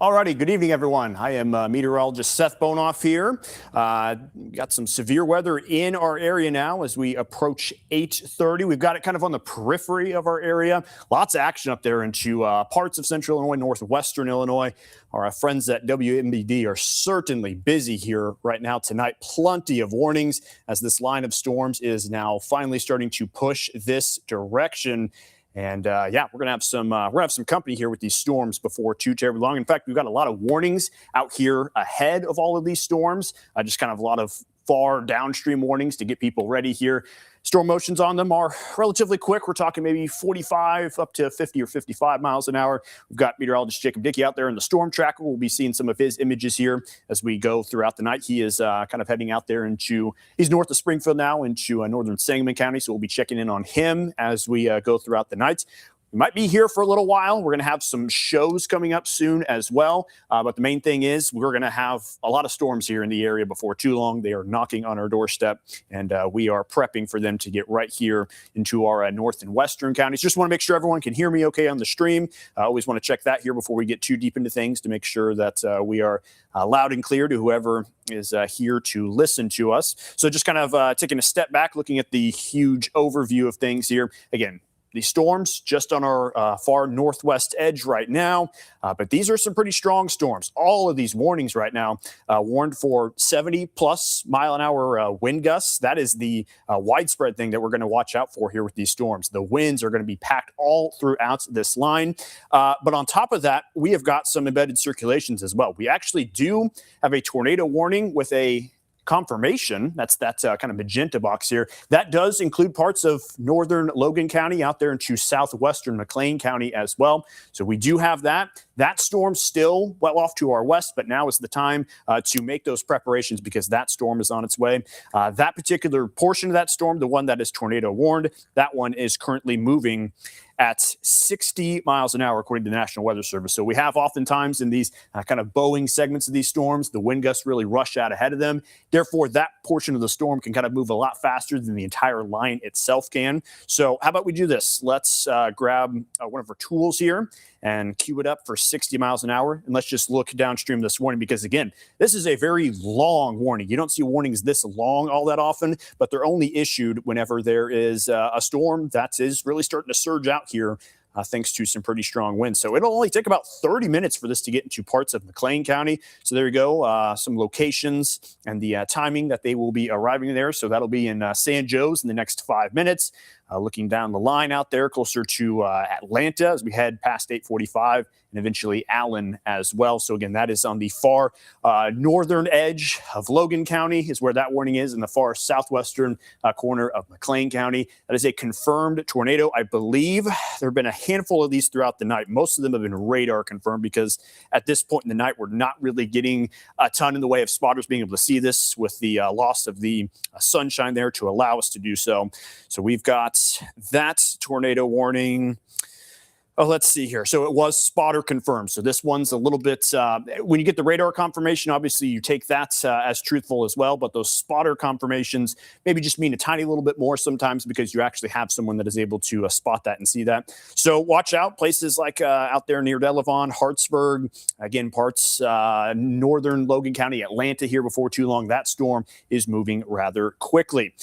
Alrighty, good evening, everyone. I am meteorologist Seth Bonoff here. Got some severe weather in our area now as we approach 8:30. We've got it kind of on the periphery of our area. Lots of action up there into parts of central Illinois, northwestern Illinois. Our friends at WMBD are certainly busy here right now tonight. Plenty of warnings as this line of storms is now finally starting to push this direction. And yeah, we're gonna have some company here with these storms before too terribly long. In fact, we've got a lot of warnings out here ahead of all of these storms. Just kind of a lot of far downstream warnings to get people ready here. Storm motions on them are relatively quick. We're talking maybe 45 up to 50 or 55 miles an hour. We've got meteorologist Jacob Dickey out there in the storm tracker. We'll be seeing some of his images here as we go throughout the night. He is kind of heading out there he's north of Springfield now into northern Sangamon County. So we'll be checking in on him as we go throughout the night. We might be here for a little while. We're going to have some shows coming up soon as well. But the main thing is we're going to have a lot of storms here in the area before too long. They are knocking on our doorstep, and we are prepping for them to get right here into our north and western counties. Just want to make sure everyone can hear me okay on the stream. I always want to check that here before we get too deep into things to make sure that we are loud and clear to whoever is here to listen to us. So just kind of taking a step back, looking at the huge overview of things here. Again, these storms just on our far northwest edge right now, but these are some pretty strong storms. All of these warnings right now warned for 70-plus mile-an-hour wind gusts. That is the widespread thing that we're going to watch out for here with these storms. The winds are going to be packed all throughout this line. But on top of that, we have got some embedded circulations as well. We actually do have a tornado warning with a confirmation. That's kind of magenta box here. That does include parts of northern Logan County out there into southwestern McLean County as well. So we do have that. That storm still well off to our west, but now is the time to make those preparations because that storm is on its way. That particular portion of that storm, the one that is tornado warned, that one is currently moving at 60 miles an hour, according to the National Weather Service. So we have oftentimes in these kind of bowing segments of these storms, the wind gusts really rush out ahead of them. Therefore, that portion of the storm can kind of move a lot faster than the entire line itself can. So how about we do this? Let's grab one of our tools here and cue it up for 60 miles an hour. And let's just look downstream this warning because, again, this is a very long warning. You don't see warnings this long all that often, but they're only issued whenever there is a storm that is really starting to surge out here. Thanks to some pretty strong winds. So it'll only take about 30 minutes for this to get into parts of McLean County. So there you go, some locations and the timing that they will be arriving there. So that'll be in San Jose in the next 5 minutes. Looking down the line out there closer to Atlanta as we head past 8:45 and eventually Allen as well. So again, that is on the far northern edge of Logan County is where that warning is, in the far southwestern corner of McLean County. That is a confirmed tornado. I believe there have been a handful of these throughout the night. Most of them have been radar confirmed because at this point in the night, we're not really getting a ton in the way of spotters being able to see this with the loss of the sunshine there to allow us to do so. So we've got that tornado warning. Oh, let's see here. So it was spotter confirmed. So this one's a little bit, when you get the radar confirmation, obviously you take that as truthful as well. But those spotter confirmations maybe just mean a tiny little bit more sometimes because you actually have someone that is able to spot that and see that. So watch out. Places like out there near Delavan, Hartsburg, again, parts northern Logan County, Atlanta here before too long. That storm is moving rather quickly.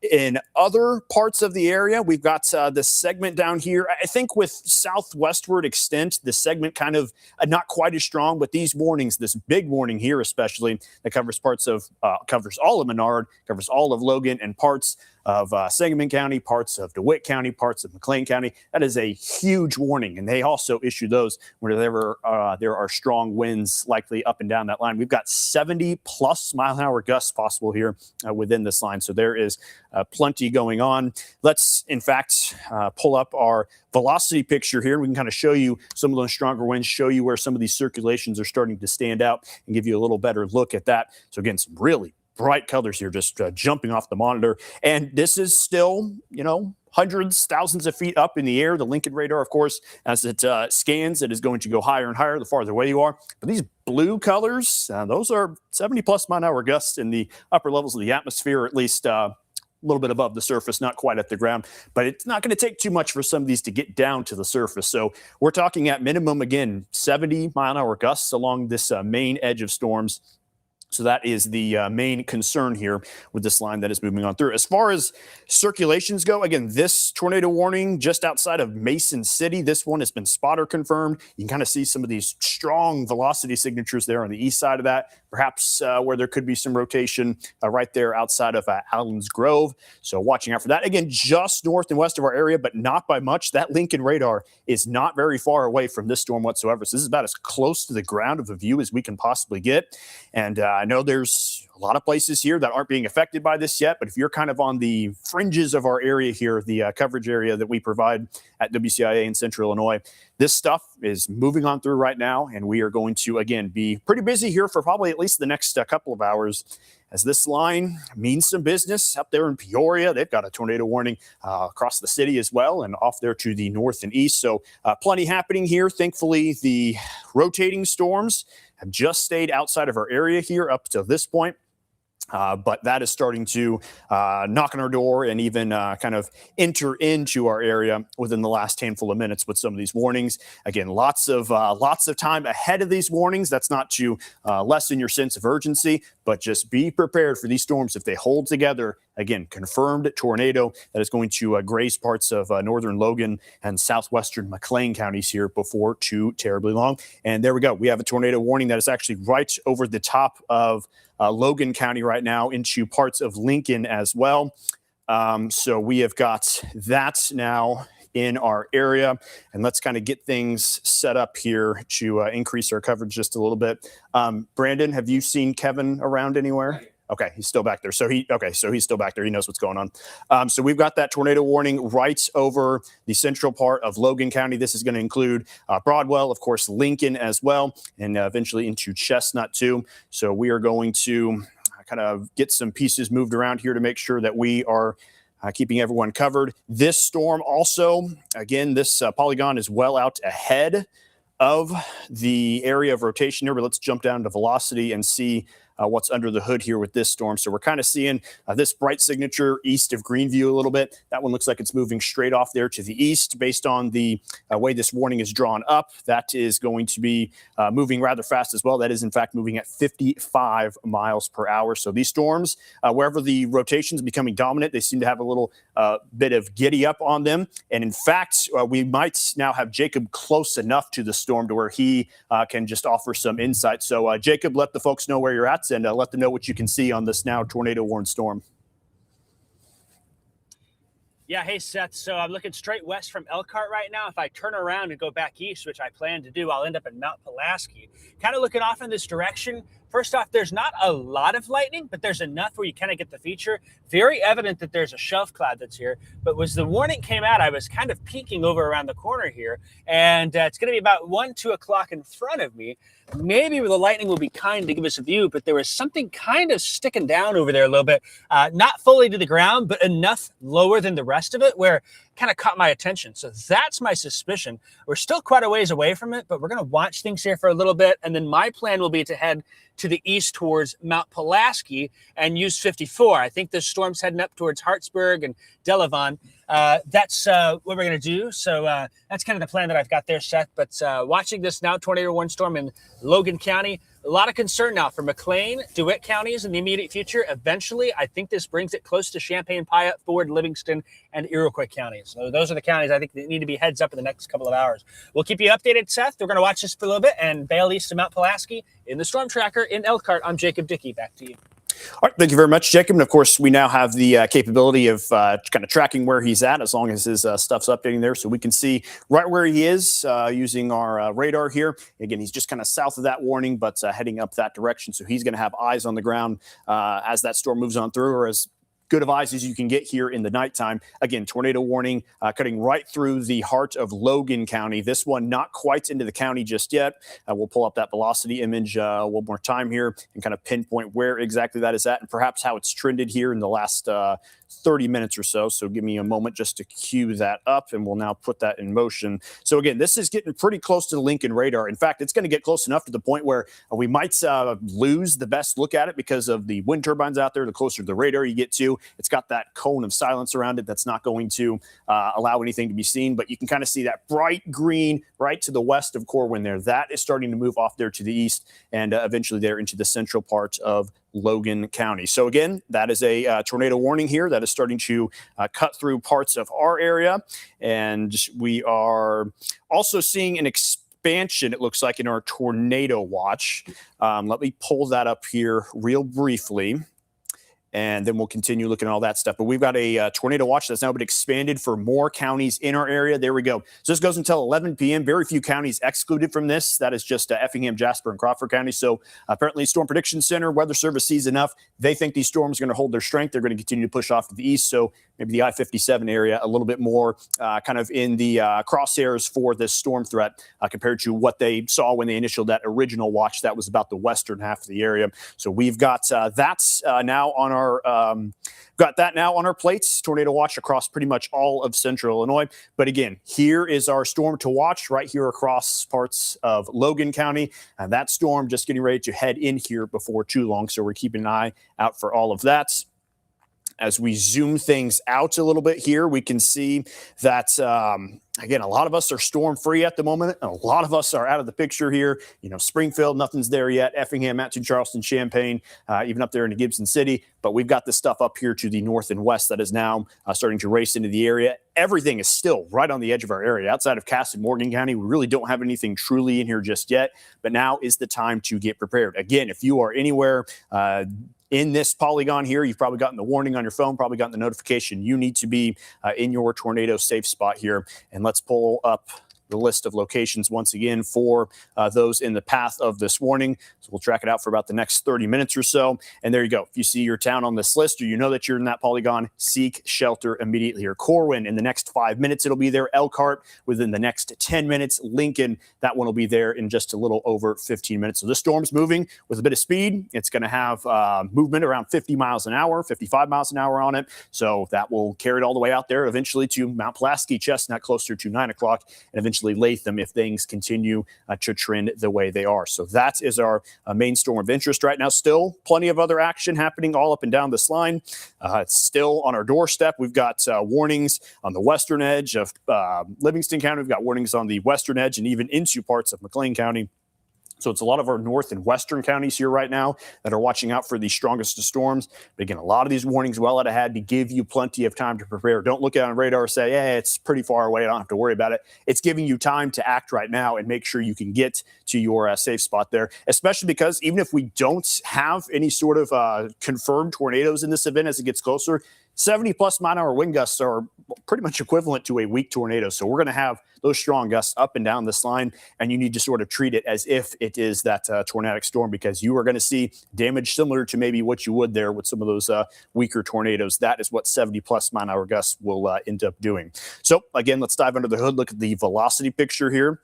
In other parts of the area, we've got this segment down here. I think with southwestward extent, the segment kind of not quite as strong, but these warnings, this big warning here especially, that covers parts of, covers all of Menard, covers all of Logan and parts of Sangamon County, parts of DeWitt County, parts of McLean County. That is a huge warning, and they also issue those whenever there are strong winds likely up and down that line. We've got 70-plus mile-an-hour gusts possible here within this line, so there is plenty going on. Let's, in fact, pull up our velocity picture here. We can kind of show you some of those stronger winds, show you where some of these circulations are starting to stand out, and give you a little better look at that. So again, some really bright colors here just jumping off the monitor. And this is still, hundreds, thousands of feet up in the air. The Lincoln radar, of course, as it scans, it is going to go higher and higher the farther away you are. But these blue colors, those are 70-plus mile-an-hour gusts in the upper levels of the atmosphere, or at least little bit above the surface, not quite at the ground, but it's not going to take too much for some of these to get down to the surface. So we're talking at minimum, again, 70-mile-an-hour gusts along this main edge of storms. So that is the main concern here with this line that is moving on through. As far as circulations go, again, this tornado warning just outside of Mason City, this one has been spotter confirmed. You can kind of see some of these strong velocity signatures there on the east side of that, perhaps where there could be some rotation right there outside of Allen's Grove. So watching out for that. Again, just north and west of our area, but not by much. That Lincoln radar is not very far away from this storm whatsoever. So this is about as close to the ground of a view as we can possibly get. And I know there's a lot of places here that aren't being affected by this yet, but if you're kind of on the fringes of our area here, the coverage area that we provide at WCIA in Central Illinois, this stuff is moving on through right now, and we are going to, again, be pretty busy here for probably at least the next couple of hours, as this line means some business up there in Peoria. They've got a tornado warning across the city as well, and off there to the north and east. So plenty happening here. Thankfully, the rotating storms have just stayed outside of our area here up to this point. But that is starting to knock on our door and even kind of enter into our area within the last handful of minutes with some of these warnings. Again, lots of time ahead of these warnings. That's not to lessen your sense of urgency, but just be prepared for these storms if they hold together. Again, confirmed tornado that is going to graze parts of northern Logan and southwestern McLean counties here before too terribly long. And there we go. We have a tornado warning that is actually right over the top of Logan County right now into parts of Lincoln as well. So we have got that now in our area, and let's kind of get things set up here to increase our coverage just a little bit. Brandon, have you seen Kevin around anywhere? Okay, he's still back there. So he's still back there. He knows what's going on. So we've got that tornado warning right over the central part of Logan County. This is going to include Broadwell, of course, Lincoln as well, and eventually into Chestnut too. So we are going to kind of get some pieces moved around here to make sure that we are keeping everyone covered. This storm also, again, this polygon is well out ahead of the area of rotation here, but let's jump down to velocity and see what's under the hood here with this storm. So we're kind of seeing this bright signature east of Greenview a little bit. That one looks like it's moving straight off there to the east based on the way this warning is drawn up. That is going to be moving rather fast as well. That is, in fact, moving at 55 miles per hour. So these storms, wherever the rotation is becoming dominant, they seem to have a little bit of giddy up on them. And in fact, we might now have Jacob close enough to the storm to where he can just offer some insight. So Jacob, let the folks know where you're at and let them know what you can see on this now tornado-warned storm. Yeah, hey, Seth. So I'm looking straight west from Elkhart right now. If I turn around and go back east, which I plan to do, I'll end up in Mount Pulaski. Kind of looking off in this direction. First off, there's not a lot of lightning, but there's enough where you kind of get the feature. Very evident that there's a shelf cloud that's here. But as the warning came out, I was kind of peeking over around the corner here. And it's going to be about 1, 2 o'clock in front of me. Maybe the lightning will be kind to give us a view, but there was something kind of sticking down over there a little bit. Not fully to the ground, but enough lower than the rest of it where kind of caught my attention. So that's my suspicion. We're still quite a ways away from it, but we're going to watch things here for a little bit. And then my plan will be to head to the east towards Mount Pulaski and use 54. I think the storm's heading up towards Hartsburg and Delavan. That's what we're going to do. So that's kind of the plan that I've got there, Seth. But watching this now tornado warning storm in Logan County, a lot of concern now for McLean, DeWitt counties in the immediate future. Eventually, I think this brings it close to Champaign, Piatt, Ford, Livingston, and Iroquois counties. So those are the counties I think that need to be heads up in the next couple of hours. We'll keep you updated, Seth. We're going to watch this for a little bit and bail east to Mount Pulaski in the Storm Tracker in Elkhart. I'm Jacob Dickey. Back to you. All right, thank you very much, Jacob. And of course, we now have the capability of kind of tracking where he's at as long as his stuff's updating there. So we can see right where he is using our radar here. Again, he's just kind of south of that warning, but heading up that direction. So he's going to have eyes on the ground as that storm moves on through, or as good of eyes as you can get here in the nighttime. Again, tornado warning cutting right through the heart of Logan County. This one not quite into the county just yet. We'll pull up that velocity image one more time here and kind of pinpoint where exactly that is at and perhaps how it's trended here in the last 30 minutes or so. So give me a moment just to cue that up, and we'll now put that in motion. So again, this is getting pretty close to the Lincoln radar. In fact, it's going to get close enough to the point where we might lose the best look at it because of the wind turbines out there. The closer to the radar you get to, it's got that cone of silence around it that's not going to allow anything to be seen. But you can kind of see that bright green right to the west of Corwin there. That is starting to move off there to the east and eventually there into the central part of Logan County. So again, that is a tornado warning here that is starting to cut through parts of our area. And we are also seeing an expansion, it looks like, in our tornado watch. Let me pull that up here real briefly, and then we'll continue looking at all that stuff. But we've got a tornado watch that's now been expanded for more counties in our area. There we go. So this goes until 11 p.m. Very few counties excluded from this. That is just Effingham, Jasper, and Crawford County. So apparently Storm Prediction Center, Weather Service sees enough. They think these storms are going to hold their strength. They're going to continue to push off to the east. So maybe the I-57 area a little bit more kind of in the crosshairs for this storm threat compared to what they saw when they initialed that original watch. That was about the western half of the area. So we've got that's now on our plates. Tornado watch across pretty much all of central Illinois. But again, here is our storm to watch right here across parts of Logan County. And that storm just getting ready to head in here before too long. So we're keeping an eye out for all of that. As we zoom things out a little bit here, we can see that, again, a lot of us are storm free at the moment. And a lot of us are out of the picture here. You know, Springfield, nothing's there yet. Effingham, Mattoon, Charleston, Champaign, even up there into Gibson City. But we've got this stuff up here to the north and west that is now starting to race into the area. Everything is still right on the edge of our area. Outside of Cass and Morgan County, we really don't have anything truly in here just yet. But now is the time to get prepared. Again, if you are anywhere in this polygon here, you've probably gotten the warning on your phone, probably gotten the notification. You need to be in your tornado safe spot here. And let's pull up the list of locations once again for those in the path of this warning. So we'll track it out for about the next 30 minutes or so. And there you go. If you see your town on this list or you know that you're in that polygon, seek shelter immediately here. Corwin, in the next 5 minutes, it'll be there. Elkhart, within the next 10 minutes. Lincoln, that one will be there in just a little over 15 minutes. So this storm's moving with a bit of speed. It's going to have movement around 50 miles an hour, 55 miles an hour on it. So that will carry it all the way out there eventually to Mount Pulaski, Chestnut, closer to 9 o'clock, and eventually Latham if things continue to trend the way they are. So that is our main storm of interest right now. Still plenty of other action happening all up and down this line. It's still on our doorstep. We've got warnings on the western edge of Livingston County. We've got warnings on the western edge and even into parts of McLean County. So it's a lot of our north and western counties here right now that are watching out for the strongest of storms. But again, a lot of these warnings well out ahead to give you plenty of time to prepare. Don't look at it on radar and say, hey, it's pretty far away. I don't have to worry about it. It's giving you time to act right now and make sure you can get to your safe spot there, especially because even if we don't have any sort of confirmed tornadoes in this event as it gets closer, 70-plus mile-an-hour wind gusts are pretty much equivalent to a weak tornado. So we're going to have those strong gusts up and down this line, and you need to sort of treat it as if it is that tornadic storm, because you are going to see damage similar to maybe what you would there with some of those weaker tornadoes. That is what 70-plus mile-an-hour gusts will end up doing. So, again, let's dive under the hood, look at the velocity picture here.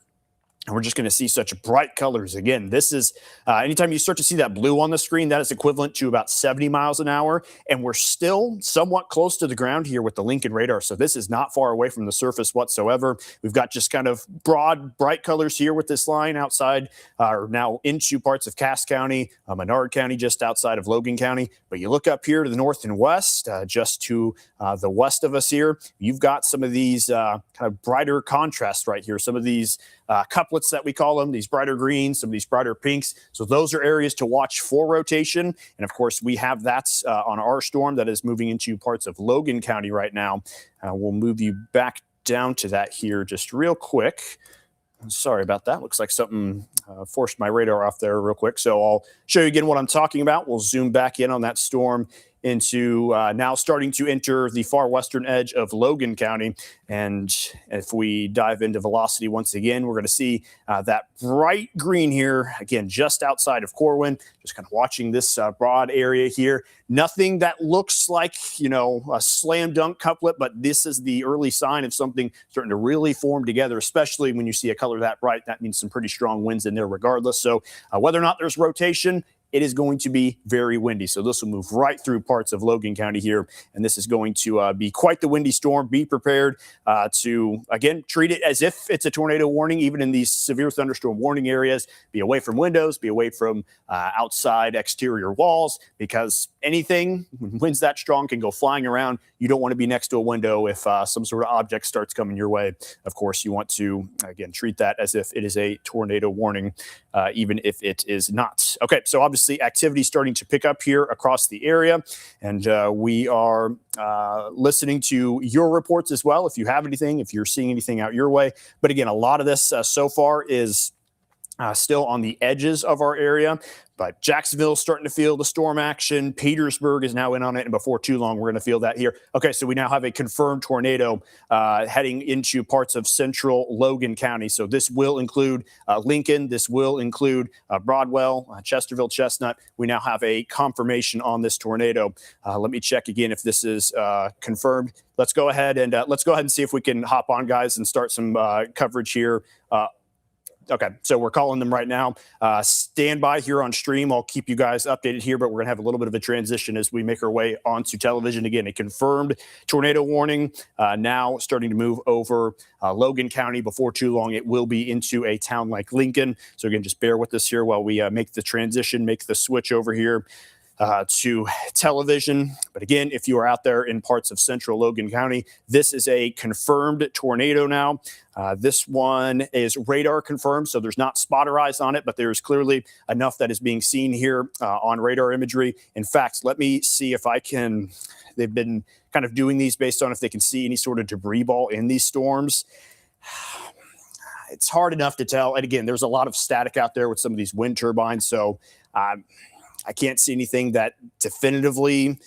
And we're just going to see such bright colors. Again, this is anytime you start to see that blue on the screen, that is equivalent to about 70 miles an hour. And we're still somewhat close to the ground here with the Lincoln radar. So this is not far away from the surface whatsoever. We've got just kind of broad, bright colors here with this line outside or now into parts of Cass County, Menard County, just outside of Logan County. But you look up here to the north and west, just to the west of us here, you've got some of these kind of brighter contrasts right here. Some of these couplets that we call them, these brighter greens, some of these brighter pinks. So those are areas to watch for rotation. And of course, we have that on our storm that is moving into parts of Logan County right now. We'll move you back down to that here just real quick. Sorry about that. Looks like something forced my radar off there real quick. So I'll show you again what I'm talking about. We'll zoom back in on that storm into now starting to enter the far western edge of Logan County. And if we dive into velocity once again, we're going to see that bright green here, again, just outside of Corwin, just kind of watching this broad area here. Nothing that looks like, you know, a slam dunk couplet, but this is the early sign of something starting to really form together, especially when you see a color that bright. That means some pretty strong winds in there regardless. So whether or not there's rotation, it is going to be very windy. So this will move right through parts of Logan County here, and this is going to be quite the windy storm. Be prepared to, again, treat it as if it's a tornado warning, even in these severe thunderstorm warning areas. Be away from windows, be away from outside exterior walls, because anything, when winds that strong, can go flying around. You don't want to be next to a window if some sort of object starts coming your way. Of course, you want to, again, treat that as if it is a tornado warning, even if it is not. Okay, so obviously activity starting to pick up here across the area, and we are listening to your reports as well if you have anything, if you're seeing anything out your way. But again, a lot of this so far is still on the edges of our area, but Jacksonville's starting to feel the storm action. Petersburg is now in on it, and before too long, we're going to feel that here. Okay, so we now have a confirmed tornado heading into parts of central Logan County. So this will include Lincoln. This will include Broadwell, Chesterville, Chestnut. We now have a confirmation on this tornado. Let me check again if this is confirmed. Let's go ahead and see if we can hop on, guys, and start some coverage here. Okay, so we're calling them right now. Stand by here on stream. I'll keep you guys updated here, but we're going to have a little bit of a transition as we make our way onto television. Again, a confirmed tornado warning now starting to move over Logan County. Before too long, it will be into a town like Lincoln. So again, just bear with us here while we make the transition, make the switch over here to television. But again, if you are out there in parts of central Logan County, this is a confirmed tornado now. This one is radar confirmed, so there's not spotter eyes on it, but there's clearly enough that is being seen here on radar imagery. In fact, let me see if I can, they've been kind of doing these based on if they can see any sort of debris ball in these storms. It's hard enough to tell. And again, there's a lot of static out there with some of these wind turbines, so I can't see anything that definitively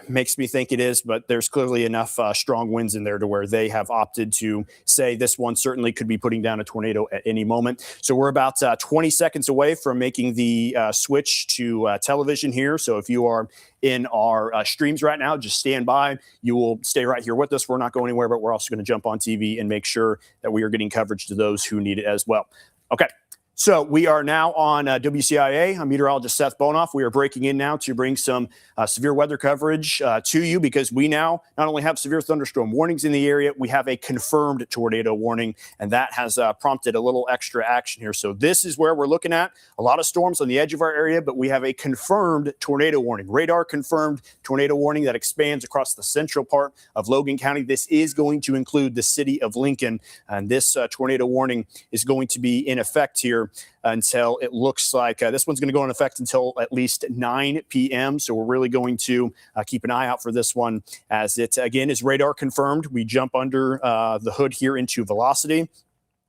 makes me think it is, but there's clearly enough strong winds in there to where they have opted to say this one certainly could be putting down a tornado at any moment. So we're about 20 seconds away from making the switch to television here. So if you are in our streams right now, just stand by. You will stay right here with us. We're not going anywhere, but we're also going to jump on TV and make sure that we are getting coverage to those who need it as well. Okay. So we are now on WCIA. I'm meteorologist Seth Bonoff. We are breaking in now to bring some severe weather coverage to you, because we now not only have severe thunderstorm warnings in the area, we have a confirmed tornado warning, and that has prompted a little extra action here. So this is where we're looking at a lot of storms on the edge of our area, but we have a confirmed tornado warning, radar confirmed tornado warning that expands across the central part of Logan County. This is going to include the city of Lincoln, and this tornado warning is going to be in effect here until it looks like this one's going to go in effect until at least 9 p.m. So we're really going to keep an eye out for this one, as it, again, is radar confirmed. We jump under the hood here into velocity,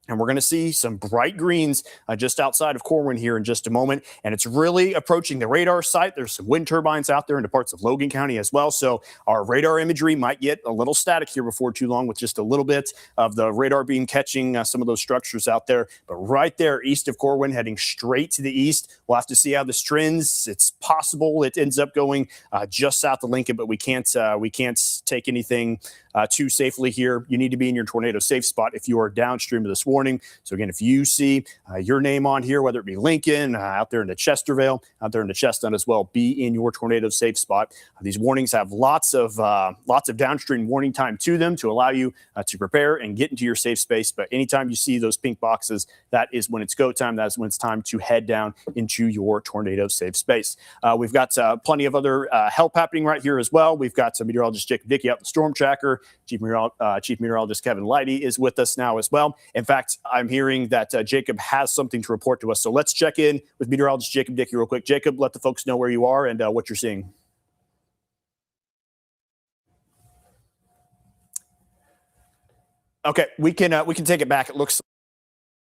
and we're going to see some bright greens just outside of Corwin here in just a moment. And it's really approaching the radar site. There's some wind turbines out there into parts of Logan County as well. So our radar imagery might get a little static here before too long, with just a little bit of the radar beam catching some of those structures out there. But right there east of Corwin, heading straight to the east. We'll have to see how this trends. It's possible it ends up going just south of Lincoln, but we can't take anything too safely here. You need to be in your tornado safe spot if you are downstream of this warning. So again, if you see your name on here, whether it be Lincoln, out there in the Chesterville, out there in the Chestnut as well, be in your tornado safe spot. These warnings have lots of downstream warning time to them to allow you to prepare and get into your safe space. But anytime you see those pink boxes, that is when it's go time. That is when it's time to head down into your tornado safe space. We've got plenty of other help happening right here as well. We've got meteorologist Jacob Dickey out the storm tracker. Chief Meteorologist Kevin Leidy is with us now as well. In fact, I'm hearing that Jacob has something to report to us. So let's check in with meteorologist Jacob Dickey real quick. Jacob, let the folks know where you are and what you're seeing. Okay, we can take it back. It looks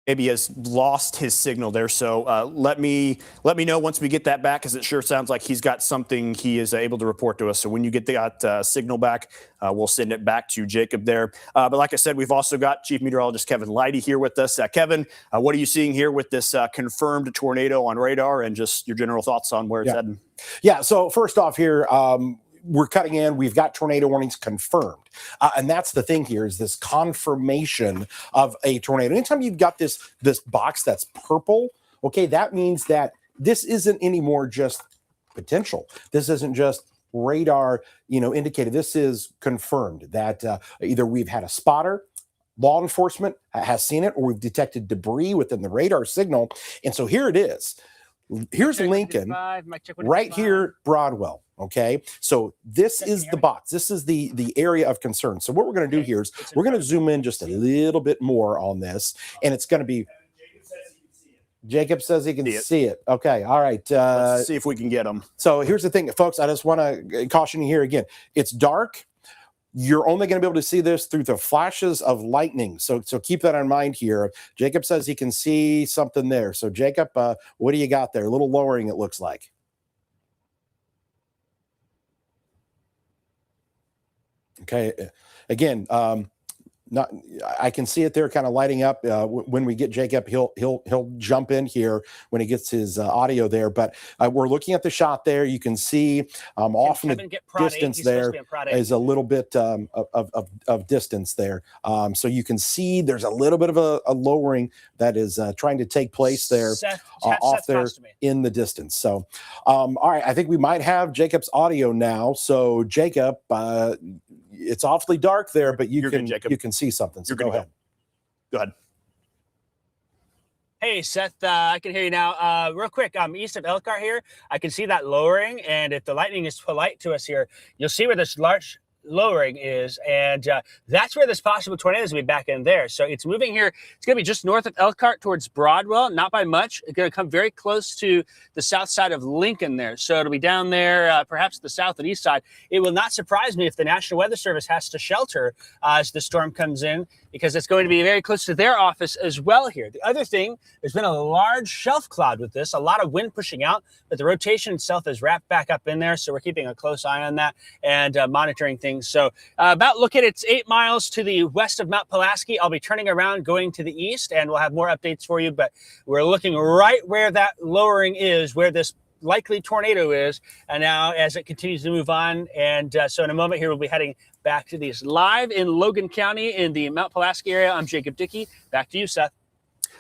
maybe has lost his signal there. So let me know once we get that back, because it sure sounds like he's got something he is able to report to us. So when you get that signal back, we'll send it back to Jacob there. But like I said, we've also got Chief Meteorologist Kevin Leidy here with us. Kevin, what are you seeing here with this confirmed tornado on radar, and just your general thoughts on where it's heading? Yeah, so first off here, we're cutting in. We've got tornado warnings confirmed. And that's the thing here, is this confirmation of a tornado. Anytime you've got this box that's purple, okay, that means that this isn't anymore just potential. This isn't just radar, indicated. This is confirmed that either we've had a spotter, law enforcement has seen it, or we've detected debris within the radar signal. And so here it is. Here's Lincoln, right here, Broadwell. Okay, so this is the box. This is the area of concern. So what we're going to do here is we're going to zoom in just a little bit more on this, and it's going to be. Jacob says he can see it. Okay, all right. Let's see if we can get him. So here's the thing, folks. I just want to caution you here again. It's dark. You're only going to be able to see this through the flashes of lightning. So keep that in mind here. Jacob says he can see something there. So Jacob, what do you got there? A little lowering, it looks like. Okay. Again, I can see it there kind of lighting up. When we get Jacob, he'll jump in here when he gets his audio there. But we're looking at the shot there. You can see off in the distance there is a little bit of distance there. So you can see there's a little bit of a lowering that is trying to take place there off there in the distance. So, all right, I think we might have Jacob's audio now. So Jacob, it's awfully dark there, but you can see something. So go ahead. Go ahead. Hey, Seth, I can hear you now. Real quick, east of Elkhart here, I can see that lowering, and if the lightning is polite to us here, you'll see where this large lowering is, and that's where this possible tornado is going to be back in there. So it's moving here. It's going to be just north of Elkhart towards Broadwell, not by much. It's going to come very close to the south side of Lincoln there. So it'll be down there, perhaps the south and east side. It will not surprise me if the National Weather Service has to shelter as the storm comes in, because it's going to be very close to their office as well here. The other thing, there's been a large shelf cloud with this, a lot of wind pushing out, but the rotation itself is wrapped back up in there. So we're keeping a close eye on that and monitoring things. So it's 8 miles to the west of Mount Pulaski. I'll be turning around, going to the east, and we'll have more updates for you. But we're looking right where that lowering is, where this likely tornado is. And now as it continues to move on. And so in a moment here, we'll be heading back to these live in Logan County in the Mount Pulaski area. I'm Jacob Dickey. Back to you, Seth.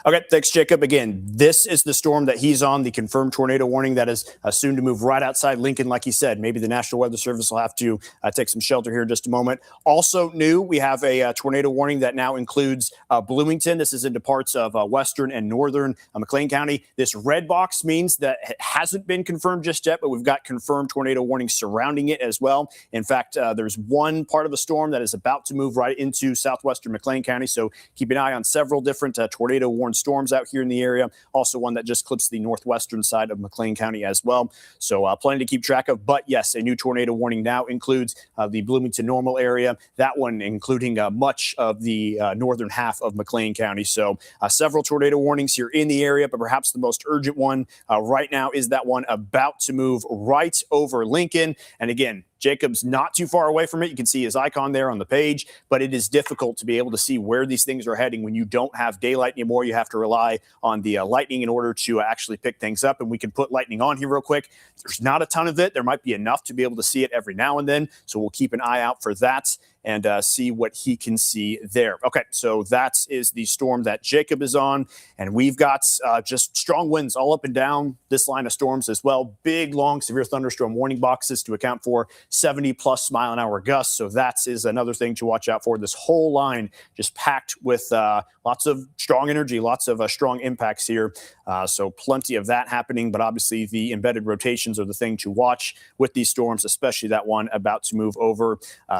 Okay, thanks, Jacob. Again, this is the storm that he's on, the confirmed tornado warning that is soon to move right outside Lincoln. Like he said, maybe the National Weather Service will have to take some shelter here in just a moment. Also new, we have a tornado warning that now includes Bloomington. This is into parts of western and northern McLean County. This red box means that it hasn't been confirmed just yet, but we've got confirmed tornado warnings surrounding it as well. In fact, there's one part of the storm that is about to move right into southwestern McLean County, so keep an eye on several different tornado warnings storms out here in the area. Also one that just clips the northwestern side of McLean County as well. So plenty to keep track of. But yes, a new tornado warning now includes the Bloomington Normal area, that one including much of the northern half of McLean County. So several tornado warnings here in the area, but perhaps the most urgent one right now is that one about to move right over Lincoln. And again, Jacob's not too far away from it. You can see his icon there on the page, but it is difficult to be able to see where these things are heading when you don't have daylight anymore. You have to rely on the lightning in order to actually pick things up. And we can put lightning on here real quick. There's not a ton of it. There might be enough to be able to see it every now and then. So we'll keep an eye out for that and see what he can see there. Okay, so that is the storm that Jacob is on. And we've got just strong winds all up and down this line of storms as well. Big, long, severe thunderstorm warning boxes to account for 70+ mile an hour gusts. So that is another thing to watch out for. This whole line just packed with lots of strong energy, lots of strong impacts here. So plenty of that happening. But obviously the embedded rotations are the thing to watch with these storms, especially that one about to move over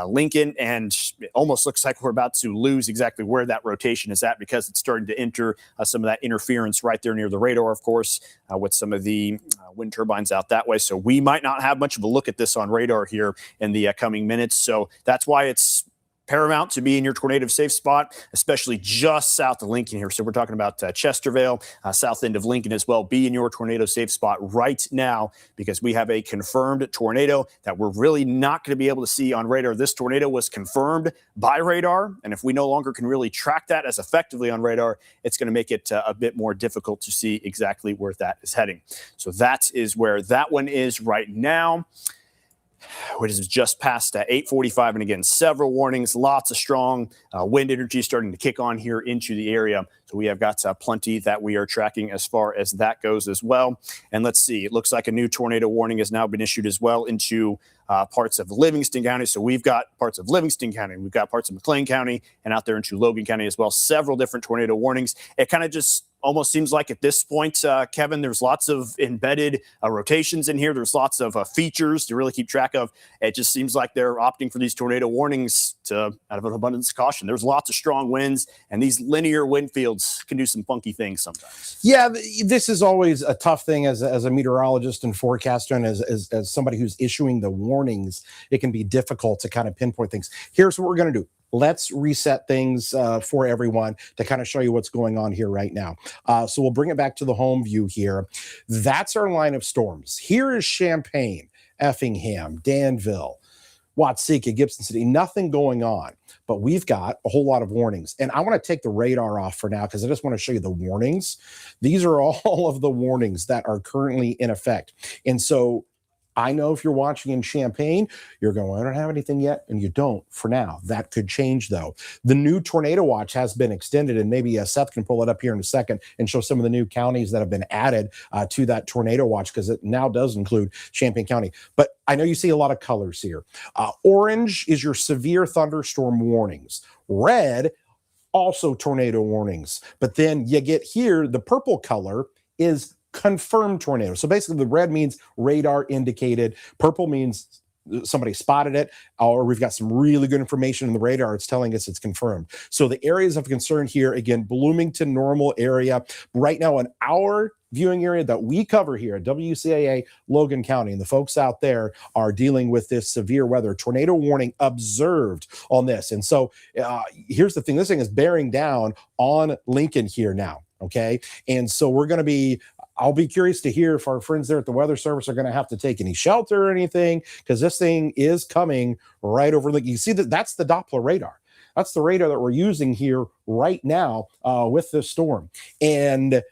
Lincoln. And it almost looks like we're about to lose exactly where that rotation is at, because it's starting to enter some of that interference right there near the radar, of course, with some of the wind turbines out that way. So we might not have much of a look at this on radar here in the coming minutes. So that's why it's paramount to be in your tornado safe spot, especially just south of Lincoln here. So we're talking about Chesterville, south end of Lincoln as well. Be in your tornado safe spot right now, because we have a confirmed tornado that we're really not going to be able to see on radar. This tornado was confirmed by radar, and if we no longer can really track that as effectively on radar, it's going to make it a bit more difficult to see exactly where that is heading. So that is where that one is right now. which is just past 8:45, and again, several warnings, lots of strong wind energy starting to kick on here into the area. So we have got plenty that we are tracking as far as that goes as well. And let's see, it looks like a new tornado warning has now been issued as well into parts of Livingston County. So we've got parts of Livingston County, we've got parts of McLean County, and out there into Logan County as well. Several different tornado warnings. It kind of just almost seems like at this point, Kevin, there's lots of embedded rotations in here. There's lots of features to really keep track of. It just seems like they're opting for these tornado warnings out of an abundance of caution. There's lots of strong winds, and these linear wind fields can do some funky things sometimes. Yeah, this is always a tough thing as a meteorologist and forecaster, and as somebody who's issuing the warnings. It can be difficult to kind of pinpoint things. Here's what we're going to do. Let's reset things for everyone to kind of show you what's going on here right now. So we'll bring it back to the home view here. That's our line of storms. Here is Champaign, Effingham, Danville, Watsika, Gibson City. Nothing going on, but we've got a whole lot of warnings. And I want to take the radar off for now because I just want to show you the warnings. These are all of the warnings that are currently in effect. And so I know if you're watching in Champaign, you're going, I don't have anything yet, and you don't for now. That could change, though. The new tornado watch has been extended, and maybe Seth can pull it up here in a second and show some of the new counties that have been added to that tornado watch, because it now does include Champaign County. But I know you see a lot of colors here. Orange is your severe thunderstorm warnings. Red, also tornado warnings. But then you get here, the purple color is confirmed tornado. So basically the red means radar indicated, purple means somebody spotted it, or we've got some really good information in the radar. It's telling us it's confirmed. So the areas of concern here, again, Bloomington, normal area. Right now in our viewing area that we cover here at WCIA Logan County, and the folks out there are dealing with this severe weather. Tornado warning observed on this. And so here's the thing. This thing is bearing down on Lincoln here now. Okay. And so we're going to be, I'll be curious to hear if our friends there at the Weather Service are going to have to take any shelter or anything, because this thing is coming right over. You see that's the Doppler radar. That's the radar that we're using here right now with this storm. And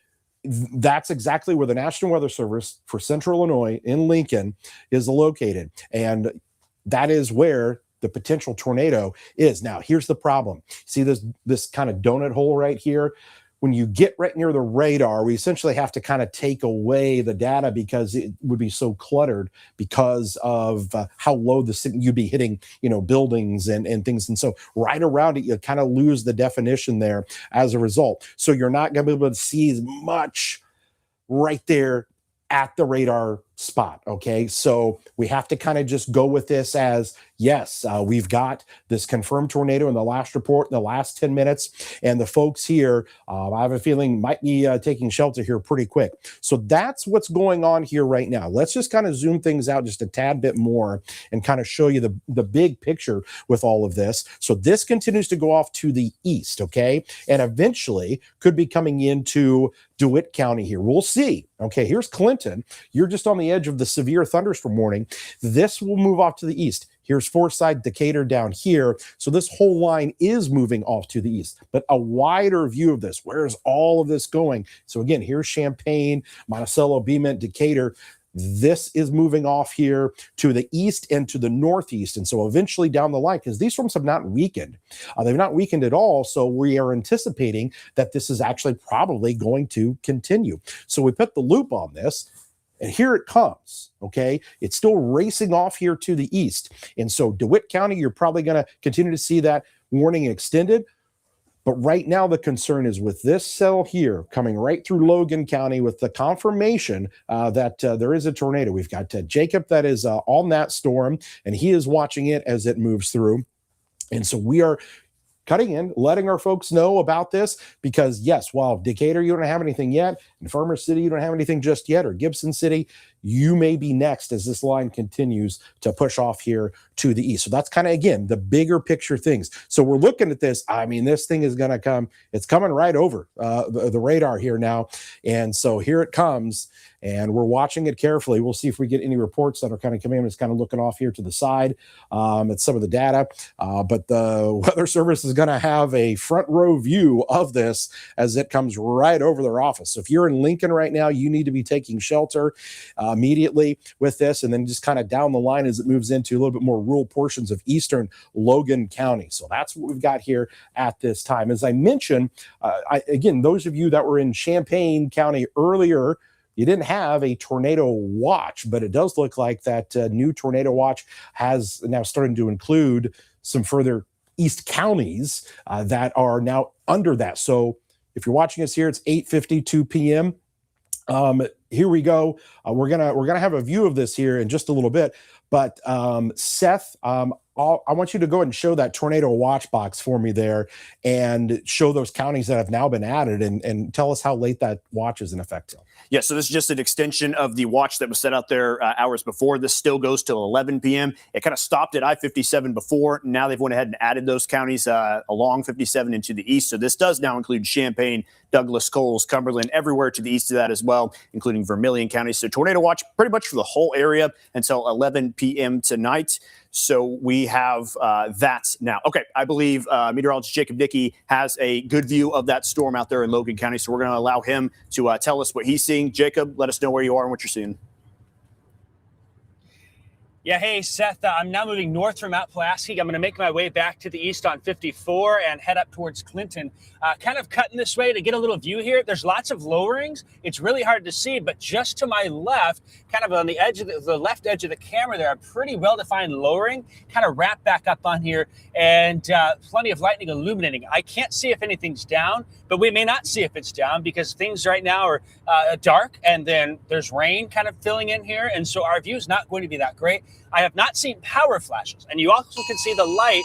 that's exactly where the National Weather Service for Central Illinois in Lincoln is located. And that is where the potential tornado is. Now, here's the problem. See this kind of donut hole right here? When you get right near the radar, we essentially have to kind of take away the data because it would be so cluttered because of how low you'd be hitting, buildings and things. And so right around it, you kind of lose the definition there as a result. So you're not going to be able to see as much right there at the radar spot. Okay. So we have to kind of just go with this as, yes, we've got this confirmed tornado in the last report in the last 10 minutes. And the folks here, I have a feeling might be taking shelter here pretty quick. So that's what's going on here right now. Let's just kind of zoom things out just a tad bit more and kind of show you the big picture with all of this. So this continues to go off to the east. Okay. And eventually could be coming into DeWitt County here. We'll see. Okay. Here's Clinton. You're just on the edge of the severe thunderstorm warning. This will move off to the east. Here's Forsyth, Decatur down here. So this whole line is moving off to the east, but a wider view of this. Where's all of this going? So again, here's Champaign, Monticello, Beement, Decatur. This is moving off here to the east and to the northeast. And so eventually down the line, because these storms have not weakened, they've not weakened at all. So we are anticipating that this is actually probably going to continue. So we put the loop on this. And here it comes, okay? It's still racing off here to the east. And so DeWitt County, you're probably going to continue to see that warning extended. But right now, the concern is with this cell here coming right through Logan County with the confirmation that there is a tornado. We've got Jacob that is on that storm, and he is watching it as it moves through. And so we are cutting in, letting our folks know about this, because yes, while Decatur, you don't have anything yet, and Farmer City, you don't have anything just yet, or Gibson City, you may be next as this line continues to push off here to the east. So that's kind of, again, the bigger picture things. So we're looking at this. I mean, this thing is going to come. It's coming right over the radar here now. And so here it comes, and we're watching it carefully. We'll see if we get any reports that are kind of coming in. It's kind of looking off here to the side at some of the data. But the Weather Service is going to have a front row view of this as it comes right over their office. So if you're in Lincoln right now, you need to be taking shelter. immediately with this, and then just kind of down the line as it moves into a little bit more rural portions of eastern Logan County. So that's what we've got here at this time. As I mentioned, again, those of you that were in Champaign County earlier, you didn't have a tornado watch, but it does look like that new tornado watch has now started to include some further east counties that are now under that. So if you're watching us here, it's 8:52 p.m. Here we go. We're gonna have a view of this here in just a little bit. But Seth, I want you to go ahead and show that tornado watch box for me there, and show those counties that have now been added, and tell us how late that watch is in effect till. Yeah, so this is just an extension of the watch that was set out there hours before. This still goes till 11 p.m. It kind of stopped at I-57 before. Now they've went ahead and added those counties along 57 into the east. So this does now include Champaign, Douglas, Coles, Cumberland, everywhere to the east of that as well, including Vermilion County. So tornado watch pretty much for the whole area until 11 p.m. tonight. So we have that now. Okay, I believe meteorologist Jacob Dickey has a good view of that storm out there in Logan County. So we're going to allow him to tell us what he's seeing. Jacob, let us know where you are and what you're seeing. Yeah, hey, Seth, I'm now moving north from Mount Pulaski. I'm going to make my way back to the east on 54 and head up towards Clinton. Kind of cutting this way to get a little view here. There's lots of lowerings. It's really hard to see, but just to my left, kind of on the edge of the left edge of the camera there, a pretty well-defined lowering, kind of wrapped back up on here, and plenty of lightning illuminating. I can't see if anything's down, but we may not see if it's down because things right now are dark, and then there's rain kind of filling in here, and so our view is not going to be that great. I have not seen power flashes, and you also can see the light.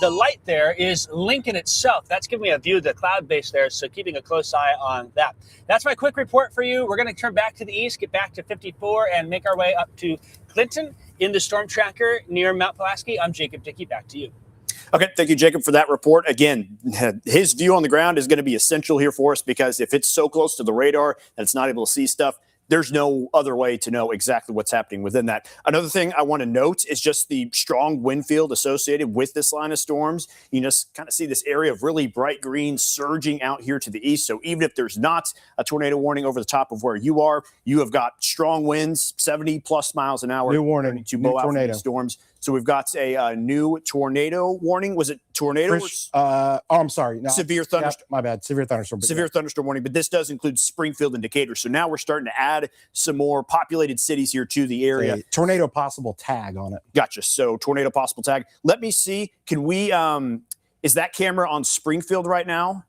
The light there is Lincoln itself. That's giving me a view of the cloud base there, so keeping a close eye on that. That's my quick report for you. We're going to turn back to the east, get back to 54, and make our way up to Clinton in the storm tracker near Mount Pulaski. I'm Jacob Dickey. Back to you. Okay, thank you, Jacob, for that report. Again, his view on the ground is going to be essential here for us because if it's so close to the radar that it's not able to see stuff, there's no other way to know exactly what's happening within that. Another thing I want to note is just the strong wind field associated with this line of storms. You just kind of see this area of really bright green surging out here to the east. So even if there's not a tornado warning over the top of where you are, you have got strong winds, 70 plus miles an hour. New warning, to new blow out tornado. Storms. So we've got a new tornado warning. Was it tornado? I'm sorry. No, severe thunderstorm. My bad. Severe thunderstorm. Severe thunderstorm warning, but this does include Springfield and Decatur. So now we're starting to add some more populated cities here to the area. Tornado possible tag on it. Gotcha. So tornado possible tag. Let me see. Can we? Is that camera on Springfield right now?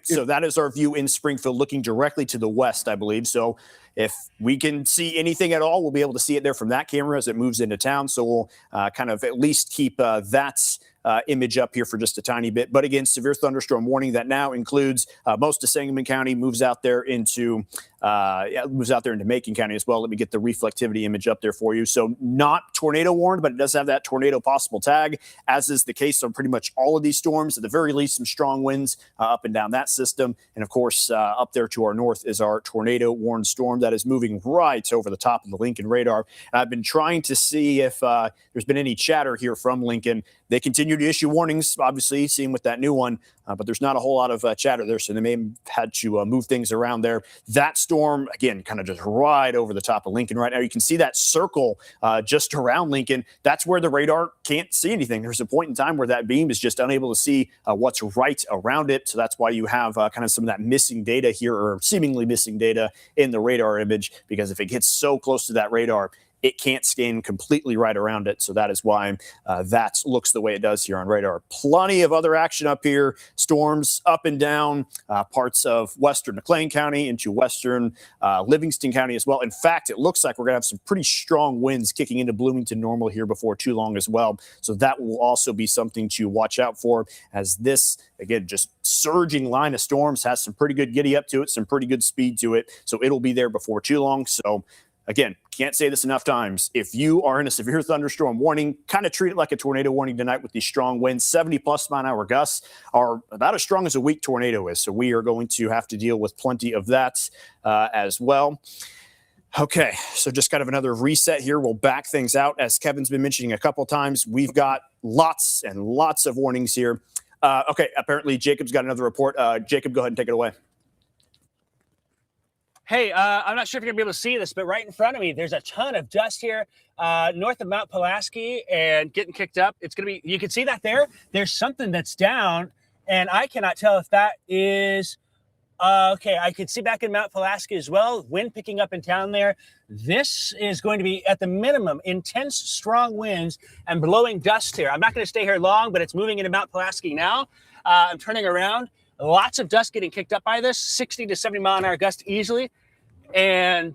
So that is our view in Springfield, looking directly to the west, I believe. So if we can see anything at all, we'll be able to see it there from that camera as it moves into town. So we'll kind of at least keep that image up here for just a tiny bit. But again, severe thunderstorm warning that now includes most of Sangamon County, moves out there into Macon County as well. Let me get the reflectivity image up there for you. So not tornado warned, but it does have that tornado possible tag, as is the case on pretty much all of these storms. At the very least, some strong winds up and down that system. And of course, up there to our north is our tornado warned storm that is moving right over the top of the Lincoln radar. And I've been trying to see if there's been any chatter here from Lincoln. They continue to issue warnings, obviously, seeing with that new one, but there's not a whole lot of chatter there, so they may have had to move things around there. That storm, again, kind of just right over the top of Lincoln right now. You can see that circle just around Lincoln. That's where the radar can't see anything. There's a point in time where that beam is just unable to see what's right around it, so that's why you have kind of some of that missing data here, or seemingly missing data in the radar image, because if it gets so close to that radar, it can't scan completely right around it. So that is why that looks the way it does here on radar. Plenty of other action up here. Storms up and down parts of western McLean County into western Livingston County as well. In fact, it looks like we're going to have some pretty strong winds kicking into Bloomington Normal here before too long as well. So that will also be something to watch out for, as this, again, just surging line of storms has some pretty good giddy up to it, some pretty good speed to it. So it'll be there before too long. So again, can't say this enough times. If you are in a severe thunderstorm warning, kind of treat it like a tornado warning tonight with these strong winds. 70 plus mile an hour gusts are about as strong as a weak tornado is. So we are going to have to deal with plenty of that as well. Okay, so just kind of another reset here. We'll back things out. As Kevin's been mentioning a couple times, we've got lots and lots of warnings here. Okay, apparently Jacob's got another report. Jacob, go ahead and take it away. Hey, I'm not sure if you're gonna be able to see this, but right in front of me, there's a ton of dust here north of Mount Pulaski and getting kicked up. It's gonna be, you can see that there. There's something that's down, and I cannot tell if that is, okay, I could see back in Mount Pulaski as well, wind picking up in town there. This is going to be, at the minimum, intense, strong winds and blowing dust here. I'm not gonna stay here long, but it's moving into Mount Pulaski now. I'm turning around. Lots of dust getting kicked up by this, 60 to 70 mile an hour gust easily. And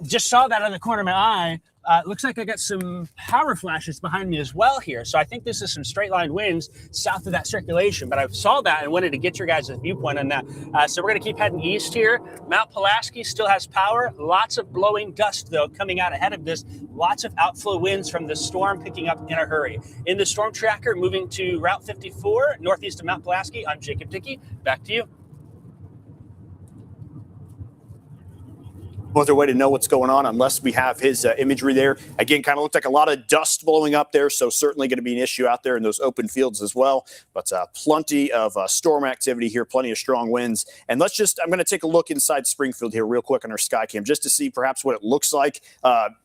just saw that on the corner of my eye. Looks like I got some power flashes behind me as well here. So I think this is some straight line winds south of that circulation. But I saw that and wanted to get your guys' viewpoint on that. So we're going to keep heading east here. Mount Pulaski still has power. Lots of blowing dust, though, coming out ahead of this. Lots of outflow winds from the storm picking up in a hurry. In the storm tracker, moving to Route 54, northeast of Mount Pulaski, I'm Jacob Dickey. Back to you. No other way to know what's going on unless we have his imagery there. Again, kind of looked like a lot of dust blowing up there, so certainly going to be an issue out there in those open fields as well. But plenty of storm activity here, plenty of strong winds. And I'm going to take a look inside Springfield here real quick on our Skycam just to see perhaps what it looks like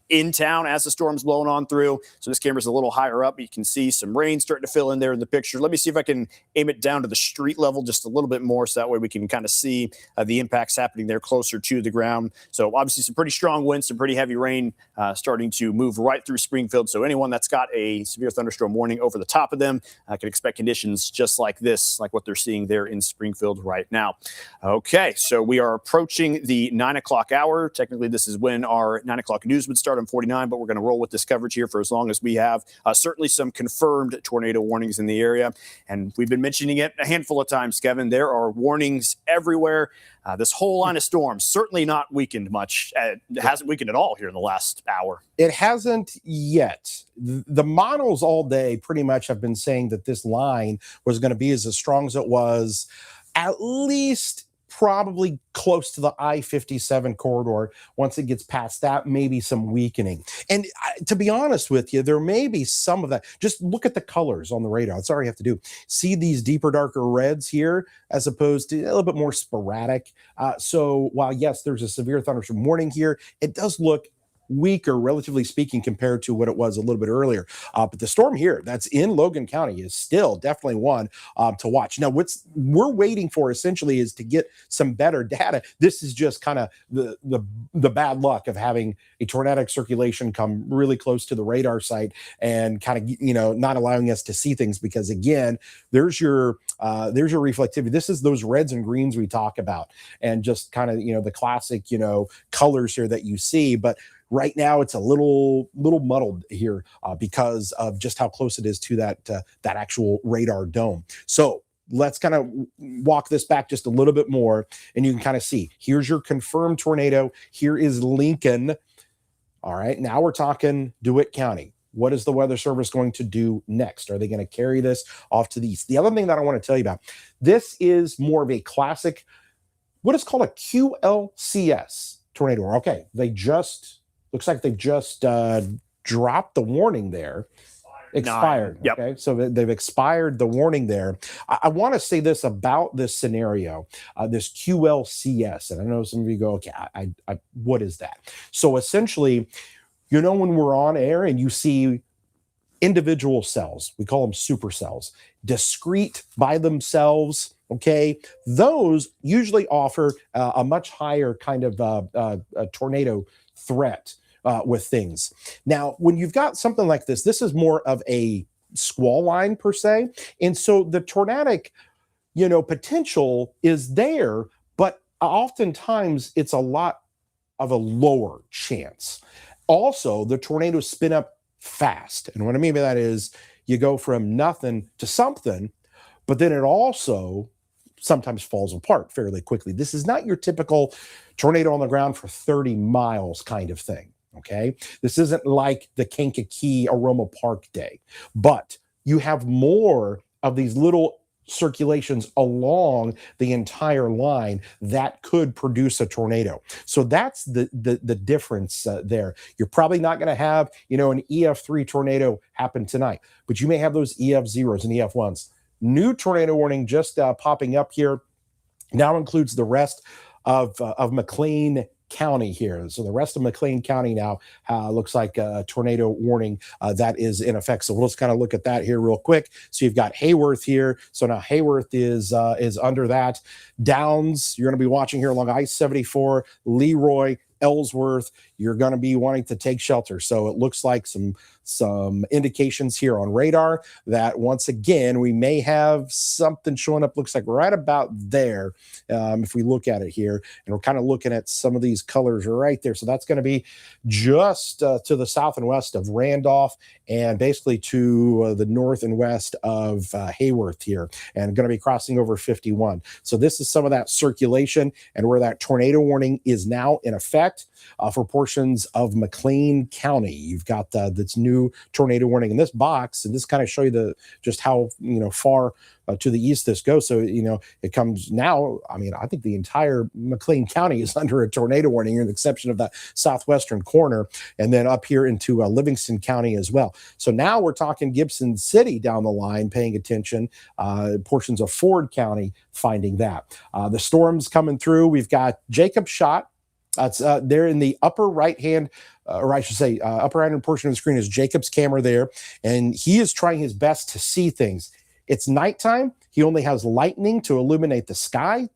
in town as the storm's blowing on through. So this camera's a little higher up. You can see some rain starting to fill in there in the picture. Let me see if I can aim it down to the street level just a little bit more, so that way we can kind of see the impacts happening there closer to the ground. So obviously some pretty strong winds, some pretty heavy rain starting to move right through Springfield. So anyone that's got a severe thunderstorm warning over the top of them can expect conditions just like this, like what they're seeing there in Springfield right now. Okay, so we are approaching the 9 o'clock hour. Technically, this is when our 9 o'clock news would start on 49, but we're going to roll with this coverage here for as long as we have. Certainly some confirmed tornado warnings in the area, and we've been mentioning it a handful of times, Kevin. There are warnings everywhere. This whole line of storms certainly not weakened much. It hasn't weakened at all here in the last hour. It hasn't yet. The models all day pretty much have been saying that this line was going to be as strong as it was, at least probably close to the I-57 corridor. Once it gets past that, maybe some weakening. And to be honest with you, there may be some of that. Just look at the colors on the radar. That's all you have to do. See these deeper, darker reds here, as opposed to a little bit more sporadic. So while, yes, there's a severe thunderstorm warning here, it does look weaker, relatively speaking, compared to what it was a little bit earlier. But the storm here that's in Logan County is still definitely one to watch. Now, what we're waiting for essentially is to get some better data. This is just kind of the bad luck of having a tornadic circulation come really close to the radar site and kind of, not allowing us to see things, because again, there's your reflectivity. This is those reds and greens we talk about, and just kind of, the classic, colors here that you see. But right now, it's a little muddled here because of just how close it is to that actual radar dome. So let's kind of walk this back just a little bit more, and you can kind of see. Here's your confirmed tornado. Here is Lincoln. All right, now we're talking DeWitt County. What is the Weather Service going to do next? Are they going to carry this off to the east? The other thing that I want to tell you about, this is more of a classic, what is called a QLCS tornado. Okay, looks like they just dropped the warning there. Expired. Yep. Okay, so they've expired the warning there. I want to say this about this scenario, this QLCS, and I know some of you go, okay, what is that? So essentially, when we're on air and you see individual cells, we call them supercells, discrete by themselves. Okay, those usually offer a much higher kind of a tornado threat with things. Now, when you've got something like this is more of a squall line per se. And so the tornadic, potential is there, but oftentimes it's a lot of a lower chance. Also, the tornadoes spin up fast. And what I mean by that is you go from nothing to something, but then it also sometimes falls apart fairly quickly. This is not your typical tornado on the ground for 30 miles kind of thing. Okay, this isn't like the Kankakee Aroma Park day, but you have more of these little circulations along the entire line that could produce a tornado. So that's the difference there. You're probably not going to have, an EF3 tornado happen tonight, but you may have those EF0s and EF1s. New tornado warning just popping up here now includes the rest of McLean County here. So the rest of McLean County now looks like a tornado warning that is in effect. So we'll just kind of look at that here real quick. So you've got Hayworth here. So now Hayworth is under that. Downs, you're going to be watching here along I-74, Leroy, Ellsworth. You're going to be wanting to take shelter. So it looks like some indications here on radar that once again we may have something showing up. Looks like right about there if we look at it here, and we're kind of looking at some of these colors right there. So that's going to be just to the south and west of Randolph, and basically to the north and west of Hayworth here, and going to be crossing over 51. So this is some of that circulation and where that tornado warning is now in effect for portions of McLean County. You've got this new tornado warning in this box, and this kind of show you just how far to the east this goes. So it comes now. I mean, I think the entire McLean County is under a tornado warning, with the exception of that southwestern corner, and then up here into Livingston County as well. So now we're talking Gibson City down the line, paying attention. Portions of Ford County finding that the storms coming through. We've got Jacob Shot. There in the upper right hand, or I should say, upper right hand portion of the screen is Jacob's camera there, and he is trying his best to see things. It's nighttime. He only has lightning to illuminate the sky.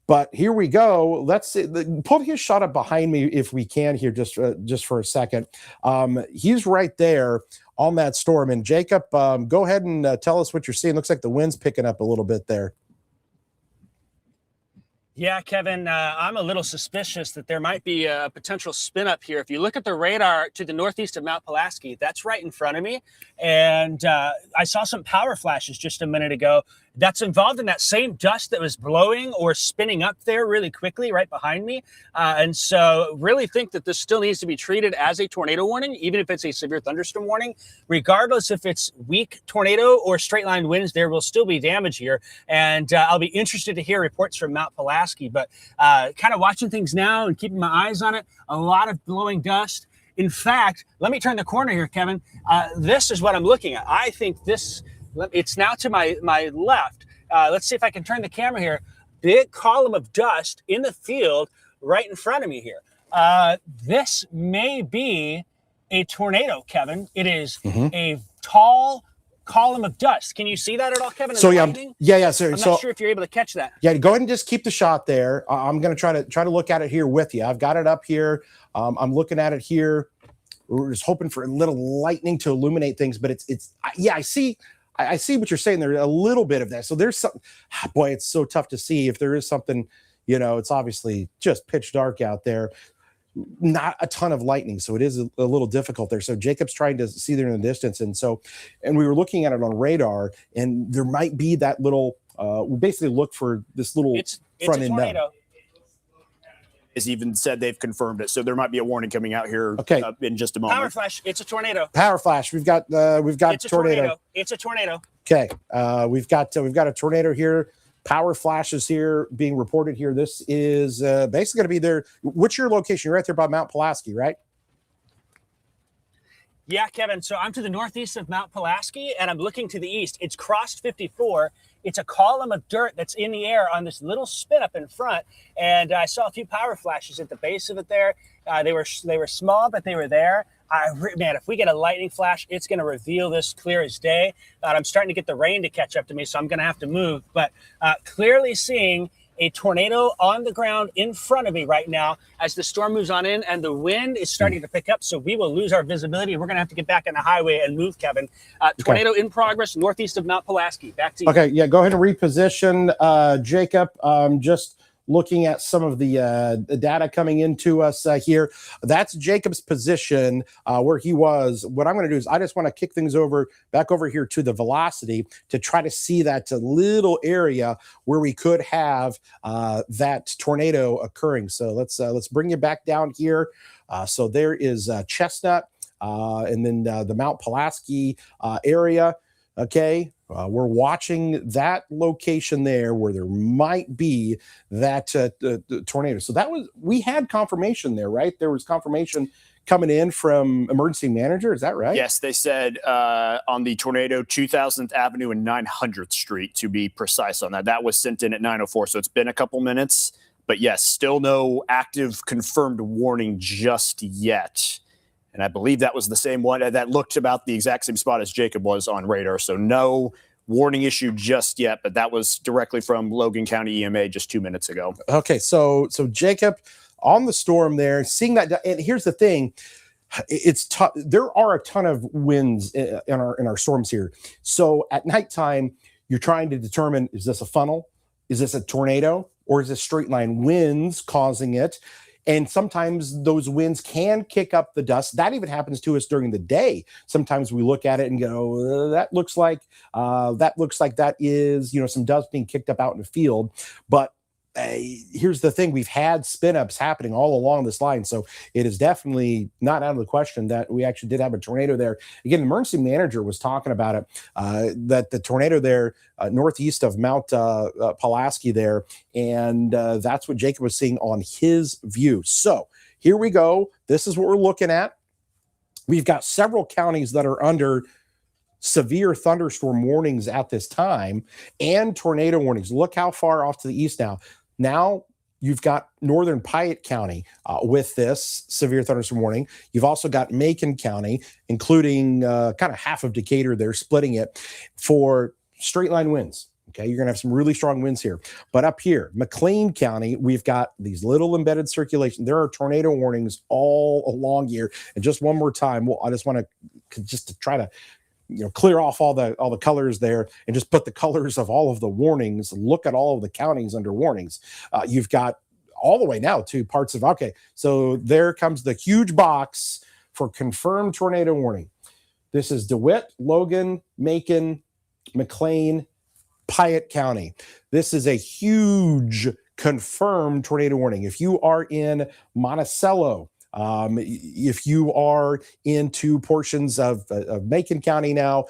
But here we go. Let's pull his shot up behind me if we can here, just for a second. He's right there on that storm. And Jacob, go ahead and tell us what you're seeing. Looks like the wind's picking up a little bit there. Yeah, Kevin, I'm a little suspicious that there might be a potential spin up here. If you look at the radar to the northeast of Mount Pulaski, that's right in front of me. And I saw some power flashes just a minute ago. That's involved in that same dust that was blowing or spinning up there really quickly right behind me. And so really think that this still needs to be treated as a tornado warning, even if it's a severe thunderstorm warning. Regardless if it's weak tornado or straight line winds, there will still be damage here. And I'll be interested to hear reports from Mount Pulaski, but kind of watching things now and keeping my eyes on it. A lot of blowing dust. In fact, let me turn the corner here, Kevin. This is what I'm looking at. I think it's now to my left. Let's see if I can turn the camera here. Big column of dust in the field right in front of me here. This may be a tornado, Kevin. It is a tall column of dust. Can you see that at all, Kevin? So yeah, So I'm not sure if you're able to catch that. Yeah, go ahead and just keep the shot there. I'm going to try to look at it here with you. I've got it up here. I'm looking at it here. We're just hoping for a little lightning to illuminate things, but I see what you're saying there, a little bit of that. So there's something, boy, it's so tough to see if there is something, it's obviously just pitch dark out there, not a ton of lightning. So it is a little difficult there. So Jacob's trying to see there in the distance. And we were looking at it on radar, and there might be that little, we basically look for this little front end nub. Has even said they've confirmed it, so there might be a warning coming out here in just a moment. Power flash, it's a tornado. Power flash, we've got it's tornado. It's a tornado. Okay, we've got a tornado here. Power flashes here being reported here. This is basically going to be there. What's your location? You're right there by Mount Pulaski, right? Yeah, Kevin. So I'm to the northeast of Mount Pulaski, and I'm looking to the east. It's crossed 54. It's a column of dirt that's in the air on this little spin up in front. And I saw a few power flashes at the base of it there. They were small, but they were there. Man, if we get a lightning flash, it's going to reveal this clear as day. I'm starting to get the rain to catch up to me, so I'm going to have to move. But clearly seeing a tornado on the ground in front of me right now as the storm moves on in, and the wind is starting to pick up, so we will lose our visibility. We're going to have to get back on the highway and move, Kevin. Tornado in progress northeast of Mount Pulaski. Back to you. Okay, yeah, go ahead and reposition, Jacob. Just looking at some of the data coming into us here. That's Jacob's position where he was. What I'm going to do is I just want to kick things back over here to the velocity to try to see that little area where we could have that tornado occurring. So let's bring you back down here. So there is Chestnut and then the Mount Pulaski area. Okay, we're watching that location there where there might be that tornado. So we had confirmation there, right? There was confirmation coming in from emergency manager. Is that right? Yes, they said on the tornado 2000th Avenue and 900th Street, to be precise on that. That was sent in at 9:04. So it's been a couple minutes, But yes, still no active confirmed warning just yet. And I believe that was the same one that looked about the exact same spot as Jacob was on radar. So no warning issue just yet, but that was directly from Logan County EMA just 2 minutes ago. Okay, so Jacob, on the storm there, seeing that, and here's the thing, it's tough. There are a ton of winds in our storms here. So at nighttime, you're trying to determine, is this a funnel? Is this a tornado? Or is this straight line winds causing it? And sometimes those winds can kick up the dust. That even happens to us during the day. Sometimes we look at it and go, that looks like that is, some dust being kicked up out in the field. But here's the thing, we've had spin ups happening all along this line. So it is definitely not out of the question that we actually did have a tornado there. Again, the emergency manager was talking about it, that the tornado there northeast of Mount Pulaski there. And that's what Jacob was seeing on his view. So here we go. This is what we're looking at. We've got several counties that are under severe thunderstorm warnings at this time and tornado warnings. Look how far off to the east now. Now you've got northern Piatt County with this severe thunderstorm warning. You've also got Macon County, including kind of half of Decatur. They're splitting it for straight line winds. Okay, you're going to have some really strong winds here. But up here, McLean County, we've got these little embedded circulation. There are tornado warnings all along here. And just one more time, I just want to try to clear off all the colors there and just put the colors of all of the warnings. Look at all of the counties under warnings. You've got all the way now to parts of, okay, so there comes the huge box for confirmed tornado warning. This is DeWitt, Logan, Macon, McLean, Piatt County. This is a huge confirmed tornado warning. If you are in Monticello, if you are into portions of Macon County now,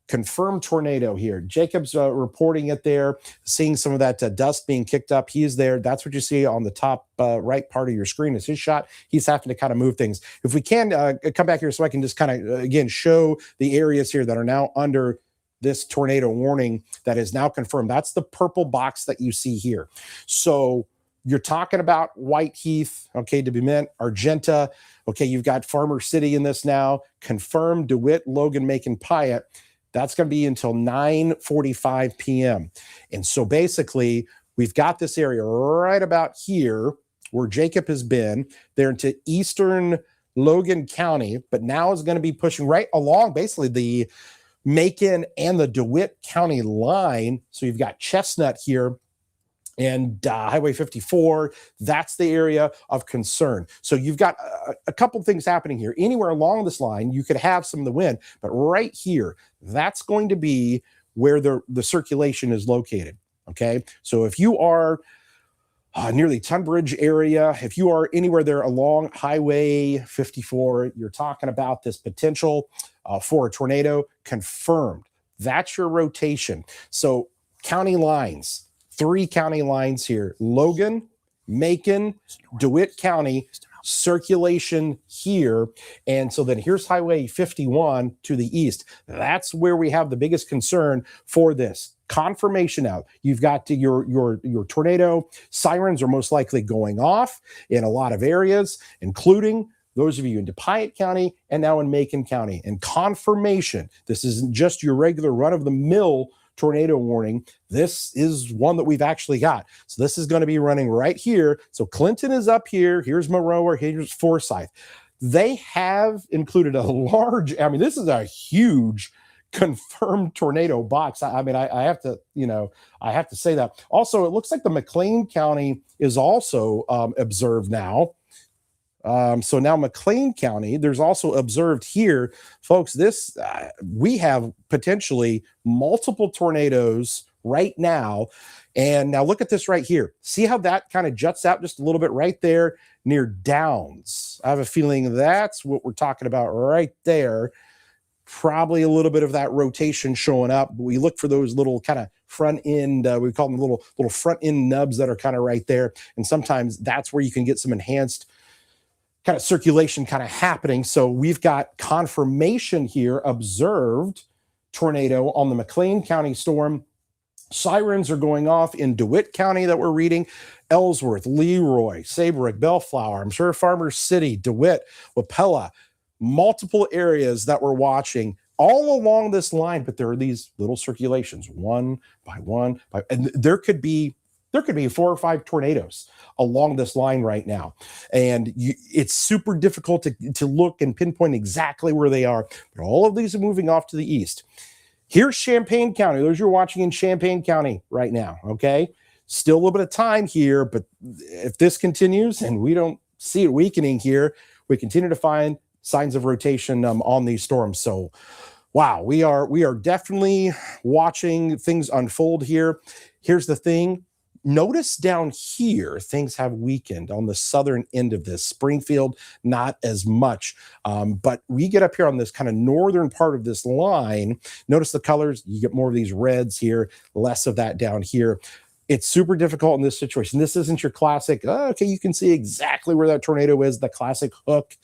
confirmed tornado here. Jacob's reporting it there, seeing some of that dust being kicked up. He's there. That's what you see on the top right part of your screen is his shot. He's having to kind of move things. If we can come back here so I can just kind of, again, show the areas here that are now under this tornado warning that is now confirmed. That's the purple box that you see here. So you're talking about Whiteheath, okay, to be meant, Argenta. Okay, you've got Farmer City in this now. Confirmed DeWitt, Logan, Macon, Piatt. That's going to be until 9:45 p.m. And so basically, we've got this area right about here where Jacob has been. They're into eastern Logan County, but now is going to be pushing right along basically the Macon and the DeWitt County line. So you've got Chestnut here and Highway 54. That's the area of concern. So you've got a couple things happening here. Anywhere along this line, you could have some of the wind, but right here, that's going to be where the circulation is located. Okay, so if you are near the Tunbridge area, if you are anywhere there along Highway 54, you're talking about this potential for a tornado confirmed. That's your rotation. So county lines. 3 county lines here: Logan, Macon, DeWitt County, circulation here. And so then here's Highway 51 to the east. That's where we have the biggest concern for this. Confirmation out. You've got your tornado sirens are most likely going off in a lot of areas, including those of you in Piatt County and now in Macon County. And confirmation, this isn't just your regular run-of-the-mill tornado warning. This is one that we've actually got. So this is going to be running right here. So Clinton is up here. Here's Maroa. Here's Forsyth. They have included a large, this is a huge confirmed tornado box. I have to say that. Also, it looks like the McLean County is also observed now. So now McLean County, there's also observed here, folks, this, we have potentially multiple tornadoes right now. And now look at this right here. See how that kind of juts out just a little bit right there near Downs. I have a feeling that's what we're talking about right there. Probably a little bit of that rotation showing up. But we look for those little kind of front end, we call them little front end nubs that are kind of right there. And sometimes that's where you can get some enhanced kind of circulation kind of happening. So we've got confirmation here, observed tornado on the McLean County storm. Sirens are going off in DeWitt County that we're reading. Ellsworth, Leroy, Saybrook, Bellflower, I'm sure Farmers City, DeWitt, Wapella, multiple areas that we're watching all along this line, but there are these little circulations, one by one, and there could be 4 or 5 tornadoes along this line right now. And it's super difficult to look and pinpoint exactly where they are, but all of these are moving off to the east. Here's Champaign County. Those you're watching in Champaign County right now, okay? Still a little bit of time here, but if this continues and we don't see it weakening here, we continue to find signs of rotation on these storms. So, wow, we are definitely watching things unfold here. Here's the thing. Notice down here, things have weakened on the southern end of this. Springfield, not as much. But we get up here on this kind of northern part of this line. Notice the colors. You get more of these reds here, less of that down here. It's super difficult in this situation. This isn't your classic, okay, you can see exactly where that tornado is, the classic hook.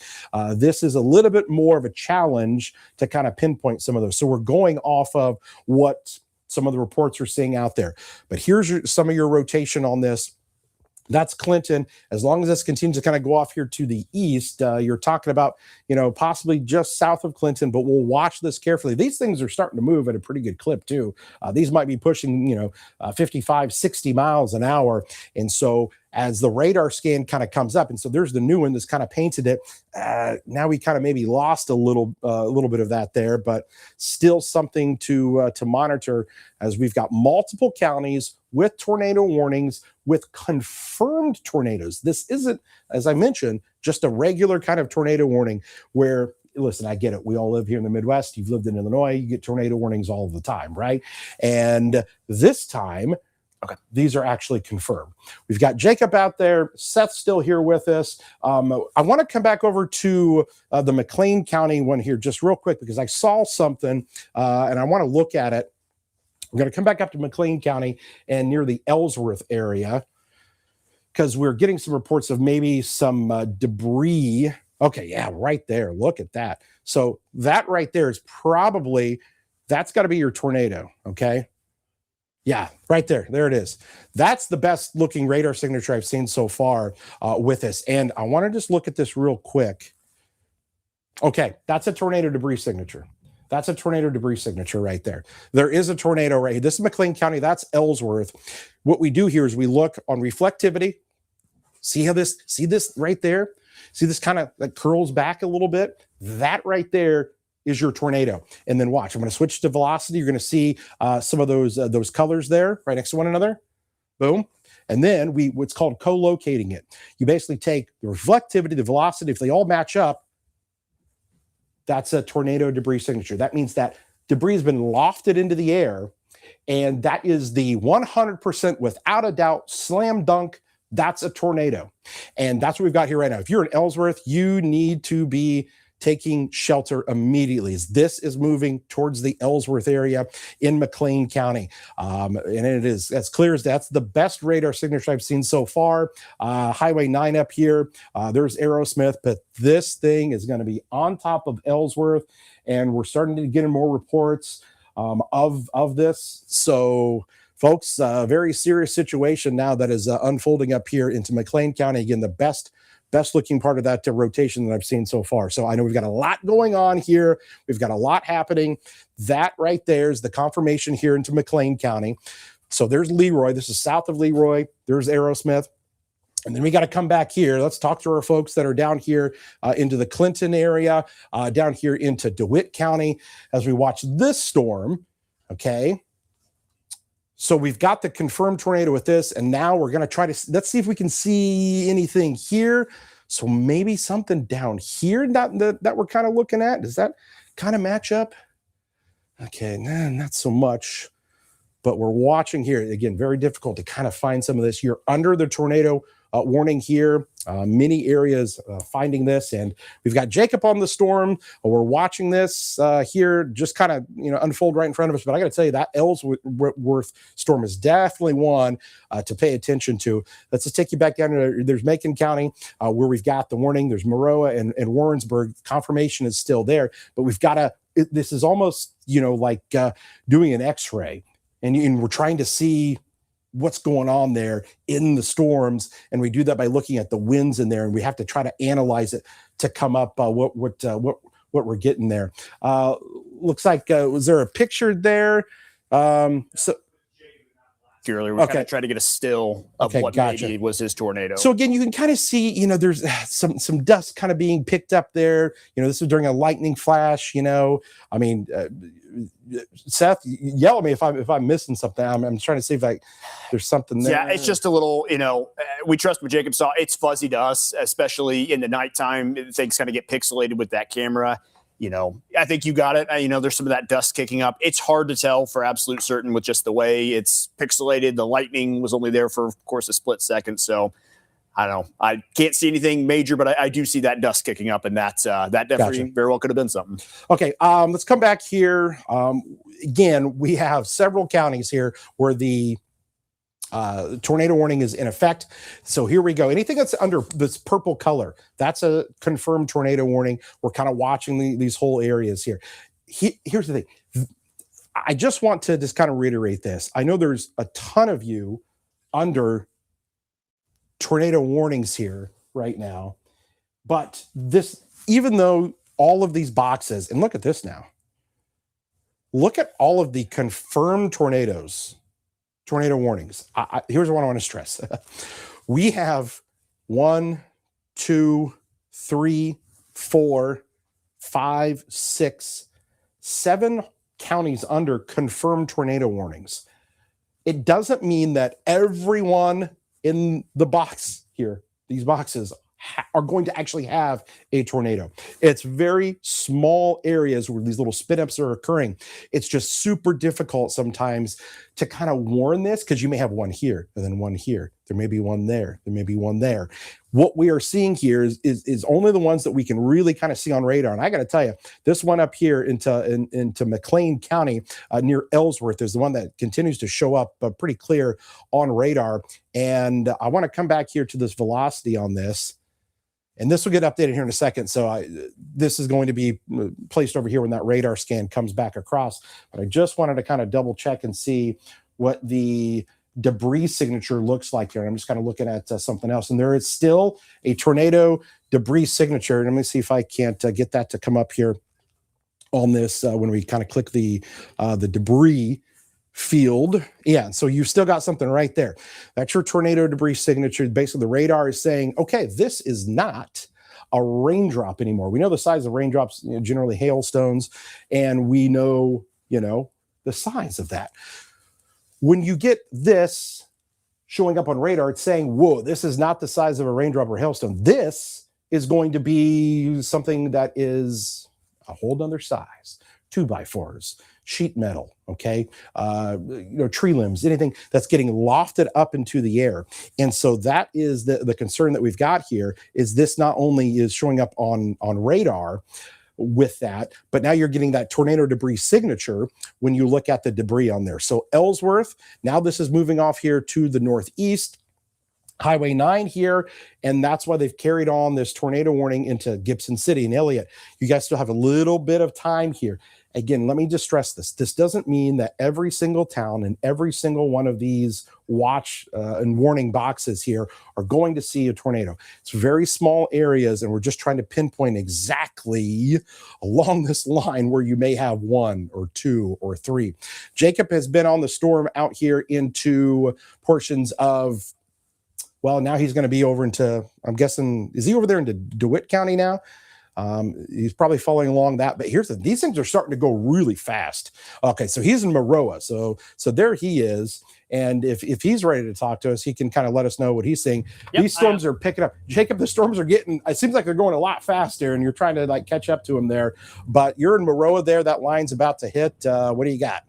This is a little bit more of a challenge to kind of pinpoint some of those. So we're going off of what some of the reports are seeing out there. But here's some of your rotation on this. That's Clinton. As long as this continues to kind of go off here to the east, you're talking about, possibly just south of Clinton, but we'll watch this carefully. These things are starting to move at a pretty good clip too. These might be pushing, 55, 60 miles an hour. And so as the radar scan kind of comes up, and so there's the new one that's kind of painted it. Now we kind of maybe lost a little bit of that there, but still something to monitor as we've got multiple counties with tornado warnings, with confirmed tornadoes. This isn't, as I mentioned, just a regular kind of tornado warning where, listen, I get it. We all live here in the Midwest. You've lived in Illinois. You get tornado warnings all the time, right? And this time, okay, these are actually confirmed. We've got Jacob out there. Seth's still here with us. I want to come back over to the McLean County one here just real quick because I saw something and I want to look at it. We're going to come back up to McLean County and near the Ellsworth area because we're getting some reports of maybe some debris. Okay, yeah, right there. Look at that. So that right there is probably, that's got to be your tornado, okay? Yeah, right there. There it is. That's the best looking radar signature I've seen so far with this. And I want to just look at this real quick. Okay, that's a tornado debris signature. That's a tornado debris signature right there. There is a tornado right here. This is McLean County. That's Ellsworth. What we do here is we look on reflectivity. See this right there? See this kind of like curls back a little bit? That right there is your tornado. And then watch, I'm going to switch to velocity. You're going to see some of those colors there right next to one another. Boom. And then what's called co-locating it. You basically take the reflectivity, the velocity, if they all match up, that's a tornado debris signature. That means that debris has been lofted into the air, and that is the 100% without a doubt slam dunk. That's a tornado. And that's what we've got here right now. If you're in Ellsworth, you need to be taking shelter immediately as this is moving towards the Ellsworth area in McLean County. And it is as clear as that's the best radar signature I've seen so far. Highway 9 up here. There's Aerosmith, but this thing is going to be on top of Ellsworth, and we're starting to get in more reports of this. So folks, a very serious situation now that is unfolding up here into McLean County. Again, the best looking part of that rotation that I've seen so far. So I know we've got a lot going on here. We've got a lot happening. That right there is the confirmation here into McLean County. So there's Leroy. This is south of Leroy. There's Aerosmith. And then we got to come back here. Let's talk to our folks that are down here into the Clinton area, down here into DeWitt County as we watch this storm. Okay. So we've got the confirmed tornado with this, and now we're going to let's see if we can see anything here. So maybe something down here that we're kind of looking at. Does that kind of match up? Okay, nah, not so much, but we're watching here. Again, very difficult to kind of find some of this. You're under the tornado warning here. Many areas finding this, and we've got Jacob on the storm. We're watching this here just kind of unfold right in front of us. But I got to tell you, that Ellsworth storm is definitely one to pay attention to. Let's just take you back down to there's Macon County where we've got the warning. There's Maroa and Warrensburg. Confirmation is still there, but we've got this is almost like doing an X-ray. and we're trying to see what's going on there in the storms, and we do that by looking at the winds in there, and we have to try to analyze it to come up what we're getting there. Looks like was there a picture there? So Earlier, we kind of tried to get a still of what maybe was his tornado. So again, you can kind of see, there's some dust kind of being picked up there. This was during a lightning flash. I mean, Seth, yell at me if I'm missing something. I'm trying to see if there's something there. Yeah, it's just a little, we trust what Jacob saw. It's fuzzy to us, especially in the nighttime. Things kind of get pixelated with that camera. I think you got it. There's some of that dust kicking up. It's hard to tell for absolute certain with just the way it's pixelated. The lightning was only there for, of course, a split second. So I don't know. I can't see anything major, but I do see that dust kicking up, and that definitely very well could have been something. Okay, let's come back here. Again, we have several counties here where the tornado warning is in effect. So here we go. Anything that's under this purple color, that's a confirmed tornado warning. We're kind of watching these whole areas here. Here's the thing. I just want to just kind of reiterate this. I know there's a ton of you under tornado warnings here right now, but even though all of these boxes, and look at this now, look at all of the confirmed tornado warnings. Here's what I want to stress. We have 1, 2, 3, 4, 5, 6, 7 counties under confirmed tornado warnings. It doesn't mean that everyone in the box here, these boxes, are going to actually have a tornado. It's very small areas where these little spin-ups are occurring. It's just super difficult sometimes to kind of warn this, because you may have one here and then one here. There may be one there. There may be one there. What we are seeing here is only the ones that we can really kind of see on radar. And I got to tell you, this one up here into McLean County near Ellsworth is the one that continues to show up pretty clear on radar. And I want to come back here to this velocity on this. And this will get updated here in a second. So this is going to be placed over here when that radar scan comes back across. But I just wanted to kind of double check and see what the debris signature looks like here. I'm just kind of looking at something else. And there is still a tornado debris signature. Let me see if I can't get that to come up here on this when we kind of click the debris field. Yeah, so you've still got something right there. That's your tornado debris signature. Basically, the radar is saying, okay, this is not a raindrop anymore. We know the size of raindrops, generally hailstones, and we know, the size of that. When you get this showing up on radar, it's saying, whoa, this is not the size of a raindrop or hailstone. This is going to be something that is a whole nother size. 2x4s, sheet metal, okay, tree limbs, anything that's getting lofted up into the air. And so that is the concern that we've got here, is this not only is showing up on radar with that, but now you're getting that tornado debris signature when you look at the debris on there. So Ellsworth, now this is moving off here to the northeast, Highway 9 here, and that's why they've carried on this tornado warning into Gibson City and Elliott. You guys still have a little bit of time here. Again, let me just stress this. This doesn't mean that every single town and every single one of these watch and warning boxes here are going to see a tornado. It's very small areas, and we're just trying to pinpoint exactly along this line where you may have 1 or 2 or 3. Jacob has been on the storm out here into portions of, well, now he's going to be over into, I'm guessing, is he over there into DeWitt County now? He's probably following along that, but these things are starting to go really fast. Okay, so he's in Maroa, so there he is, and if he's ready to talk to us, he can kind of let us know what he's saying. Yep, these storms are picking up. Jacob, the storms are getting, it seems like they're going a lot faster, and you're trying to catch up to him there, but you're in Maroa there. That line's about to hit. What do you got?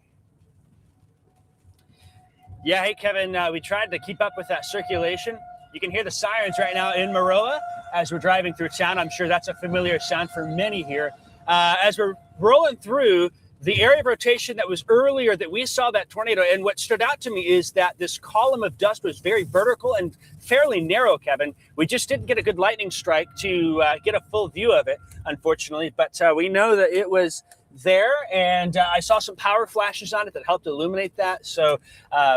Yeah, hey, Kevin, we tried to keep up with that circulation. You can hear the sirens right now in Maroa as we're driving through town. I'm sure that's a familiar sound for many here. As we're rolling through the area of rotation that was earlier that we saw that tornado, and what stood out to me is that this column of dust was very vertical and fairly narrow, Kevin. We just didn't get a good lightning strike to get a full view of it, unfortunately, but we know that it was there, and I saw some power flashes on it that helped illuminate that. So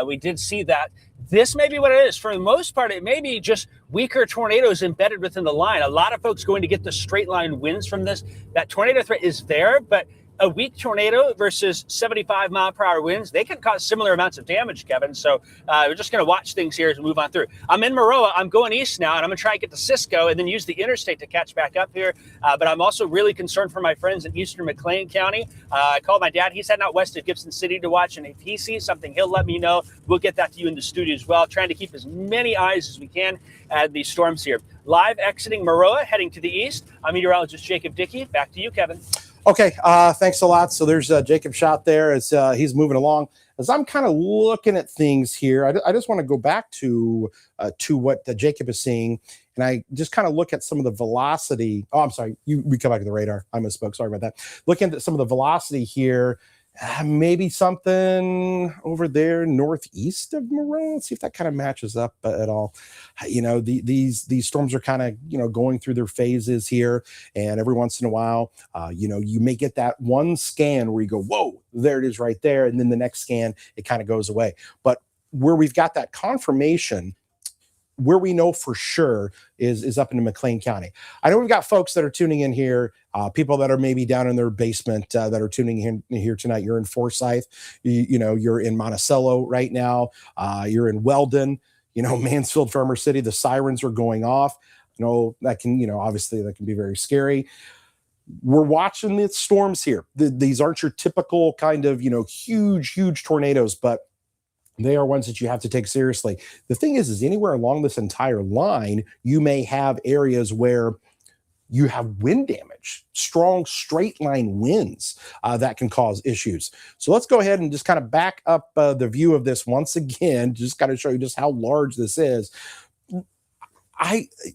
we did see that. This may be what it is. For the most part, it may be just weaker tornadoes embedded within the line. A lot of folks going to get the straight line winds from this. That tornado threat is there, but a weak tornado versus 75-mile-per-hour winds, they can cause similar amounts of damage, Kevin. So we're just going to watch things here as we move on through. I'm in Maroa. I'm going east now, and I'm going to try to get to Cisco and then use the interstate to catch back up here. But I'm also really concerned for my friends in eastern McLean County. I called my dad. He's heading out west of Gibson City to watch, and if he sees something, he'll let me know. We'll get that to you in the studio as well, trying to keep as many eyes as we can at these storms here. Live exiting Maroa, heading to the east. I'm meteorologist Jacob Dickey. Back to you, Kevin. Okay, thanks a lot. So there's Jacob Shot there as he's moving along. As I'm kind of looking at things here, I just want to go back to what Jacob is seeing, and I just kind of look at some of the velocity. Oh, I'm sorry, we come back to the radar. I misspoke. Sorry about that. Looking at some of the velocity here. Maybe something over there northeast of Maroa. Let's see if that kind of matches up at all. You know, these storms are kind of, you know, going through their phases here, and every once in a while, you know, you may get that one scan where you go, whoa, there it is right there, and then the next scan it kind of goes away. But where we've got that confirmation, where we know for sure is up into McLean County. I know we've got folks that are tuning in here, people that are maybe down in their basement that are tuning in here tonight. You're in Forsyth, you know, you're in Monticello right now, you're in Weldon, you know, Mansfield, Farmer City. The sirens are going off. You know, that can, you know, obviously that can be very scary. We're watching the storms here. These aren't your typical kind of, you know, huge tornadoes, but they are ones that you have to take seriously. The thing is anywhere along this entire line, you may have areas where you have wind damage, strong straight line winds that can cause issues. So let's go ahead and just kind of back up the view of this once again, just kind of show you just how large this is.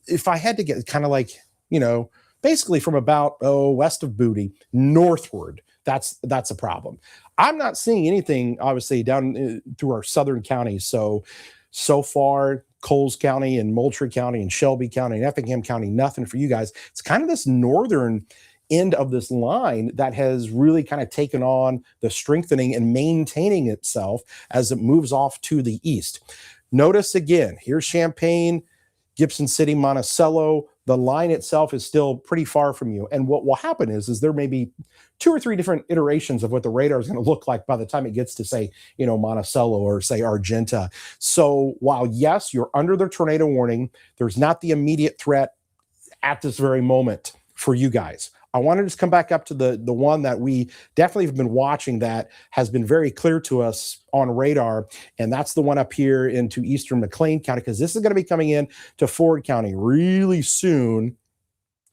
If I had to get kind of like, you know, basically from about west of Booty northward, that's a problem. I'm not seeing anything, obviously, down through our southern counties. So far, Coles County and Moultrie County and Shelby County and Effingham County, nothing for you guys. It's kind of this northern end of this line that has really kind of taken on the strengthening and maintaining itself as it moves off to the east. Notice again, here's Champaign, Gibson City, Monticello. The line itself is still pretty far from you. And what will happen is there may be 2 or 3 different iterations of what the radar is going to look like by the time it gets to, say, you know, Monticello or, say, Argenta. So while, yes, you're under the tornado warning, there's not the immediate threat at this very moment for you guys. I want to just come back up to the one that we definitely have been watching that has been very clear to us on radar, and that's the one up here into eastern McLean County, because this is going to be coming in to Ford County really soon.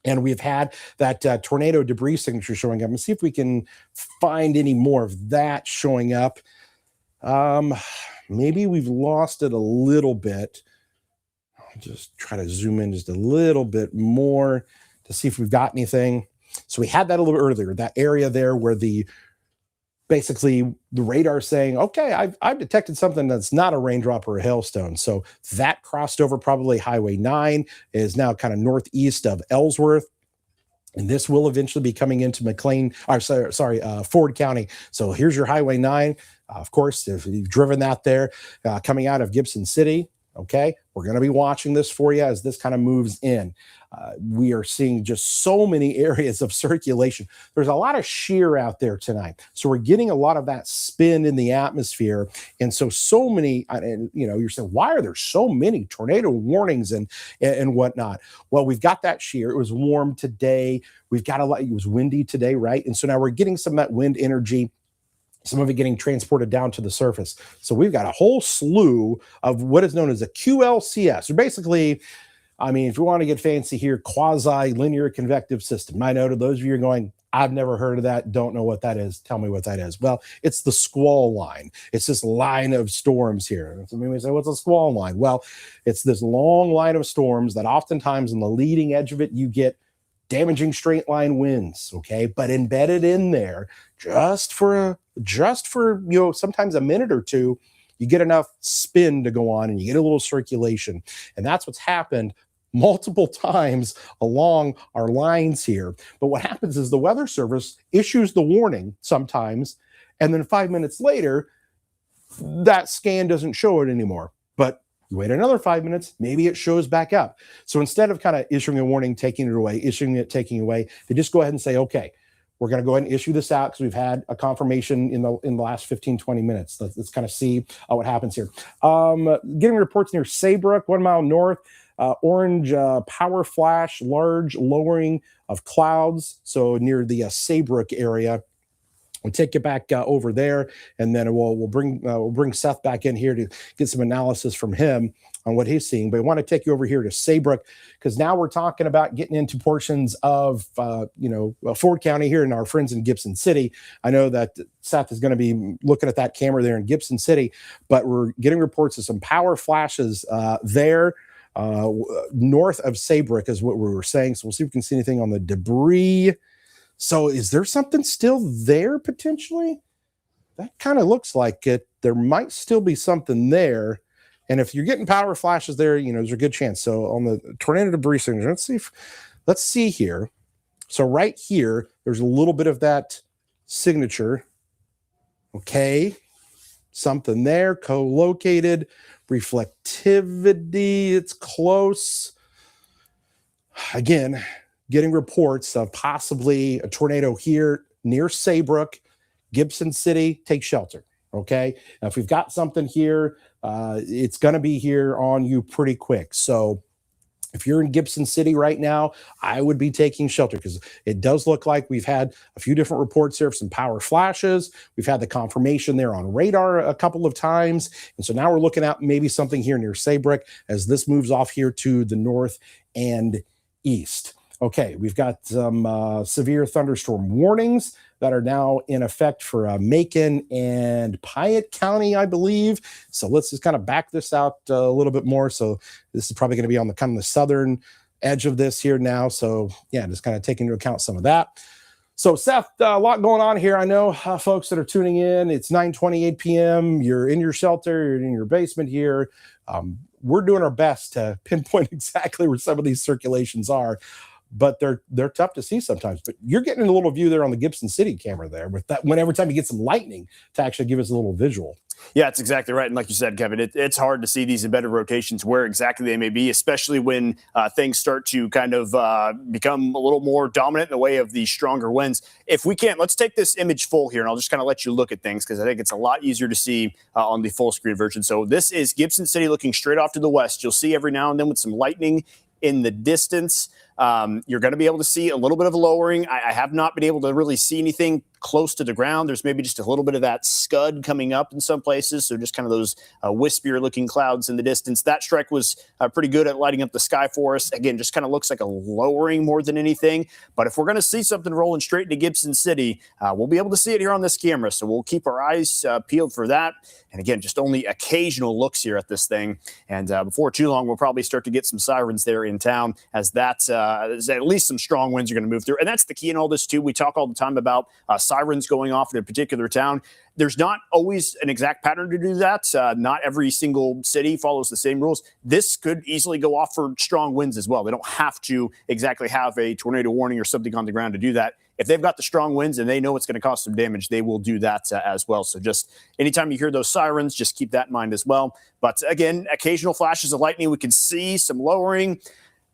And we've had that tornado debris signature showing up. Let's see if we can find any more of that showing up. Maybe we've lost it a little bit. I'll just try to zoom in just a little bit more to see if we've got anything. So we had that a little earlier, that area there where basically the radar is saying, okay, I've detected something that's not a raindrop or a hailstone. So that crossed over probably Highway 9, is now kind of northeast of Ellsworth. And this will eventually be coming into Ford County. So here's your Highway 9. Of course, if you've driven that there, coming out of Gibson City, okay, we're going to be watching this for you as this kind of moves in. We are seeing just so many areas of circulation. There's a lot of shear out there tonight. So we're getting a lot of that spin in the atmosphere. And so many, and you know, you're saying, why are there so many tornado warnings and whatnot? Well, we've got that shear. It was warm today. We've got it was windy today, right? And so now we're getting some of that wind energy, some of it getting transported down to the surface. So we've got a whole slew of what is known as a QLCS, or basically, I mean, if you want to get fancy here, quasi-linear convective system. I know to those of you who are going, I've never heard of that, don't know what that is. Tell me what that is. Well, it's the squall line. It's this line of storms here. So we say, what's a squall line? Well, it's this long line of storms that oftentimes on the leading edge of it, you get damaging straight line winds, okay? But embedded in there, just for you know, sometimes a minute or two, you get enough spin to go on and you get a little circulation. And that's what's happened multiple times along our lines here. But what happens is the Weather Service issues the warning sometimes, and then 5 minutes later, that scan doesn't show it anymore. But you wait another 5 minutes, maybe it shows back up. So instead of kind of issuing a warning, taking it away, issuing it, taking it away, they just go ahead and say, okay, we're going to go ahead and issue this out because we've had a confirmation in the last 15, 20 minutes. Let's kind of see what happens here. Getting reports near Saybrook, 1 mile north, orange power flash, large lowering of clouds. So near the Saybrook area. We'll take you back over there, and then we'll bring Seth back in here to get some analysis from him on what he's seeing. But I want to take you over here to Saybrook because now we're talking about getting into portions of Ford County here and our friends in Gibson City. I know that Seth is going to be looking at that camera there in Gibson City, but we're getting reports of some power flashes there. North of Saybrook is what we were saying. So we'll see if we can see anything on the debris. So is there something still there potentially? That kind of looks like it. There might still be something there. And if you're getting power flashes there, there's a good chance. So on the tornado debris signature, let's see here. So right here, there's a little bit of that signature. Okay. Something there, co-located, reflectivity, it's close. Again, getting reports of possibly a tornado here near Saybrook, Gibson City, take shelter, okay? Now, if we've got something here, it's going to be here on you pretty quick. So if you're in Gibson City right now, I would be taking shelter because it does look like we've had a few different reports here of some power flashes. We've had the confirmation there on radar a couple of times. And so now we're looking at maybe something here near Saybrook as this moves off here to the north and east. Okay, we've got some severe thunderstorm warnings that are now in effect for Macon and Piatt County, I believe. So let's just kind of back this out a little bit more. So this is probably going to be on the kind of the southern edge of this here now. So yeah, just kind of take into account some of that. So Seth, a lot going on here. I know folks that are tuning in, it's 9:28 p.m. You're in your shelter, you're in your basement here. We're doing our best to pinpoint exactly where some of these circulations are. But they're tough to see sometimes. But you're getting a little view there on the Gibson City camera there with that. Every time you get some lightning to actually give us a little visual. Yeah, it's exactly right. And like you said, Kevin, it's hard to see these embedded rotations where exactly they may be, especially when things start to kind of become a little more dominant in the way of the stronger winds. If we can, let's take this image full here, and I'll just kind of let you look at things because I think it's a lot easier to see on the full screen version. So this is Gibson City looking straight off to the west. You'll see every now and then with some lightning in the distance. You're going to be able to see a little bit of a lowering. I have not been able to really see anything close to the ground. There's maybe just a little bit of that scud coming up in some places. So just kind of those wispier looking clouds in the distance. That strike was pretty good at lighting up the sky for us. Again, just kind of looks like a lowering more than anything. But if we're going to see something rolling straight into Gibson City, we'll be able to see it here on this camera. So we'll keep our eyes peeled for that. And again, just only occasional looks here at this thing. And before too long, we'll probably start to get some sirens there in town as that's at least some strong winds are going to move through. And that's the key in all this too. We talk all the time about sirens going off in a particular town. There's not always an exact pattern to do that. Not every single city follows the same rules. This could easily go off for strong winds as well. They don't have to exactly have a tornado warning or something on the ground to do that. If they've got the strong winds and they know it's going to cause some damage, they will do that as well. So just anytime you hear those sirens, just keep that in mind as well. But again, occasional flashes of lightning, we can see some lowering.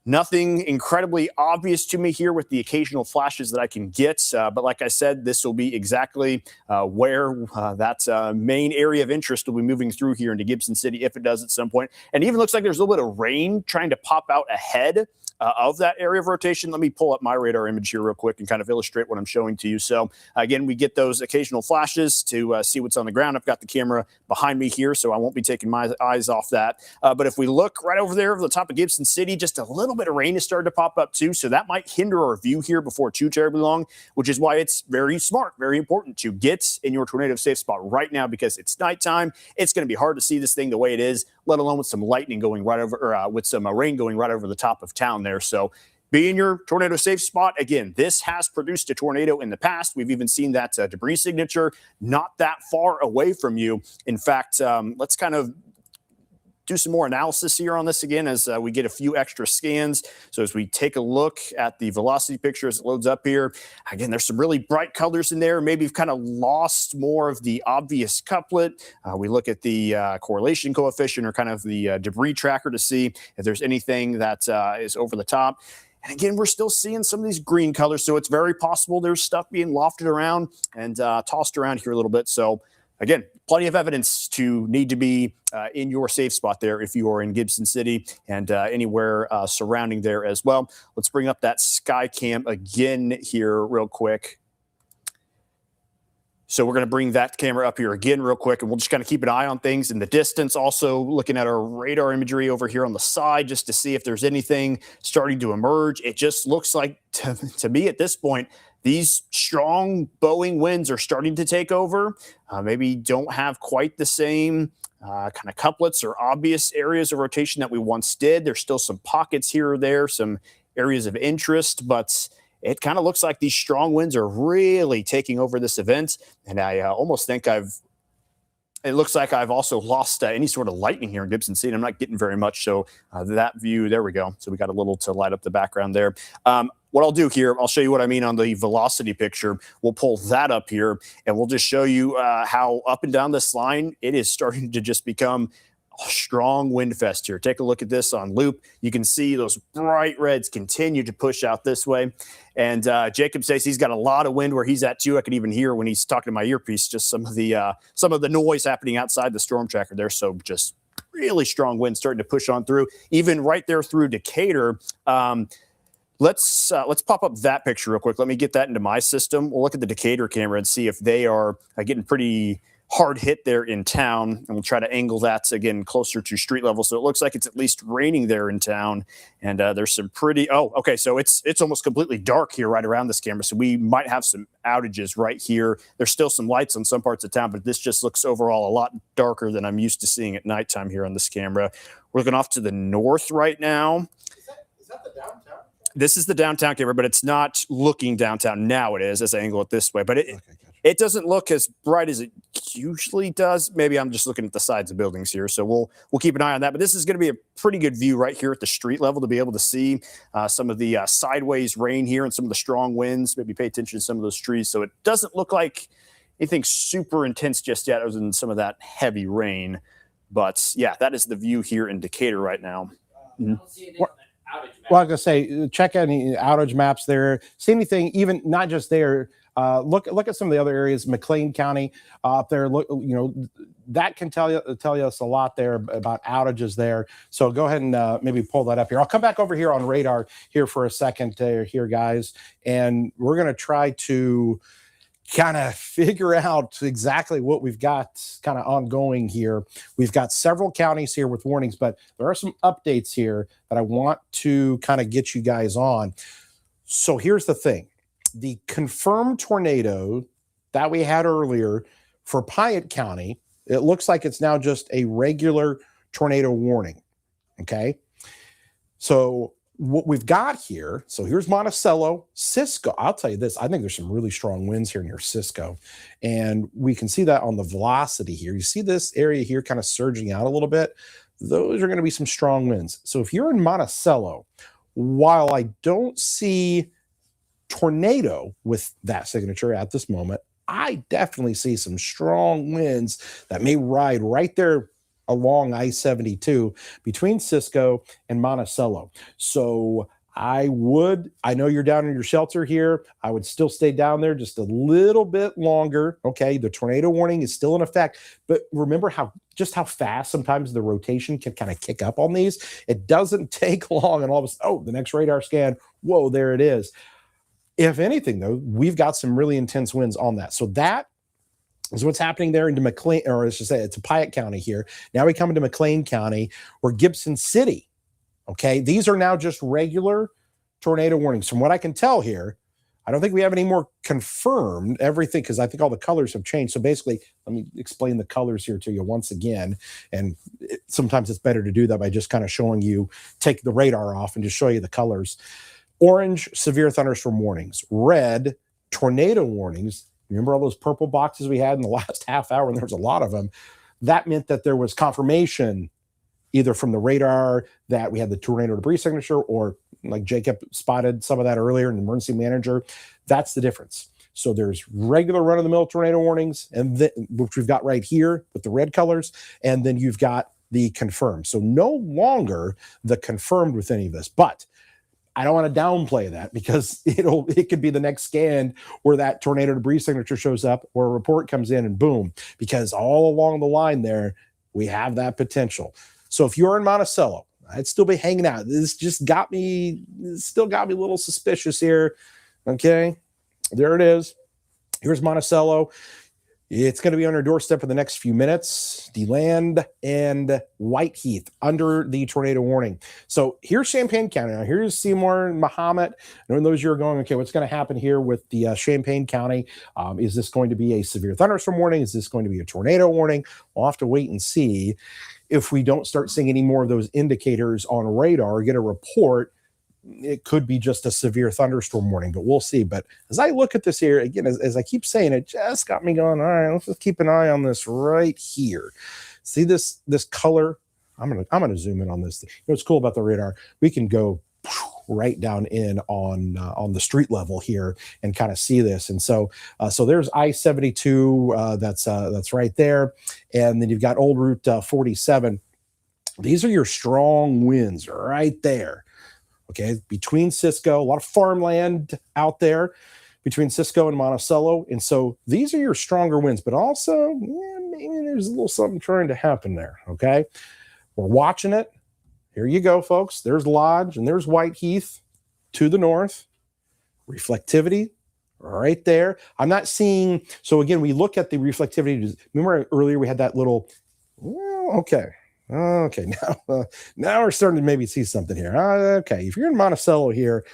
Nothing incredibly obvious to me here with the occasional flashes that I can get. But like I said, this will be exactly where that main area of interest will be moving through here into Gibson City if it does at some point. And even looks like there's a little bit of rain trying to pop out ahead of that area of rotation. Let me pull up my radar image here real quick and kind of illustrate what I'm showing to you. So again, we get those occasional flashes to see what's on the ground. I've got the camera behind me here, so I won't be taking my eyes off that. But if we look right over there over the top of Gibson City, just a little bit of rain is starting to pop up too. So that might hinder our view here before too terribly long, which is why it's very smart, very important to get in your tornado safe spot right now because it's nighttime. It's going to be hard to see this thing the way it is, let alone with some lightning going right over, or with some rain going right over the top of town there. So be in your tornado safe spot. Again, this has produced a tornado in the past. We've even seen that debris signature not that far away from you. In fact, let's kind of do some more analysis here on this again as we get a few extra scans. So as we take a look at the velocity picture as it loads up here, again, there's some really bright colors in there. Maybe we've kind of lost more of the obvious couplet. We look at the correlation coefficient or kind of the debris tracker to see if there's anything that is over the top. And again, we're still seeing some of these green colors, so it's very possible there's stuff being lofted around and tossed around here a little bit. So again, plenty of evidence to need to be in your safe spot there if you are in Gibson City and anywhere surrounding there as well. Let's bring up that sky cam again here real quick. So we're going to bring that camera up here again real quick, and we'll just kind of keep an eye on things in the distance. Also looking at our radar imagery over here on the side just to see if there's anything starting to emerge. It just looks like, to me at this point, these strong Boeing winds are starting to take over. Maybe don't have quite the same kind of couplets or obvious areas of rotation that we once did. There's still some pockets here or there, some areas of interest, but it kind of looks like these strong winds are really taking over this event. And I almost think it looks like I've also lost any sort of lightning here in Gibson City. I'm not getting very much. So that view, there we go. So we got a little to light up the background there. What I'll do here, I'll show you what I mean on the velocity picture. We'll pull that up here and we'll just show you how up and down this line, it is starting to just become a strong wind fest here. Take a look at this on loop. You can see those bright reds continue to push out this way. And Jacob says he's got a lot of wind where he's at too. I can even hear when he's talking to my earpiece, just some of the noise happening outside the storm tracker there. So just really strong wind starting to push on through, even right there through Decatur. Let's pop up that picture real quick. Let me get that into my system. We'll look at the Decatur camera and see if they are getting pretty hard hit there in town, and we'll try to angle that again closer to street level. So it looks like it's at least raining there in town, and there's some pretty. Oh, okay. So it's almost completely dark here right around this camera. So we might have some outages right here. There's still some lights on some parts of town, but this just looks overall a lot darker than I'm used to seeing at nighttime here on this camera. We're looking off to the north right now. Is that the downtown? This is the downtown camera, but it's not looking downtown now. It is as I angle it this way, but it doesn't look as bright as it usually does. Maybe I'm just looking at the sides of buildings here, so we'll keep an eye on that. But this is going to be a pretty good view right here at the street level to be able to see some of the sideways rain here and some of the strong winds. Maybe pay attention to some of those trees. So it doesn't look like anything super intense just yet, other than some of that heavy rain. But yeah, that is the view here in Decatur right now. I don't see anything on the outage map. Well, I was gonna say, check any outage maps there. See anything, even not just there. Look at some of the other areas, McLean County up there. Look, that can tell us a lot there about outages there. So go ahead and maybe pull that up here. I'll come back over here on radar here for a second here, guys, and we're gonna try to kind of figure out exactly what we've got kind of ongoing here. We've got several counties here with warnings, but there are some updates here that I want to kind of get you guys on. So here's the thing. The confirmed tornado that we had earlier for Piatt County, it looks like it's now just a regular tornado warning. Okay. So what we've got here, so here's Monticello, Cisco. I'll tell you this, I think there's some really strong winds here near Cisco. And we can see that on the velocity here. You see this area here kind of surging out a little bit. Those are going to be some strong winds. So if you're in Monticello, while I don't see tornado with that signature at this moment, I definitely see some strong winds that may ride right there along I-72 between Cisco and Monticello. So I know you're down in your shelter here. I would still stay down there just a little bit longer. Okay, the tornado warning is still in effect, but remember how fast sometimes the rotation can kind of kick up on these. It doesn't take long, and all of a sudden, the next radar scan, whoa, there it is. If anything, though, we've got some really intense winds on that. So that is what's happening there into McLean, or I should say it's a Piatt County here. Now we come into McLean County or Gibson City. Okay, these are now just regular tornado warnings. From what I can tell here, I don't think we have any more confirmed everything, because I think all the colors have changed. So basically, let me explain the colors here to you once again. And sometimes it's better to do that by just kind of showing you, take the radar off and just show you the colors. Orange, severe thunderstorm warnings. Red, tornado warnings. Remember all those purple boxes we had in the last half hour, and there was a lot of them? That meant that there was confirmation either from the radar that we had the tornado debris signature, or like Jacob spotted some of that earlier in the emergency manager. That's the difference. So there's regular run-of-the-mill tornado warnings, and which we've got right here with the red colors, and then you've got the confirmed. So no longer the confirmed with any of this, but I don't want to downplay that, because it could be the next scan where that tornado debris signature shows up, or a report comes in and boom, because all along the line there, we have that potential. So if you're in Monticello, I'd still be hanging out. This still got me a little suspicious here. Okay, there it is. Here's Monticello. It's going to be on our doorstep for the next few minutes. DeLand and Whiteheath under the tornado warning. So here's Champaign County. Now here's Seymour and Mahomet. And those you are going, okay, what's going to happen here with the Champaign County? Is this going to be a severe thunderstorm warning? Is this going to be a tornado warning? We'll have to wait and see. If we don't start seeing any more of those indicators on radar, get a report, it could be just a severe thunderstorm warning, but we'll see. But as I look at this here, again, as I keep saying, it just got me going, all right, let's just keep an eye on this right here. See this color? I'm gonna zoom in on this. You know what's cool about the radar? We can go right down in on the street level here and kind of see this. And so there's I-72, that's right there. And then you've got Old Route 47. These are your strong winds right there. Okay, between Cisco, a lot of farmland out there between Cisco and Monticello. And so these are your stronger winds, but also maybe there's a little something trying to happen there. Okay, we're watching it. Here you go, folks. There's Lodge and there's Whiteheath to the north. Reflectivity right there. I'm not seeing. So again, we look at the reflectivity. Remember earlier we had that little, okay. Okay, now we're starting to maybe see something here. Okay, if you're in Monticello here,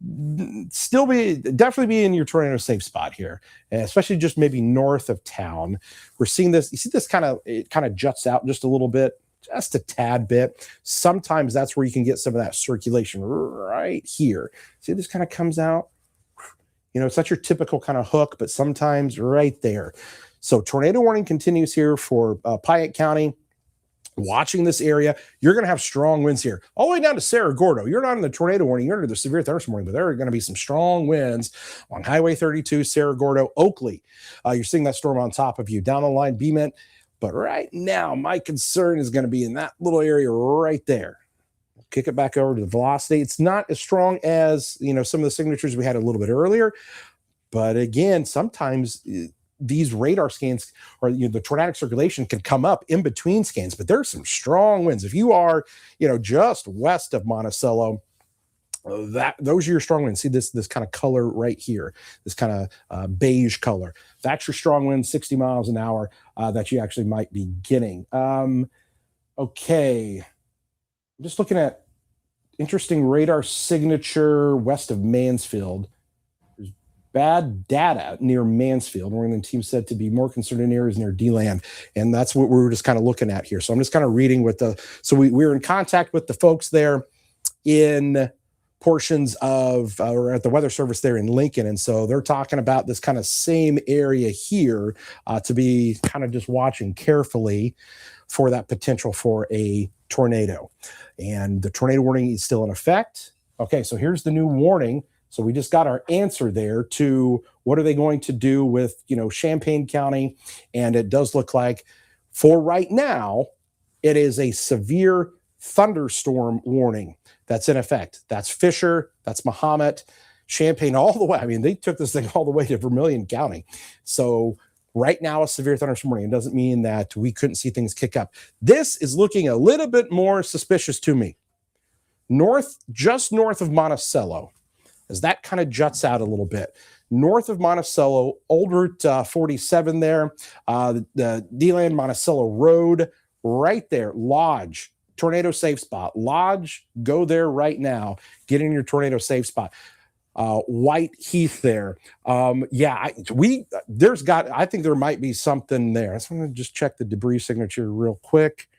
definitely be in your tornado safe spot here, and especially just maybe north of town. We're seeing this. You see this it kind of juts out just a little bit, just a tad bit. Sometimes that's where you can get some of that circulation right here. See, this kind of comes out. It's not your typical kind of hook, but sometimes right there. So tornado warning continues here for Piatt County. Watching this area, you're going to have strong winds here all the way down to Cerro Gordo. You're not in the tornado warning, you're under the severe thunderstorm warning, but there are going to be some strong winds on Highway 32, Cerro Gordo, Oakley. You're seeing that storm on top of you down the line, Beement. But right now, my concern is going to be in that little area right there. Kick it back over to the velocity. It's not as strong as some of the signatures we had a little bit earlier, but again, sometimes these radar scans or the tornadic circulation can come up in between scans, but there's some strong winds. If you are, just west of Monticello, those are your strong winds. See this kind of color right here, this kind of beige color. That's your strong wind, 60 miles an hour that you actually might be getting. Okay, I'm just looking at interesting radar signature west of Mansfield. Bad data near Mansfield. One of the team said to be more concerned in areas near DeLand. And that's what we were just kind of looking at here. So I'm just kind of reading so we were in contact with the folks there in portions of, or at the Weather Service there in Lincoln. And so they're talking about this kind of same area here to be kind of just watching carefully for that potential for a tornado. And the tornado warning is still in effect. Okay, so here's the new warning. So we just got our answer there to what are they going to do with, Champaign County. And it does look like for right now, it is a severe thunderstorm warning that's in effect. That's Fisher, that's Mahomet, Champaign, all the way. I mean, they took this thing all the way to Vermilion County. So right now, a severe thunderstorm warning. It doesn't mean that we couldn't see things kick up. This is looking a little bit more suspicious to me. Just north of Monticello, as that kind of juts out a little bit. North of Monticello, Old Route 47 there, the DeLand Monticello Road, right there, Lodge, tornado safe spot. Lodge, go there right now. Get in your tornado safe spot. Whiteheath there. I think there might be something there. I just want to just check the debris signature real quick.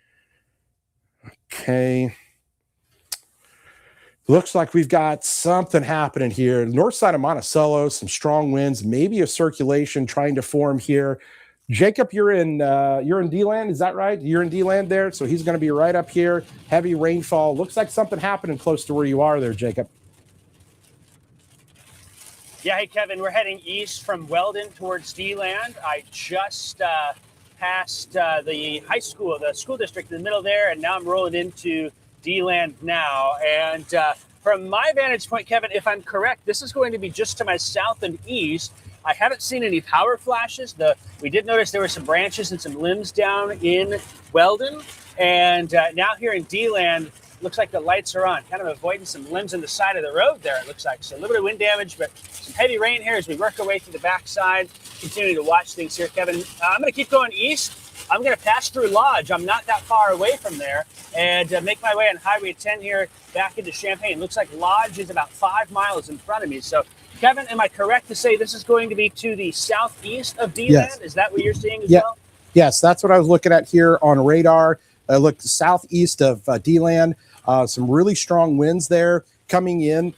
Okay. Looks like we've got something happening here. North side of Monticello, some strong winds, maybe a circulation trying to form here. Jacob, you're in D-land, is that right? You're in D-land there, so he's going to be right up here. Heavy rainfall. Looks like something happening close to where you are there, Jacob. Yeah, hey, Kevin, we're heading east from Weldon towards D-land. I just passed the high school, the school district in the middle there, and now I'm rolling into D-land now. And from my vantage point, Kevin, if I'm correct, this is going to be just to my south and east. I haven't seen any power flashes. We did notice there were some branches and some limbs down in Weldon. And now here in D-land, looks like the lights are on, kind of avoiding some limbs on the side of the road there, it looks like. So a little bit of wind damage, but some heavy rain here as we work our way through the backside. Continuing to watch things here, Kevin. I'm going to keep going east. I'm going to pass through Lodge. I'm not that far away from there, and make my way on Highway 10 here back into Champaign. Looks like Lodge is about 5 miles in front of me. So, Kevin, am I correct to say this is going to be to the southeast of D-land? Yes. Is that what you're seeing as well? Yes, that's what I was looking at here on radar. Look southeast of D-land. Some really strong winds there coming in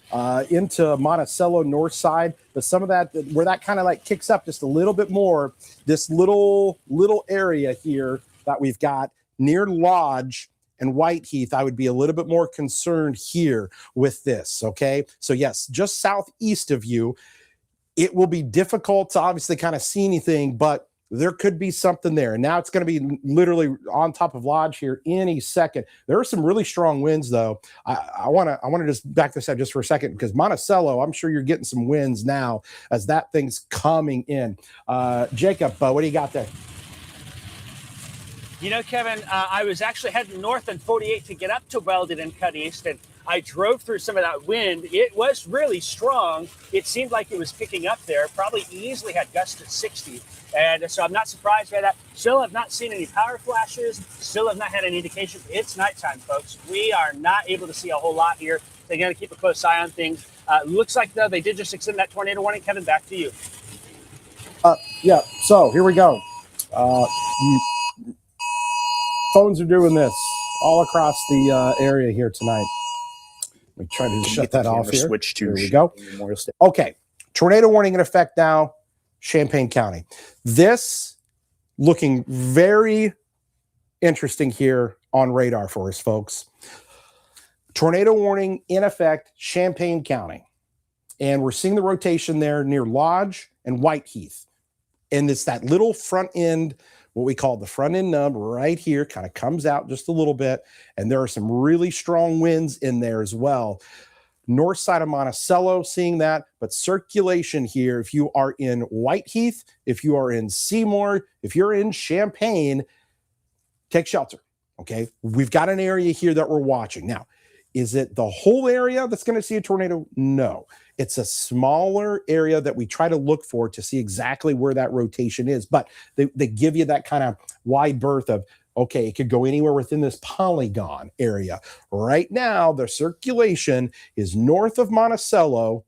into Monticello north side, but some of that where that kind of like kicks up just a little bit more, this little area here that we've got near Lodge and Whiteheath, I would be a little bit more concerned here with this. Okay, so yes, just southeast of you, it will be difficult to obviously kind of see anything, but there could be something there. And now it's going to be literally on top of Lodge here any second. There are some really strong winds, though. I want to just back this up just for a second, because Monticello, I'm sure you're getting some winds now as that thing's coming in. Jacob, what do you got there? You know, Kevin, I was actually heading north on 48 to get up to Weldon and cut east, and I drove through some of that wind. It was really strong. It seemed like it was picking up there, probably easily had gusts at 60. And so I'm not surprised by that. Still have not seen any power flashes. Still have not had any indication. It's nighttime, folks. We are not able to see a whole lot here. They got to keep a close eye on things. Looks like, though, they did just extend that tornado warning. Kevin, back to you. Yeah, so here we go. Phones are doing this all across the area here tonight. Let me try to shut that off here. Switch to here we go. Memorial State. Okay, tornado warning in effect now, Champaign County. This looking very interesting here on radar for us, folks. Tornado warning in effect, Champaign County. And we're seeing the rotation there near Lodge and Whiteheath. And it's that little front end, what we call the front end nub right here, kind of comes out just a little bit. And there are some really strong winds in there as well. North side of Monticello, seeing that, but circulation here, if you are in Whiteheath, if you are in Seymour, if you're in Champaign, take shelter, okay? We've got an area here that we're watching. Now, is it the whole area that's going to see a tornado? No. It's a smaller area that we try to look for to see exactly where that rotation is, but they give you that kind of wide berth of, okay, it could go anywhere within this polygon area. Right now, the circulation is north of Monticello,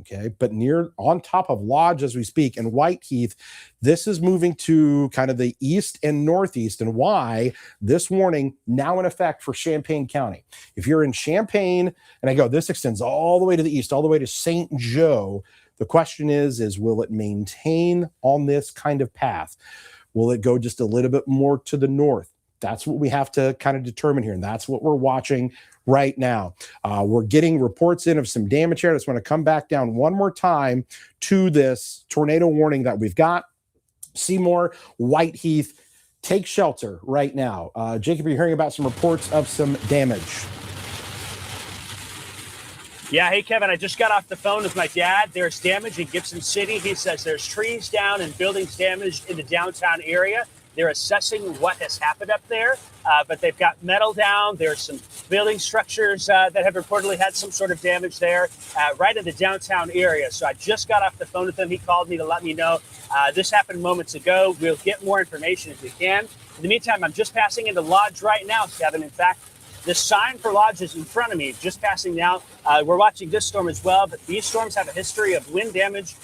okay, but near on top of Lodge as we speak, and Whiteheath. This is moving to kind of the east and northeast, and why this warning now in effect for Champaign County. If you're in Champaign, and I go, this extends all the way to the east, all the way to St. Joe, the question is will it maintain on this kind of path? Will it go just a little bit more to the north? That's what we have to kind of determine here, and that's what we're watching right now. We're getting reports in of some damage here. I just want to come back down one more time to this tornado warning that we've got. Seymour, Whiteheath, take shelter right now. Jacob, you're hearing about some reports of some damage. Yeah, hey, Kevin, I just got off the phone with my dad. There's damage in Gibson City. He says there's trees down and buildings damaged in the downtown area. They're assessing what has happened up there, but they've got metal down. There's some building structures that have reportedly had some sort of damage there right in the downtown area. So I just got off the phone with him. He called me to let me know. This happened moments ago. We'll get more information as we can. In the meantime, I'm just passing into Lodge right now, Kevin. In fact, the sign for Lodge is in front of me, just passing now. We're watching this storm as well, but these storms have a history of wind damage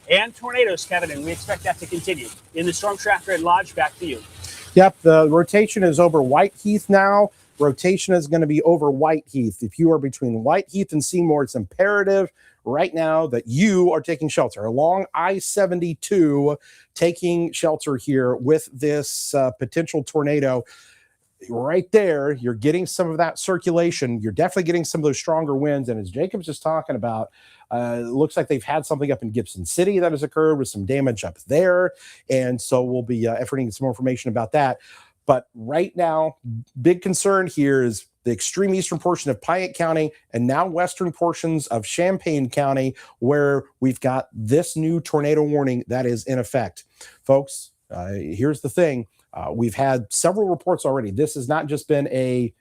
and tornadoes, Kevin, and we expect that to continue. In the storm tracker at Lodge, back to you. Yep, the rotation is over Whiteheath now. rotation is going to be over Whiteheath. If you are between Whiteheath and Seymour, it's imperative right now that you are taking shelter along I-72, taking shelter here with this potential tornado. Right there, you're getting some of that circulation. You're definitely getting some of those stronger winds. And as Jacob's just talking about, it looks like they've had something up in Gibson City that has occurred with some damage up there. And so we'll be efforting some more information about that. But right now, big concern here is the extreme eastern portion of Piatt County and now western portions of Champaign County, where we've got this new tornado warning that is in effect. Folks, here's the thing. We've had several reports already. This has not just been a,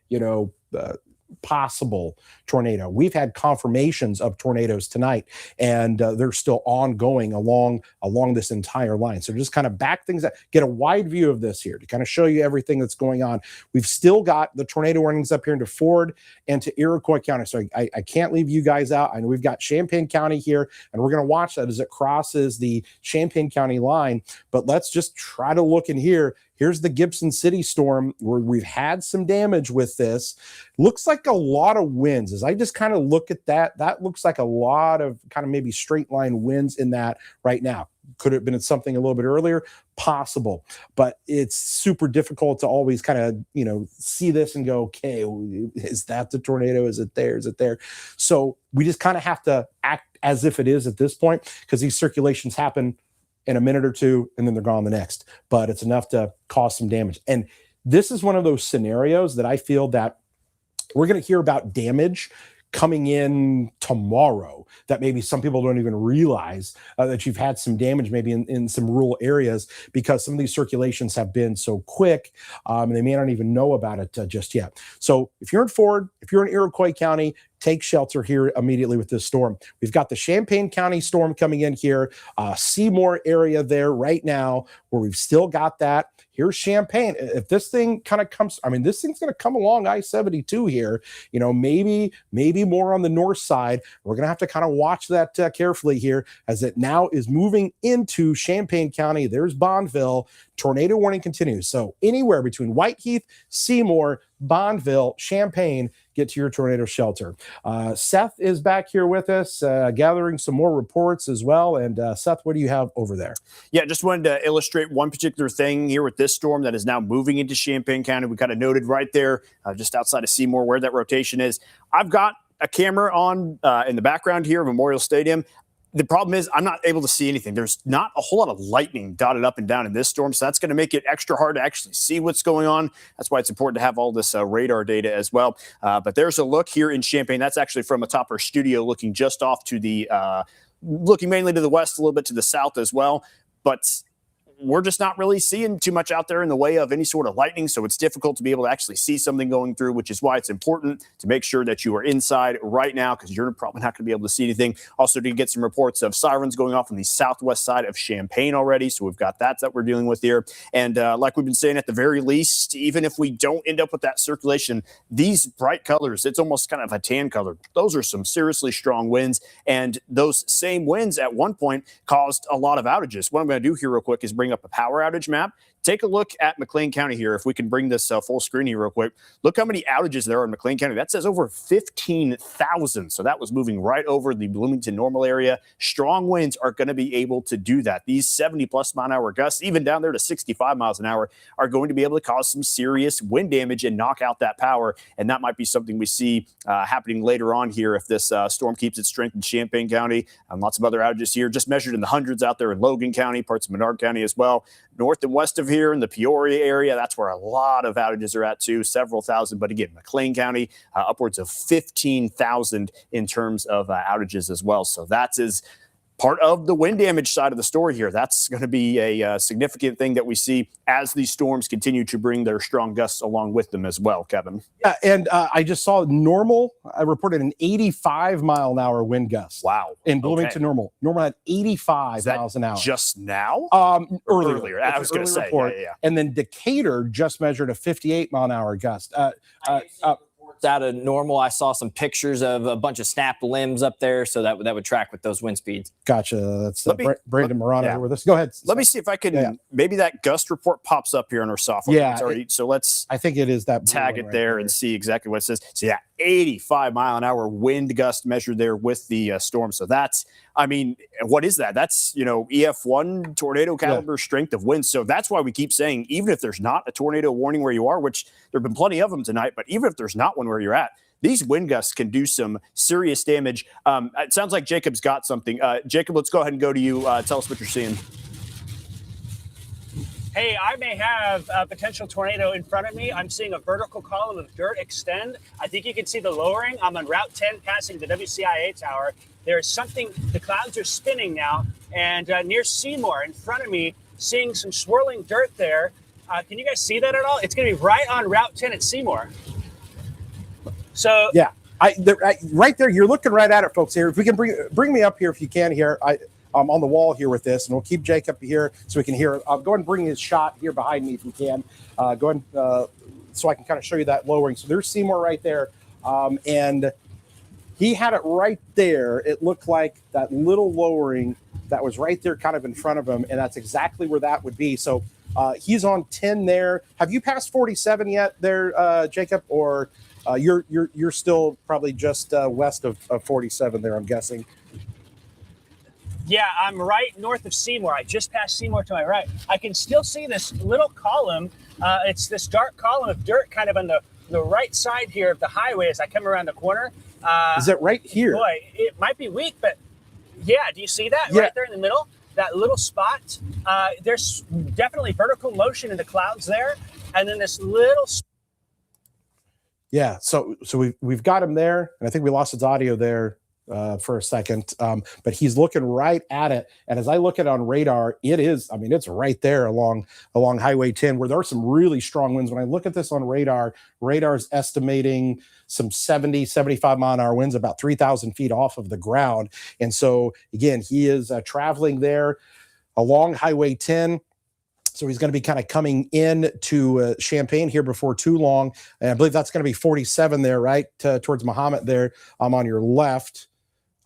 possible tornado. We've had confirmations of tornadoes tonight, and they're still ongoing along this entire line. So just kind of back things up, get a wide view of this here to kind of show you everything that's going on. We've still got the tornado warnings up here into Ford and to Iroquois County. So I can't leave you guys out. I know we've got Champaign County here, and we're going to watch that as it crosses the Champaign County line. But let's just try to look in here. Here's the Gibson City storm where we've had some damage with this. Looks like a lot of winds. As I just kind of look at that, that looks like a lot of kind of maybe straight line winds in that right now. Could have been something a little bit earlier, possible, but it's super difficult to always kind of, see this and go, okay, is that the tornado? Is it there? Is it there? So we just kind of have to act as if it is at this point, because these circulations happen in a minute or two, and then they're gone the next. But it's enough to cause some damage. And this is one of those scenarios that I feel that we're going to hear about damage coming in tomorrow that maybe some people don't even realize that you've had some damage maybe in some rural areas, because some of these circulations have been so quick and they may not even know about it just yet. So if you're in Ford, if you're in Iroquois County, take shelter here immediately with this storm. We've got the Champaign County storm coming in here, Seymour area there right now, where we've still got that. Here's Champaign. If this thing kind of comes, this thing's going to come along I-72 here, maybe more on the north side. We're going to have to kind of watch that carefully here as it now is moving into Champaign County. There's Bonneville. Tornado warning continues. So anywhere between Whiteheath, Seymour, Bonneville, Champaign, get to your tornado shelter. Seth is back here with us, gathering some more reports as well. And Seth, what do you have over there? Yeah, just wanted to illustrate one particular thing here with this storm that is now moving into Champaign County. We kind of noted right there, just outside of Seymour, where that rotation is. I've got a camera on in the background here of Memorial Stadium. The problem is I'm not able to see anything. There's not a whole lot of lightning dotted up and down in this storm, so that's going to make it extra hard to actually see what's going on. That's why it's important to have all this radar data as well. But there's a look here in Champaign. That's actually from atop our studio, looking just off to the, looking mainly to the west, a little bit to the south as well. But we're just not really seeing too much out there in the way of any sort of lightning, so it's difficult to be able to actually see something going through, which is why it's important to make sure that you are inside right now, because you're probably not going to be able to see anything. Also, to get some reports of sirens going off on the southwest side of Champaign already, so we've got that we're dealing with here. And like we've been saying, at the very least, even if we don't end up with that circulation, these bright colors, it's almost kind of a tan color. Those are some seriously strong winds, and those same winds at one point caused a lot of outages. What I'm going to do here real quick is bring up a power outage map. Take a look at McLean County here. If we can bring this full screen here real quick. Look how many outages there are in McLean County. That says over 15,000. So that was moving right over the Bloomington normal area. Strong winds are going to be able to do that. These 70+ mile an hour gusts, even down there to 65 miles an hour, are going to be able to cause some serious wind damage and knock out that power. And that might be something we see happening later on here if this storm keeps its strength in Champaign County. Lots of other outages here, just measured in the hundreds out there in Logan County, parts of Menard County as well. North and west of here in the Peoria area, that's where a lot of outages are at too, several thousand. But again, McLean County, upwards of 15,000 in terms of outages as well. So that is part of the wind damage side of the story here. That's going to be a significant thing that we see as these storms continue to bring their strong gusts along with them as well, Kevin. Yeah, and I just saw I reported an 85 mile an hour wind gust. Wow. In Bloomington Normal. Normal had 85 miles an hour. Just now? Earlier. I was going to say. Yeah. And then Decatur just measured a 58 mile an hour gust. sharped out of normal. I saw some pictures of a bunch of snapped limbs up there, so that would track with those wind speeds. Gotcha. That's Brandon Maroa here with us. Go ahead. Let me see if I can. Maybe that gust report pops up here on our software. Yeah. So let's. I think it is that. Tag it there and see exactly what it says. So 85-mile-an-hour wind gust measured there with the storm. So that's, I mean, what is that? That's, EF1 tornado caliber strength of wind. So that's why we keep saying, even if there's not a tornado warning where you are, which there have been plenty of them tonight, but even if there's not one where you're at, these wind gusts can do some serious damage. It sounds like Jacob's got something. Jacob, let's go ahead and go to you. Tell us what you're seeing. Hey, I may have a potential tornado in front of me. I'm seeing a vertical column of dirt extend. I think you can see the lowering. I'm on Route 10 passing the WCIA tower. There is something, the clouds are spinning now, and near Seymour in front of me, seeing some swirling dirt there. Can you guys see that at all? It's going to be right on Route 10 at Seymour. So yeah, right there, you're looking right at it, folks. Here, if we can bring me up here, if you can, here. I'm on the wall here with this, and we'll keep Jacob here so we can hear it. I'll go ahead and bring his shot here behind me if we can. Go ahead, so I can kind of show you that lowering. So there's Seymour right there, and he had it right there. It looked like that little lowering that was right there kind of in front of him, and that's exactly where that would be. So he's on 10 there. Have you passed 47 yet there, Jacob, or you're still probably just west of 47 there, I'm guessing? Yeah, I'm right north of Seymour. I just passed Seymour to my right. I can still see this little column. It's this dark column of dirt kind of on the right side here of the highway as I come around the corner. Is it right here? Boy, it might be weak, but yeah, do you see that right there in the middle? That little spot? There's definitely vertical motion in the clouds there. And then this little... Yeah, so we've got him there, and I think we lost his audio there for a second, but he's looking right at it. And as I look at it on radar, it's right there along Highway 10 where there are some really strong winds. When I look at this on radar's estimating some 70, 75 mile an hour winds about 3,000 feet off of the ground. And so again, he is traveling there along Highway 10. So he's going to be kind of coming in to Champaign here before too long. And I believe that's going to be 47 there, right? Towards Muhammad there. I'm on your left.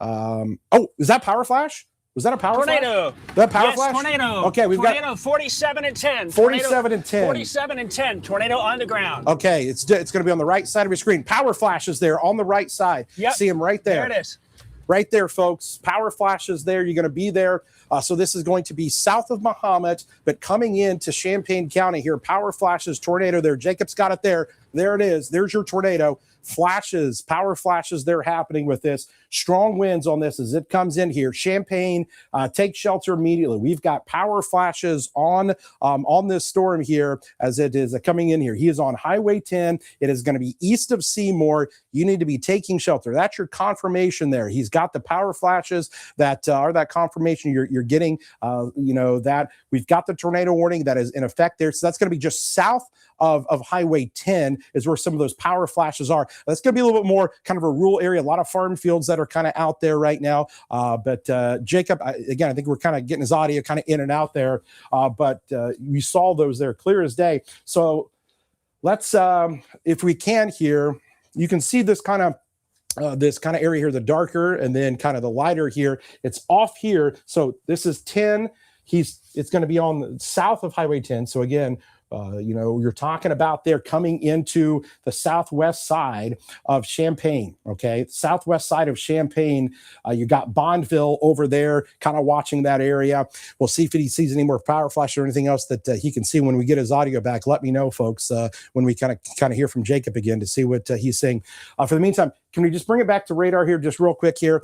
Is that power flash? Was that a power tornado? Flash? That power flash? Tornado. Okay, we've got 47 and 10. 47 and 10. 47 and 10. Tornado on the ground. Okay, it's going to be on the right side of your screen. Power flashes there on the right side. Yep. See him right there. There it is. Right there, folks. Power flashes there. You're going to be there. So this is going to be south of Muhammad, but coming into Champaign County here. Power flashes, tornado there. Jacob's got it there. There it is. There's your tornado. Flashes, power flashes, they're happening with this. Strong winds on this as it comes in here. Champaign, take shelter immediately. We've got power flashes on this storm here as it is coming in here. He is on Highway 10. It is going to be east of Seymour. You need to be taking shelter. That's your confirmation there. He's got the power flashes that are that confirmation you're getting. That we've got the tornado warning that is in effect there. So that's going to be just south of Highway 10 is where some of those power flashes are. That's going to be a little bit more kind of a rural area, a lot of farm fields that are kind of out there right now. But Jacob, I think we're kind of getting his audio kind of in and out there. But we saw those there clear as day. So let's, if we can here, you can see this kind of area here, the darker and then kind of the lighter here. It's off here. So this is 10. It's going to be on the south of Highway 10. So again, you're talking about there coming into the southwest side of Champaign, okay? Southwest side of Champaign, you got Bondville over there, kind of watching that area. We'll see if he sees any more power flash or anything else that he can see when we get his audio back. Let me know, folks, when we kind of hear from Jacob again to see what he's saying. For the meantime, can we just bring it back to radar here just real quick here?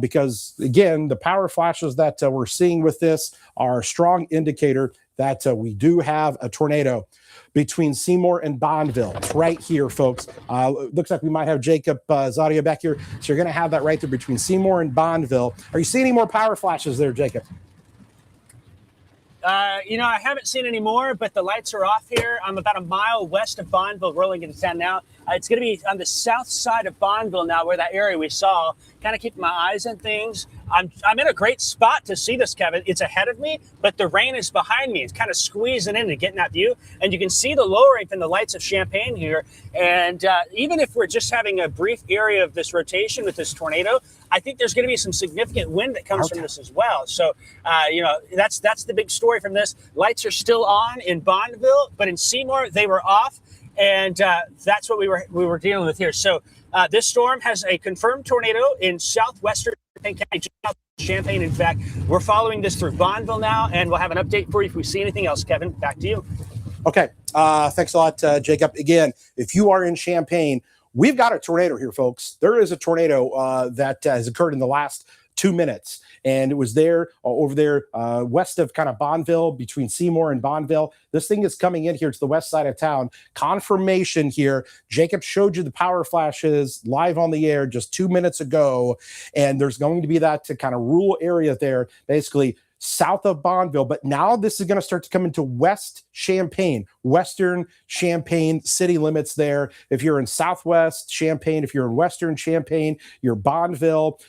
Because, again, the power flashes that we're seeing with this are a strong indicator that we do have a tornado between Seymour and Bondville. It's right here, folks. Looks like we might have Jacob's audio back here. So you're going to have that right there between Seymour and Bondville. Are you seeing any more power flashes there, Jacob? I haven't seen any more, but the lights are off here. I'm about a mile west of Bondville, rolling into town now. It's going to be on the south side of Bonneville now, where that area we saw. Kind of keeping my eyes on things. I'm in a great spot to see this, Kevin. It's ahead of me, but the rain is behind me. It's kind of squeezing in and getting that view. And you can see the lowering from the lights of Champaign here. And even if we're just having a brief area of this rotation with this tornado, I think there's going to be some significant wind that comes from this as well. So, that's the big story from this. Lights are still on in Bonneville, but in Seymour, they were off. And that's what we were dealing with here. So this storm has a confirmed tornado in southwestern Champaign. In fact, we're following this through Bonneville now, and we'll have an update for you if we see anything else. Kevin, back to you. Okay. Thanks a lot, Jacob. Again, if you are in Champaign, we've got a tornado here, folks. There is a tornado that has occurred in the last 2 minutes. And it was there, over there, west of kind of Bonneville, between Seymour and Bonneville. This thing is coming in here to the west side of town. Confirmation here. Jacob showed you the power flashes live on the air just 2 minutes ago. And there's going to be that kind of rural area there, basically south of Bonneville. But now this is going to start to come into West Champaign, Western Champaign city limits there. If you're in Southwest Champaign, if you're in Western Champaign, you're Bonneville,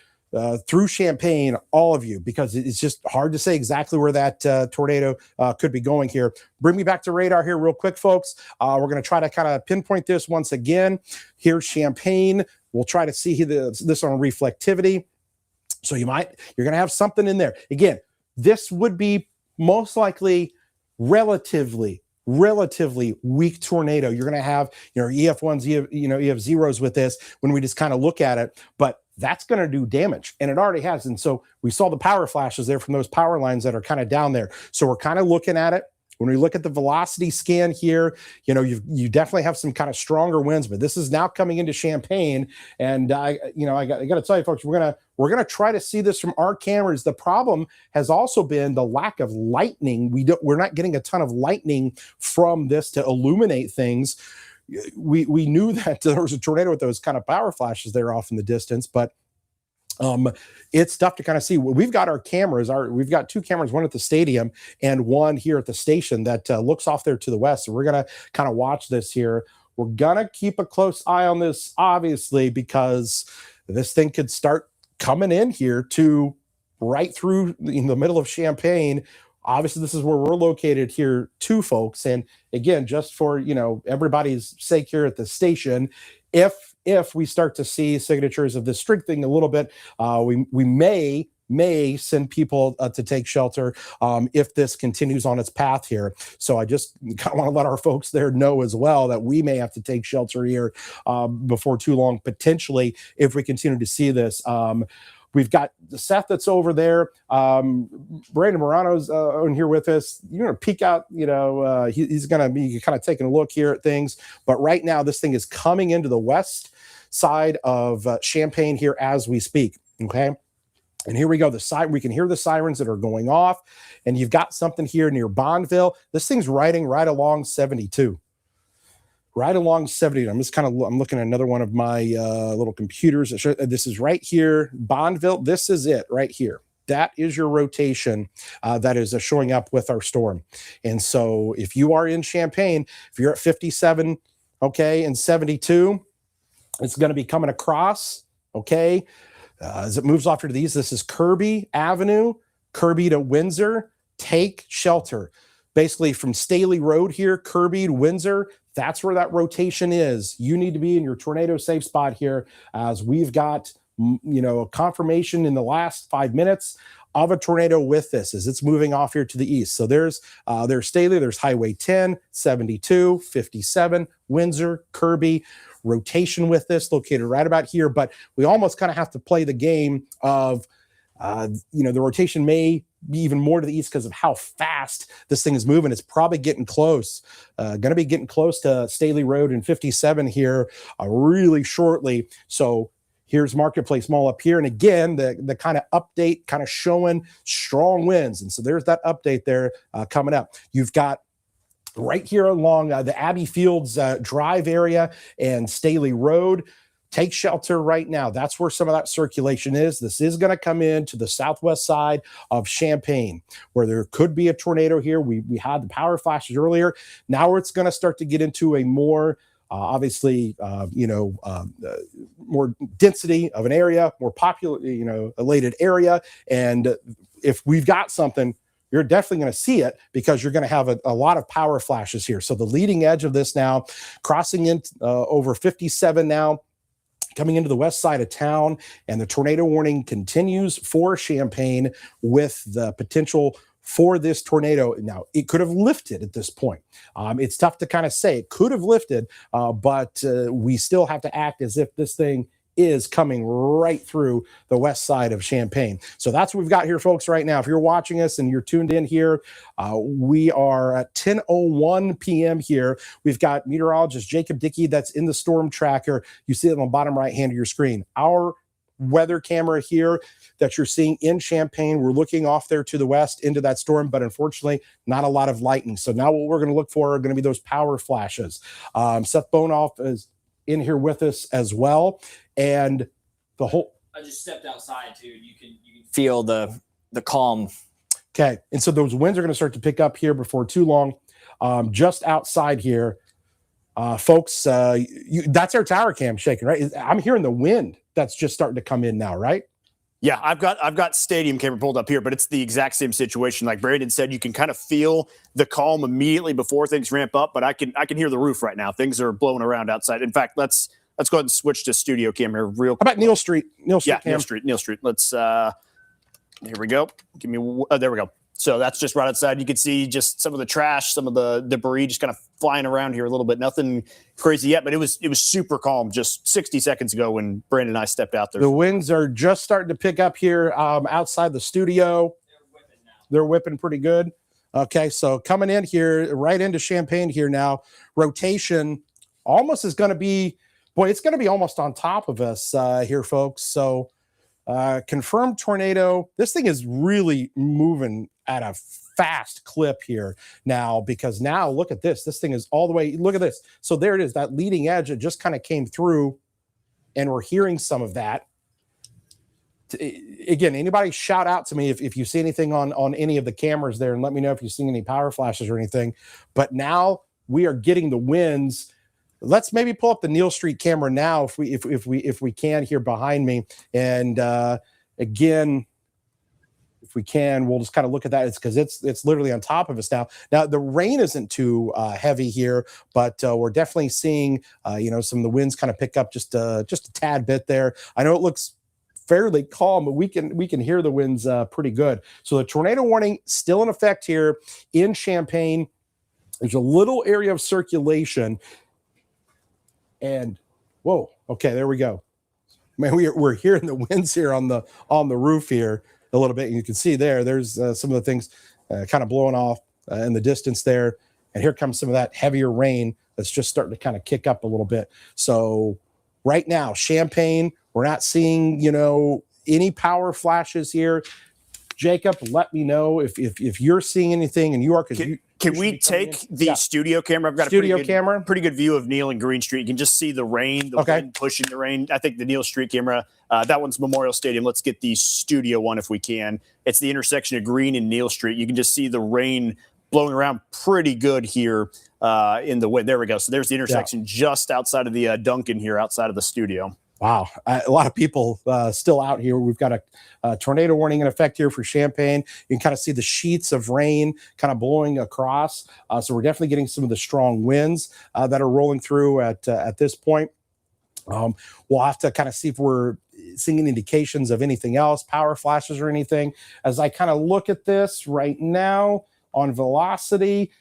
through Champaign, all of you, because it's just hard to say exactly where that tornado could be going here. Bring me back to radar here real quick, folks. We're going to try to kind of pinpoint this once again. Here's Champaign. We'll try to see this on reflectivity. So you're going to have something in there. Again, this would be most likely relatively weak tornado. You're going to have, EF1s, EF0s with this when we just kind of look at it, but that's going to do damage, and it already has. And so we saw the power flashes there from those power lines that are kind of down there. So we're kind of looking at it. When we look at the velocity scan here, you definitely have some kind of stronger winds, but this is now coming into Champaign. And I got to tell you, folks, we're gonna try to see this from our cameras. The problem has also been the lack of lightning. We're not getting a ton of lightning from this to illuminate things. We knew that there was a tornado with those kind of power flashes there off in the distance, but it's tough to kind of see. We've got our cameras. We've got 2 cameras, one at the stadium and one here at the station that looks off there to the west. So we're going to kind of watch this here. We're going to keep a close eye on this, obviously, because this thing could start coming in here to right through in the middle of Champaign. Obviously, this is where we're located here too, folks. And again, just for, everybody's sake here at the station, if we start to see signatures of this strengthening a little bit, we may send people to take shelter if this continues on its path here. So I just kind of want to let our folks there know as well that we may have to take shelter here before too long, potentially, if we continue to see this. We've got Seth that's over there. Brandon Morano's on here with us. You're going to peek out, he's going to be kind of taking a look here at things. But right now, this thing is coming into the west side of Champaign here as we speak. Okay. And here we go. We can hear the sirens that are going off. And you've got something here near Bonneville. This thing's riding right along 72. Right along 70. I'm looking at another one of my little computers. This is right here, Bonneville. This is it right here. That is your rotation that is showing up with our storm. And so if you are in Champaign, if you're at 57, okay, and 72, it's going to be coming across, okay. As it moves off to the east, this is Kirby Avenue, Kirby to Windsor. Take shelter. Basically from Staley Road here, Kirby to Windsor, that's where that rotation is. You need to be in your tornado safe spot here, as we've got, a confirmation in the last 5 minutes of a tornado with this as it's moving off here to the east. So there's Staley, there's Highway 10, 72, 57, Windsor, Kirby, rotation with this located right about here. But we almost kind of have to play the game of, the rotation may be even more to the east because of how fast this thing is moving. It's probably getting close, going to be getting close to Staley Road and 57 here really shortly. So here's Marketplace Mall up here. And again, the kind of update kind of showing strong winds. And so there's that update there coming up. You've got right here along the Abbey Fields Drive area and Staley Road. Take shelter right now. That's where some of that circulation is. This is going to come in to the southwest side of Champaign, where there could be a tornado here. We had the power flashes earlier. Now it's going to start to get into a more obviously, more density of an area, more elated area. And if we've got something, you're definitely going to see it because you're going to have a lot of power flashes here. So the leading edge of this now, crossing in over 57 now, coming into the west side of town, and the tornado warning continues for Champaign with the potential for this tornado. Now, it could have lifted at this point. It's tough to kind of say. It could have lifted, but we still have to act as if this thing is coming right through the west side of Champaign. So that's what we've got here, folks, right now. If you're watching us and you're tuned in here, we are at 10:01 p.m. here. We've got meteorologist Jacob Dickey that's in the storm tracker. You see it on the bottom right hand of your screen. Our weather camera here that you're seeing in Champaign, we're looking off there to the west into that storm, but unfortunately not a lot of lightning. So now what we're going to look for are going to be those power flashes. Seth Bonoff is in here with us as well, and the whole I just stepped outside too. You can feel the calm. Okay, and so those winds are going to start to pick up here before too long. Just outside here, folks, that's our tower cam shaking, right? I'm hearing the wind that's just starting to come in now, right? Yeah, I've got stadium camera pulled up here, but it's the exact same situation. Like Brandon said, you can kind of feel the calm immediately before things ramp up, but I can hear the roof right now. Things are blowing around outside. In fact, let's go ahead and switch to studio camera real quick. How about Neal Street? Neal Street. Let's here we go. There we go. So that's just right outside. You can see just some of the trash, some of the debris just kind of flying around here a little bit. Nothing crazy yet, but it was super calm just 60 seconds ago when Brandon and I stepped out there. The winds are just starting to pick up here outside the studio. They're whipping pretty good. Okay, so coming in here, right into Champaign here now. Rotation almost is going to be, it's going to be almost on top of us here, folks. So confirmed tornado. This thing is really moving at a fast clip here now, because now look at this. This thing is all the way. Look at this. So there it is. That leading edge, it just kind of came through, and we're hearing some of that. Again, anybody shout out to me if you see anything on any of the cameras there, and let me know if you've seen any power flashes or anything. But now we are getting the winds. Let's maybe pull up the Neal Street camera now if we can here behind me. And again, if we can, we'll just kind of look at that. It's because it's literally on top of us now. Now the rain isn't too heavy here, but we're definitely seeing some of the winds kind of pick up just a tad bit there. I know it looks fairly calm, but we can hear the winds pretty good. So the tornado warning still in effect here in Champaign. There's a little area of circulation. And whoa, okay, there we go. Man, we're hearing the winds here on the roof here a little bit. And you can see there's some of the things kind of blowing off in the distance there. And here comes some of that heavier rain that's just starting to kind of kick up a little bit. So right now, Champaign, we're not seeing, any power flashes here. Jacob, let me know if you're seeing anything, and you are, because Can we take the studio camera? I've got a pretty good view of Neal and Green Street. You can just see the rain, the wind pushing the rain. I think the Neal Street camera, that one's Memorial Stadium. Let's get the studio one if we can. It's the intersection of Green and Neal Street. You can just see the rain blowing around pretty good here in the wind. There we go. So there's the intersection just outside of the Duncan here, outside of the studio. Wow. A lot of people still out here. We've got a tornado warning in effect here for Champaign. You can kind of see the sheets of rain kind of blowing across. So we're definitely getting some of the strong winds that are rolling through at this point. We'll have to kind of see if we're seeing any indications of anything else, power flashes or anything. As I kind of look at this right now on velocity,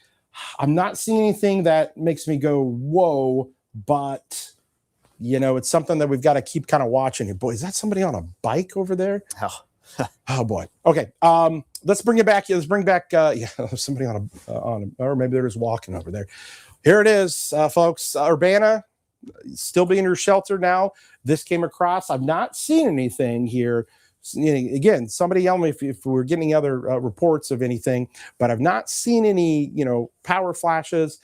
I'm not seeing anything that makes me go, whoa, but it's something that we've got to keep kind of watching. Boy, is that somebody on a bike over there? Oh boy. Okay. Let's bring it back. Let's bring back somebody on or maybe they're just walking over there. Here it is, folks. Urbana still being her shelter now. This came across. I've not seen anything here. Again, somebody tell me if we're getting other reports of anything, but I've not seen any, power flashes.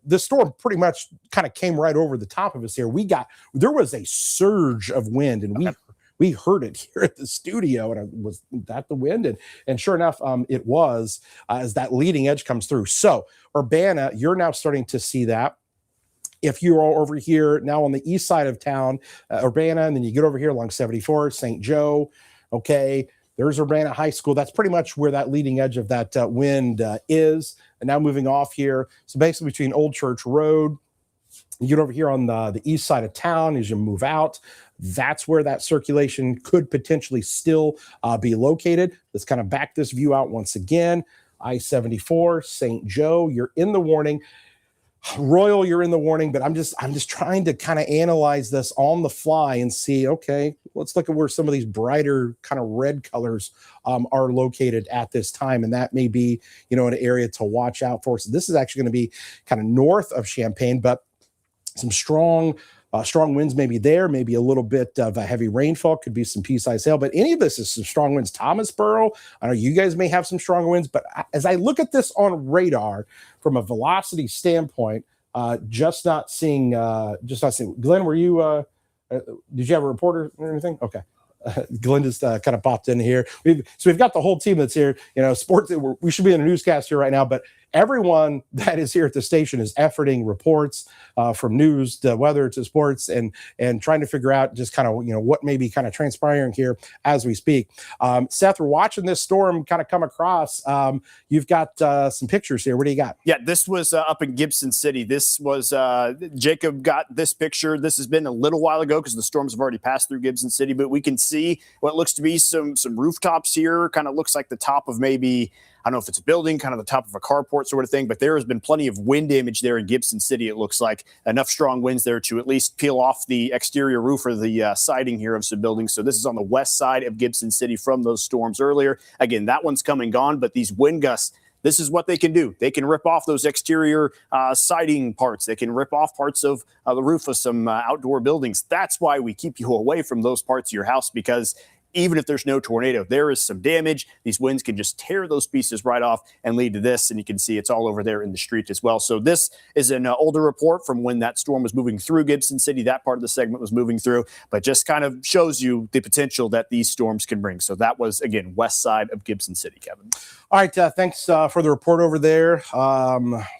The storm pretty much kind of came right over the top of us here. There was a surge of wind, and we heard it here at the studio. And was that the wind? And sure enough, it was as that leading edge comes through. So Urbana, you're now starting to see that If you are over here now on the east side of town, Urbana, and then you get over here along 74, St. Joe, okay, there's Urbana High School. That's pretty much where that leading edge of that wind is. And now moving off here. So basically between Old Church Road, you get over here on the east side of town as you move out. That's where that circulation could potentially still be located. Let's kind of back this view out once again. I-74, St. Joe, you're in the warning. Royal, you're in the warning, but I'm just trying to kind of analyze this on the fly and see, okay, let's look at where some of these brighter kind of red colors are located at this time. And that may be, an area to watch out for. So this is actually going to be kind of north of Champaign, but some strong winds maybe there, maybe a little bit of a heavy rainfall, could be some pea-sized hail, but any of this is some strong winds. Thomasboro, I know you guys may have some strong winds, but as I look at this on radar from a velocity standpoint, just not seeing. Glenn, were you, did you have a reporter or anything? Okay. Glenn just kind of popped in here. We've got the whole team that's here, sports. We should be in a newscast here right now, but everyone that is here at the station is efforting reports from news to weather to sports and trying to figure out just kind of, what may be kind of transpiring here as we speak. Seth, we're watching this storm kind of come across. You've got some pictures here. What do you got? Yeah, this was up in Gibson City. This was Jacob got this picture. This has been a little while ago because the storms have already passed through Gibson City, but we can see what looks to be some rooftops here. Kind of looks like the top of maybe, I don't know if it's a building, kind of the top of a carport sort of thing, but there has been plenty of wind damage there in Gibson City. It looks like enough strong winds there to at least peel off the exterior roof or the siding here of some buildings. So this is on the west side of Gibson City from those storms earlier. Again, that one's come and gone, but these wind gusts, this is what they can do. They can rip off those exterior siding parts. They can rip off parts of the roof of some outdoor buildings. That's why we keep you away from those parts of your house, because even if there's no tornado, there is some damage. These winds can just tear those pieces right off and lead to this. And you can see it's all over there in the street as well. So this is an older report from when that storm was moving through Gibson City. That part of the segment was moving through, but just kind of shows you the potential that these storms can bring. So that was, again, west side of Gibson City, Kevin. All right. Thanks for the report over there.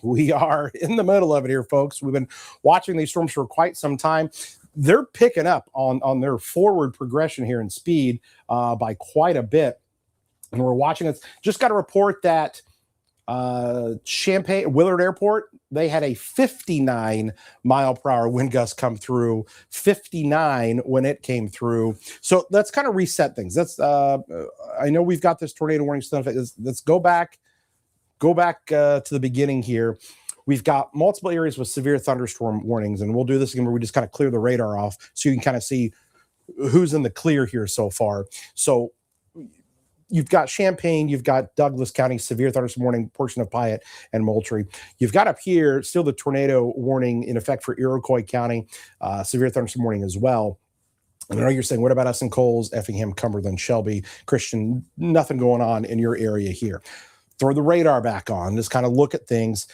We are in the middle of it here, folks. We've been watching these storms for quite some time. They're picking up on their forward progression here in speed by quite a bit. And we're watching it. Just got a report that Champaign, Willard Airport, they had a 59 mile per hour wind gust come through, 59 when it came through. So let's kind of reset things. That's I know we've got this tornado warning stuff. Let's go back to the beginning here. We've got multiple areas with severe thunderstorm warnings, and we'll do this again where we just kind of clear the radar off so you can kind of see who's in the clear here so far. So you've got Champaign, you've got Douglas County, severe thunderstorm warning, portion of Piatt and Moultrie. You've got up here still the tornado warning in effect for Iroquois County, severe thunderstorm warning as well. And I know you're saying, what about us in Coles, Effingham, Cumberland, Shelby, Christian? Nothing going on in your area here. Throw the radar back on, just kind of look at things.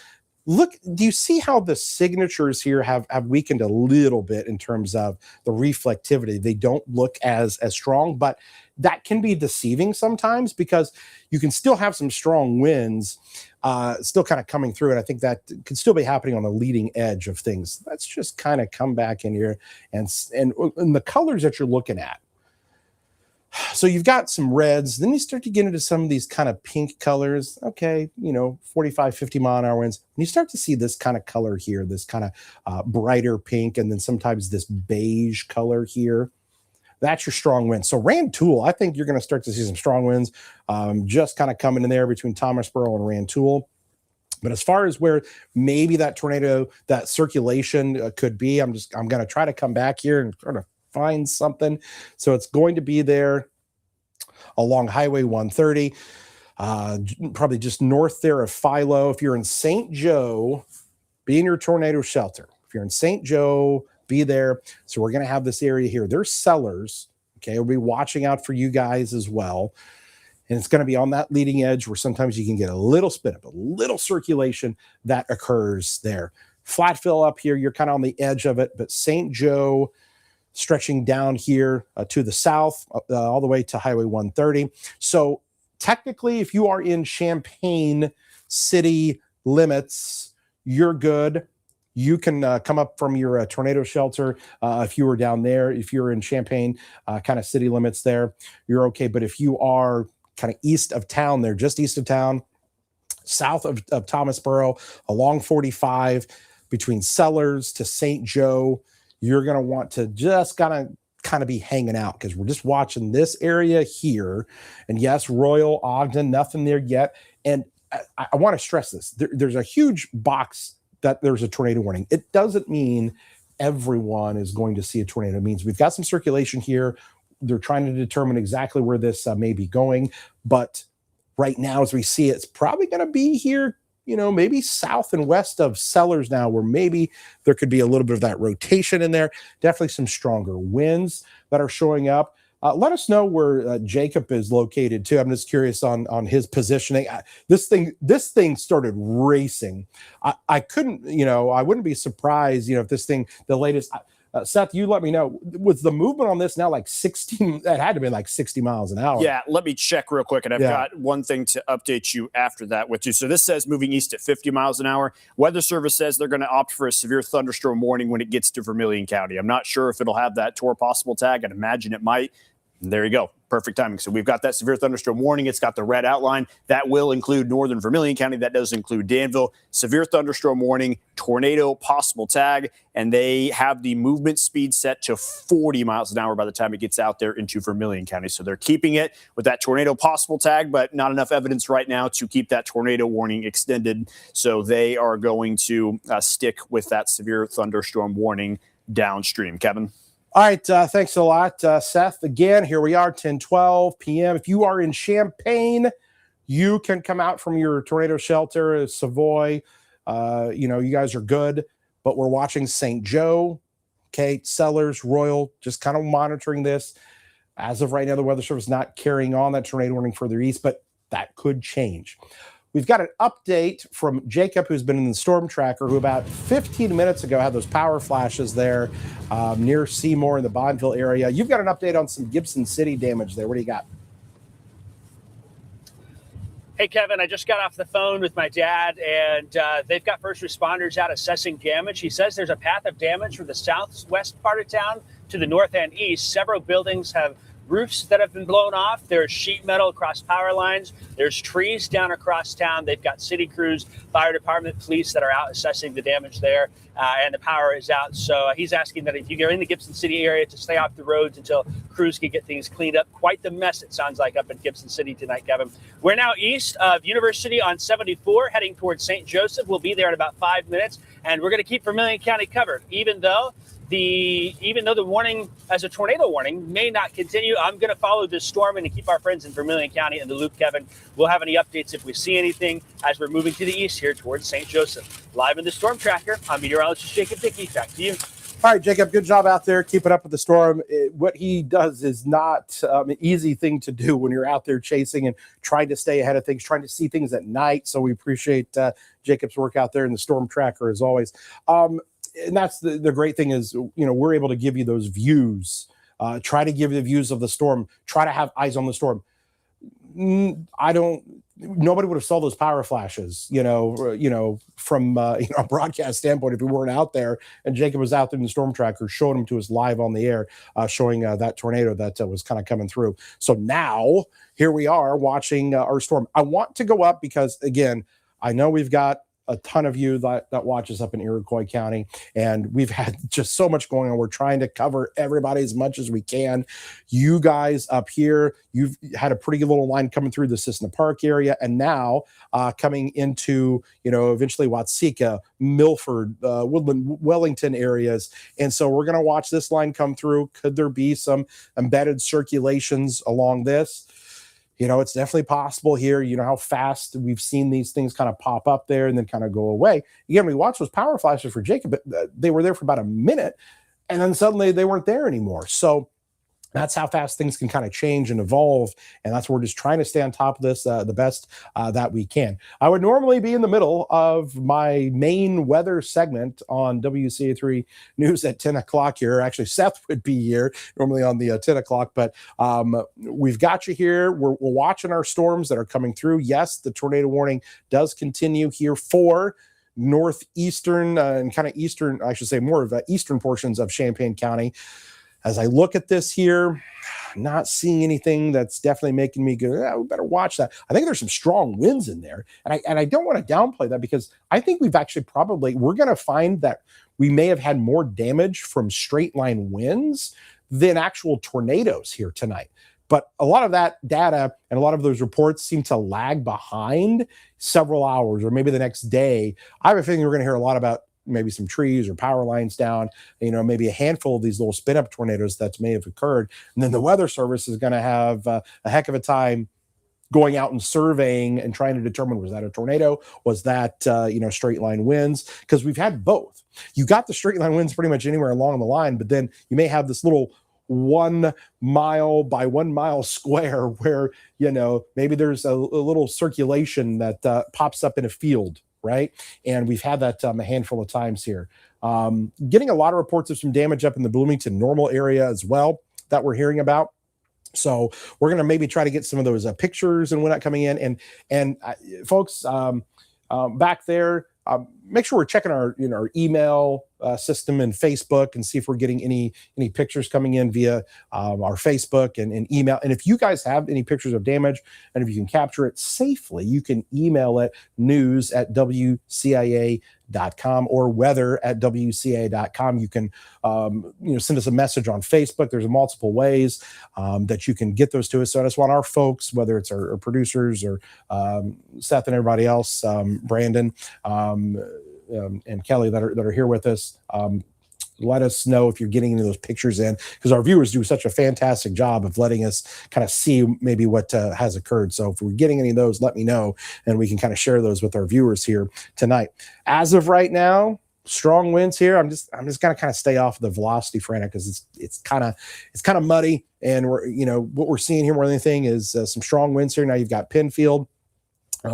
Look, do you see how the signatures here have weakened a little bit in terms of the reflectivity? They don't look as strong, but that can be deceiving sometimes because you can still have some strong winds still kind of coming through. And I think that could still be happening on the leading edge of things. Let's just kind of come back in here and the colors that you're looking at. So you've got some reds, then you start to get into some of these kind of pink colors. Okay, 45, 50 mile an hour winds. And you start to see this kind of color here, this kind of brighter pink, and then sometimes this beige color here. That's your strong wind. So Rantoul, I think you're going to start to see some strong winds just kind of coming in there between Thomasboro and Rantoul. But as far as where maybe that tornado, that circulation could be, I'm going to try to come back here and try to find something. So it's going to be there along Highway 130, probably just north there of Philo. If you're in St. Joe, be in your tornado shelter. If you're in St. Joe, be there. So we're going to have this area here. There's sellers. Okay. We'll be watching out for you guys as well. And it's going to be on that leading edge where sometimes you can get a little spin up, a little circulation that occurs there. Flat fill up here. You're kind of on the edge of it, but St. Joe, stretching down here to the south, all the way to Highway 130. So technically, if you are in Champaign city limits, you're good. you can come up from your tornado shelter. If you were down there, if you're in Champaign, kind of city limits there, you're okay. But if you are kind of east of town there, just east of town, south of Thomasboro, along 45, between Sellers to St. Joe, you're going to want to just kind of be hanging out, because we're just watching this area here. And yes, Royal, Ogden, nothing there yet. And I want to stress this. There's a huge box that there's a tornado warning. It doesn't mean everyone is going to see a tornado. It means we've got some circulation here. They're trying to determine exactly where this may be going. But right now, as we see it, it's probably going to be here, maybe south and west of Sellers now, where maybe there could be a little bit of that rotation in there. Definitely some stronger winds that are showing up. Let us know where Jacob is located too. I'm just curious on his positioning. This thing started racing. I couldn't, I wouldn't be surprised, if this thing, the latest. Seth, you let me know. Was the movement on this now like 16? That had to be like 60 miles an hour. Yeah, let me check real quick, and I've got one thing to update you after that with you. So this says moving east at 50 miles an hour. Weather Service says they're going to opt for a severe thunderstorm warning when it gets to Vermilion County. I'm not sure if it'll have that TOR possible tag. I'd imagine it might. And there you go. Perfect timing. So we've got that severe thunderstorm warning. It's got the red outline. That will include northern Vermilion County. That does include Danville. Severe thunderstorm warning, tornado possible tag, and they have the movement speed set to 40 miles an hour by the time it gets out there into Vermilion County. So they're keeping it with that tornado possible tag, but not enough evidence right now to keep that tornado warning extended. So they are going to stick with that severe thunderstorm warning downstream. Kevin? All right, thanks a lot, Seth. Again, here we are, 10:12 p.m. If you are in Champaign, you can come out from your tornado shelter, Savoy. You guys are good, but we're watching St. Joe, Sellers, Royal, just kind of monitoring this. As of right now, the Weather Service is not carrying on that tornado warning further east, but that could change. We've got an update from Jacob, who's been in the storm tracker, who about 15 minutes ago had those power flashes there near Seymour in the Bonneville area. You've got an update on some Gibson City damage there. What do you got? Hey, Kevin, I just got off the phone with my dad, and they've got first responders out assessing damage. He says there's a path of damage from the southwest part of town to the north and east. Several buildings have roofs that have been blown off. There's sheet metal across power lines. There's trees down across town. They've got city crews, fire department, police that are out assessing the damage there, and the power is out. So he's asking that if you're in the Gibson City area to stay off the roads until crews can get things cleaned up. Quite the mess, it sounds like, up in Gibson City tonight, Kevin. We're now east of University on 74, heading towards St. Joseph. We'll be there in about 5 minutes, and we're going to keep Vermilion County covered, even though the warning as a tornado warning may not continue. I'm going to follow this storm and keep our friends in Vermilion County in the loop, Kevin. We'll have any updates if we see anything as we're moving to the east here towards St. Joseph. Live in the storm tracker, I'm meteorologist Jacob Dickey. Back to you. All right, Jacob, good job out there keeping up with the storm. What he does is not an easy thing to do when you're out there chasing and trying to stay ahead of things, trying to see things at night. So we appreciate Jacob's work out there in the storm tracker as always. And that's the great thing is, we're able to give you those views, try to give you the views of the storm, try to have eyes on the storm. Nobody would have saw those power flashes, from a broadcast standpoint if we weren't out there. And Jacob was out there in the storm tracker, showing them to us live on the air, showing that tornado that was kind of coming through. So now here we are watching our storm. I want to go up because, again, I know we've got a ton of you that watch us up in Iroquois County, and we've had just so much going on. We're trying to cover everybody as much as we can. You guys up here, you've had a pretty little line coming through the Cissna Park area, and now coming into, eventually Watseka, Milford, Woodland, Wellington areas. And so we're going to watch this line come through. Could there be some embedded circulations along this? It's definitely possible here. You know how fast we've seen these things kind of pop up there and then kind of go away. Again, we watched those power flashes for Jacob. They were there for about a minute, and then suddenly they weren't there anymore. So that's how fast things can kind of change and evolve. And that's where we're just trying to stay on top of this the best that we can. I would normally be in the middle of my main weather segment on WCIA News at 10 o'clock here. Actually, Seth would be here normally on the 10 o'clock. But we've got you here. We're watching our storms that are coming through. Yes, the tornado warning does continue here for northeastern and kind of eastern, I should say more of the eastern portions of Champaign County. As I look at this here, not seeing anything that's definitely making me go, we better watch that. I think there's some strong winds in there. And I don't want to downplay that, because I think we've actually we're going to find that we may have had more damage from straight line winds than actual tornadoes here tonight. But a lot of that data and a lot of those reports seem to lag behind several hours or maybe the next day. I have a feeling we're going to hear a lot about maybe some trees or power lines down, maybe a handful of these little spin up tornadoes that may have occurred. And then the Weather Service is going to have a heck of a time going out and surveying and trying to determine, was that a tornado? Was that, straight line winds? Because we've had both. You got the straight line winds pretty much anywhere along the line, but then you may have this little 1 mile by 1 mile square where, maybe there's a little circulation that pops up in a field, right? And we've had that a handful of times here. Getting a lot of reports of some damage up in the Bloomington Normal area as well that we're hearing about. So we're going to maybe try to get some of those pictures and whatnot coming in. And folks, back there, make sure we're checking our email system and Facebook and see if we're getting any pictures coming in via our Facebook and email. And if you guys have any pictures of damage, and if you can capture it safely, you can email it news@WCIA.com or weather@WCIA.com. You can send us a message on Facebook. There's multiple ways that you can get those to us. So I just want our folks, whether it's our producers or Seth and everybody else, Brandon and Kelly that are here with us, let us know if you're getting any of those pictures in, because our viewers do such a fantastic job of letting us kind of see maybe what has occurred. So if we're getting any of those, let me know, and we can kind of share those with our viewers here tonight. As of right now, strong winds here. I'm just gonna kind of stay off the velocity for it, because it's kind of muddy, and what we're seeing here more than anything is some strong winds here. Now you've got Penfield.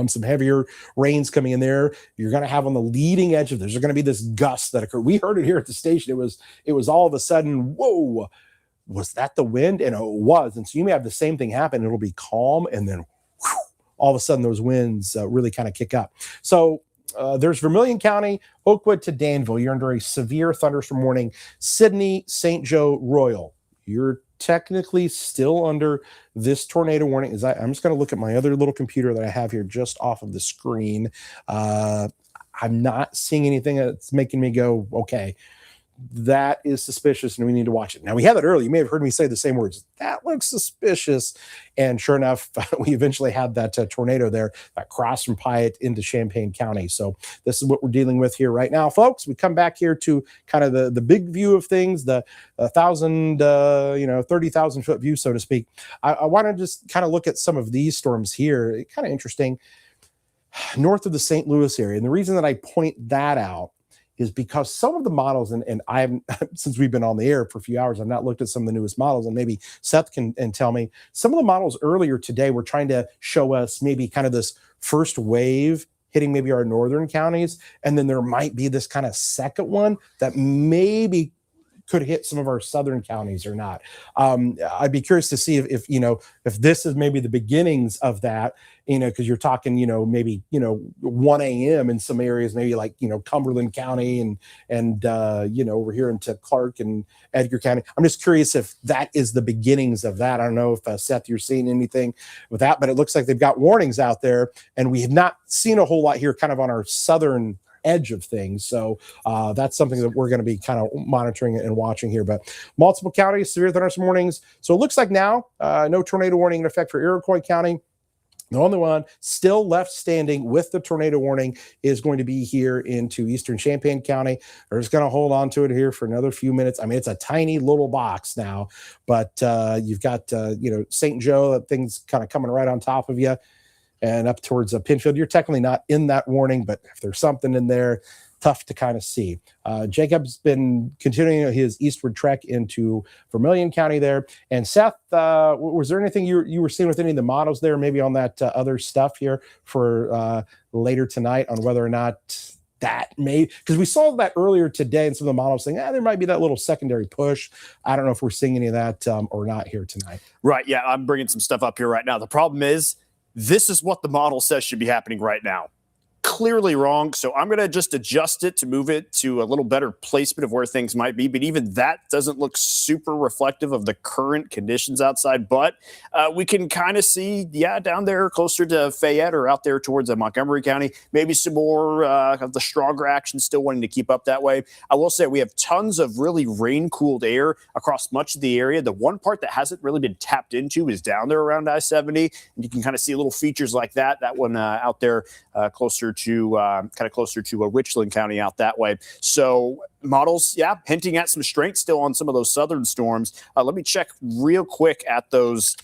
Some heavier rains coming in there. You're going to have on the leading edge of this, there's going to be this gust that occurred. We heard it here at the station. It was all of a sudden, whoa, was that the wind? And it was. And so you may have the same thing happen. It'll be calm, and then whew, all of a sudden those winds really kind of kick up. So there's Vermilion County, Oakwood to Danville. You're under a severe thunderstorm warning. Sydney, St. Joe, Royal. You're technically still under this tornado warning. I'm just going to look at my other little computer that I have here just off of the screen. I'm not seeing anything that's making me go, okay, that is suspicious and we need to watch it. Now, we had that earlier. You may have heard me say the same words. That looks suspicious. And sure enough, we eventually had that tornado there that crossed from Piatt into Champaign County. So this is what we're dealing with here right now, folks. We come back here to kind of the big view of things, the 30,000 foot view, so to speak. I want to just kind of look at some of these storms here. Kind of interesting. North of the St. Louis area. And the reason that I point that out is because some of the models, and I haven't, since we've been on the air for a few hours, I've not looked at some of the newest models, and maybe Seth can tell me. Some of the models earlier today were trying to show us maybe kind of this first wave hitting maybe our northern counties, and then there might be this kind of second one that maybe could hit some of our southern counties or not. I'd be curious to see if this is maybe the beginnings of that, because you're talking, maybe, 1 a.m. in some areas, maybe like, Cumberland County and over here into Clark and Edgar County. I'm just curious if that is the beginnings of that. I don't know if Seth, you're seeing anything with that, but it looks like they've got warnings out there, and we have not seen a whole lot here kind of on our southern edge of things. So that's something that we're going to be kind of monitoring and watching here. But multiple counties, severe thunderstorm warnings. So it looks like now no tornado warning in effect for Iroquois County. The only one still left standing with the tornado warning is going to be here into eastern Champaign County. They're just going to hold on to it here for another few minutes. I mean, it's a tiny little box now, but you've got St. Joe, that thing's kind of coming right on top of you, and up towards Penfield. You're technically not in that warning, but if there's something in there, tough to kind of see. Jacob's been continuing his eastward trek into Vermilion County there. And Seth, was there anything you were seeing with any of the models there, maybe on that other stuff here for later tonight, on whether or not that may, because we saw that earlier today, and some of the models saying, there might be that little secondary push. I don't know if we're seeing any of that or not here tonight. Right. Yeah, I'm bringing some stuff up here right now. The problem is, this is what the model says should be happening right now. clearly wrong. So I'm going to just adjust it to move it to a little better placement of where things might be. But even that doesn't look super reflective of the current conditions outside. But we can kind of see, down there closer to Fayette or out there towards Montgomery County, maybe some more of the stronger action still wanting to keep up that way. I will say we have tons of really rain-cooled air across much of the area. The one part that hasn't really been tapped into is down there around I-70. And you can kind of see little features like that. That one out there closer to Richland County out that way. So models, hinting at some strength still on some of those southern storms. Let me check real quick at those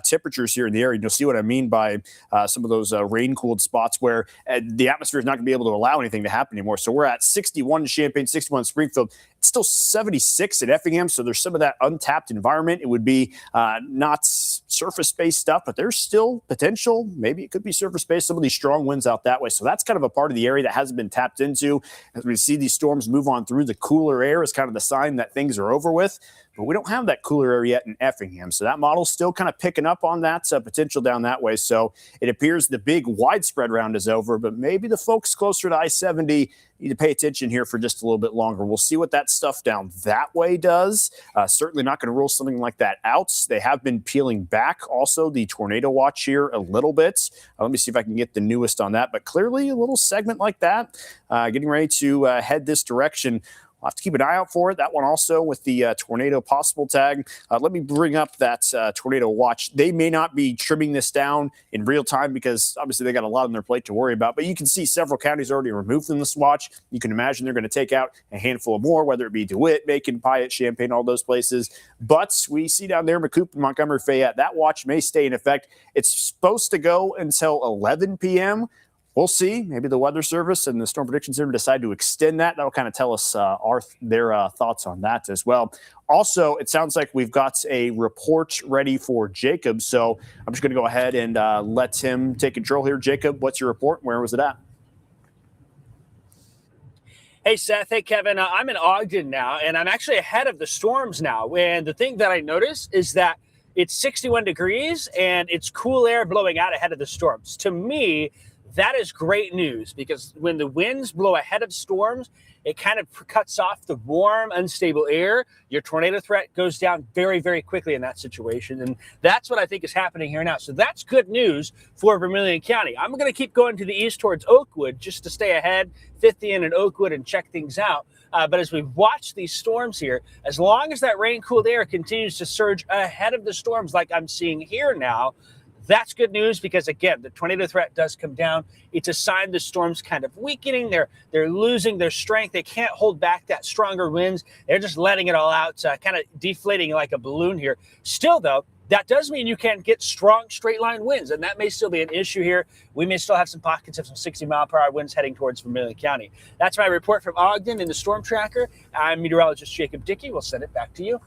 temperatures here in the area. And you'll see what I mean by some of those rain-cooled spots where the atmosphere is not going to be able to allow anything to happen anymore. So we're at 61 in Champaign, 61 in Springfield. It's still 76 in Effingham, so there's some of that untapped environment. It would be not surface-based stuff, but there's still potential. Maybe it could be surface-based, some of these strong winds out that way. So that's kind of a part of the area that hasn't been tapped into. As we see these storms move on through, the cooler air is kind of the sign that things are over with. But we don't have that cooler air yet in Effingham. So that model's still kind of picking up on that potential down that way. So it appears the big widespread round is over, but maybe the folks closer to I-70 need to pay attention here for just a little bit longer. We'll see what that stuff down that way does. Certainly not going to rule something like that out. They have been peeling back also the tornado watch here a little bit. Let me see if I can get the newest on that. But clearly a little segment like that getting ready to head this direction. We'll have to keep an eye out for it. That one also with the tornado possible tag. Let me bring up that tornado watch. They may not be trimming this down in real time because obviously they got a lot on their plate to worry about. But you can see several counties already removed from this watch. You can imagine they're going to take out a handful of more, whether it be DeWitt, Macon, Piatt, Champaign, all those places. But we see down there Macoupin, Montgomery, Fayette, that watch may stay in effect. It's supposed to go until 11 p.m. We'll see. Maybe the Weather Service and the Storm Prediction Center decide to extend that. That'll kind of tell us their thoughts on that as well. Also, it sounds like we've got a report ready for Jacob. So I'm just going to go ahead and let him take control here. Jacob, what's your report? Where was it at? Hey, Seth. Hey, Kevin. I'm in Ogden now, and I'm actually ahead of the storms now. And the thing that I noticed is that it's 61 degrees, and it's cool air blowing out ahead of the storms. To me, that is great news because when the winds blow ahead of storms, it kind of cuts off the warm, unstable air. Your tornado threat goes down very, very quickly in that situation. And that's what I think is happening here now. So that's good news for Vermilion County. I'm going to keep going to the east towards Oakwood just to stay ahead, 50 in Oakwood and check things out. But as we watch these storms here, as long as that rain-cooled air continues to surge ahead of the storms like I'm seeing here now, that's good news because, again, the tornado threat does come down. It's a sign the storm's kind of weakening. They're losing their strength. They can't hold back that stronger winds. They're just letting it all out, kind of deflating like a balloon here. Still, though, that does mean you can get strong straight-line winds, and that may still be an issue here. We may still have some pockets of some 60-mile-per-hour winds heading towards Vermilion County. That's my report from Ogden in the Storm Tracker. I'm meteorologist Jacob Dickey. We'll send it back to you.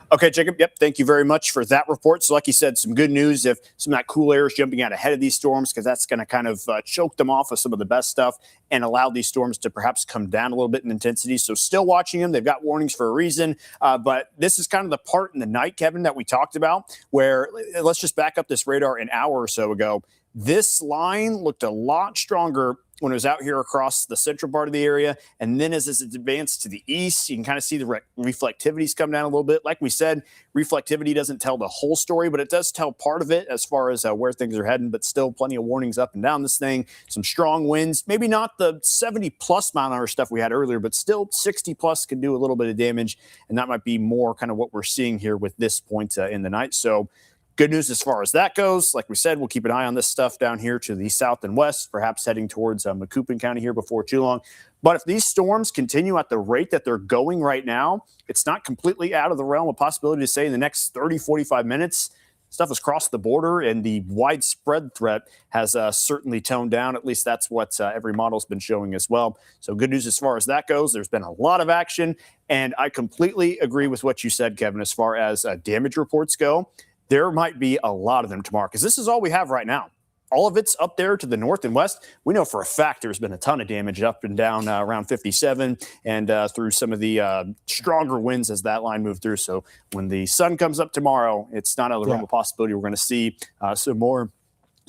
Okay, Jacob. Yep. Thank you very much for that report. So like you said, some good news if some of that cool air is jumping out ahead of these storms, because that's going to kind of choke them off of some of the best stuff and allow these storms to perhaps come down a little bit in intensity. So still watching them. They've got warnings for a reason. But this is kind of the part in the night, Kevin, that we talked about where let's just back up this radar an hour or so ago. This line looked a lot stronger when it was out here across the central part of the area. And then as it advanced to the east, you can kind of see the reflectivities come down a little bit. Like we said, reflectivity doesn't tell the whole story, but it does tell part of it as far as where things are heading, but still plenty of warnings up and down this thing. Some strong winds, maybe not the 70-plus mile-an-hour stuff we had earlier, but still 60-plus can do a little bit of damage. And that might be more kind of what we're seeing here with this point in the night. So good news as far as that goes. Like we said, we'll keep an eye on this stuff down here to the south and west, perhaps heading towards Macoupin County here before too long. But if these storms continue at the rate that they're going right now, it's not completely out of the realm of possibility to say in the next 30, 45 minutes, stuff has crossed the border and the widespread threat has certainly toned down. At least that's what every model's been showing as well. So good news as far as that goes. There's been a lot of action. And I completely agree with what you said, Kevin, as far as damage reports go. There might be a lot of them tomorrow because this is all we have right now. All of it's up there to the north and west. We know for a fact there's been a ton of damage up and down around 57 and through some of the stronger winds as that line moved through. So when the sun comes up tomorrow, it's not out of the realm of possibility we're going to see some more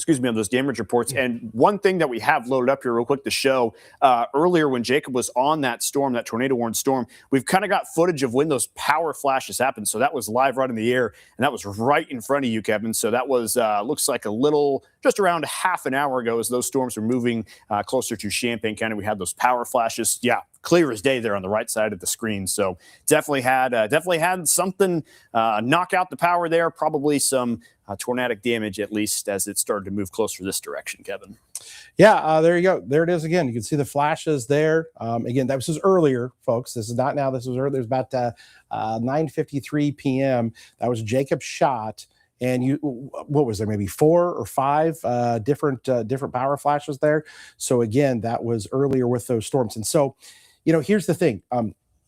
on those damage reports. And one thing that we have loaded up here real quick to show, earlier when Jacob was on that storm, that tornado warned storm, we've kind of got footage of when those power flashes happened. So that was live right in the air, and that was right in front of you, Kevin. So that was, looks like just around half an hour ago as those storms were moving closer to Champaign County. We had those power flashes. Yeah, clear as day there on the right side of the screen. So definitely had something knock out the power there. Probably some tornadic damage, at least as it started to move closer this direction, Kevin. Yeah, there you go. There it is again. You can see the flashes there. Again, that was earlier, folks. This is not now. This was earlier. It was about 9:53 p.m. That was Jacob's shot. And what was there? Maybe 4 or 5 different power flashes there. So again, that was earlier with those storms. And so, here's the thing.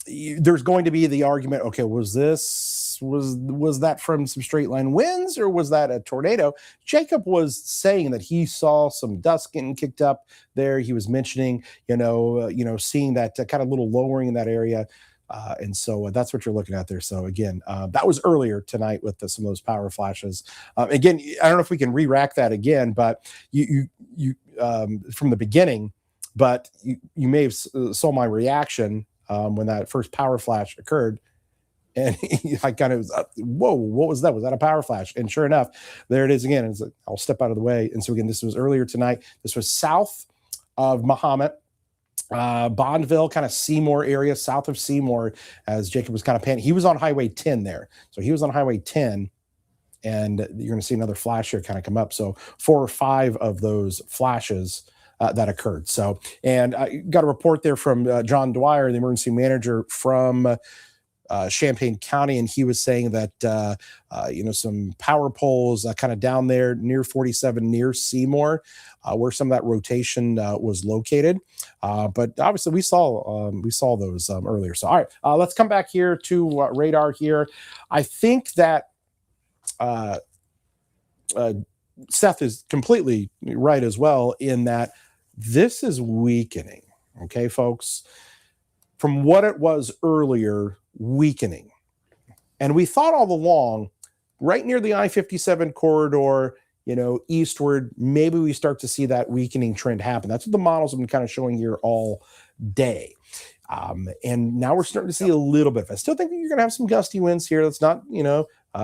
There's going to be the argument. Okay, was that from some straight line winds, or was that a tornado? Jacob was saying that he saw some dust getting kicked up there. He was mentioning, seeing that kind of little lowering in that area. And so that's what you're looking at there. So again, that was earlier tonight with some of those power flashes. Again, I don't know if we can re-rack that again, but you from the beginning, but you may have saw my reaction when that first power flash occurred. And I kind of was, whoa, what was that? Was that a power flash? And sure enough, there it is again. It's like, I'll step out of the way. And so again, this was earlier tonight. This was south of Mahomet. Bondville, kind of Seymour area, south of Seymour, as Jacob was kind of panning. He was on Highway 10 there. So he was on Highway 10, and you're going to see another flash here kind of come up. So 4 or 5 of those flashes that occurred. So, and I got a report there from John Dwyer, the emergency manager from Champaign County, and he was saying that some power poles kind of down there near 47 near Seymour, where some of that rotation was located. But obviously we saw those earlier. So all right, let's come back here to radar here. I think that Seth is completely right as well in that this is weakening. Okay, folks, from what it was earlier, weakening. And we thought all along, right near the I-57 corridor, eastward, maybe we start to see that weakening trend happen. That's what the models have been kind of showing here all day. And now we're starting to see a little bit of it. I still think you're going to have some gusty winds here. Let's not,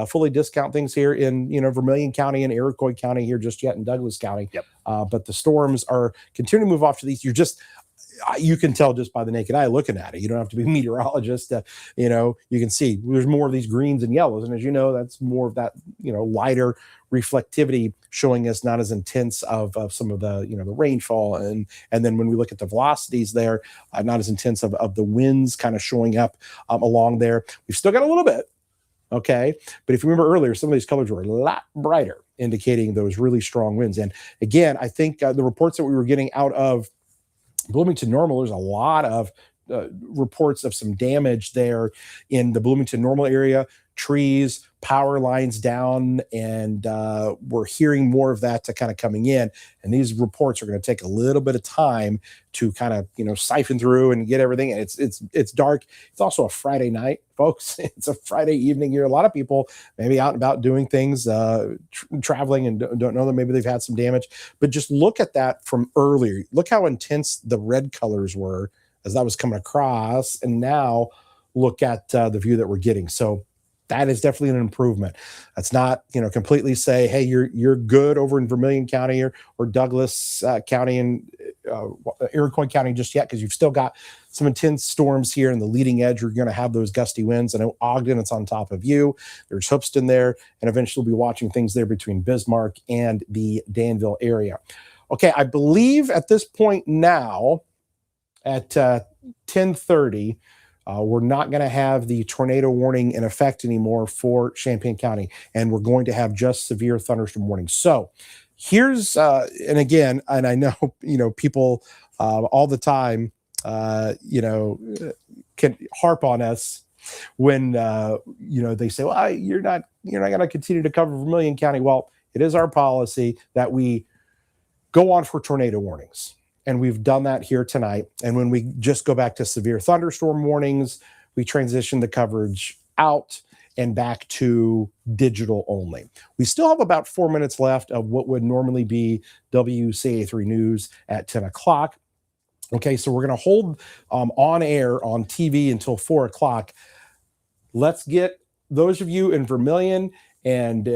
fully discount things here in, Vermilion County and Iroquois County here just yet in Douglas County. Yep. But the storms are continuing to move off to the east. You can tell just by the naked eye looking at it. You don't have to be a meteorologist. You can see there's more of these greens and yellows. And as you know, that's more of that, lighter reflectivity showing us not as intense of some of the, the rainfall. And then when we look at the velocities there, not as intense of the winds kind of showing up along there. We've still got a little bit. Okay. But if you remember earlier, some of these colors were a lot brighter, indicating those really strong winds. And again, I think the reports that we were getting out of Bloomington Normal, there's a lot of reports of some damage there in the Bloomington Normal area, trees, power lines down, and we're hearing more of that to kind of coming in. And these reports are going to take a little bit of time to kind of, siphon through and get everything. And it's dark. It's also a Friday night, folks. It's a Friday evening here. A lot of people maybe out and about doing things, traveling, and don't know that maybe they've had some damage. But just look at that from earlier. Look how intense the red colors were as that was coming across. And now look at the view that we're getting. So that is definitely an improvement. That's not, completely say, hey, you're good over in Vermilion County or Douglas County and Iroquois County just yet, because you've still got some intense storms here in the leading edge. You're going to have those gusty winds. I know Ogden, it's on top of you. There's Hoopston there, and eventually we'll be watching things there between Bismarck and the Danville area. Okay, I believe at this point now at 10:30, we're not going to have the tornado warning in effect anymore for Champaign County, and we're going to have just severe thunderstorm warnings. So here's, and again, and I know, people all the time, can harp on us when, they say, well, you're not going to continue to cover Vermilion County. Well, it is our policy that we go on for tornado warnings. And we've done that here tonight. And when we just go back to severe thunderstorm warnings, we transition the coverage out. and back to digital only. We still have about 4 minutes left of what would normally be WCIA3 News at 10 o'clock. Okay, so we're going to hold on air on TV until 4 o'clock. Let's get those of you in Vermilion and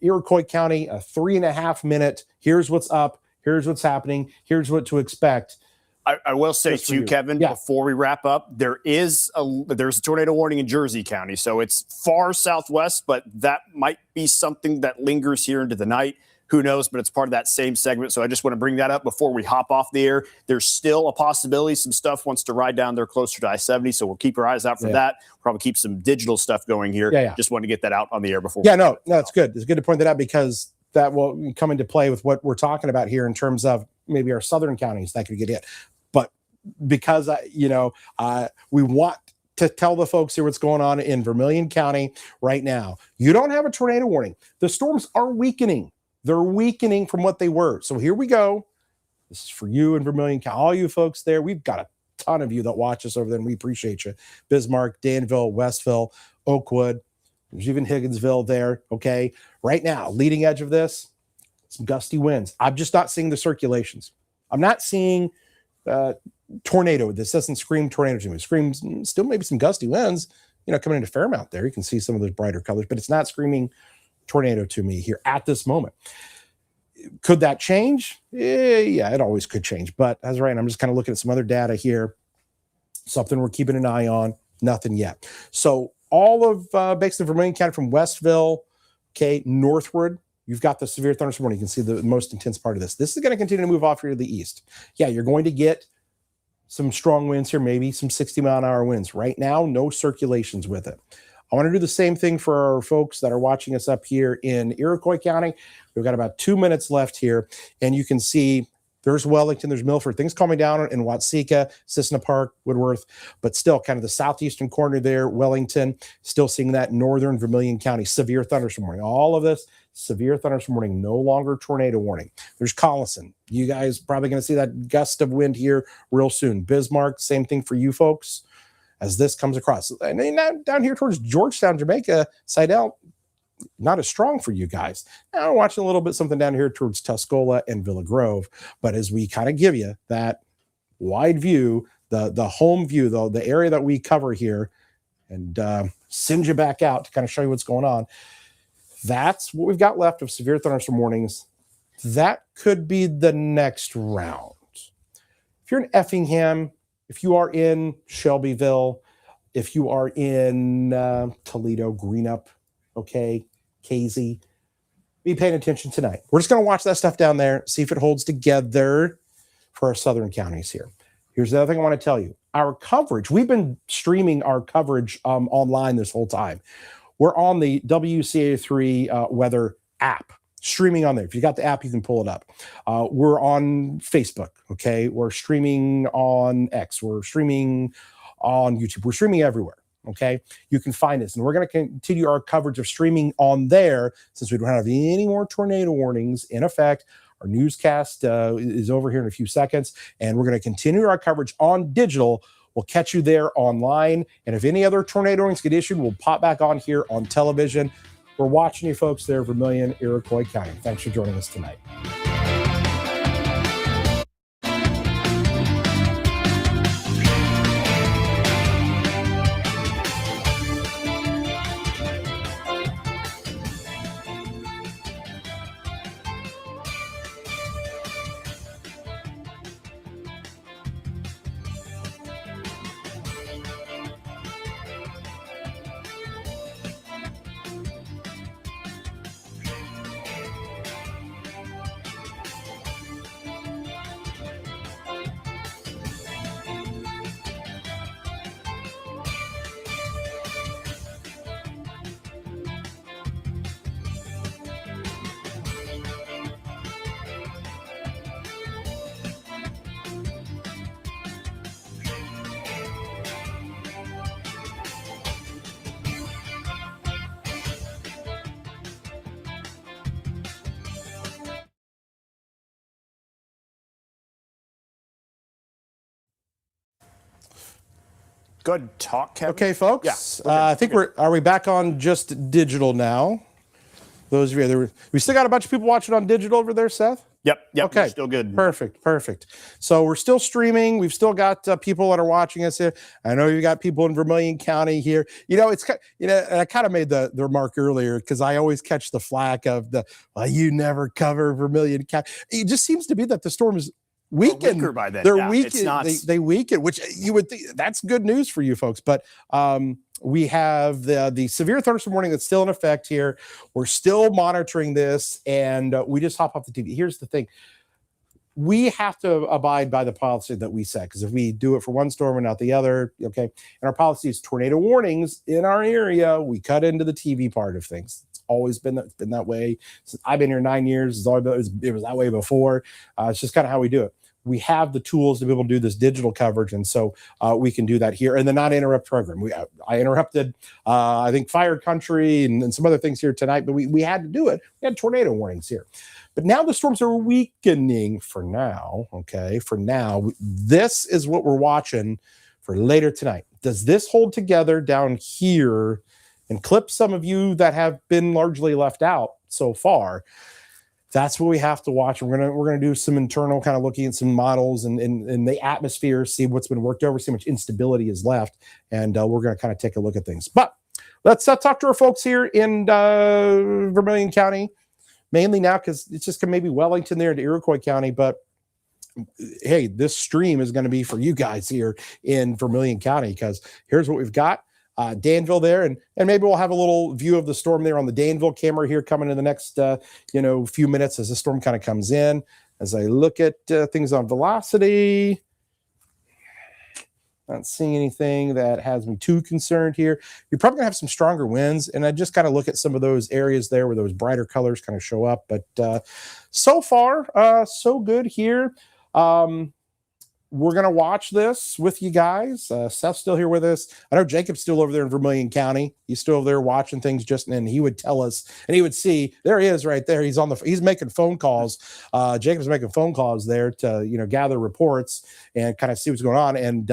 Iroquois County a 3.5 minute. Here's what's up. Here's what's happening. Here's what to expect. I will say too, Kevin, before we wrap up, there's a tornado warning in Jersey County. So it's far southwest, but that might be something that lingers here into the night. Who knows? But it's part of that same segment. So I just want to bring that up before we hop off the air. There's still a possibility some stuff wants to ride down there closer to I-70. So we'll keep our eyes out for that. Probably keep some digital stuff going here. Just want to get that out on the air before. No, it's good. It's good to point that out because that will come into play with what we're talking about here in terms of maybe our southern counties that could get hit. But because, we want to tell the folks here what's going on in Vermilion County right now. You don't have a tornado warning. The storms are weakening. They're weakening from what they were. So here we go. This is for you in Vermilion County, all you folks there. We've got a ton of you that watch us over there, and we appreciate you. Bismarck, Danville, Westville, Oakwood. There's even Higginsville there. Okay. Right now, leading edge of this, some gusty winds. I'm just not seeing the circulations. I'm not seeing tornado. This doesn't scream tornado to me. It screams still maybe some gusty winds, coming into Fairmount there. You can see some of those brighter colors, but it's not screaming tornado to me here at this moment. Could that change? Yeah, it always could change. But as right, I'm just kind of looking at some other data here. Something we're keeping an eye on. Nothing yet. So all of basically Vermilion County from Westville, northward, you've got the severe thunderstorm warning. You can see the most intense part of this. This is going to continue to move off here to the east. Yeah, you're going to get some strong winds here, maybe some 60-mile-an-hour winds. Right now, no circulations with it. I want to do the same thing for our folks that are watching us up here in Iroquois County. We've got about 2 minutes left here, and you can see there's Wellington, there's Milford. Things calming down in Watseka, Cissna Park, Woodworth, but still kind of the southeastern corner there, Wellington, still seeing that northern Vermilion County, severe thunderstorm warning. All of this, severe thunderstorm warning, no longer tornado warning. There's Collison. You guys probably going to see that gust of wind here real soon. Bismarck, same thing for you folks. As this comes across. And then down here towards Georgetown, Jamaica, Sidell, not as strong for you guys. Now we're watching a little bit something down here towards Tuscola and Villa Grove. But as we kind of give you that wide view, the home view, though, the area that we cover here, and send you back out to kind of show you what's going on, that's what we've got left of severe thunderstorm warnings. That could be the next round. If you're in Effingham, if you are in Shelbyville, if you are in Toledo, Greenup, Casey, be paying attention tonight. We're just going to watch that stuff down there, see if it holds together for our southern counties here. Here's the other thing I want to tell you. Our coverage, we've been streaming our coverage online this whole time. We're on the WCIA3 Weather app. Streaming on there. If you got the app, you can pull it up. We're on Facebook. We're streaming on X. We're streaming on YouTube. We're streaming everywhere. You can find us, and we're going to continue our coverage of streaming on there since we don't have any more tornado warnings in effect. Our newscast is over here in a few seconds, and we're going to continue our coverage on digital. We'll catch you there online, and if any other tornado warnings get issued, we'll pop back on here on television. We're watching you folks there, Vermilion, Iroquois County. Thanks for joining us tonight. Go ahead and talk, Kevin. Okay, folks. Yeah, I think are we back on just digital now? Those of you, we still got a bunch of people watching on digital over there, Seth? Yep. Okay. We're still good. Perfect. So we're still streaming. We've still got people that are watching us here. I know you got people in Vermilion County here. It's I kind of made the remark earlier because I always catch the flack of you never cover Vermilion County. It just seems to be that the storm is weakened. Weaker by then. They're weakened. They weaken, which you would think that's good news for you folks. But we have the severe thunderstorm warning that's still in effect here. We're still monitoring this, and we just hop off the TV. Here's the thing. We have to abide by the policy that we set, because if we do it for one storm and not the other, okay. And our policy is tornado warnings in our area. We cut into the TV part of things. It's always been that way since I've been here 9 years. It was that way before. It's just kind of how we do it. We have the tools to be able to do this digital coverage, and so we can do that here. And the not interrupt program. I interrupted, I think, Fire Country and some other things here tonight, but we had to do it. We had tornado warnings here. But now the storms are weakening for now, okay? For now, this is what we're watching for later tonight. Does this hold together down here and clip some of you that have been largely left out so far? That's what we have to watch. We're gonna do some internal kind of looking at some models and the atmosphere, see what's been worked over, see how much instability is left, and we're gonna kind of take a look at things. But let's talk to our folks here in Vermilion County, mainly now because it's just maybe Wellington there to Iroquois County. But hey, this stream is going to be for you guys here in Vermilion County, because here's what we've got. Danville there, and maybe we'll have a little view of the storm there on the Danville camera here coming in the next few minutes as the storm kind of comes in. As I look at things on velocity, not seeing anything that has me too concerned here. You're probably gonna have some stronger winds, and I just kind of look at some of those areas there where those brighter colors kind of show up. But so far, so good here. We're going to watch this with you guys. Seth's still here with us. I know Jacob's still over there in Vermilion County. He's still over there watching things, and he would tell us, and he would see, there he is right there. He's making phone calls. Jacob's making phone calls there to, gather reports and kind of see what's going on. And,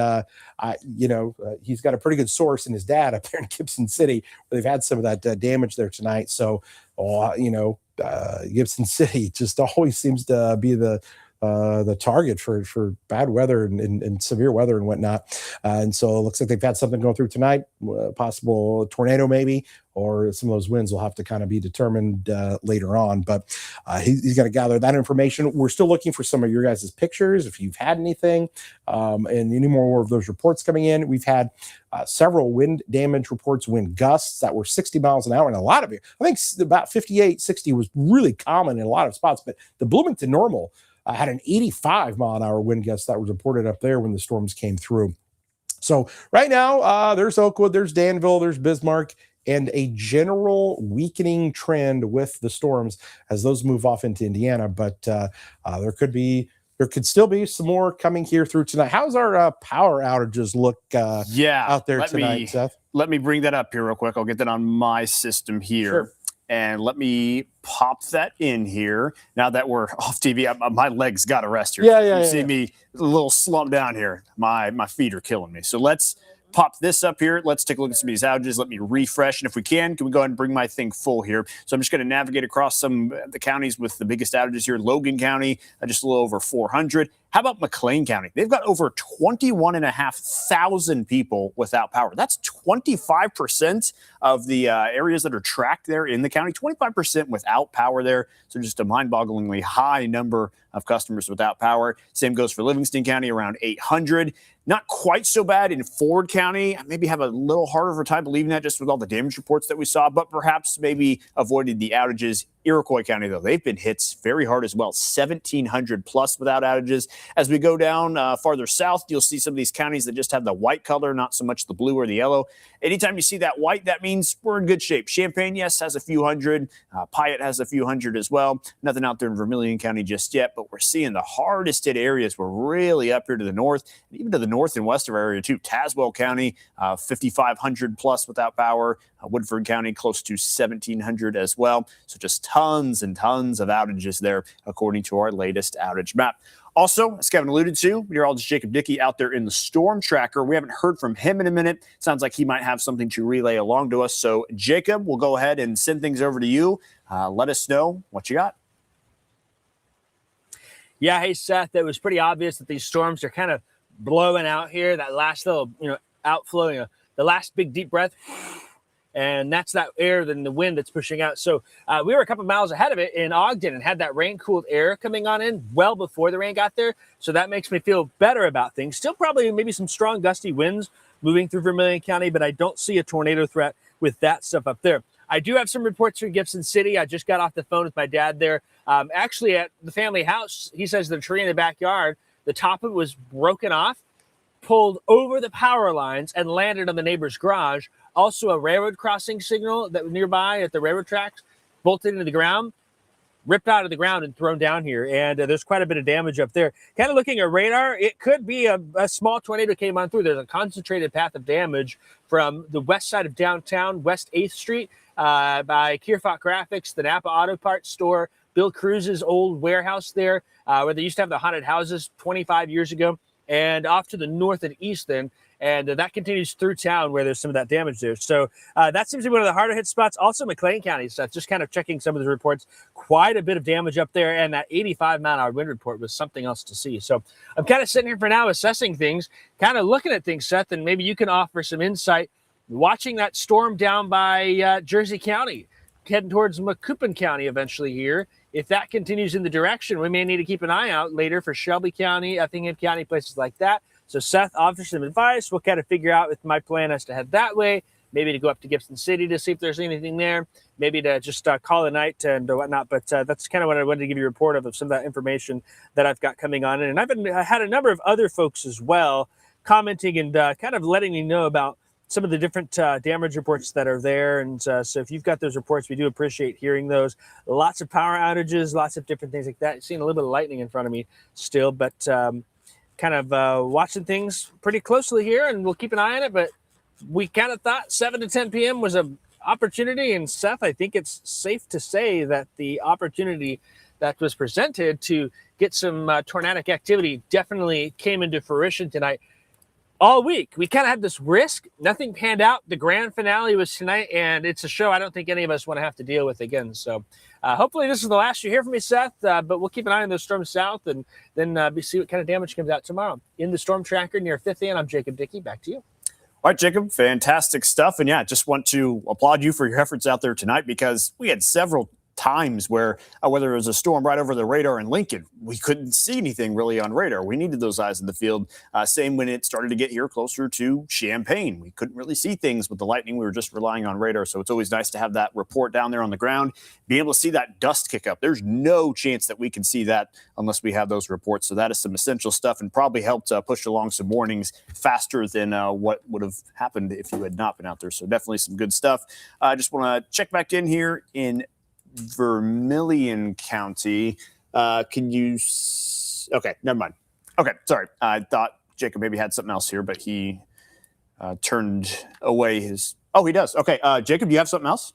he's got a pretty good source in his dad up there in Gibson City, where they've had some of that damage there tonight. So, Gibson City just always seems to be the target for bad weather and severe weather and whatnot. And so it looks like they've had something going through tonight, possible tornado maybe, or some of those winds will have to kind of be determined later on. But he's going to gather that information. We're still looking for some of your guys' pictures, if you've had anything, and any more of those reports coming in. We've had several wind damage reports, wind gusts that were 60 miles an hour, and a lot of it, I think about 58, 60 was really common in a lot of spots. But the Bloomington normal had an 85-mile-an-hour wind gust that was reported up there when the storms came through. So right now, there's Oakwood, there's Danville, there's Bismarck, and a general weakening trend with the storms as those move off into Indiana. But there could still be some more coming here through tonight. How's our power outages look out there tonight, Seth? Let me bring that up here real quick. I'll get that on my system here. Sure. And let me pop that in here. Now that we're off TV, my legs got to rest here. You see me a little slumped down here. My feet are killing me. So let's pop this up here. Let's take a look at some of these outages. Let me refresh. And if we can we go ahead and bring my thing full here? So I'm just going to navigate across some of the counties with the biggest outages here. Logan County, just a little over 400. How about McLean County? They've got over 21,500 people without power. That's 25% of the areas that are tracked there in the county, 25% without power there. So just a mind-bogglingly high number of customers without power. Same goes for Livingston County, around 800. Not quite so bad in Ford County. I maybe have a little harder of a time believing that just with all the damage reports that we saw, but perhaps maybe avoided the outages. Iroquois County, though, they've been hit very hard as well, 1,700 plus without outages. As we go down farther south, you'll see some of these counties that just have the white color, not so much the blue or the yellow. Anytime you see that white, that means we're in good shape. Champaign, yes, has a few hundred. Piatt has a few hundred as well. Nothing out there in Vermilion County just yet, but we're seeing the hardest hit areas. We're really up here to the north, and even to the north and west of our area, too. Tazewell County, 5,500 plus without power. Woodford County, close to 1,700 as well. So just tons and tons of outages there, according to our latest outage map. Also, as Kevin alluded to, meteorologist Jacob Dickey out there in the storm tracker. We haven't heard from him in a minute. Sounds like he might have something to relay along to us. So, Jacob, we'll go ahead and send things over to you. Let us know what you got. Yeah, hey, Seth, it was pretty obvious that these storms are kind of blowing out here. That last little, outflow, the last big deep breath. And that's that air than the wind that's pushing out. So we were a couple miles ahead of it in Ogden and had that rain-cooled air coming on in well before the rain got there. So that makes me feel better about things. Still probably maybe some strong gusty winds moving through Vermilion County, but I don't see a tornado threat with that stuff up there. I do have some reports from Gibson City. I just got off the phone with my dad there. Actually, at the family house, he says the tree in the backyard, the top of it was broken off, pulled over the power lines, and landed on the neighbor's garage. Also, a railroad crossing signal that was nearby at the railroad tracks, bolted into the ground, ripped out of the ground and thrown down here. And there's quite a bit of damage up there. Kind of looking at radar, it could be a small tornado came on through. There's a concentrated path of damage from the west side of downtown, West 8th Street, by Kierfot Graphics, the Napa Auto Parts store, Bill Cruz's old warehouse there, where they used to have the haunted houses 25 years ago, and off to the north and east then. And that continues through town where there's some of that damage there. So that seems to be one of the harder hit spots. Also, McLean County stuff, just kind of checking some of the reports, quite a bit of damage up there. And that 85-mile-an-hour wind report was something else to see. So I'm kind of sitting here for now assessing things, kind of looking at things, Seth, and maybe you can offer some insight. Watching that storm down by Jersey County, heading towards Macoupin County eventually here. If that continues in the direction, we may need to keep an eye out later for Shelby County, Effingham County, places like that. So Seth, offer some advice. We'll kind of figure out with my plan as to head that way, maybe to go up to Gibson City to see if there's anything there, maybe to just call a night and whatnot. But that's kind of what I wanted to give you a report of some of that information that I've got coming on. And I've had a number of other folks as well commenting and kind of letting me know about some of the different damage reports that are there. And so if you've got those reports, we do appreciate hearing those. Lots of power outages, lots of different things like that. Seeing a little bit of lightning in front of me still, but kind of watching things pretty closely here, and we'll keep an eye on it. But we kind of thought 7 to 10 p.m. was an opportunity. And Seth, I think it's safe to say that the opportunity that was presented to get some tornadic activity definitely came into fruition tonight. All week, we kind of had this risk. Nothing panned out. The grand finale was tonight, and it's a show I don't think any of us want to have to deal with again. So hopefully this is the last you hear from me, Seth, but we'll keep an eye on those storms south and then see what kind of damage comes out tomorrow. In the Storm Tracker near 5th and I'm Jacob Dickey. Back to you. All right, Jacob, fantastic stuff. And yeah, just want to applaud you for your efforts out there tonight, because we had several times where whether it was a storm right over the radar in Lincoln, we couldn't see anything really on radar. We needed those eyes in the field. Same when it started to get here closer to Champaign. We couldn't really see things with the lightning. We were just relying on radar. So it's always nice to have that report down there on the ground, being able to see that dust kick up. There's no chance that we can see that unless we have those reports. So that is some essential stuff and probably helped push along some warnings faster than what would have happened if you had not been out there. So definitely some good stuff. I just want to check back in here in Vermilion County. Can you? Okay, never mind. Okay, sorry. I thought Jacob maybe had something else here, but he turned away his. Oh, he does. Okay, Jacob, do you have something else?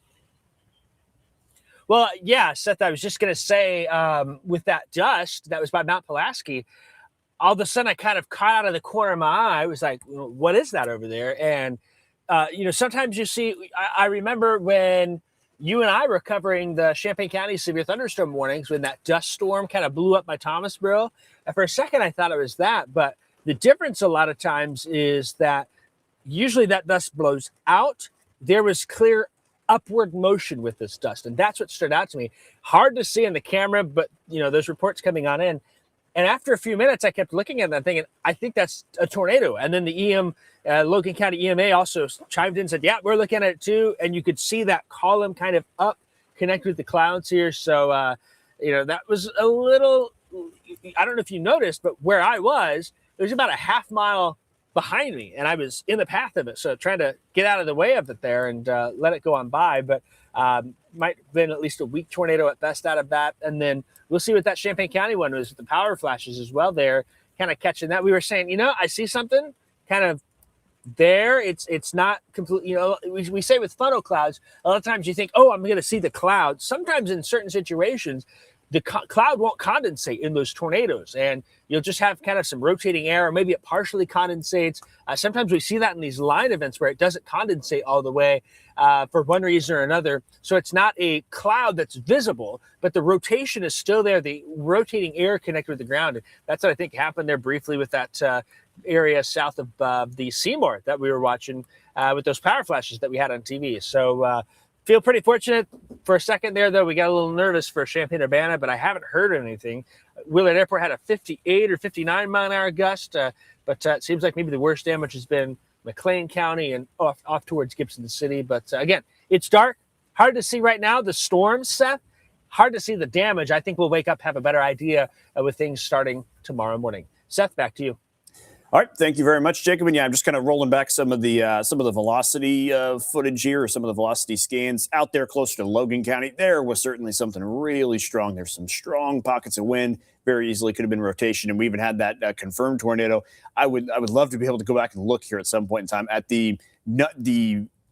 Well, yeah, Seth, I was just going to say with that dust that was by Mount Pulaski, all of a sudden I kind of caught out of the corner of my eye. I was like, what is that over there? And, sometimes you see, I remember when you and I were covering the Champaign County severe thunderstorm warnings when that dust storm kind of blew up by Thomasboro. And for a second, I thought it was that. But the difference a lot of times is that usually that dust blows out. There was clear upward motion with this dust. And that's what stood out to me. Hard to see in the camera, but, those reports coming on in. And after a few minutes, I kept looking at that thinking, I think that's a tornado. And then the Logan County EMA also chimed in and said, yeah, we're looking at it too. And you could see that column kind of up, connected with the clouds here. So, that was a little, I don't know if you noticed, but where I was, it was about a half mile behind me. And I was in the path of it. So trying to get out of the way of it there and let it go on by. But might have been at least a weak tornado at best out of that. And then we'll see what that Champaign County one was with the power flashes as well there, kind of catching that. We were saying, I see something kind of there. It's not complete, we say with funnel clouds, a lot of times you think, oh, I'm going to see the clouds. Sometimes in certain situations, the cloud won't condensate in those tornadoes, and you'll just have kind of some rotating air, or maybe it partially condensates. Sometimes we see that in these line events where it doesn't condensate all the way for one reason or another. So it's not a cloud that's visible, but the rotation is still there. The rotating air connected with the ground. That's what I think happened there briefly with that area south of the Seymour that we were watching with those power flashes that we had on TV. So feel pretty fortunate. For a second there, though, we got a little nervous for Champaign-Urbana, but I haven't heard anything. Willard Airport had a 58 or 59 mile an hour gust, but it seems like maybe the worst damage has been McLean County and off towards Gibson City. But again, it's dark, hard to see right now. The storm, Seth, hard to see the damage. I think we'll wake up, have a better idea with things starting tomorrow morning. Seth, back to you. All right, thank you very much, Jacob. And yeah, I'm just kind of rolling back some of the velocity footage here, or some of the velocity scans out there closer to Logan County. There was certainly something really strong. There's some strong pockets of wind. Very easily could have been rotation, and we even had that confirmed tornado. I would love to be able to go back and look here at some point in time at the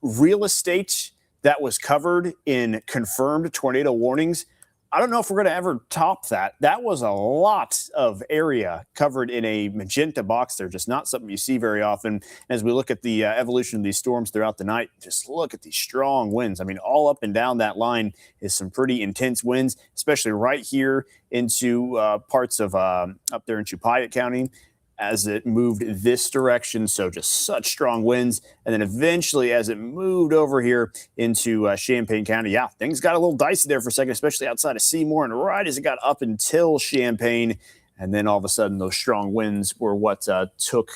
real estate that was covered in confirmed tornado warnings. I don't know if we're going to ever top that. That was a lot of area covered in a magenta box there. Just not something you see very often. As we look at the evolution of these storms throughout the night, just look at these strong winds. I mean, all up and down that line is some pretty intense winds, especially right here into parts of up there in Champaign County as it moved this direction. So just such strong winds. And then eventually as it moved over here into Champaign County, yeah, things got a little dicey there for a second, especially outside of Seymour. And right as it got up until Champaign, and then all of a sudden those strong winds were what took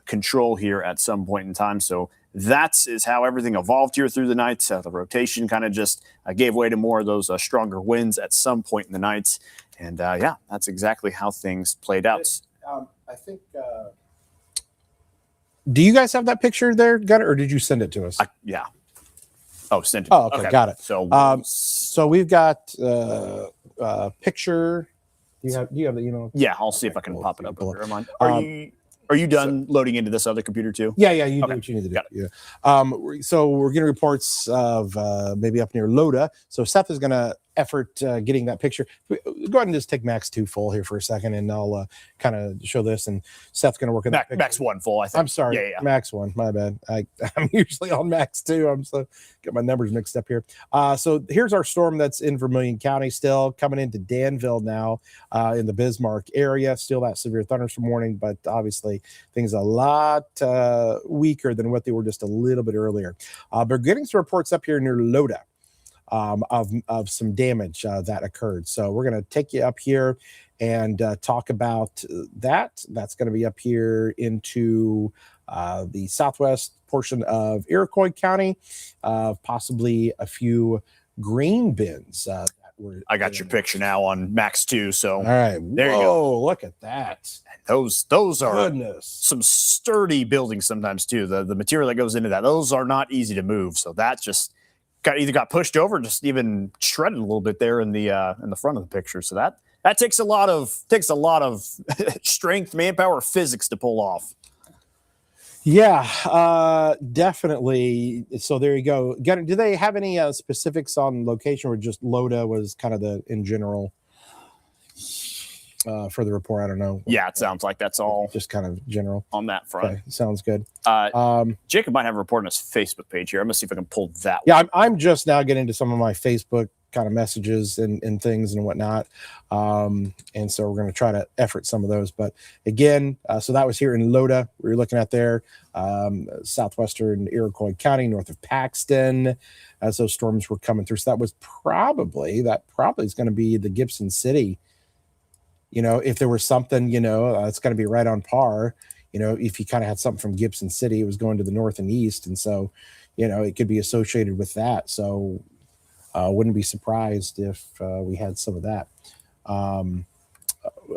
control here at some point in time. So that is how everything evolved here through the night. The rotation kind of just gave way to more of those stronger winds at some point in the night. And yeah, that's exactly how things played out. I think. Do you guys have that picture there, Gunnar, or did you send it to us? Yeah. Oh, sent it. Oh, okay, got it. So, so we've got a picture. Do you have the email? Yeah, I'll see if I can pop it up. Are you done loading into this other computer too? Yeah, you do what you need to do. Yeah. So we're getting reports of maybe up near Loda. So Seth is going to effort getting that picture. Go ahead and just take Max 2 full here for a second, and I'll kind of show this. And Seth's going to work on that. Max 1 full, I think. I'm sorry. Yeah. Max 1. My bad. I'm usually on Max 2. I'm so get my numbers mixed up here. So here's our storm that's in Vermilion County still coming into Danville now in the Bismarck area. Still that severe thunderstorm warning, but obviously things a lot weaker than what they were just a little bit earlier. We're getting some reports up here near Loda. Of some damage that occurred. So we're going to take you up here and talk about that. That's going to be up here into the southwest portion of Iroquois County, possibly a few grain bins. I got your picture now on Max 2. So all right, there you go. Look at that. Those are some sturdy buildings sometimes too. The material that goes into that, those are not easy to move. So that just got pushed over, or just even shredded a little bit there in the front of the picture. So that takes a lot of strength, manpower, physics to pull off. Yeah, definitely. So there you go. Do they have any specifics on location, or just Loda was kind of in general for the report? I don't know. Yeah, it sounds like that's all just kind of general on that front. Okay, sounds good. Jacob might have a report on his Facebook page here. I'm gonna see if I can pull that. Yeah, I'm just now getting into some of my Facebook kind of messages and things and whatnot. And so we're going to try to effort some of those. But again, so that was here in Loda. We were looking at there, southwestern Iroquois County, north of Paxton, as those storms were coming through. So that was probably is going to be the Gibson City. You know, if there was something, it's going to be right on par. If you kind of had something from Gibson City, it was going to the north and east. And so, it could be associated with that. So wouldn't be surprised if we had some of that.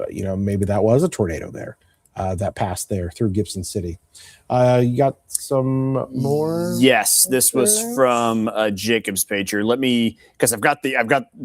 Maybe that was a tornado there that passed there through Gibson City. You got some more? Yes, this was from Jacob's page here. Let me, because I've got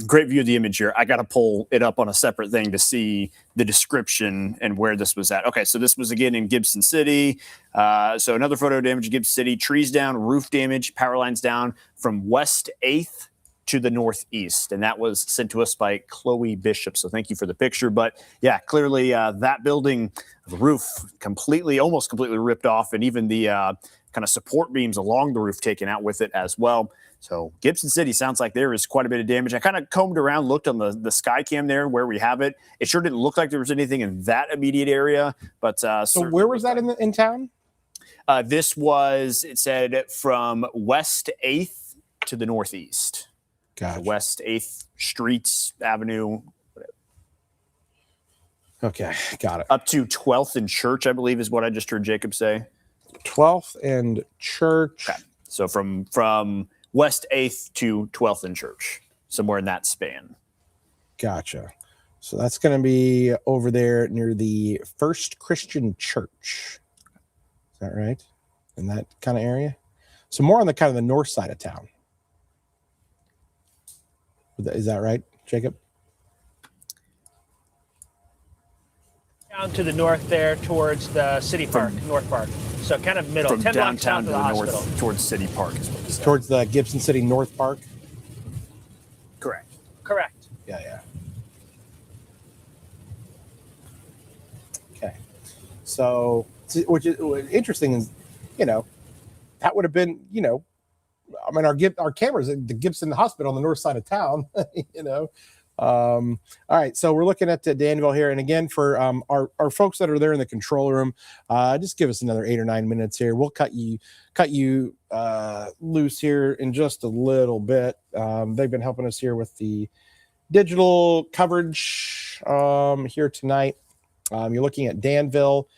great view of the image here. I got to pull it up on a separate thing to see the description and where this was at. Okay, so this was again in Gibson City. So another photo damage in Gibson City. Trees down, roof damage, power lines down from West 8th to the northeast, and that was sent to us by Chloe Bishop. So thank you for the picture. But yeah, clearly that building, the roof almost completely ripped off, and even the kind of support beams along the roof taken out with it as well. So Gibson City sounds like there is quite a bit of damage. I kind of combed around, looked on the sky cam there where we have it. It sure didn't look like there was anything in that immediate area. But so where was that in town? This was, it said, from West 8th to the northeast. Gotcha. West 8th Street Avenue. Okay, got it. Up to 12th and Church, I believe, is what I just heard Jacob say. 12th and Church. Okay. So from West 8th to 12th and Church, somewhere in that span. Gotcha. So that's going to be over there near the First Christian Church. Is that right? In that kind of area? So more on the kind of the north side of town. Is that right, Jacob? Down to the north there towards the city park, North Park. So kind of middle, From 10 blocks downtown south to of the the hospital. north towards City Park is what it said. Towards the Gibson City North Park? Correct. Correct. Yeah. Okay. So, which is interesting is, that would have been, I mean, our cameras at the Gibson Hospital on the north side of town, all right, so we're looking at Danville here, and again, for our folks that are there in the control room, just give us another 8 or 9 minutes here. We'll cut you loose here in just a little bit. They've been helping us here with the digital coverage here tonight. You're looking at Danville.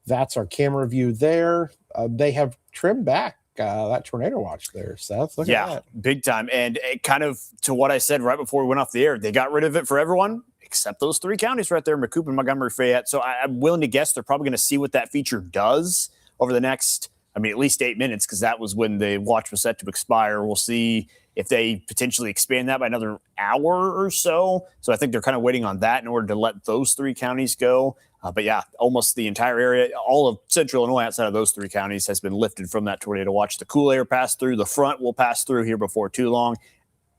That's our camera view there. They have trimmed back that tornado watch there, Seth. Look at that. Big time. And it kind of to what I said right before we went off the air, they got rid of it for everyone except those 3 counties right there, Macoupin, Montgomery, Fayette. So I'm willing to guess they're probably going to see what that feature does over the next, at least 8 minutes, because that was when the watch was set to expire. We'll see if they potentially expand that by another hour or so. So I think they're kind of waiting on that in order to let those 3 counties go. But yeah, almost the entire area, all of central Illinois outside of those 3 counties has been lifted from that tornado watch. The cool air passed through. The front will pass through here before too long.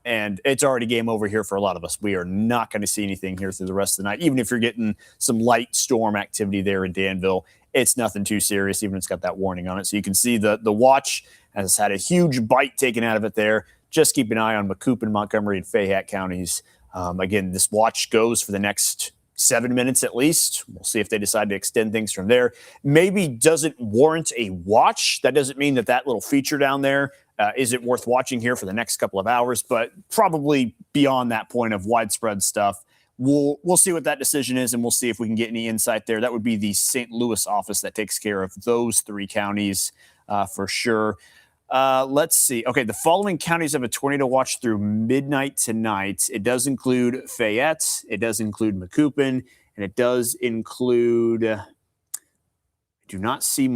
And it's already game over here for a lot of us. We are not going to see anything here through the rest of the night. Even if you're getting some light storm activity there in Danville, it's nothing too serious, even if it's got that warning on it. So you can see the watch has had a huge bite taken out of it there. Just keep an eye on Macoupin, Montgomery, and Fayette counties. Again, this watch goes for the next 7 minutes at least. We'll see if they decide to extend things from there. Maybe doesn't warrant a watch. That doesn't mean that little feature down there isn't worth watching here for the next couple of hours, but probably beyond that point of widespread stuff. We'll see what that decision is, and we'll see if we can get any insight there. That would be the St. Louis office that takes care of those 3 counties for sure. Let's see. Okay, the following counties have a tornado watch through midnight tonight. It does include Fayette, it does include Macoupin, and it does include, I do not see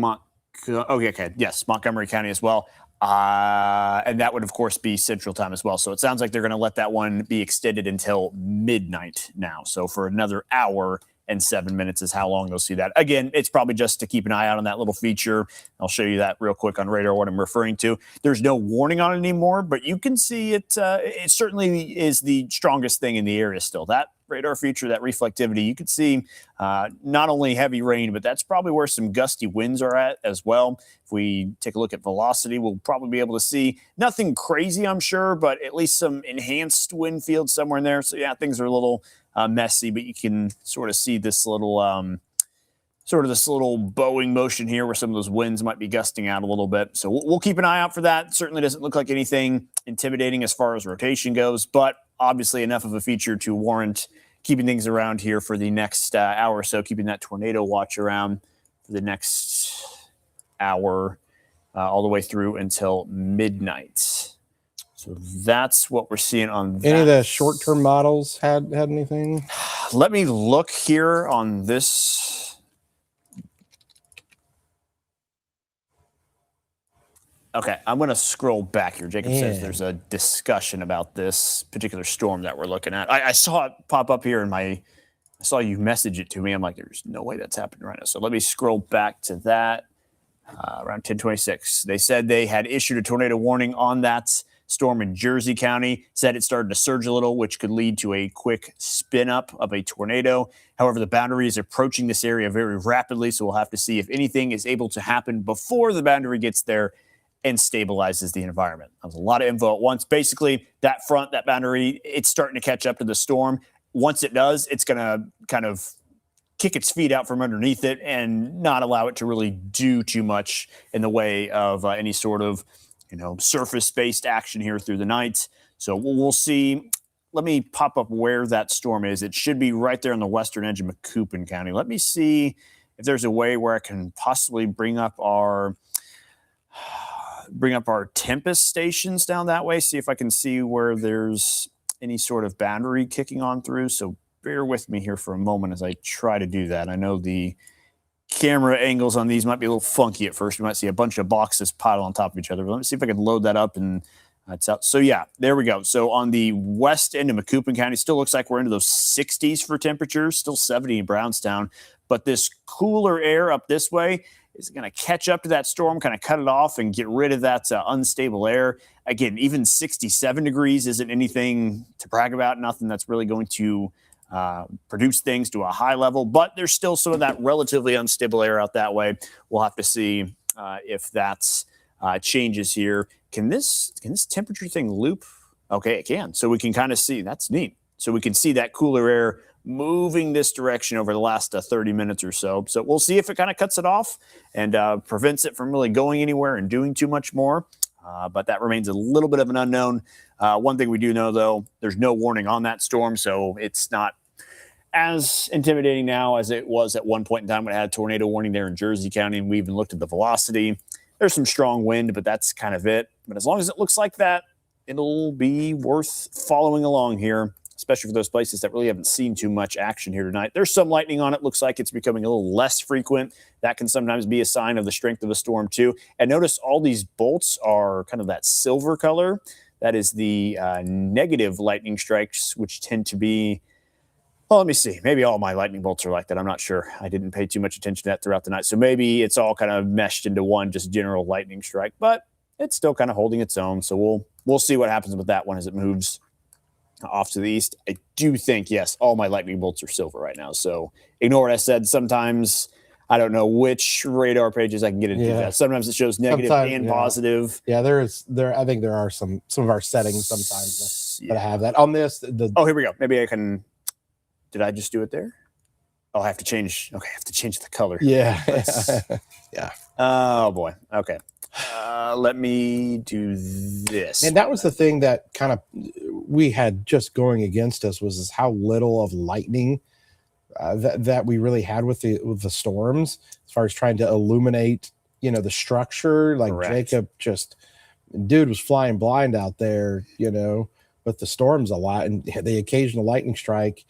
yes, Montgomery County as well. And that would, of course, be Central Time as well. So it sounds like they're going to let that one be extended until midnight now. So for another hour and 7 minutes is how long they'll see that. Again, it's probably just to keep an eye out on that little feature. I'll show you that real quick on radar, what I'm referring to. There's no warning on it anymore, but you can see it. It certainly is the strongest thing in the area still. That radar feature, that reflectivity, you can see not only heavy rain, but that's probably where some gusty winds are at as well. If we take a look at velocity, we'll probably be able to see nothing crazy, I'm sure, but at least some enhanced wind field somewhere in there. So yeah, things are a little messy, but you can sort of see this little bowing motion here where some of those winds might be gusting out a little bit. So we'll keep an eye out for that. Certainly doesn't look like anything intimidating as far as rotation goes, but obviously enough of a feature to warrant keeping things around here for the next hour or so, keeping that tornado watch around for the next hour all the way through until midnight. So that's what we're seeing on that. Any of the short-term models had anything? Let me look here on this. Okay, I'm going to scroll back here. Jacob says there's a discussion about this particular storm that we're looking at. I saw it pop up here I saw you message it to me. I'm like, there's no way that's happening right now. So let me scroll back to that. Around 10:26. They said they had issued a tornado warning on that storm in Jersey County. Said it started to surge a little, which could lead to a quick spin up of a tornado. However, the boundary is approaching this area very rapidly, so we'll have to see if anything is able to happen before the boundary gets there and stabilizes the environment. That was a lot of info at once. Basically, that front, that boundary, it's starting to catch up to the storm. Once it does, it's going to kind of kick its feet out from underneath it and not allow it to really do too much in the way of any sort of, surface-based action here through the night. So we'll see. Let me pop up where that storm is. It should be right there on the western edge of Macoupin County. Let me see if there's a way where I can possibly bring up our Tempest stations down that way, see if I can see where there's any sort of boundary kicking on through. So bear with me here for a moment as I try to do that. I know the camera angles on these might be a little funky at first. You might see a bunch of boxes piled on top of each other. But let me see if I can load that up and it's out. So yeah, there we go. So on the west end of Macoupin County, still looks like we're into those 60s for temperatures, still 70 in Brownstown. But this cooler air up this way is going to catch up to that storm, kind of cut it off and get rid of that unstable air. Again, even 67 degrees isn't anything to brag about, nothing that's really going to produce things to a high level, but there's still some of that relatively unstable air out that way. We'll have to see if that's changes here. Can this temperature thing loop? Okay, it can. So we can kind of see, that's neat. So we can see that cooler air moving this direction over the last 30 minutes or so. So we'll see if it kind of cuts it off and prevents it from really going anywhere and doing too much more. But that remains a little bit of an unknown. One thing we do know, though, there's no warning on that storm, so it's not as intimidating now as it was at one point in time when it had a tornado warning there in Jersey County, and we even looked at the velocity. There's some strong wind, but that's kind of it. But as long as it looks like that, it'll be worth following along here, especially for those places that really haven't seen too much action here tonight. There's some lightning on it. Looks like it's becoming a little less frequent. That can sometimes be a sign of the strength of a storm, too. And notice all these bolts are kind of that silver color. That is the negative lightning strikes, which tend to be, well, let me see. Maybe all my lightning bolts are like that. I'm not sure. I didn't pay too much attention to that throughout the night. So maybe it's all kind of meshed into one just general lightning strike, but it's still kind of holding its own. So we'll see what happens with that one as it moves off to the east. I do think, yes, all my lightning bolts are silver right now. So ignore what I said. Sometimes I don't know which radar pages I can get into that. Sometimes it shows negative and positive. Yeah, I think there are some of our settings sometimes that have that. On this, oh, here we go. Maybe I can. Did I just do it there? Oh, I have to change. Okay, I have to change the color. Yeah. Yeah. Oh boy. Okay. Let me do this. And that was the thing that kind of we had just going against us was how little of lightning that we really had with the storms, as far as trying to illuminate, the structure. Like Correct. Jacob dude was flying blind out there, with the storms a lot and the occasional lightning strike.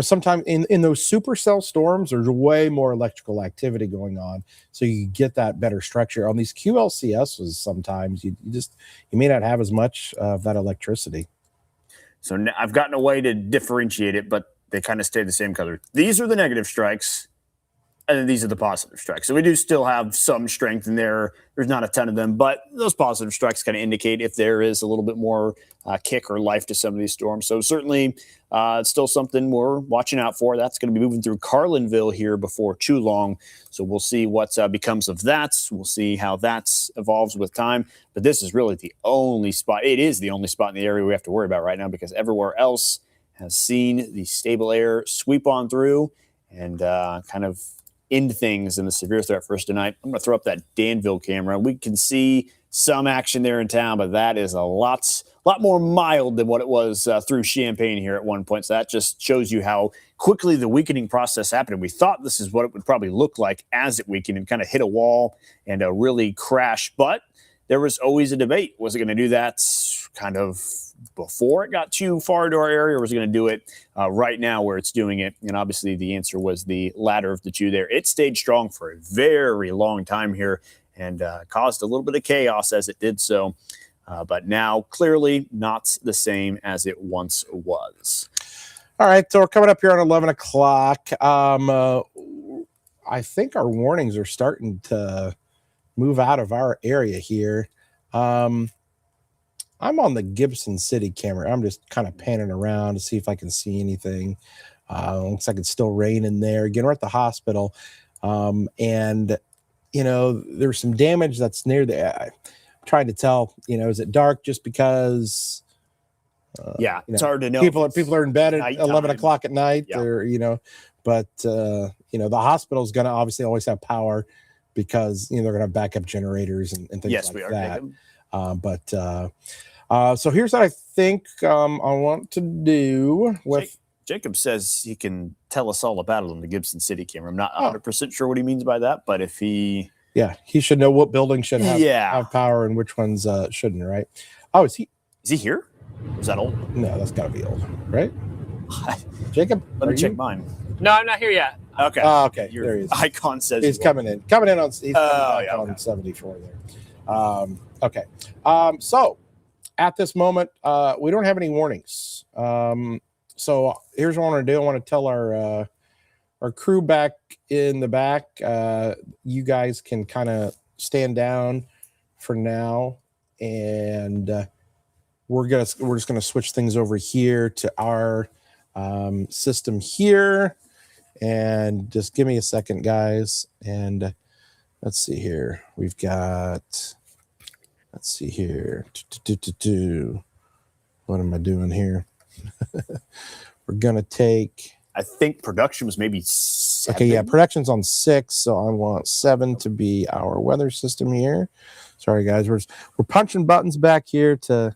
Sometimes in those supercell storms, there's way more electrical activity going on. So you get that better structure. On these QLCSs, sometimes you may not have as much of that electricity. So I've gotten a way to differentiate it, but they kind of stay the same color. These are the negative strikes, and then these are the positive strikes. So we do still have some strength in there. There's not a ton of them, but those positive strikes kind of indicate if there is a little bit more kick or life to some of these storms. So certainly it's still something we're watching out for. That's going to be moving through Carlinville here before too long. So we'll see what becomes of that. We'll see how that evolves with time. But this is really the only spot. It is the only spot in the area we have to worry about right now, because everywhere else has seen the stable air sweep on through and kind of end things in the severe threat for us tonight. I'm going to throw up that Danville camera. We can see some action there in town, but that is a lot more mild than what it was through Champaign here at one point. So that just shows you how quickly the weakening process happened. We thought this is what it would probably look like as it weakened and kind of hit a wall and really crash. But there was always a debate. Was it going to do that kind of before it got too far into our area, or was it going to do it right now where it's doing it? And obviously the answer was the latter of the two there. It stayed strong for a very long time here and caused a little bit of chaos as it did so. But now clearly not the same as it once was. All right, so we're coming up here on 11 o'clock. I think our warnings are starting to move out of our area here. I'm I'm on the Gibson City camera. I'm just kind of panning around to see if I can see anything. Looks like it's still raining there. Again, we're at the hospital. And, you know, there's some damage that's near the, I'm trying to tell, you know, is it dark just because, Yeah, you it's know, hard to know. people are in bed at nighttime. 11 o'clock at night, Yeah. or, you know, but, you know, the hospital is going to obviously always have power because, you know, they're going to have backup generators and things Yes, like we are. that. Jacob. So here's what I think I want to do with. Jacob says he can tell us all about it on the Gibson City camera. I'm not 100% sure what he means by that, but if he... Yeah, he should know what buildings should Yeah. have power and which ones shouldn't, right? Oh, is he here? Is that old? No, that's got to be old, right? Jacob, Let me check mine. No, I'm not here yet. Okay. Oh, okay. Your There he is. icon says He's coming in. Coming in on. He's coming back on 74 there. Okay. So at this moment, we don't have any warnings. So here's what I want to do. I want to tell our crew back in the back. You guys can kind of stand down for now, and we're just gonna switch things over here to our system here. And just give me a second, guys. And let's see here. We've got, let's see here. What am I doing here? We're going to take. I think production was maybe 7. Okay, yeah, production's on 6. So I want 7 to be our weather system here. Sorry, guys. We're punching buttons back here to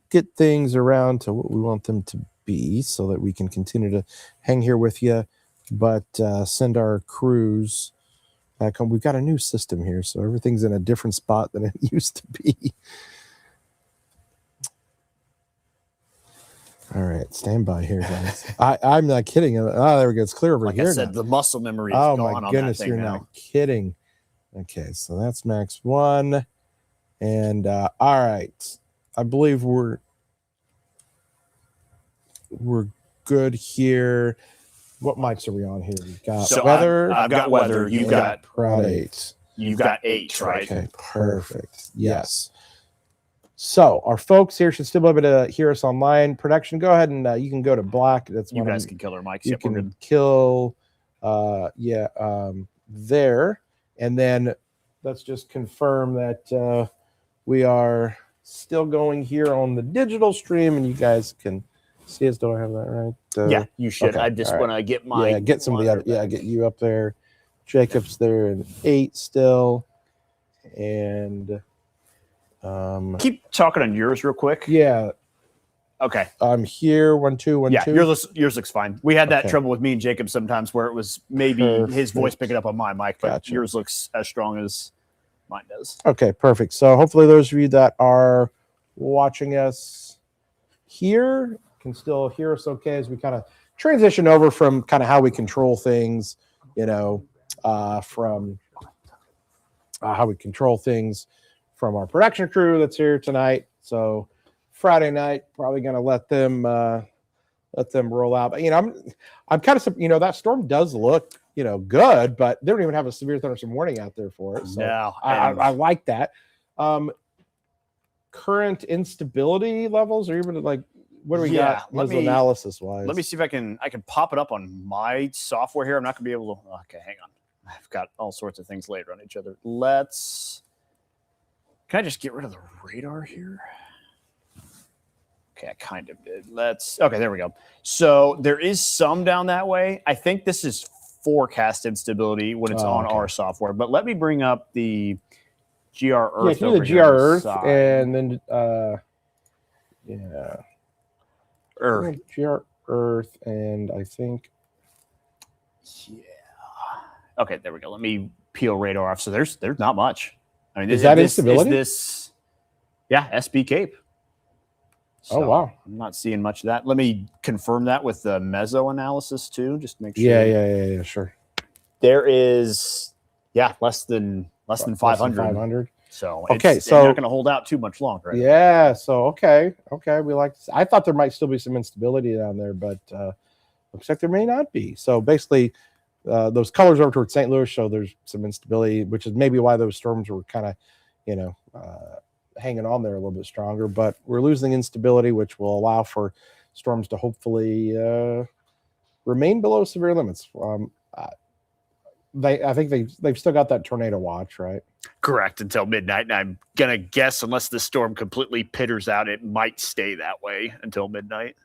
get things around to what we want them to be so that we can continue to hang here with you. But send our crews back home. We've got a new system here, so everything's in a different spot than it used to be. All right, stand by here, guys. I'm not kidding. Oh, there we go. It's clear over like here. I said, now. The muscle memory is oh gone my on goodness, that thing you're now. not kidding. Okay, so that's max 1. And all right. I believe we're good here. What mics are we on here? We've got So weather. I've got weather. You got Prod 8. You've got 8, right? Okay, perfect. Yes. So our folks here should still be able to hear us online. Production, go ahead and you can go to black. That's You what guys can kill our mics. you Yep, we're can good. kill. There, and then let's just confirm that we are still going here on the digital stream, and you guys can see us. Do I have that right? Yeah, you should. okay, I just all right. want to get my get some of the other. Yeah, get you up there. Jacob's there in 8 still, and keep talking on yours real quick. yeah, Okay. I'm here. 1 2 1 Yeah, 2. yours looks fine. We had that Okay. trouble with me and Jacob sometimes where it was maybe his voice Perfect. picking up on my mic, but Gotcha. yours looks as strong as mine does. Okay, perfect. So hopefully those of you that are watching us here can still hear us okay as we kind of transition over from kind of how we control things, you know, from how we control things from our production crew that's here tonight. So Friday night, probably going to let them roll out. But, you know, I'm kind of, you know, that storm does look, you know, good, but they don't even have a severe thunderstorm warning out there for it. So No, I like that. Current instability levels, or even like, what do we got analysis wise? Let me see if I can pop it up on my software here. I'm not going to be able to. Okay, hang on. I've got all sorts of things later on each other. Can I just get rid of the radar here? Okay, I kind of did. Okay, there we go. So there is some down that way. I think this is forecast instability when it's on our software. But let me bring up the GR Earth. Yeah, do the GR Earth, and then GR Earth, and I think Okay, there we go. Let me peel radar off. So there's not much. I mean, is that instability? SB Cape. So oh wow, I'm not seeing much of that. Let me confirm that with the meso analysis too, just to make sure. Yeah, sure. There is less than 500. 500. So okay, so they're not going to hold out too much longer. Yeah, so okay, we like. I thought there might still be some instability down there, but looks like there may not be. So basically, those colors over towards St. Louis show there's some instability, which is maybe why those storms were kind of, hanging on there a little bit stronger, but we're losing instability, which will allow for storms to hopefully remain below severe limits. I think they've still got that tornado watch, right? Correct, until midnight. And I'm going to guess, unless the storm completely pitters out, it might stay that way until midnight.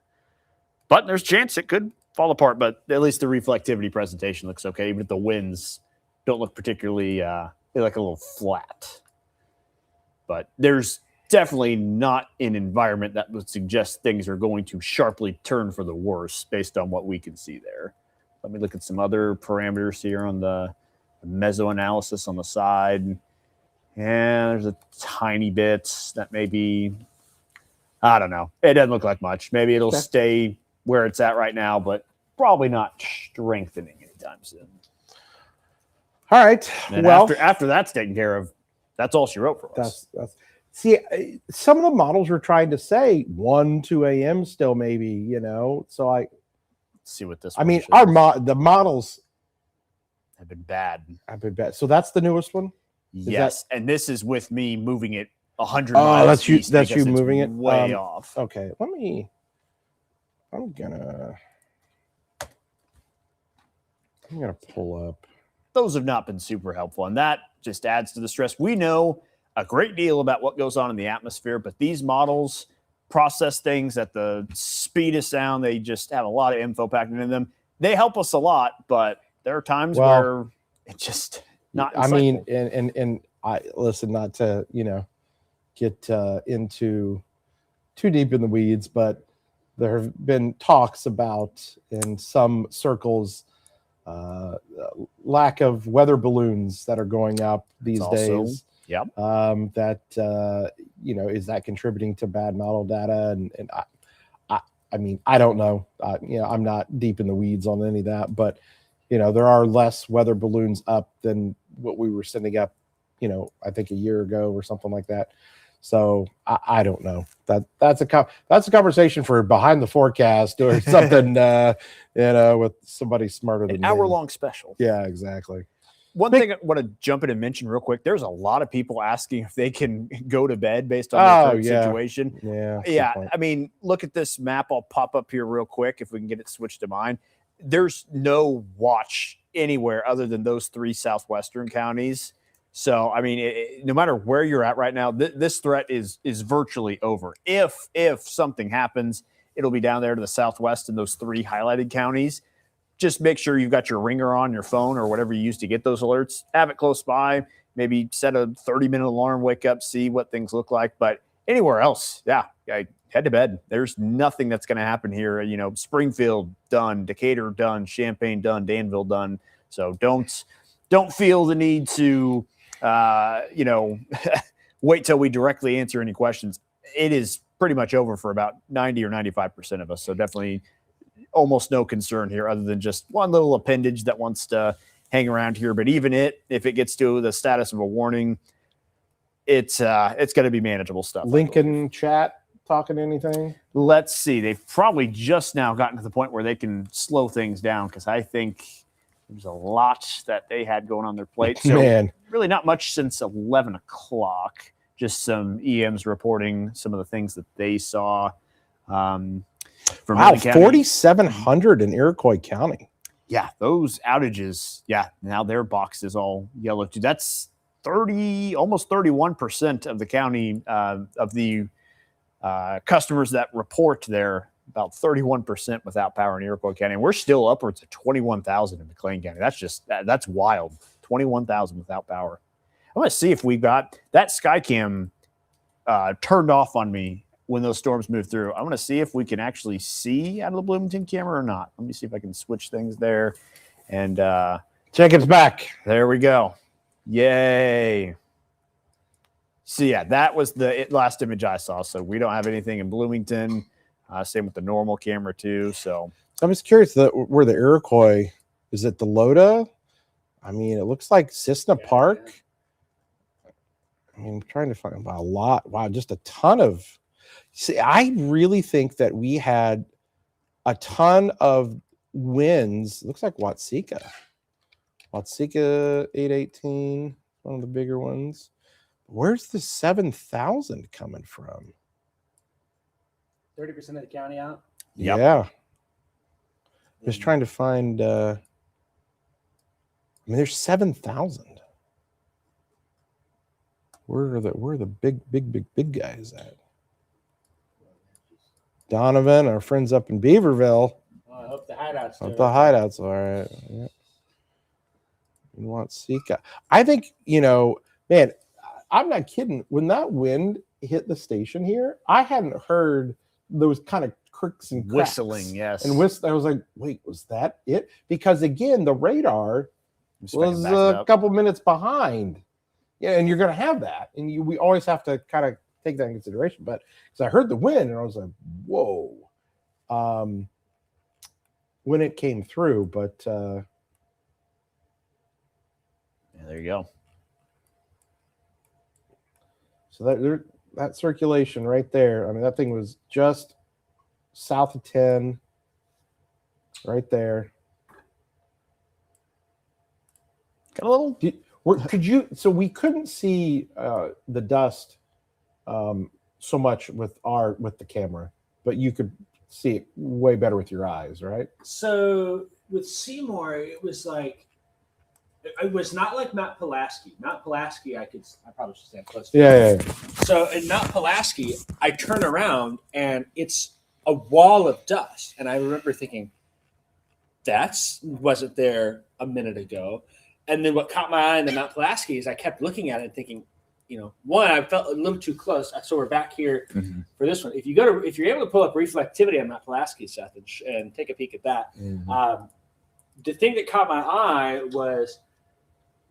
But there's a chance it could fall apart. But at least the reflectivity presentation looks okay, even if the winds don't look particularly, they look a little flat. But there's definitely not an environment that would suggest things are going to sharply turn for the worse based on what we can see there. Let me look at some other parameters here on the meso analysis on the side. And there's a tiny bit that maybe, I don't know. It doesn't look like much. Maybe it'll stay where it's at right now, but probably not strengthening anytime soon. All right. And well, after that's taken care of, that's all she wrote for us. See, some of the models are trying to say 1, 2 a.m. still maybe, so Let's see what this. I mean, shows. the models have been bad. So that's the newest one. Yes, and this is with me moving it 100 Oh, miles. that's you. east That's because you it's moving it way off. Okay, I'm gonna pull up. Those have not been super helpful, and that just adds to the stress. We know a great deal about what goes on in the atmosphere, but these models process things at the speed of sound. They just have a lot of info packed into them. They help us a lot, but there are times where it's just not insightful. I mean, and I listen, not to get into too deep in the weeds, but there have been talks about in some circles lack of weather balloons that are going up these days. Yep. That is that contributing to bad model data? And I mean, I don't know. I'm not deep in the weeds on any of that, but there are less weather balloons up than what we were sending up, I think a year ago or something like that. So I don't know. That's a conversation for behind the forecast or something. With somebody smarter than an me. hour-long special. Yeah, exactly. One thing I want to jump in and mention real quick, there's a lot of people asking if they can go to bed based on their current situation. Yeah. I mean, look at this map. I'll pop up here real quick if we can get it switched to mine. There's no watch anywhere other than those 3 southwestern counties. So, I mean, no matter where you're at right now, this threat is virtually over. If something happens, it'll be down there to the southwest in those 3 highlighted counties. Just make sure you've got your ringer on your phone or whatever you use to get those alerts. Have it close by. Maybe set a 30-minute alarm, wake up, see what things look like. But anywhere else, head to bed. There's nothing that's going to happen here. Springfield done, Decatur done, Champaign done, Danville done. So don't feel the need to wait till we directly answer any questions. It is pretty much over for about 90 or 95% of us. So definitely almost no concern here other than just one little appendage that wants to hang around here. But even if it gets to the status of a warning, it's going to be manageable stuff. Lincoln chat talking anything? Let's see. They've probably just now gotten to the point where they can slow things down because I think there's a lot that they had going on their plate. So really not much since 11 o'clock. Just some EMs reporting some of the things that they saw. Wow, 4,700 in Iroquois County. Yeah, those outages. Yeah, now their box is all yellow too. That's almost 31% of the county of the customers that report there. About 31% without power in Iroquois County. And we're still upwards of 21,000 in McLean County. That's wild. 21,000 without power. I want to see if we got that Skycam turned off on me when those storms move through. I want to see if we can actually see out of the Bloomington camera or not. Let me see if I can switch things there. And Jacob's back. There we go. Yay. So yeah, that was the last image I saw. So we don't have anything in Bloomington. Same with the normal camera too. So I'm just curious where the Iroquois is. It the Loda? I mean, it looks like Cessna Park. I mean, I'm trying to find a lot. Wow, just a ton of. See, I really think that we had a ton of wins. It looks like Watseka 818, one of the bigger ones. Where's the 7,000 coming from? 30% of the county out. Yep. Yeah. Just trying to find. I mean, there's 7,000. Where are the big guys at? Donovan, our friends up in Beaverville. Oh, I hope the hideouts. Hope the hideouts all right. Yeah. You want Sika? I think, man, I'm not kidding. When that wind hit the station here, I hadn't heard those kind of cricks and cracks Whistling, yes. and I was like, wait, was that it? Because again, the radar was backing a up. couple minutes behind. Yeah, and you're going to have that, and we always have to kind of take that in consideration. But because I heard the wind, and I was like, whoa, when it came through. But Yeah, there you go. so that circulation right there. I mean, that thing was just south of 10, right there. Got a little. So we couldn't see the dust so much with the camera, but you could see it way better with your eyes, right? So with Seymour, it was not like Mount Pulaski. Mount Pulaski, I probably should stand close to. Yeah. So in Mount Pulaski, I turn around and it's a wall of dust, and I remember thinking, wasn't there a minute ago. And then what caught my eye in the Mount Pulaski is I kept looking at it and thinking, one, I felt a little too close. So we're back here for this one. If you're able to pull up reflectivity on Mount Pulaski, Seth, and take a peek at that, the thing that caught my eye was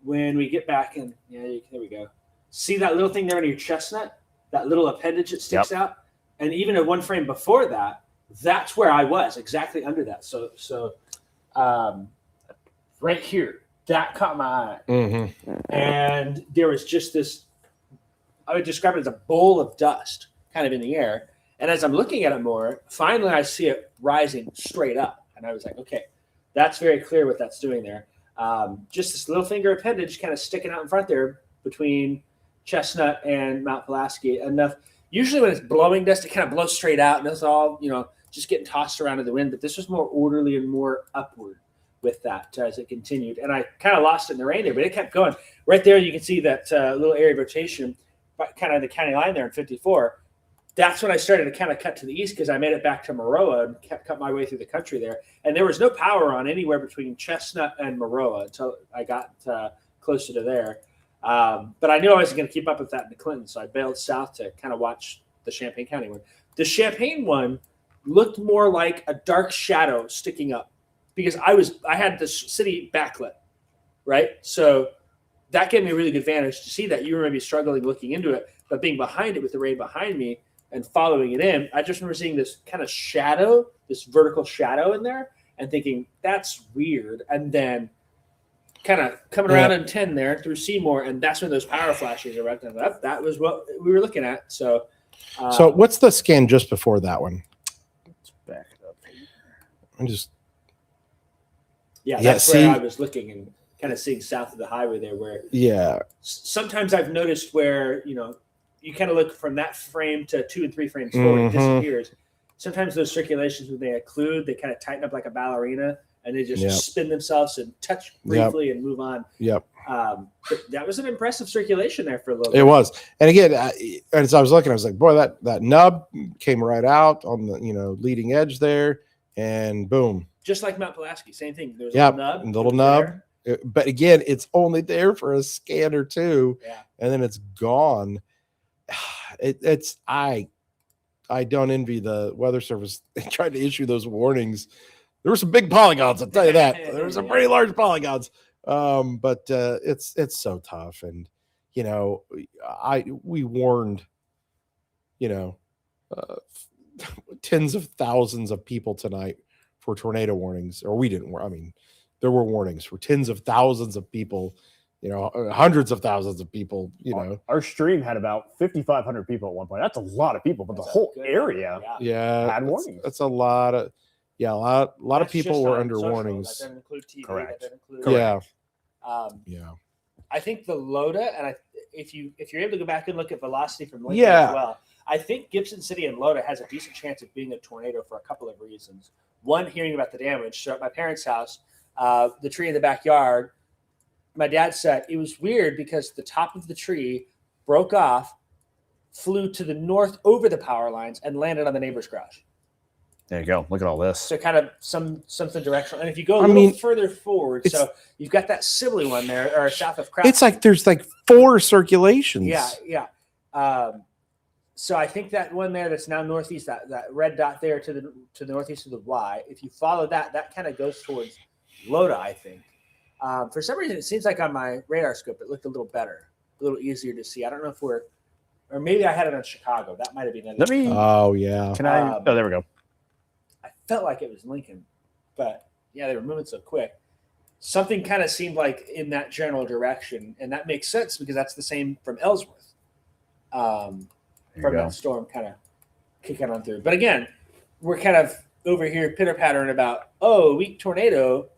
when we get back and there we go. See that little thing there in your chestnut, that little appendage that sticks out, and even in one frame before that, that's where I was exactly under that. So right here. That caught my eye. And there was just this, I would describe it as a bowl of dust kind of in the air. And as I'm looking at it more, finally I see it rising straight up. And I was like, okay, that's very clear what that's doing there. Just this little finger appendage kind of sticking out in front there between Chestnut and Mount Pulaski. Enough. Usually when it's blowing dust, it kind of blows straight out and it's all, just getting tossed around in the wind. But this was more orderly and more upward with that as it continued. And I kind of lost it in the rain there, but it kept going. Right there, you can see that little area of rotation, kind of the county line there in 54. That's when I started to kind of cut to the east because I made it back to Maroa and cut my way through the country there. And there was no power on anywhere between Chestnut and Maroa until I got closer to there. But I knew I wasn't going to keep up with that in the Clinton, so I bailed south to kind of watch the Champaign County one. The Champaign one looked more like a dark shadow sticking up, because I had the city backlit, right? So that gave me a really good advantage to see that. You were maybe struggling looking into it, but being behind it with the rain behind me and following it in, I just remember seeing this kind of shadow, this vertical shadow in there and thinking, that's weird. And then kind of coming around in 10 there through Seymour, and that's when those power flashes are right. That was what we were looking at. So what's the scan just before that one? Let's back it up. I'm just... that's where I was looking and kind of seeing south of the highway there where sometimes I've noticed where, you kind of look from that frame to 2 and 3 frames forward, it disappears. Sometimes those circulations, when they occlude, they kind of tighten up like a ballerina and they just spin themselves and touch briefly and move on. But that was an impressive circulation there for a little bit. It was. And again, as I was looking, I was like, boy, that nub came right out on the, leading edge there, and boom. Just like Mount Pulaski, same thing. There's a little nub. But again, it's only there for a scan or two, and then it's gone. I don't envy the Weather Service. They tried to issue those warnings. There were some big polygons, I'll tell you that. There were some pretty large polygons. But it's so tough, and we warned, tens of thousands of people tonight for tornado warnings, or we didn't. I mean, there were warnings for tens of thousands of people, hundreds of thousands of people. Our stream had about 5,500 people at one point. That's a lot of people, but the whole area had warnings. That's a lot of. Yeah, a lot of people were under warnings. That include TV. Correct. That include Yeah. I think the LODA, and if you're able to go back and look at velocity from Lincoln Yeah. as well, I think Gibson City and Loda has a decent chance of being a tornado for a couple of reasons. One, hearing about the damage. So at my parents' house, the tree in the backyard, my dad said it was weird because the top of the tree broke off, flew to the north over the power lines, and landed on the neighbor's garage. There you go. Look at all this. So kind of something directional. And if you go a little further forward, so you've got that Sibley one there, or south of Craft. It's like there's like 4 circulations. Yeah. So I think that one there that's now northeast, that red dot there to the northeast of the Y, if you follow that kind of goes towards Loda, I think. For some reason, it seems like on my radar scope, it looked a little better, a little easier to see. I don't know if or maybe I had it on Chicago. That might have been. Oh, yeah. Can I? Oh, there we go. I felt like it was Lincoln, but yeah, they were moving so quick. Something kind of seemed like in that general direction, and that makes sense because that's the same from Ellsworth. From that storm kind of kicking on through. But again, we're kind of over here pitter-pattering about, weak tornado,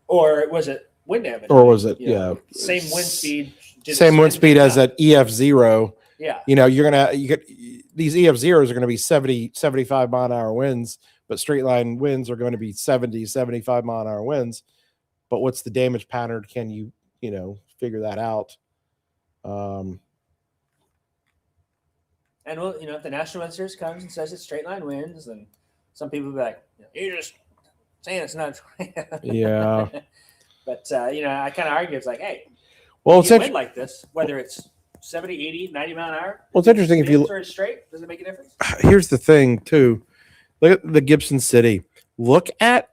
or was it wind damage? Or was it, same wind speed. Same wind speed as that EF0. Yeah. You know, these EF0s are going to be 70, 75 mile an hour winds, but straight line winds are going to be 70, 75 mile an hour winds. But what's the damage pattern? Can you figure that out? And well, if the National Weather Service comes and says it's straight line winds, then some people will be like, "You're just saying it's not." Yeah. But I kind of argue it's like, hey, well, it's wind like this, whether it's 70, 80, 90 mile an hour. Well, it's interesting if you are straight. Does it make a difference? Here's the thing, too. Look at the Gibson City. Look at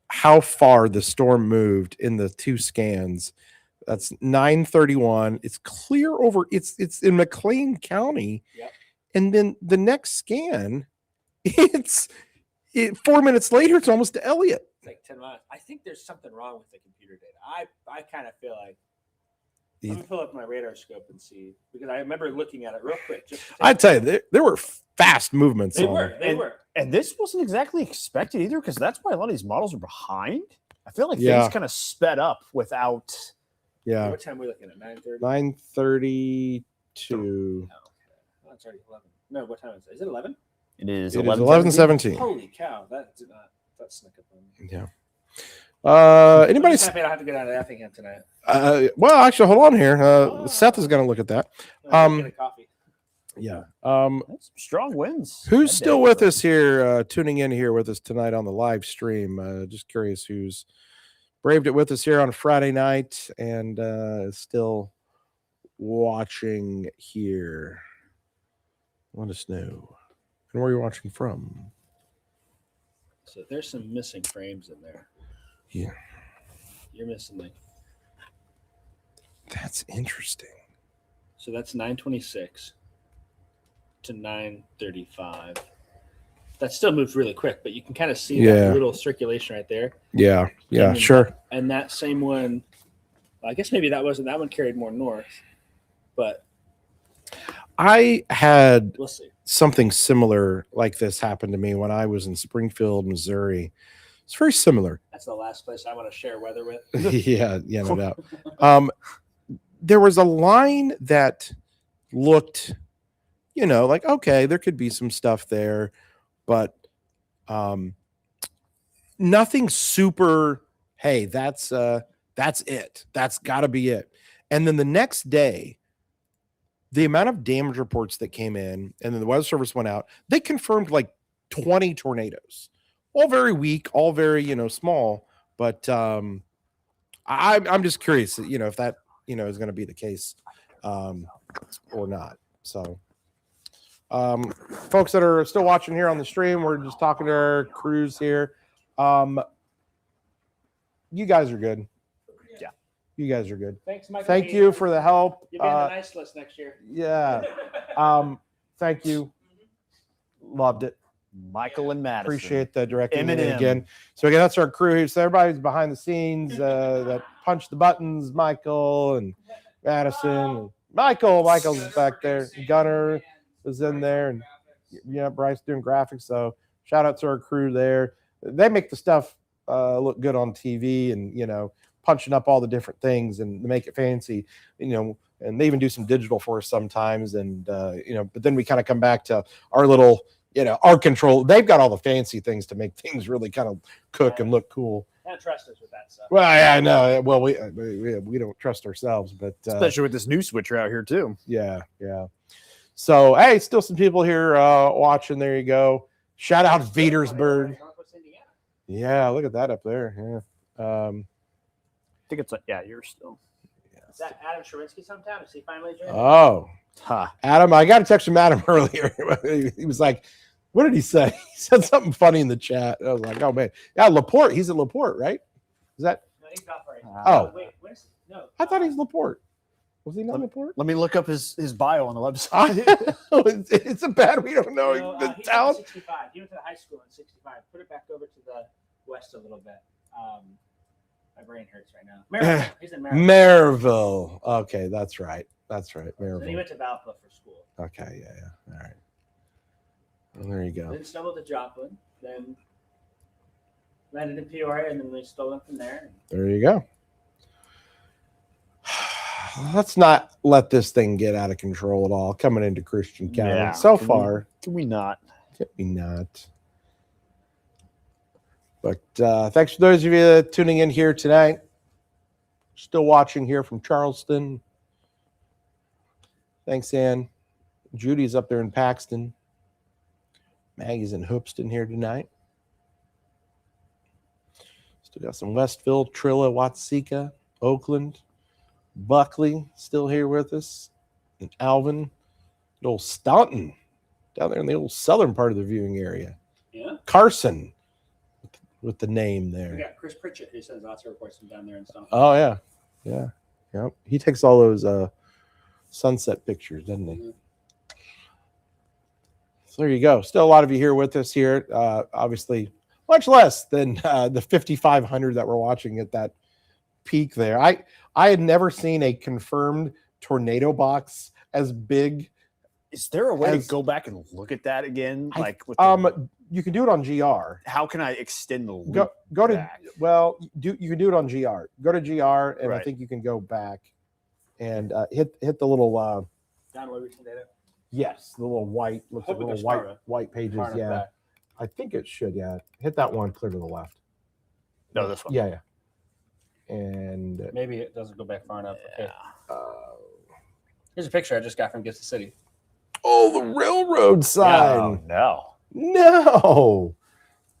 how far the storm moved in the 2 scans. That's 931. It's clear over. It's in McLean County. Yep. And then the next scan, 4 minutes later, it's almost to Elliott. It's like 10 miles. I think there's something wrong with the computer data. I kind of feel like. Let me pull up my radar scope and see, because I remember looking at it real quick. I'd tell you, there were fast movements. They were. And this wasn't exactly expected either, because that's why a lot of these models are behind. I feel like things kind of sped up without. Yeah. What time are we looking at? 9:30? 9:32. Oh, it's already 11. No, what time is it? Is it 11? It is 11:17. Holy cow. That snuck up on me. Yeah. Anybody? I'm happy I don't have to go down to Effingham tonight. Well, actually, hold on here. Seth is going to look at that. Get a coffee. Yeah. That's strong winds. Who's still with us here, tuning in here with us tonight on the live stream? Just curious who's braved it with us here on Friday night and is still watching here. Let us know. And where you're watching from. So there's some missing frames in there. Yeah. You're missing like. That's interesting. So that's 9:26 to 9:35. That still moves really quick, but you can kind of see that little circulation right there. Yeah, sure. And that same one, I guess maybe that one carried more north, but I had we'll see. Something similar like this happened to me when I was in Springfield, Missouri. It's very similar. That's the last place I want to share weather with. yeah, no doubt. There was a line that looked, like, okay, there could be some stuff there, but nothing super, hey, that's it. That's got to be it. And then the next day, the amount of damage reports that came in, and then the Weather Service went out, they confirmed like 20 tornadoes. All very weak, all very, small. But I'm just curious, if that, is going to be the case or not. So, folks that are still watching here on the stream, we're just talking to our crews here. You guys are good. Yeah. You guys are good. Thanks, Michael. Thank you for the help. You'll be on the nice list next year. Yeah. Thank you. Loved it. Michael and Madison. Appreciate the directing M&M. again. So again, that's our crew. So everybody's behind the scenes that punch the buttons. Michael and Madison. And Michael's back there. Gunner is in there, and Bryce doing graphics. So shout out to our crew there. They make the stuff look good on TV, and punching up all the different things and make it fancy, and they even do some digital for us sometimes. And, but then we kind of come back to our little, our control. They've got all the fancy things to make things really kind of cook and look cool. Don't trust us with that stuff. Well, yeah, I know. Well, we don't trust ourselves, but Especially with this new switcher out here too. yeah. So, hey, still some people here watching. There you go. Shout out Vetersburg. Yeah, look at that up there. Yeah. I think it's you're still. Is that Adam Sharinsky's hometown? Is he finally joined? Oh, Ha. Adam, I got a text from Adam earlier. He was like, what did he say? He said something funny in the chat. I was like, oh, man. Yeah, Laporte. He's at Laporte, right? Is that? No, he's not right. Oh. Wait, no. I thought he's Laporte. Was he not Laporte? Let me look up his bio on the website. It's a bad we don't know No, the he's town. 65. He went to the high school in 65. Put it back over to the west a little bit. My brain hurts right now. Maryville. He's in Maryville. Maryville. Okay, that's right. Then he Maryville. Went to Valpo for school. Okay, yeah. All right. Well, there you go. Then stumbled to Joplin. Then landed in Peoria, and then we stole him from there. There you go. Let's not let this thing get out of control at all. Coming into Christian County Yeah, so can far. Can we not? Can we not? But thanks for those of you tuning in here tonight. Still watching here from Charleston. Thanks, Ann. Judy's up there in Paxton. Maggie's in Hoopston here tonight. Still got some Westville, Trilla, Watsika, Oakland, Buckley still here with us, and Alvin, and old Staunton down there in the old southern part of the viewing area. Yeah. Carson with the name there. We got Chris Pritchett, who sends lots of reports from down there and stuff. Oh yeah. Yep. He takes all those sunset pictures, doesn't he? Mm-hmm. So there you go. Still a lot of you here with us here. Obviously, much less than the 5,500 that we're watching at that peak there. I had never seen a confirmed tornado box as big. Is there a way to go back and look at that again? You can do it on GR. How can I extend the loop? Go to back? you can do it on GR. Go to GR, and Right. I think you can go back and hit the little Download recent data. yes, the little white looks like Hoping little there's white pages. Far enough Yeah, back. I think it should. Yeah, hit that one clear to the left. No, this one. Yeah. And Maybe it doesn't go back far enough. Okay. uh, Here's a picture I just got from Gibson City. oh, the railroad sign. Oh, no. No.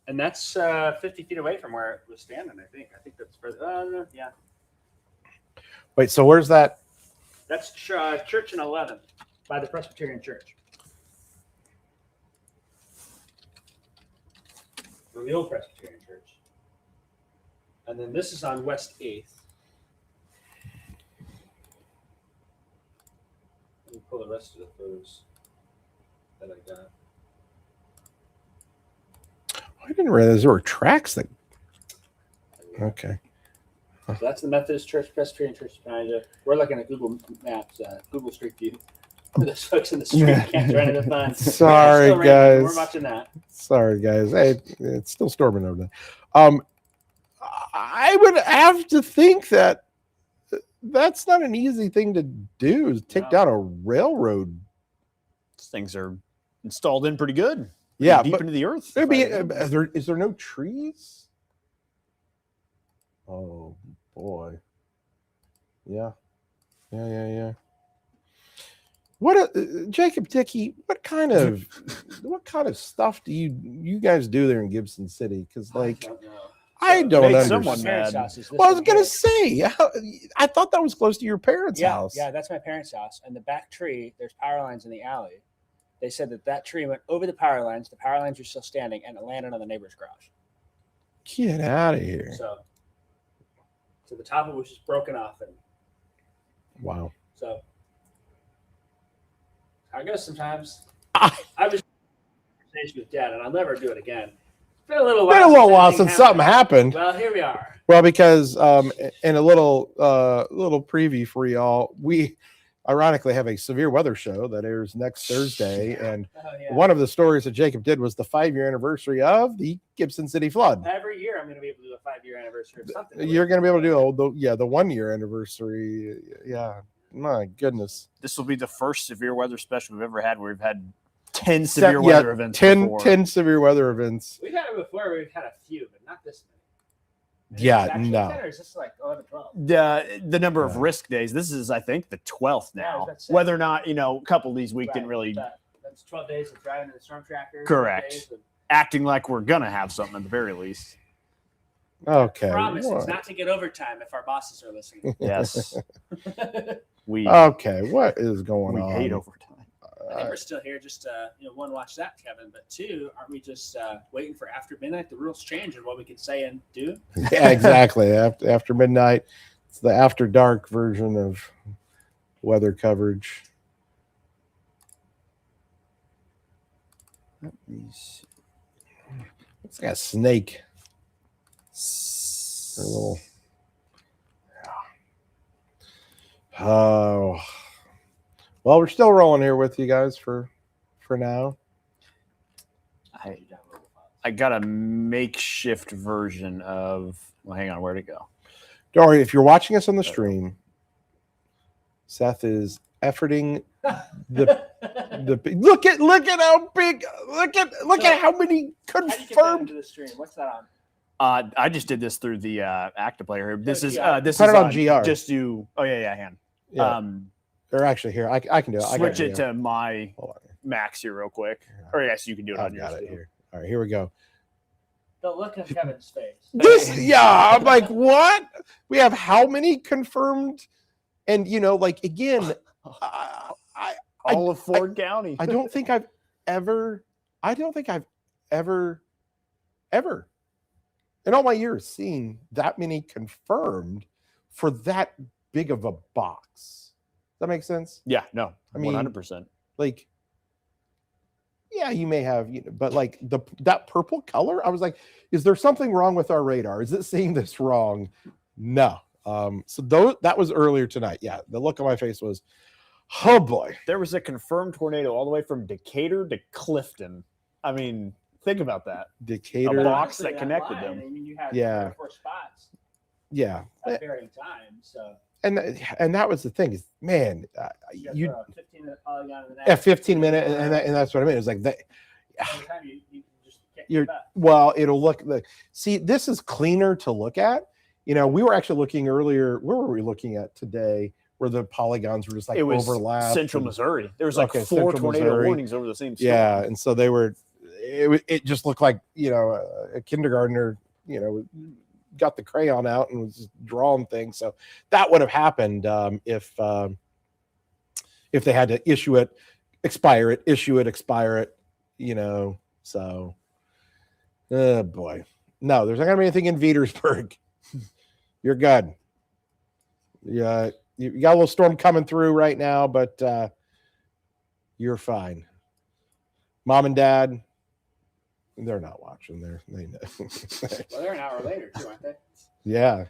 And that's 50 feet away from where it was standing, I think. I think that's further. Yeah. Wait, so where's that? That's Church and 11 by the Presbyterian Church. Or the old Presbyterian Church. And then this is on West 8th. Let me pull the rest of the photos that I got. I didn't realize there were tracks that. Okay. So that's the Methodist Church, Presbyterian Church behind you. We're looking at Google Maps, Google Street View. The folks in the street can't try to find. Sorry, It's still raining. guys. We're watching that. Sorry, guys. Hey, it's still storming over there. I would have to think that that's not an easy thing to do. Is take No. down a railroad. These things are installed in pretty good. Yeah, Deep but into the earth. maybe if I- is there no trees? Oh boy. Yeah. What Jacob Dickey? What kind of stuff do you guys do there in Gibson City? Because like I don't Make understand. someone mad. Well, I was gonna say, I thought that was close to your parents' house. Yeah, that's my parents' house. And the back tree, there's power lines in the alley. They said that tree went over the power lines. The power lines are still standing, and it landed on the neighbor's garage. Get out of here! So the top of it was just broken off, and Wow. so how it goes sometimes. I- I was with Dad, and I'll never do it again. It's been a little Been a little while since something happened. Well, here we are. Well, because in a little preview for y'all, ironically have a severe weather show that airs next Thursday. And Oh, yeah. one of the stories that Jacob did was the 5-year anniversary of the Gibson City flood. Every year I'm going to be able to do a 5-year anniversary of something. You're going to be able to do the 1-year anniversary. Yeah. My goodness. This will be the first severe weather special we've ever had where we've had 10 severe weather events. 10 severe weather events. We've had it before. We've had a few, but not this many. Yeah, Is it no. 10 or is this like 11, 12? The number of risk days. This is, I think, the 12th Yeah, I was now. about to say. Whether or not, a couple of these weeks didn't really That's 12 days of driving in the storm tracker. Correct. Acting like we're going to have something at the very least. Okay. Promise what? it's not to get overtime if our bosses are listening. Yes. we Okay. What is going we on? hate overtime. I think we're still here. Just one, watch that, Kevin. But two, aren't we just waiting for after midnight? The rules change and what we can say and do. Yeah, exactly. After midnight, it's the after dark version of weather coverage. Let me see. It's like a snake. A little. Oh. Well, we're still rolling here with you guys for now. I got a makeshift version of. Well, hang on. Where'd it go? Don't worry, if you're watching us on the stream, Seth is efforting the look at how big look at how many How do you get that confirmed. into the stream? What's that on? I just did this through the Actiplayer here. This is GR. this Put is it on GR. Just do. Oh yeah, hand. Yeah. Or actually, here I can do it. I got Switch it here. to my Hold on. Max here real quick. Or yes, you can do it on I've yours. got it too. here. All right, here we go. The look of Kevin's face. I'm like, what? We have how many confirmed? And again, All of Ford County. I don't think I've ever in all my years seen that many confirmed for that big of a box. Does that make sense? Yeah, no, I mean, 100%. Like, yeah, you may have, but like that purple color, I was like, is there something wrong with our radar? Is it seeing this wrong? No. So that was earlier tonight. Yeah, the look on my face was, oh boy. There was a confirmed tornado all the way from Decatur to Clifton. I mean, think about that. Decatur. A box that connected them. I mean, you have Yeah. 3 or 4 spots Yeah. at varying times. So And that was the thing is, man, you got 15 minute polygon in the a next 15-minute, and that's what I mean. It's like that. every time you just can't You're keep up. well, it'll look like. See, this is cleaner to look at. We were actually looking earlier. Where were we looking at today? Where the polygons were just like It was overlapped. Central and- Missouri. There was like Okay, 4 Central tornado Missouri. warnings over the same storm. Yeah, and so they were. It just looked like a kindergartner. Got the crayon out and was just drawing things. So that would have happened if they had to issue it, expire it, expire it. So, oh boy, no, there's not gonna be anything in Petersburg. You're good. Yeah, you got a little storm coming through right now, but you're fine. Mom and Dad, they're not watching. They know. Well, they're an hour later too, aren't they? Yeah.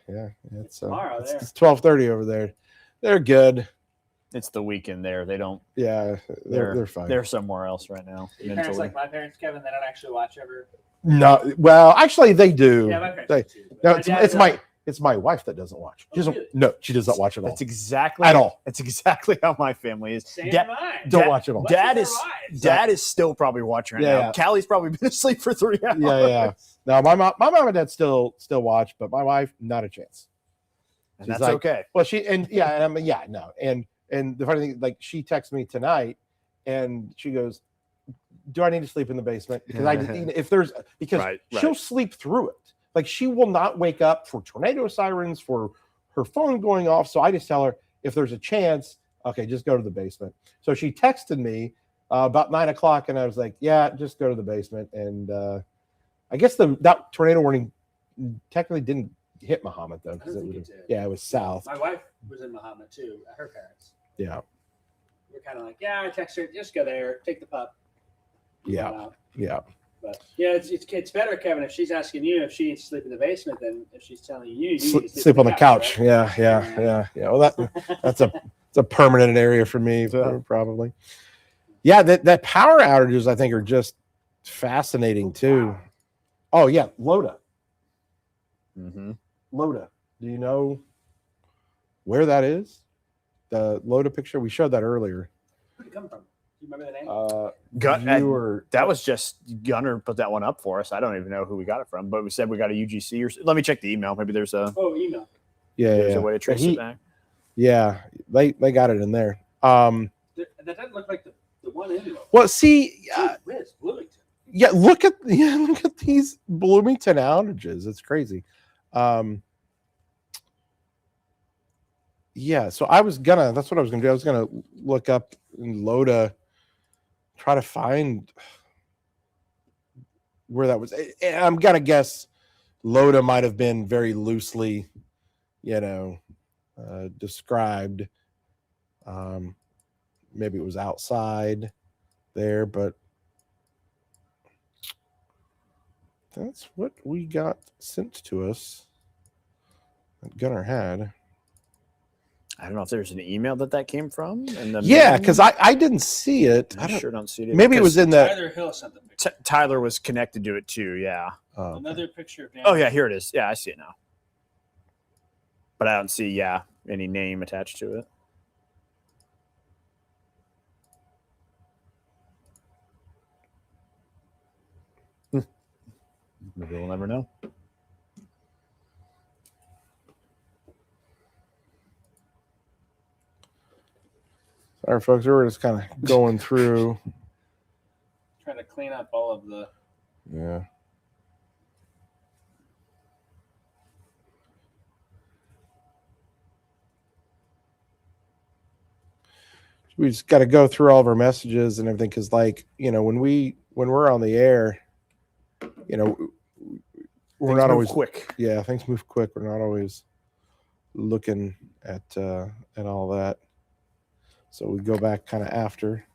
It's tomorrow there. It's 12:30 over there. They're good. It's the weekend there. They don't. Yeah, they're fine. They're somewhere else right now. Your parents like my parents, Kevin, they don't actually watch ever. No, well, actually, they do. Yeah, my parents They- do too. but No, my dad it's my wife that doesn't watch. She Oh, doesn't. really? No, she does not watch at all. That's exactly At all. That's exactly how my family is. Same Dad- am I. Don't Dad- watch at all. What's Dad with is their lives? Dad is still probably watching right Yeah, now. yeah. Callie's probably been asleep for 3 hours. Yeah. No, my mom and dad still watch, but my wife not a chance. And She's that's like- okay. Well, and no, and the funny thing, like she texts me tonight, and she goes, "Do I need to sleep in the basement?" Because Right. she'll sleep through it. Like she will not wake up for tornado sirens, for her phone going off. So I just tell her if there's a chance, okay, just go to the basement. So she texted me about 9 o'clock, and I was like, "Yeah, just go to the basement." And I guess that tornado warning technically didn't hit Muhammad though, I because don't think it did. it was south. My wife was in Muhammad too, at her parents. Yeah, We're kind of like, yeah, I text her, just go there, take the pup. yeah. But yeah, it's better, Kevin, if she's asking you if she needs to sleep in the basement than if she's telling you. You need to Sleep on the couch. right? Yeah. Well, that's It's a permanent area for me, probably. Yeah, that power outages, I think, are just fascinating, too. Wow. Oh, yeah, Loda. Mm-hmm. Loda. Do you know where that is? The Loda picture? We showed that earlier. Where'd it come from? Do you remember the name? That was just Gunner put that one up for us. I don't even know who we got it from, but we said we got a UGC. Or let me check the email. Maybe there's a email. Yeah, there's a way to trace it back. Yeah, they got it in there. That doesn't look like the one in. Well, see, Bloomington. Yeah, look at these Bloomington outages. It's crazy. Yeah, so that's what I was gonna do. I was gonna look up in Loda, try to find where that was. I'm gonna guess Loda might have been very loosely, described. Maybe it was outside there, but that's what we got sent to us that Gunner had. I don't know if there's an email that came from. Yeah, because I didn't see it. I sure don't see it. Maybe it was in the... Tyler Hill sent the picture. Tyler was connected to it too, yeah. Oh, another picture of Dan. Oh, yeah, here it is. Yeah, I see it now. But I don't see, any name attached to it. Maybe we'll never know. Sorry, folks. We're just kind of going through. Trying to clean up all of the... Yeah. We just got to go through all of our messages and everything because, when we're on the air, we're not always quick. Yeah, things move quick. We're not always looking at all that. So we go back kind of after.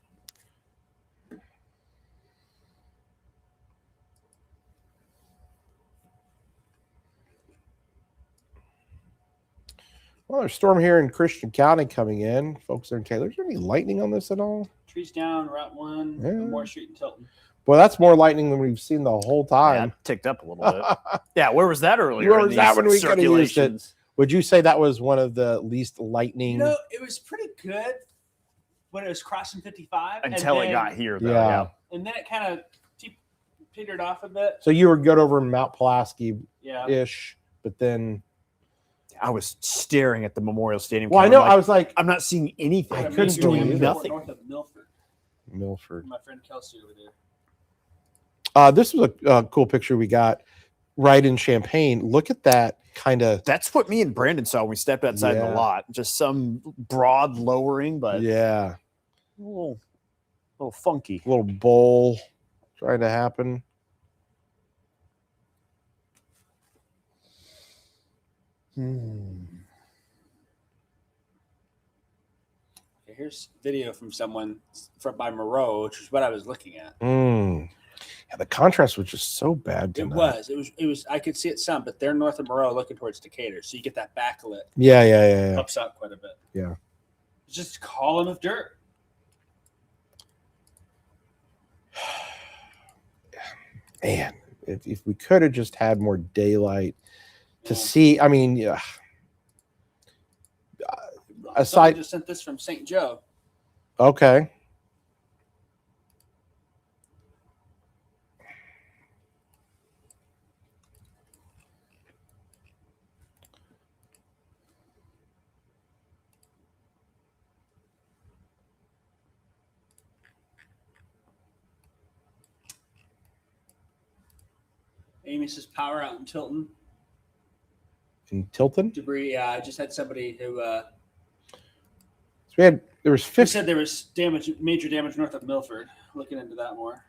Well, there's a storm here in Christian County coming in. Folks are in Taylor. Is there any lightning on this at all? Trees down, Route 1, Moore Street and Tilton. Well, that's more lightning than we've seen the whole time. Yeah, ticked up a little bit. Yeah, where was that earlier? Where was that when we could have used it? Would you say that was one of the least lightning? It was pretty good when it was crossing 55. Until it got here, though. Yeah. And then it kind of petered off a bit. So you were good over Mount Pulaski-ish, but then... I was staring at the Memorial Stadium. Well, I know. I was like... I'm not seeing anything. I couldn't believe nothing. North of Milford. My friend Kelsey over there. This was a cool picture we got right in Champaign. Look at that kind of... That's what me and Brandon saw when we stepped outside the lot. Just some broad lowering, but... Yeah. A little funky. A little bowl trying to happen. Here's video from someone by Maroa, which is what I was looking at. Yeah, the contrast was just so bad tonight. It was. I could see it some, but they're north of Maroa looking towards Decatur, so you get that backlit. Yeah. Ups up quite a bit. Yeah. It's just a column of dirt. Man, if we could have just had more daylight to see, I mean, yeah. Someone just sent this from St. Joe. Okay. Amy says power out in Tilton. In Tilton? Debris. Yeah, I just had somebody who. There was 50. He said there was damage, major damage north of Milford. Looking into that more.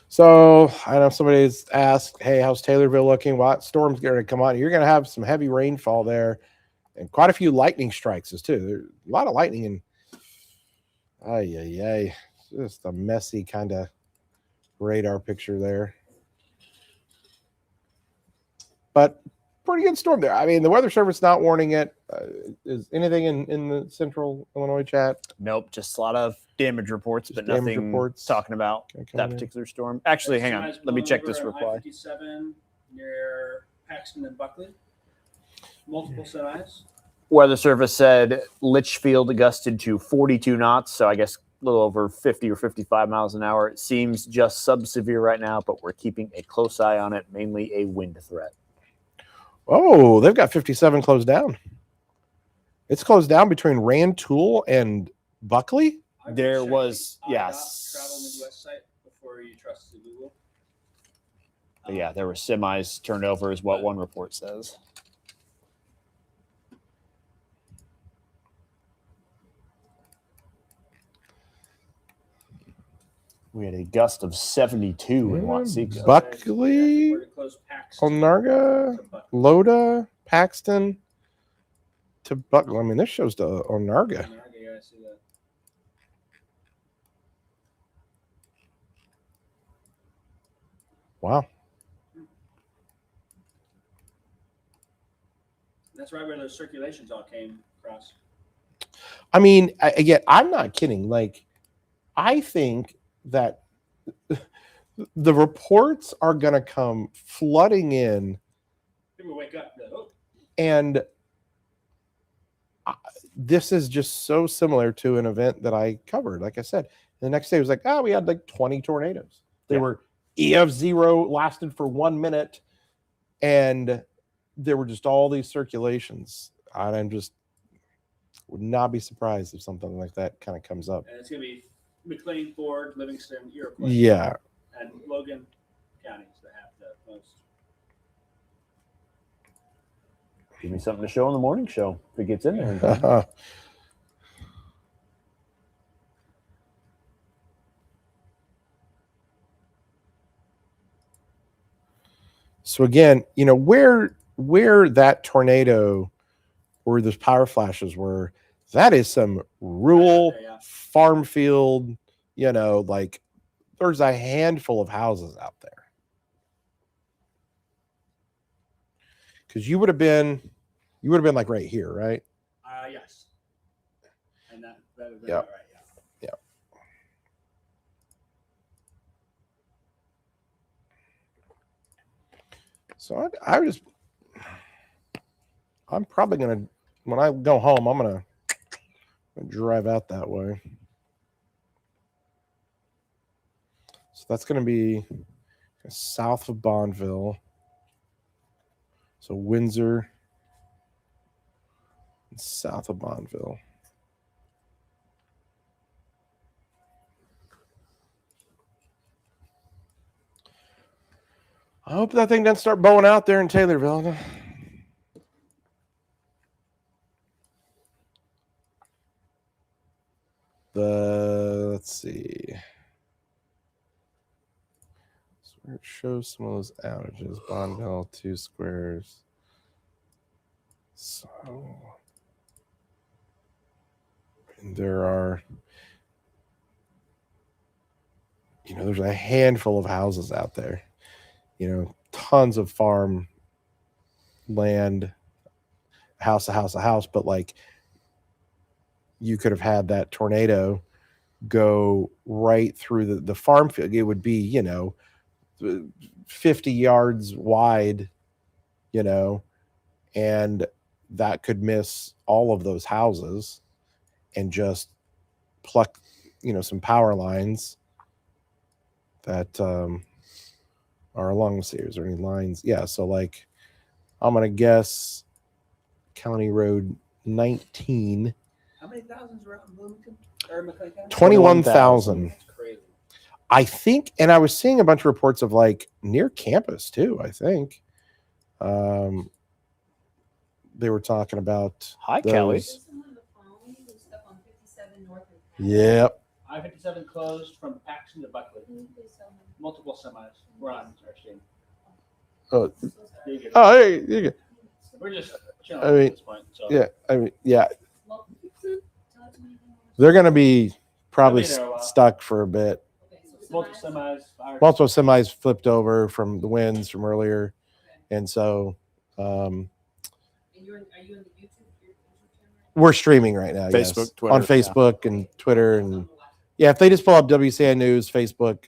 So I know somebody's asked, hey, how's Taylorville looking? What storm's going to come on? You're going to have some heavy rainfall there and quite a few lightning strikes too. There's a lot of lightning Ay. Just a messy kind of radar picture there. But pretty good storm there. I mean, the Weather Service not warning it. Is anything in the central Illinois chat? Nope, just a lot of damage reports, but damage nothing reports. talking about Okay, that coming in. particular storm. Actually, hang on. Let me check this reply. I-57 near Paxton and Buckley. Multiple semis. Weather Service said Litchfield gusted to 42 knots, so I guess a little over 50 or 55 miles an hour. It seems just sub-severe right now, but we're keeping a close eye on it, mainly a wind threat. Oh, they've got 57 closed down. It's closed down between Rantoul and Buckley. There was, yes. Travel Midwest site before you trust the Google. Yeah, there were semis turned over, is what one report says. We had a gust of 72 in Watseka. Buckley, Onarga, Loda, Paxton to Buckley. I mean, this shows the Onarga. Yeah, I see that. Wow. That's right where those circulations all came across. I mean, again, I'm not kidding. Like, I think that the reports are going to come flooding in. People wake up. And this is just so similar to an event that I covered. Like I said, the next day it was like, we had like 20 tornadoes. They were EF0, lasted for 1 minute, and there were just all these circulations. And I'm just would not be surprised if something like that kind of comes up. And it's going to be McLean, Ford, Livingston, Iroquois, yeah, and Logan counties that have the most. Give me something to show on the morning show if it gets in there. So again, you know, where that tornado, where those power flashes were, that is some rural farm field, you know, like there's a handful of houses out there. Because you would have been like right here, right? Yes. And that would have been Yep. right, yeah. Yep. So I'm probably gonna, when I go home, I'm gonna drive out that way. So that's gonna be south of Bonneville. So Windsor, south of Bonneville. I hope that thing doesn't start bowing out there in Taylorville. Let's see. So where it shows some of those outages. Bonneville, 2 squares. So and there are, you know, there's a handful of houses out there. You know, tons of farm land, house, but like you could have had that tornado go right through the farm field. It would be, you know, 50 yards wide, you know, and that could miss all of those houses and just pluck, you know, some power lines that are along the series or any lines. Yeah, so like I'm gonna guess County Road 19. How many thousands were out in Bloomington or McLean County? 21,000. That's crazy. I think, and I was seeing a bunch of reports of like near campus too, I think. They were talking about Hi, Kelly. Yep. I-57 closed from Paxton to Buckley. Multiple semis. We're on our stream. Oh, You're good. oh, hey, you go. We're just chilling I mean, at this point. So. Yeah, I mean, yeah. They're going to be probably They'll be there a while. stuck for a bit. Multiple semis. Fire. Multiple semis flipped over from the winds from earlier, and so Are you on the YouTube channel? we're streaming right now. Facebook, yes. Twitter, on Facebook and Twitter, and yeah, if they just pull up WCIA News, Facebook,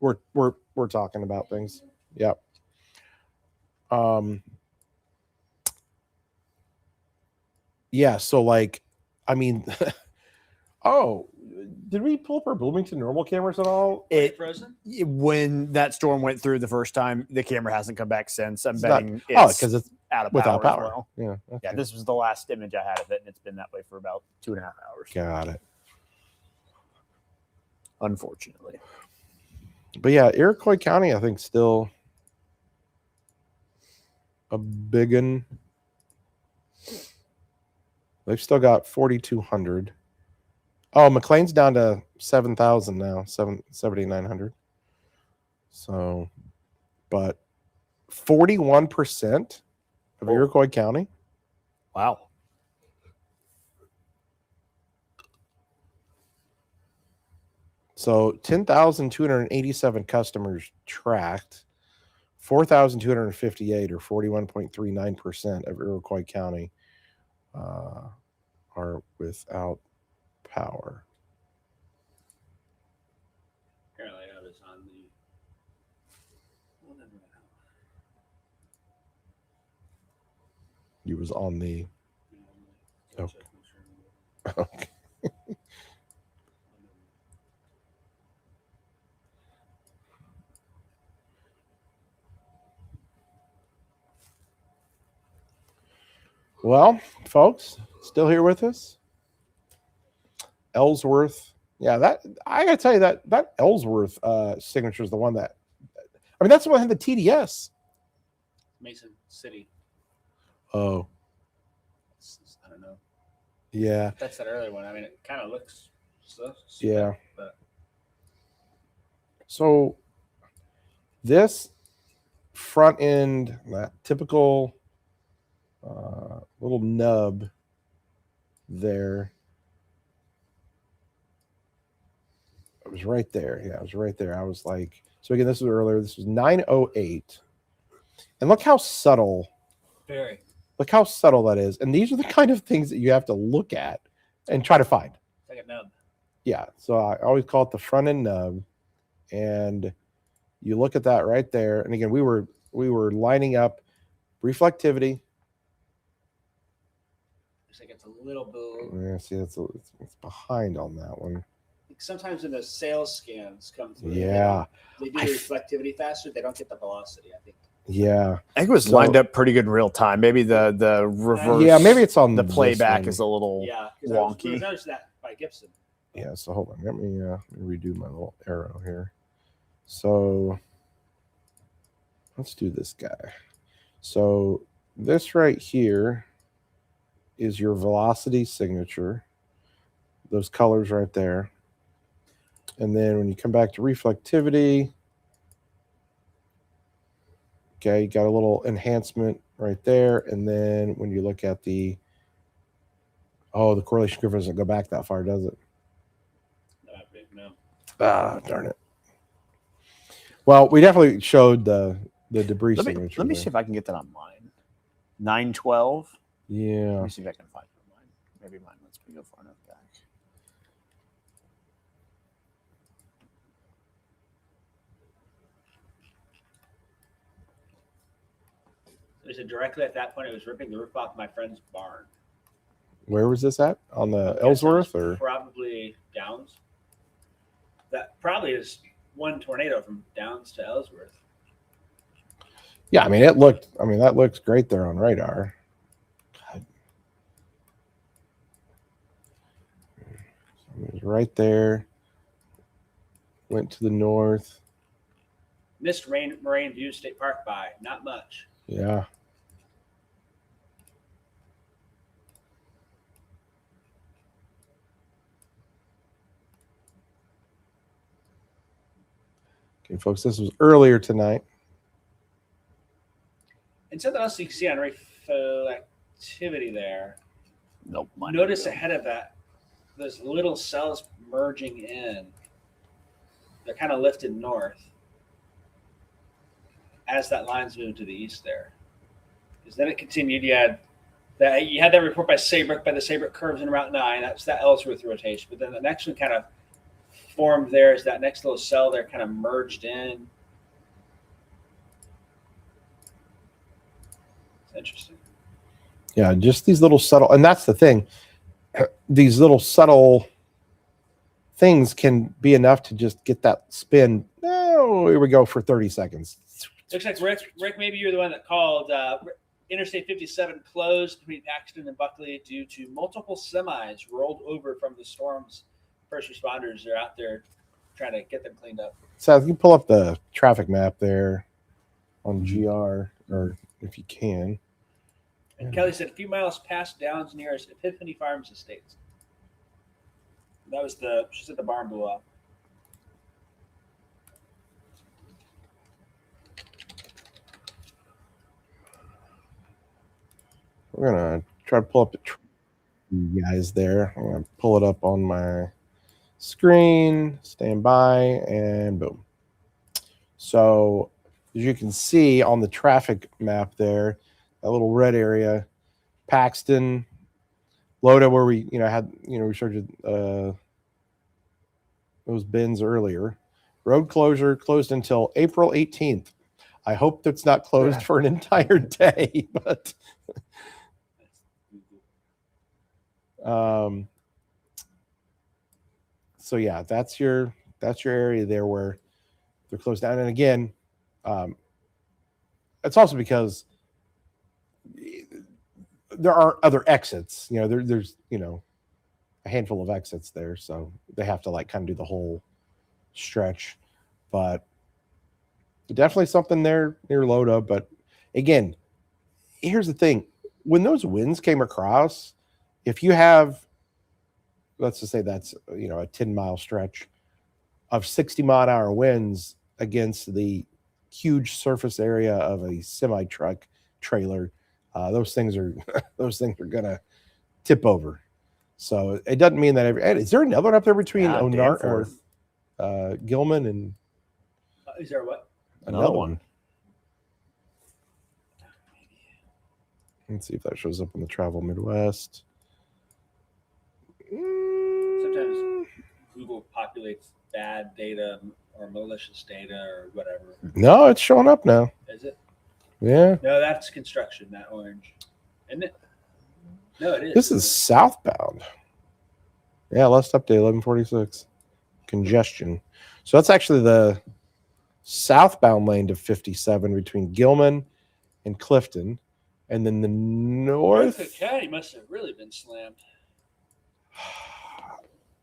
we're talking about things. Yep. Yeah. So like, I mean, oh, did we pull up our Bloomington normal cameras at all? It Frozen. when that storm went through the first time, the camera hasn't come back since. I'm It's not- betting Oh, it's because it's out of without power. power. As well. Yeah. Yeah, Okay. this was the last image I had of it, and it's been that way for about 2.5 hours. Got it. Unfortunately. But yeah, Iroquois County, I think, still a big one. They've still got 4,200. Oh, McLean's down to 7,000 now, 7,900. So, but 41% of Iroquois County. Wow. So 10,287 customers tracked, 4,258 or 41.39% of Iroquois County are without power. Apparently, I was on the. You was on the okay. Well, folks, still here with us? Ellsworth. Yeah, that I gotta tell you that Ellsworth signature is the one that that's the one that had the TDS. Mason City. Oh, I don't know. yeah. That's that earlier one. I mean, it kind of looks. Yeah. But So this front end, that typical little nub there. It was right there. Yeah, it was right there. I was like, so again, this was earlier. This was 908. And look how subtle. very. Look how subtle that is. And these are the kind of things that you have to look at and try to find. It's like a nub. Yeah. So I always call it the front end nub. And you look at that right there. And again, we were lining up reflectivity. Looks like it's a little bit. Yeah, see, it's behind on that one. Sometimes when the sales scans come through, Yeah. they do the reflectivity faster. They don't get the velocity. I think. Yeah. I think it was lined up pretty good in real time. Maybe the reverse. Yeah, maybe it's on the this playback one. is a little Yeah, wonky. I noticed that by Gibson. Yeah, so hold on. Let me redo my little arrow here. So let's do this guy. So this right here is your velocity signature. Those colors right there. And then when you come back to reflectivity, okay, you got a little enhancement right there. And then when you look at the correlation curve doesn't go back that far, does it? No. Ah, darn it. Well, we definitely showed the debris Let signature. me there. see if I can get that on mine. 912. Yeah. Let me see if I can find it on mine. Maybe mine lets me go far enough back. Is it directly at that point? It was ripping the roof off my friend's barn. Where was this at? On the Yes, Ellsworth it was or? probably Downs. That probably is one tornado from Downs to Ellsworth. Yeah, that looks great there on radar. God. It was right there. Went to the north. Missed Moraine View State Park by not much. Yeah. Okay, folks, this was earlier tonight. And something else you can see on reflectivity there. Nope. Mine Notice didn't ahead of that those little cells merging in. They're kind of lifted north as that line's moved to the east there. Because then it continued. You had that report by Saybrook, by the Saybrook curves in Route 9. That's that Ellsworth rotation. But then the next one kind of formed there as that next little cell there kind of merged in. It's interesting. Yeah, just these little subtle, and that's the thing. These little subtle things can be enough to just get that spin. Oh, here we go for 30 seconds. Looks like Rick, maybe you're the one that called Interstate 57 closed between Paxton and Buckley due to multiple semis rolled over from the storms. First responders are out there trying to get them cleaned up. Seth, you can pull up the traffic map there on GR, or if you can. And Kelly said a few miles past Downs nearest Epiphany Farms Estates. That was she said the barn blew up. We're going to try to pull up the you guys there. I'm going to pull it up on my screen, stand by, and boom. So as you can see on the traffic map there, that little red area, Paxton, Loda, where we we started those bins earlier. Road closure closed until April 18th. I hope that's not closed for an entire day, but so yeah, that's your area there where they're closed down. And again, it's also because there are other exits. There's a handful of exits there, so they have to kind of do the whole stretch. But definitely something there near Loda. But again, here's the thing: when those winds came across, if you have, let's just say that's a 10-mile stretch of 60-mile-an-hour winds against the huge surface area of a semi-truck trailer, those things are gonna tip over. So it doesn't mean that is there another one up there between Gilman and is there what? Another one. Let's see if that shows up in the Travel Midwest. Sometimes Google populates bad data or malicious data or whatever. No, it's showing up now. Is it? Yeah. No, that's construction, that orange. Isn't it? No, it is. This is southbound. Yeah, last update, 1146. Congestion. So that's actually the southbound lane to 57 between Gilman and Clifton. And then the north. Norfolk County must have really been slammed.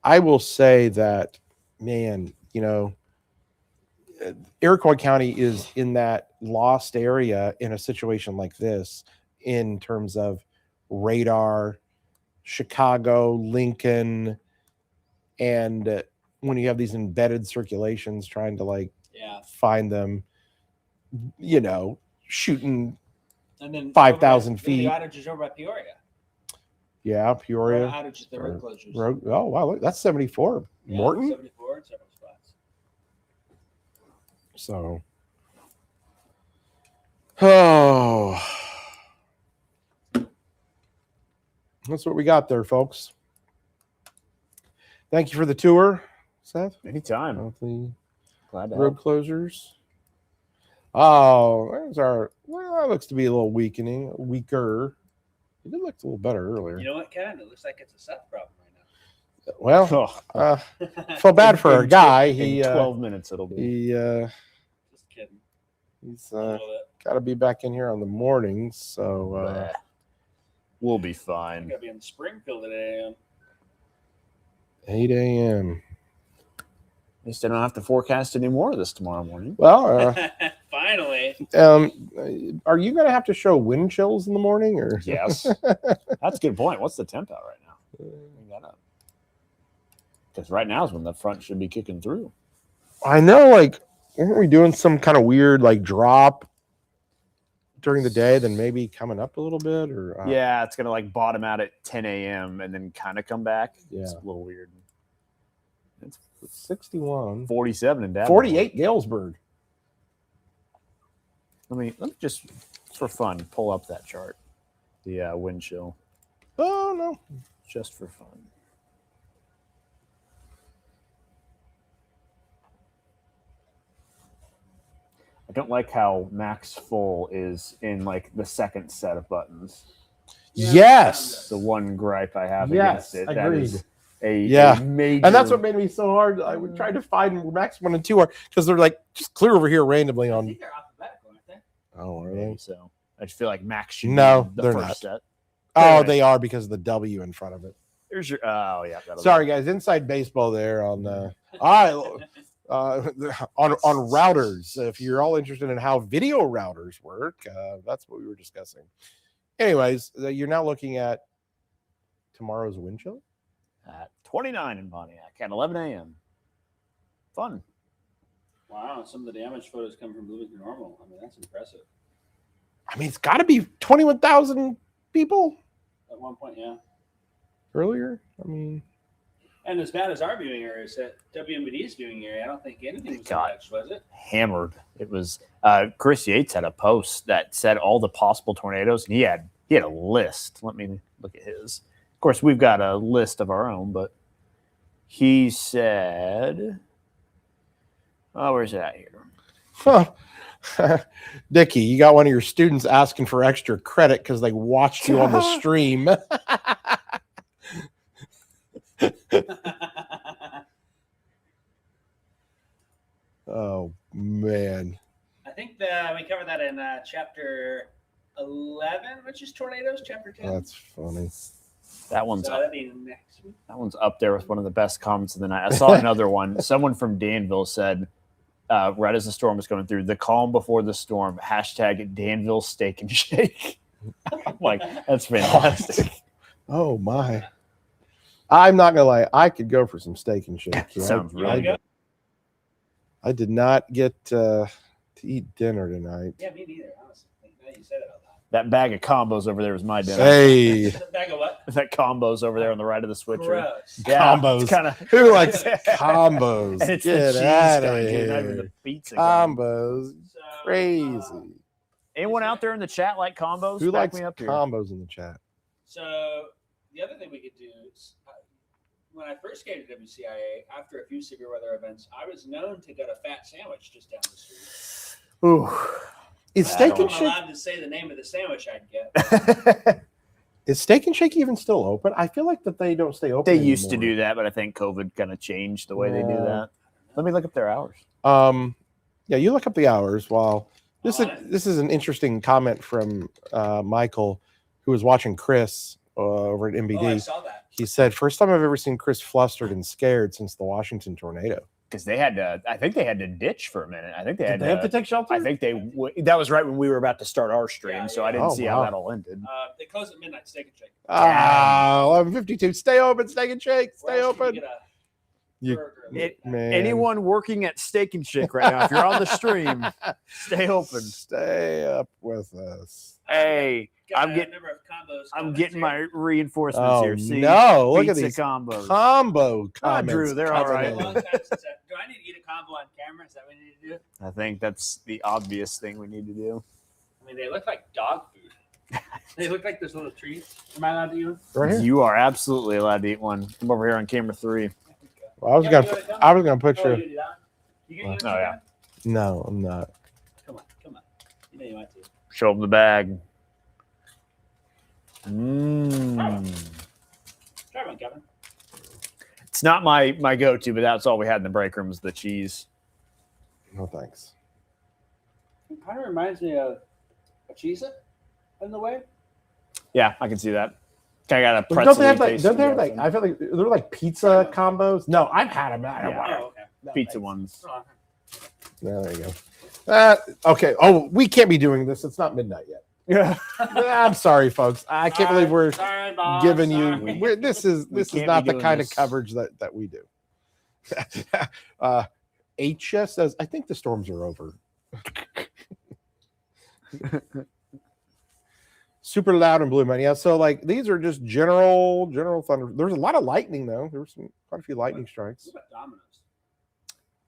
I will say that, man, Iroquois County is in that lost area in a situation like this in terms of radar, Chicago, Lincoln, and when you have these embedded circulations trying to find them, shooting and then 5,000 feet. The outages over by Peoria. Yeah, Peoria. Outages, the road closures. Oh, wow, look, that's 74. Yeah, Morton? 74 in several spots. So, that's what we got there, folks. Thank you for the tour, Seth. Anytime. Of the Glad to road help. closures. Oh, there's that looks to be a little weaker. It did look a little better earlier. You know what, Kevin? It looks like it's a Seth problem right Well, now. feel bad for our guy. He 12 minutes it'll be. Just kidding. He's A little bit. got to be back in here on the mornings, so We'll be I fine. gotta be in Springfield today. 8 a.m. At least I don't have to forecast any more of this tomorrow morning. Well, Finally. are you going to have to show wind chills in the morning, or Yes. That's a good point. What's the temp out right now? Because right now is when the front should be kicking through. I know, weren't we doing some kind of weird drop during the day, then maybe coming up a little bit, or Yeah, it's gonna like bottom out at 10 a.m. and then kind of come back. Yeah. It's a little weird. it's 61, 47 in Davenport. 48 Galesburg. Let me just for fun pull up that chart. The wind chill, Oh no, just for fun. I don't like how max full is in like the second set of buttons. yes, The one gripe I have Yes, against it. That agreed. is a Yeah. major. and that's what made me so hard. I would try to find where max 1 and 2 are because they're like just clear over here randomly I on. think they're alphabetical, aren't they? Oh, are Maybe they? so. I just feel like max should No, be the they're first not. set. Oh, Right. they are because of the W in front of it. There's your. Oh yeah. that'll Sorry, do. guys. Inside baseball there on all right. On routers. If you're all interested in how video routers work, that's what we were discussing. Anyways, you're now looking at tomorrow's wind chill. At 29 in Pontiac at 11 a.m. Fun. Wow, some of the damage photos come from Bloomington Normal. I mean, that's impressive. I mean, it's got to be 21,000 people At one point, yeah. earlier. I mean, And as bad as our viewing area is at WMBD's viewing area, I don't think anything was God. touched, was it? Hammered. It was. Chris Yates had a post that said all the possible tornadoes, and he had a list. Let me look at his. Of course, we've got a list of our own, but he said, "Oh, where's that here?" Dickie, you got one of your students asking for extra credit because they watched you on the stream. Oh man, I think we covered that in chapter 11, which is tornadoes, chapter 10. that's funny. That one's So up. that'd be next week. That one's up there with one of the best comments of the night. I saw another one. Someone from Danville said, right as the storm was going through, the calm before the storm, hashtag Danville Steak and Shake. I'm like, that's fantastic. Oh my. I'm not gonna lie, I could go for some steak and shake. Yeah. Sounds You wanna really go? good. I did not get to eat dinner tonight. Yeah, me neither, honestly. Now you said it out loud. That bag of combos over there was my dinner. Hey, The bag of what? That combos over there on the right of the switcher. Gross. Yeah, Combos. Kind of. who likes combos? And it's the Get cheese out of kind, not even here. the pizza kind. Combos, So, crazy. Anyone out there in the chat like combos? Who Back likes me up here. combos in the chat? So the other thing we could do is when I first came to WCIA, after a few severe weather events, I was known to get a fat sandwich just down the street. Ooh. Is I Steak don't and I'm Shake allowed to say the name of the sandwich I'd get. is Steak and Shake even still open? I feel like that they don't stay open. They used to anymore. do that, but I think COVID kind of changed the way they do Yeah. that. Let me look up their hours. Yeah, you look up the hours while this is Alright. this is an interesting comment from Michael, who was watching Chris over at MBD. Oh, I saw that. He said, "First time I've ever seen Chris flustered and scared since the Washington tornado." Because they had to, I think they had to ditch for a minute. I think they had Did they have to take shelter? I think that was right when we were about to start our stream, Yeah, so yeah. I didn't Oh, see wow. how that all ended. They close at midnight. Steak and Shake. 11:52. Stay open, Steak and Shake. Where Stay else can open. you get a You- burger and It- that? Man, Anyone working at Steak and Shake right now, if you're on the stream, stay open. stay up with us. Hey, Got I'm a getting- number of combos I'm comments getting here. my reinforcements Oh here. See, no! Look at pizza these combos. combo Ah, comments. Drew, they're all coming right. Been a in. long time since do I need to eat a combo on camera? Is that what we need to do? I think that's the obvious thing we need to do. I mean, they look like dog food. They look like those little treats. Am I allowed to eat one? Right here. You are absolutely allowed to eat one. Come over here on camera 3. Well, I was Yeah, gonna, you wanna come? I was gonna put Oh, you. you do that? You gonna eat Oh, one, yeah. Chad? No, I'm not. Come on. You know you want to. Show them the bag. Mmm. Try one, Kevin. It's not my go-to, but that's all we had in the break room was the cheese. No thanks. It kind of reminds me of a cheese-it in the way. Yeah, I can see that. I got a Don't pretzel. they have like? Don't they have like? I feel like they're like pizza combos. No, I've had them. I don't Yeah. want Oh, okay. no, pizza thanks. ones. Oh, No, there you go. Okay. Oh, we can't be doing this. It's not midnight yet. Yeah. I'm sorry, folks. I can't believe we're sorry, boss, giving sorry. you. This is can't not be the doing kind this. of coverage that we do. HS says, "I think the storms are over." Super loud and blue man. Yeah, so like these are just general thunder. There's a lot of lightning though. There was quite a few lightning strikes. What about dominoes?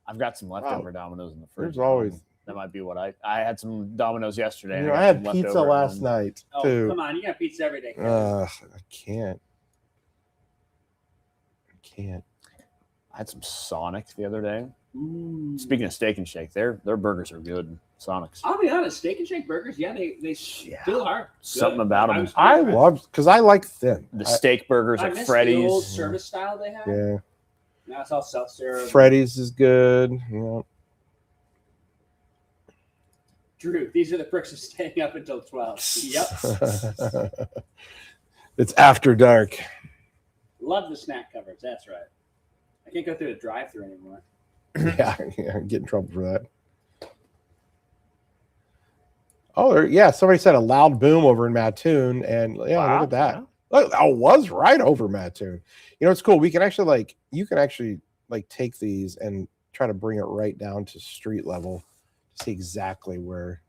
I've got some leftover Dominoes in the fridge. There's always. That might be what I had some Dominoes yesterday. You and know, got I had some pizza leftover at last home. night Oh, too. come on. You got pizza every day. Kevin. I can't. I had some Sonics the other day. Ooh. Speaking of Steak and Shake, their burgers are good. Sonics. I'll be honest, Steak and Shake burgers, they still are Something good. about 'em. was I impressed. love because I like thin. The steak burgers I at miss Freddy's. the old service style they had. Yeah, Now it's all self-serve. Freddy's is good. Yeah. Drew, these are the perks of staying up until 12. Yep. It's after dark. Love the snack covers. That's right. I can't go through a drive-through anymore. Yeah, get in trouble for that. Oh, yeah. Somebody said a loud boom over in Mattoon, and yeah, Wow, look at that. yeah. Look, I was right over Mattoon. You know, it's cool. We can actually you can actually take these and try to bring it right down to street level to see exactly where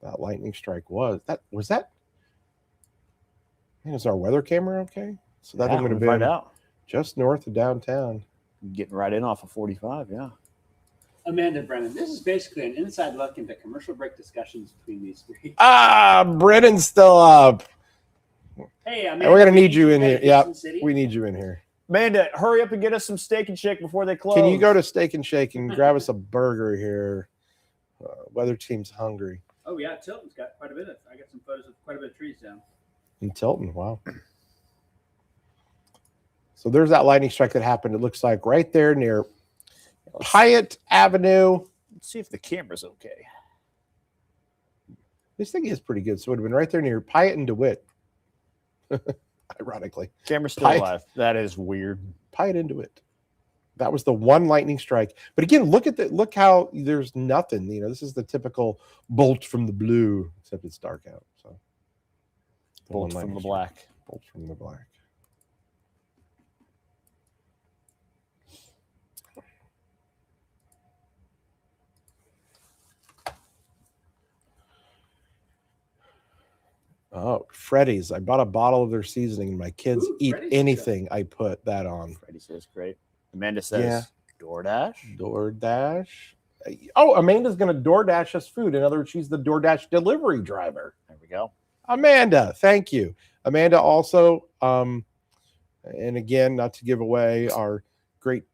that lightning strike was. Man, is our weather camera okay? So that Yeah, would have we'll find been out. just north of downtown. Getting right in off of 45, yeah. Amanda Brennan, this is basically an inside look into commercial break discussions between these three. Brennan's still up. Hey, We're gonna need you in here. Yep, Gibson City. we need you in here. Amanda, hurry up and get us some Steak and Shake before they close. Can you go to Steak and Shake and grab us a burger here? Weather team's hungry. Oh yeah, Tilton's got quite a bit of. I got some photos of quite a bit of trees down. In Tilton, wow. So there's that lightning strike that happened. It looks like right there near Hyatt Avenue. Let's see if the camera's okay. This thing is pretty good. So it would have been right there near Hyatt and DeWitt. Ironically, Camera's still Pipe. alive. That is weird. Hyatt and DeWitt. That was the one lightning strike. But again, look how there's nothing. You know, this is the typical bolt from the blue, except it's dark out. So the Bolt one from the lightning black. strike. Bolt from the black. Oh, Freddy's. I bought a bottle of their seasoning, and my kids Ooh, eat Freddy's is anything I put that on. Freddie says great. Amanda says Yeah. DoorDash. DoorDash. Oh, Amanda's going to DoorDash us food. In other words, she's the DoorDash delivery driver. There we go. Amanda, thank you. Amanda also, and again, not to give away our great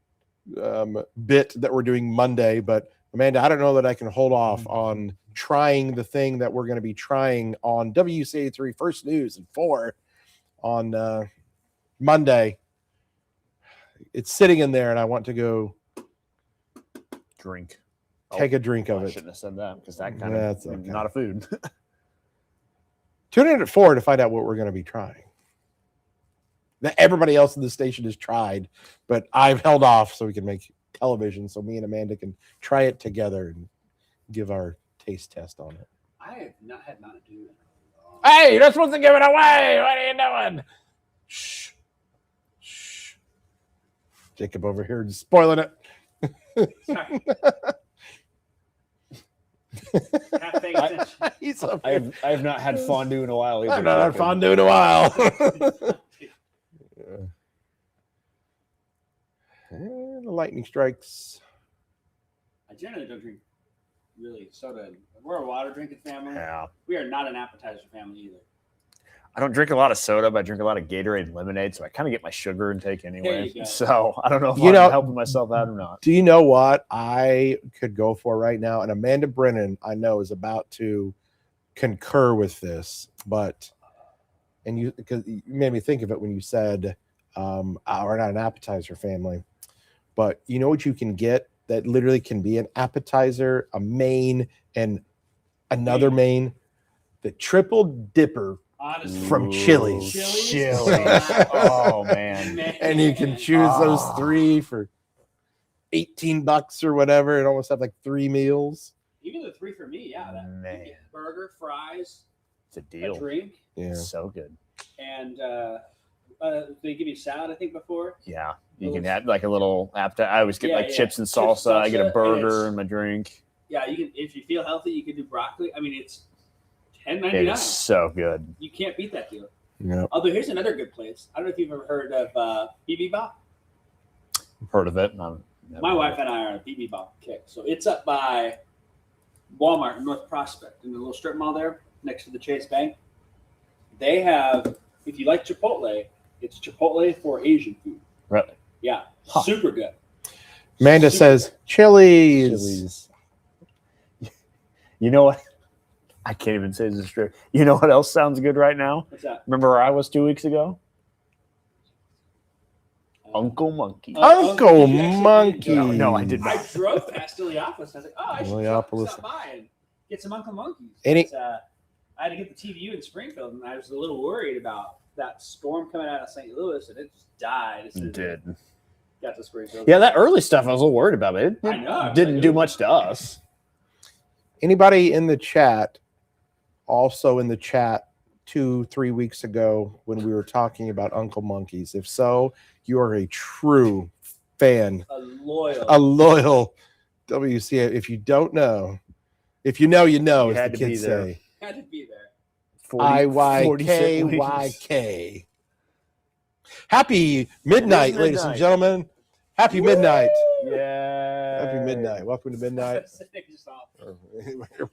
bit that we're doing Monday, but Amanda, I don't know that I can hold off on trying the thing that we're going to be trying on WCIA 3 First News and 4 on Monday. It's sitting in there, and I want to go Drink. take a drink of I it. shouldn't have said that because that kind That's of okay. not a food. Tune in at 4 to find out what we're going to be trying. That everybody else in the station has tried, but I've held off so we can make television so me and Amanda can try it together and give our taste test on it. I have not had Mountain Dew. Hey, you're not supposed to give it away. What are you doing? Shh. Shh. Jacob over here just spoiling it. Sorry. Half paying attention. He's up I here. have not had fondue in a while either. I've not had Jacob. fondue in a while. And the lightning strikes. I generally don't drink really soda. We're a water drinking family. Yeah. We are not an appetizer family either. I don't drink a lot of soda, but I drink a lot of Gatorade and lemonade, so I kind of get my sugar intake anyway. you go. So I don't know if You I'm know- helping myself out or not. Do you know what I could go for right now? And Amanda Brennan, I know, is about to concur with this, but because you made me think of it when you said we're not an appetizer family. But you know what you can get that literally can be an appetizer, a main, and another main? The triple dipper Honestly, from Chili's. Chili's? Oh man. And you can choose those three for $18 or whatever, and almost have like 3 meals. Even the 3 for me, yeah. That Man. you get burger, fries, It's a a deal. drink, Yeah. So good. and they give you salad. I think before. Yeah. You can add like a little appetizer. I always get Yeah, like yeah. chips and Chips, salsa. I get salsa, a and burger it's- and my drink. Yeah, you can. If you feel healthy, you can do broccoli. I mean, it's It $10.99. is so good. You can't beat that deal. Yeah. Although here's another good place. I don't know if you've ever heard of BB Bop. Heard of it? My wife and I are on a BB Bop kick. So it's up by Walmart in North Prospect in the little strip mall there next to the Chase Bank. They have, if you like Chipotle, it's Chipotle for Asian food. Really? Yeah, Huh. super good. Amanda Super says Chili's. You know what? I can't even say this is true. You know what else sounds good right now? What's that? Remember where I was 2 weeks ago? Uncle Monkey. Uncle you actually Monkey. did go. No, I did I not. drove past Illiopolis. I was like, oh, I should Illiopolis. stop by and get some Uncle Monkeys. Any- But, I had to get the TVU in Springfield, and I was a little worried about that storm coming out of St. Louis, and it just died. As soon It as did. Got to Springfield. Yeah, that early stuff I was a little worried about. It I know. I was didn't like, do ooh. much to us. Anybody in the chat, also in the chat 2-3 weeks ago when we were talking about Uncle Monkeys? If so, you are a true fan, A loyal. a loyal WCA. If you don't know, if you know, you know, You as had the to be kids there. say. Had to be there. 46 weeks. IYKYK. Happy midnight, ladies and gentlemen. Happy midnight. Yeah. Happy midnight. Welcome to midnight. Just off.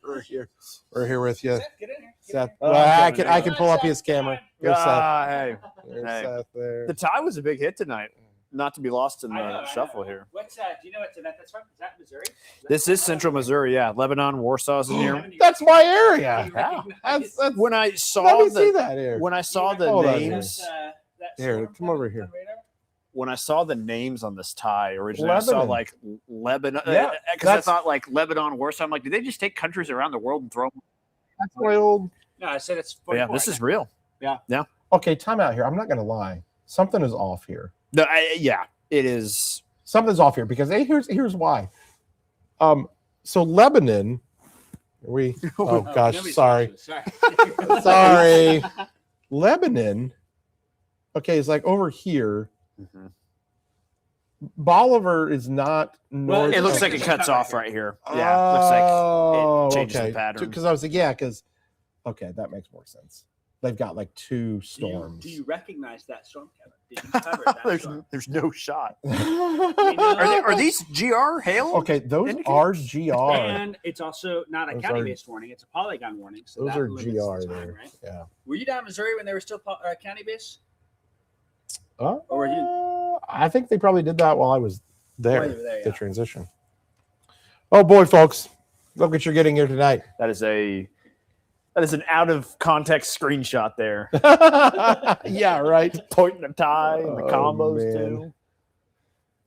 We're here. We're here with you, Seth, get in here. Get Seth. in Oh, Well, I okay. can pull up his camera. There's Seth. Hey. There's Hey. Seth there. The tie was a big hit tonight. Not to be lost in here. I the know, I shuffle know. here. What's do you know what event that's from? Is that Missouri? This is Central Missouri, yeah. Lebanon, Warsaw's in here. That's my area. Yeah. That's When I let saw me see the that here. when I saw the Hold on names Here, come over here. when I saw the names on this tie originally, I saw Lebanon. like Lebanon Yeah, because I that's- thought like Lebanon, Warsaw. I'm like, did they just take countries around the world and throw them? That's my old. No, I said it's. But yeah, 44. this is real. Okay, time out here. I'm not going to lie. Something is off here. No, yeah, it is. Something's off here because here's why. So Lebanon. We. Oh gosh, nobody's sorry. watching. Sorry. Lebanon. Okay, it's like over here. Mhm. Bolivar is not. Well, It looks of- like it cuts off right here. Yeah, Oh, looks like it changes okay. the pattern. Because I was like, yeah, because okay, that makes more sense. They've got like two storms. Do you recognize that storm, Kevin? Did you cover that storm? there's no shot. know- Are these GR hail? Okay, those indicators? are GR. And it's also not a Those county-based warning; it's a polygon warning. So Those that are limits the GR time, there. right? Yeah. Were you down in Missouri when they were still county-based? Or were you- I think they probably did that while I was there. While you were there, The yeah. transition. Oh boy, folks, look what you're getting here tonight. That is an out of context screenshot there. Yeah, right. Pointing the tie and the Oh, combos man. too.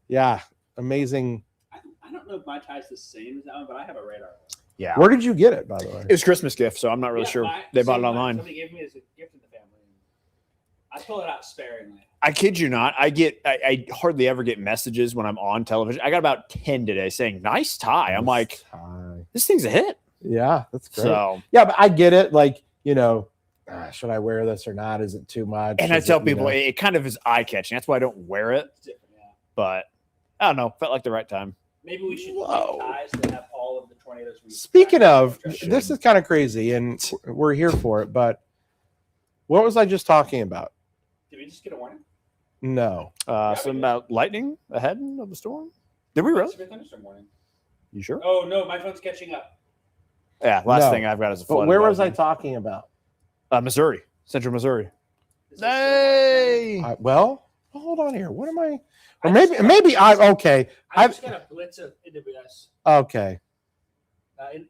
Yeah, amazing. I don't know if my tie's the same as that one, but I have a radar. Yeah. Where did you get it, by the way? It was a Christmas gift, so I'm not really Yeah, sure they bought it online. Somebody gave me as a gift to the family. I pull it out sparingly. I kid you not. I hardly ever get messages when I'm on television. I got about 10 today saying, nice tie. I'm like, Tie. this thing's a hit. Yeah, that's great. So, Yeah, but I get it. Like, should I wear this or not? Is it too much? and I Is tell it, people it kind of is eye catching. That's why I don't wear it. It's different, yeah. But I don't know. Felt like the right time. Maybe we should Whoa. make ties that have all of the tornadoes. Speaking of, Should. this is kind of crazy, and we're here for it. But what was I just talking about? Did we just get a warning? No. Something about lightning ahead of the storm. Did we really? Severe thunderstorm warning. You sure? Oh no, my phone's catching up. Yeah. Last No. thing I've got is a But flood. where was I talking about? Missouri, Central Missouri. Is this Hey. Well, hold on here. What am I? Or I maybe just- maybe I okay. I just got a blitz of NWS, Okay.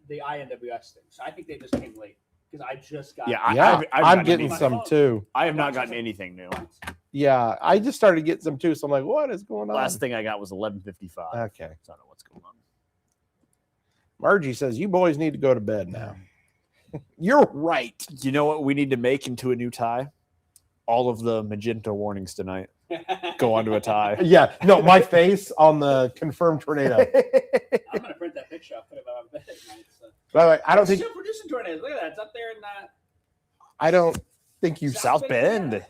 the INWS thing. So I think they just came late because I just got. Yeah, Yeah, I've I'm gotten getting anything. some too. I have not gotten anything new. Yeah, I just started getting some too. So I'm like, what is going on? Last thing I got was 11:55. Okay. So I don't know what's going on. Margie says you boys need to go to bed now. You're right. Do you know what we need to make into a new tie? All of the magenta warnings tonight go onto a tie. Yeah. No, my face on the confirmed tornado. I'm gonna print that picture. I'll put it on bed at night. So. By the way, I don't think Still producing tornadoes. Look at that. It's up there in you've South Bend.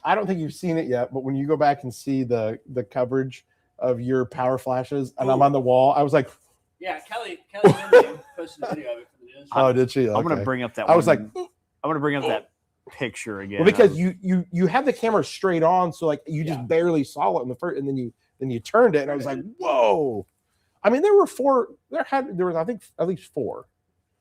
I don't think you've seen it yet, but when you go back and see the coverage of your power flashes and I'm on the wall, I was like, Yeah, Kelly Lindley posted a video of it for the is. Oh, did she? I'm gonna Okay. bring up that. I was one. like, I'm gonna bring up that picture again. well, because you had the camera straight on, so like you just Yeah. barely saw it in the first, and then you turned it, and I was like, whoa. I mean, there were there was I think at least four.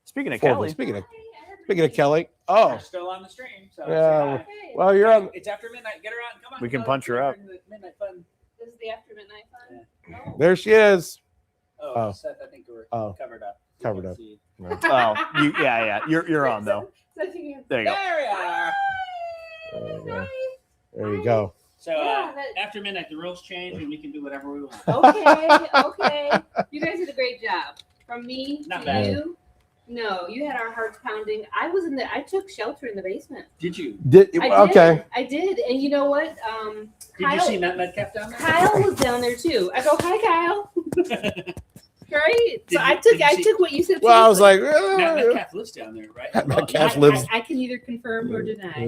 Speaking of Four, Kelly, speaking of Kelly, oh We're still on the stream. So yeah. say hi. Well, you're on. It's after midnight. Get her on. Come on. We can Go. punch her up. Midnight fun. This is the after midnight fun. Oh. There she is. Oh, Seth, I think we're covered up. We Covered can up. see. yeah, you're on though. So you can- There you go. There we are. There you go. There you go. So Yeah, that- after midnight, the rules change and we can do whatever we want. Okay. You guys did a great job. From me Not to bad. you. No, you had our hearts pounding. I took shelter in the basement. Did you? I did. And you know what? Did you see Matt Metcalf down there? Kyle was down there too. I go, hi Kyle. Right? Did So you- did you I see- took what you said. Well, I was like, Matt Metcalf lives down there, right? Matt Oh, Metcalf yeah. lives- I can either confirm or deny.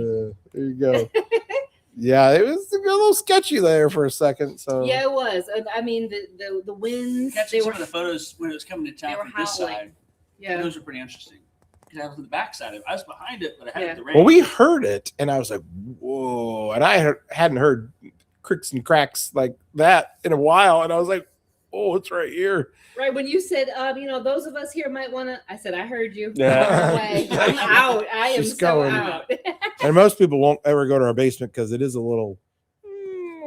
there you go. Yeah, it was a little sketchy there for a second. So Yeah, it was. I mean, the winds. Catching They some were. of the photos when it was coming to town they were from this howling. side. Yeah. Those were pretty interesting. Because I was on the back side of it. I was behind it, but I had Yeah. the rain. well, we heard it, and I was like, whoa! And I hadn't heard cricks and cracks like that in a while, and I was like, oh, it's right here. Right when you said, those of us here might want to. I said, I heard you. Yeah. No way. I'm out. I am She's so going. out. And most people won't ever go to our basement because it is a little.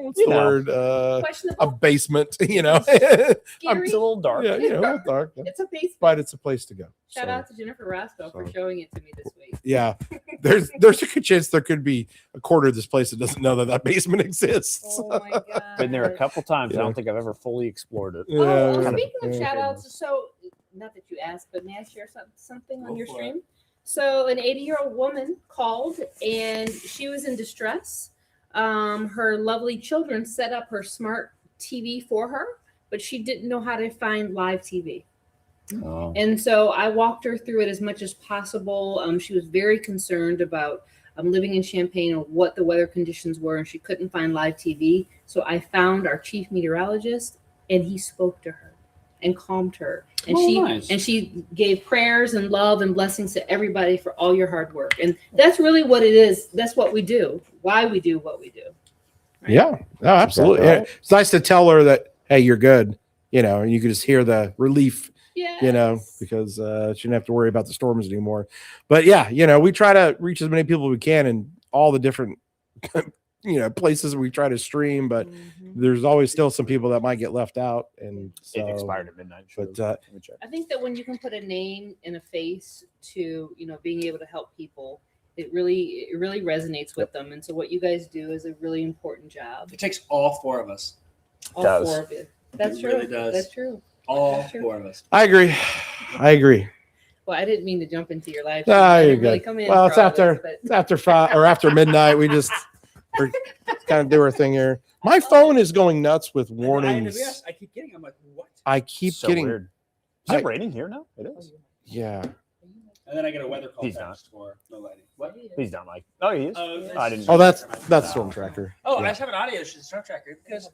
What's the word? A Questionable. basement, you know. Scary. It's a little dark. Yeah, you know, a little dark, yeah. It's a basement. But it's a place to go. Shout So, out to Jennifer Roscoe for so. showing it to me this week. yeah, there's a good chance there could be a quarter of this place that doesn't know that basement exists. Oh my god. Been there a couple times. Yeah. I don't think I've ever fully explored it. Oh, Yeah. speaking of Yeah. shout outs, so not that you asked, but may I share something on Go your for stream? So an 80-year-old woman called and she was in distress. Her lovely children set up her smart TV for her, but she didn't know how to find live TV. Oh. And so I walked her through it as much as possible. She was very concerned about living in Champaign and what the weather conditions were, and she couldn't find live TV. So I found our chief meteorologist, and he spoke to her and calmed her. And Nice. she gave prayers and love and blessings to everybody for all your hard work. And that's really what it is. That's what we do. Why we do what we do. Yeah, no, absolutely. Right. Yeah. It's nice to tell her that, hey, you're good, you know, and you can just hear the relief, Yeah. you know, because she didn't have to worry about the storms anymore. But yeah, you know, we try to reach as many people as we can in all the different, places we try to stream, but there's always still some people that might get left out. And so, It expired at midnight. but, Let me check. I think that when you can put a name and a face to, being able to help people, it really resonates with them. And so what you guys do is a really important job. It takes all four of us. All does. four of you. That's It true. really does. That's true. All True. four of us. I agree. Well, I didn't mean to jump into your life. Ah, I you're didn't really good. come in Well, for it's all after this, but- it's after 5 or after midnight. We're kind of do our thing here. My phone is going nuts with warnings. I keep getting. I'm like, what? I keep So getting weird. Is it I- raining here now? It is. yeah. And then I get a weather call He's text for no lighting. What? Please don't like. Oh, he is. I didn't. Oh, that's Storm Tracker. Oh, I Yeah. just have an audio storm tracker because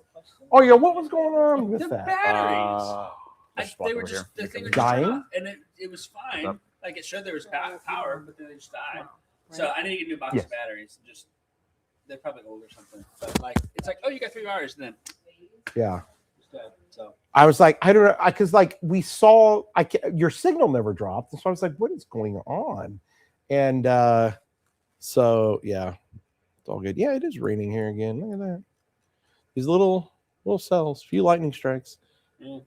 Oh yeah, what was going on with the that? batteries. Just They walk were over just here. the thing was Dying? just off, and it was fine. Yep. Like it showed there was power, but then they just died. So Right. I need to get a new box Yes. of batteries. Just they're probably old or something. But like it's like, oh, you got 3 hours, and then Yeah. it's dead. So I was like, I don't know, because like we saw, your signal never dropped, and so I was like, what is going on? And so yeah, it's all good. Yeah, it is raining here again. Look at that. These little cells, few lightning strikes. yeah.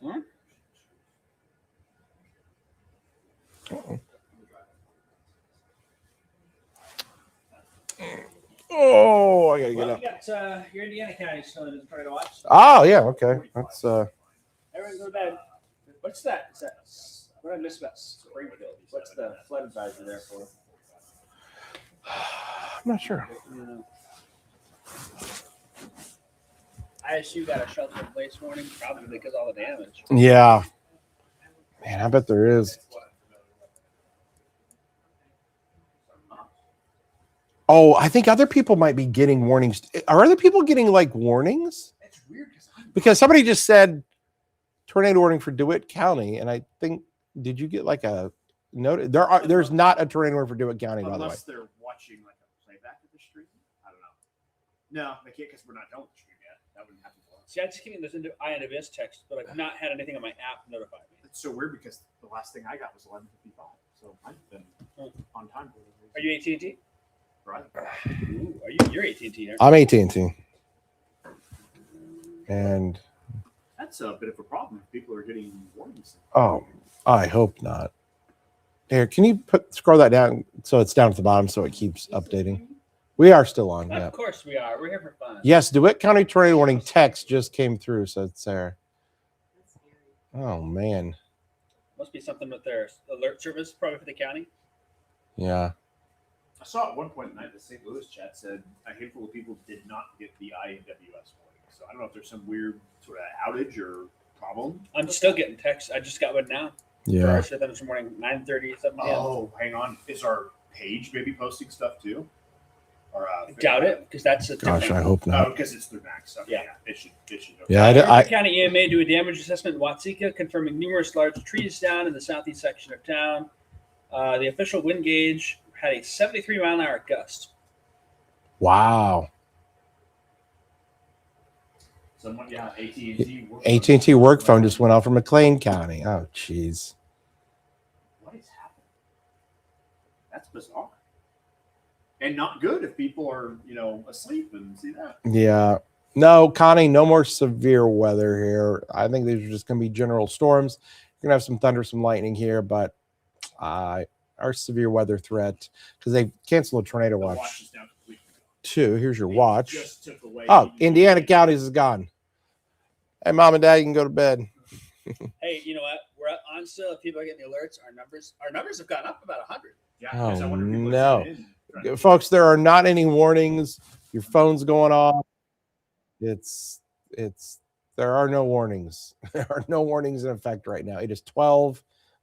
Hmm? Uh-oh. Oh, I gotta get Well, up. you got your Indiana County still in trying to watch. Oh yeah, okay. That's Everyone go to bed. What's that? Is that what did I miss about Springfield? What's the flood advisory there for? I'm not sure. ISU got a shelter in place warning, probably because of all the damage. Yeah. Man, I bet there is. Oh, I think other people might be getting warnings. Are other people getting like warnings? It's weird Because somebody just said tornado warning for DeWitt County, and I think, did you get like a note? There's not a tornado warning for DeWitt County, by the way. Unless they're watching like a playback of the stream. I don't know. No, they can't because we're not done with the stream yet. That wouldn't happen for us. See, I just getting this into INFS text, but I've not had anything on my app notify me. It's so weird because the last thing I got was 11:55, so I've been on time. Are you AT&T? Right? Ooh, you're AT&T? Aren't you? I'm AT&T, and That's a bit of a problem if people are getting warnings. oh, I hope not. Here, can you scroll that down so it's down at the bottom so it keeps updating? We are still on. Yeah. Of course we are. We're here for fun. Yes, DeWitt County tornado warning text just came through, so it's there. Oh man. Must be something with their alert service, probably for the county. Yeah. I saw at one point tonight the St. Louis chat said a handful of people did not get the INWS warning. So I don't know if there's some weird sort of outage or problem. I'm still getting texts. I just got one now. Yeah. I said that this morning, 9:30, 7 a.m. Oh, hang on. Is our page maybe posting stuff too? Or Doubt it, because that's a Gosh, different. I hope Oh, not. because it's through Max. Okay, Yeah. It should. Yeah, Fairfield County EMA do a damage assessment in Watsika, confirming numerous large trees down in the southeast section of town. The official wind gauge had a 73-mile-an-hour gust. Wow. Someone, yeah, AT&T. AT&T work phone just went off from McLean County. Oh, jeez. What is happening? That's bizarre. And not good if people are, asleep and see that. Yeah. No, Connie, no more severe weather here. I think these are just going to be general storms. You're going to have some thunder, some lightning here, but our severe weather threat, because they canceled a tornado The watch. watch is now completely gone. 2. Here's your They watch. just took away Oh, the- Indiana counties is gone. Hey, mom and dad, you can go to bed. Hey, you know what? We're on still. If people are getting the alerts, our numbers have gone up about 100. Yeah, because I wonder if people are no. tuning in, trying to- Folks, there are not any warnings. Your phone's going off. There are no warnings. There are no warnings in effect right now. It is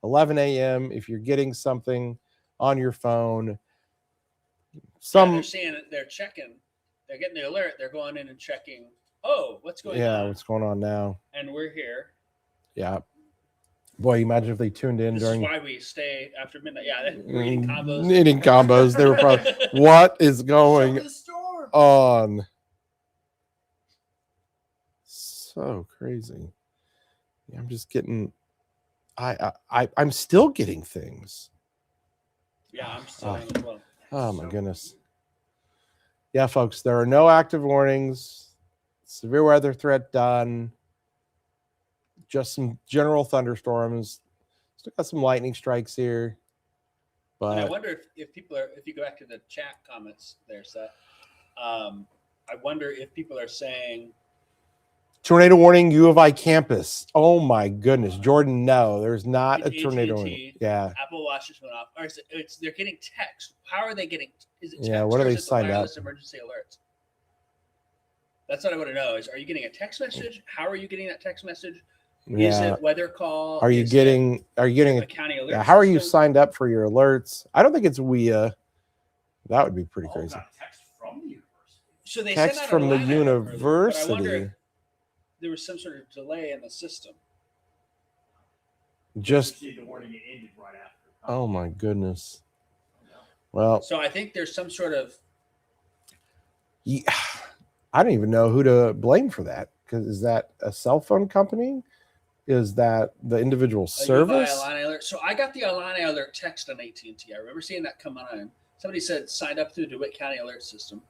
11 a.m. If you're getting something on your phone, They're saying they're checking. They're getting the alert. They're going in and checking. Oh, what's going on? what's going on now? And we're here. Yeah. Boy, imagine if they tuned in This during is why we stay after midnight. Yeah, we're eating combos. Eating combos. They were probably, what is going Show the storm. on? So crazy. Yeah, I'm just getting. I'm still getting things. Yeah, I'm still on as well. Oh my goodness. Yeah, folks, there are no active warnings. Severe weather threat done. Just some general thunderstorms. Still got some lightning strikes here. And I But wonder if people are, if you go back to the chat comments there, Seth, I wonder if people are saying, tornado warning, U of I campus. Oh my goodness, Jordan, no, there's not a It's tornado AT&T. warning. Yeah. Apple Watch just went off. Or they're getting text. How are they getting? Is it text Yeah, what are or they is it the signed up? wireless emergency alerts? That's what I want to know. Are you getting a text message? How are you getting that text message? Is Yeah. it weather call? Are you Is getting it a county alert? yeah, how are you system? signed up for your alerts? I don't think it's WIA. That would be pretty Oh, crazy. got a text from the university. So they Text sent out from a the line item earlier, but I university. wonder if there was some sort of delay in the system. Just Received the warning, it ended right after. oh my goodness. Well, So I think there's some sort of yeah, I don't even know who to blame for that. Because is that a cell phone company? Is that the individual service? Alani alert. So I got the Alani alert text on AT&T. I remember seeing that come on. Somebody said signed up through the DeWitt County alert system.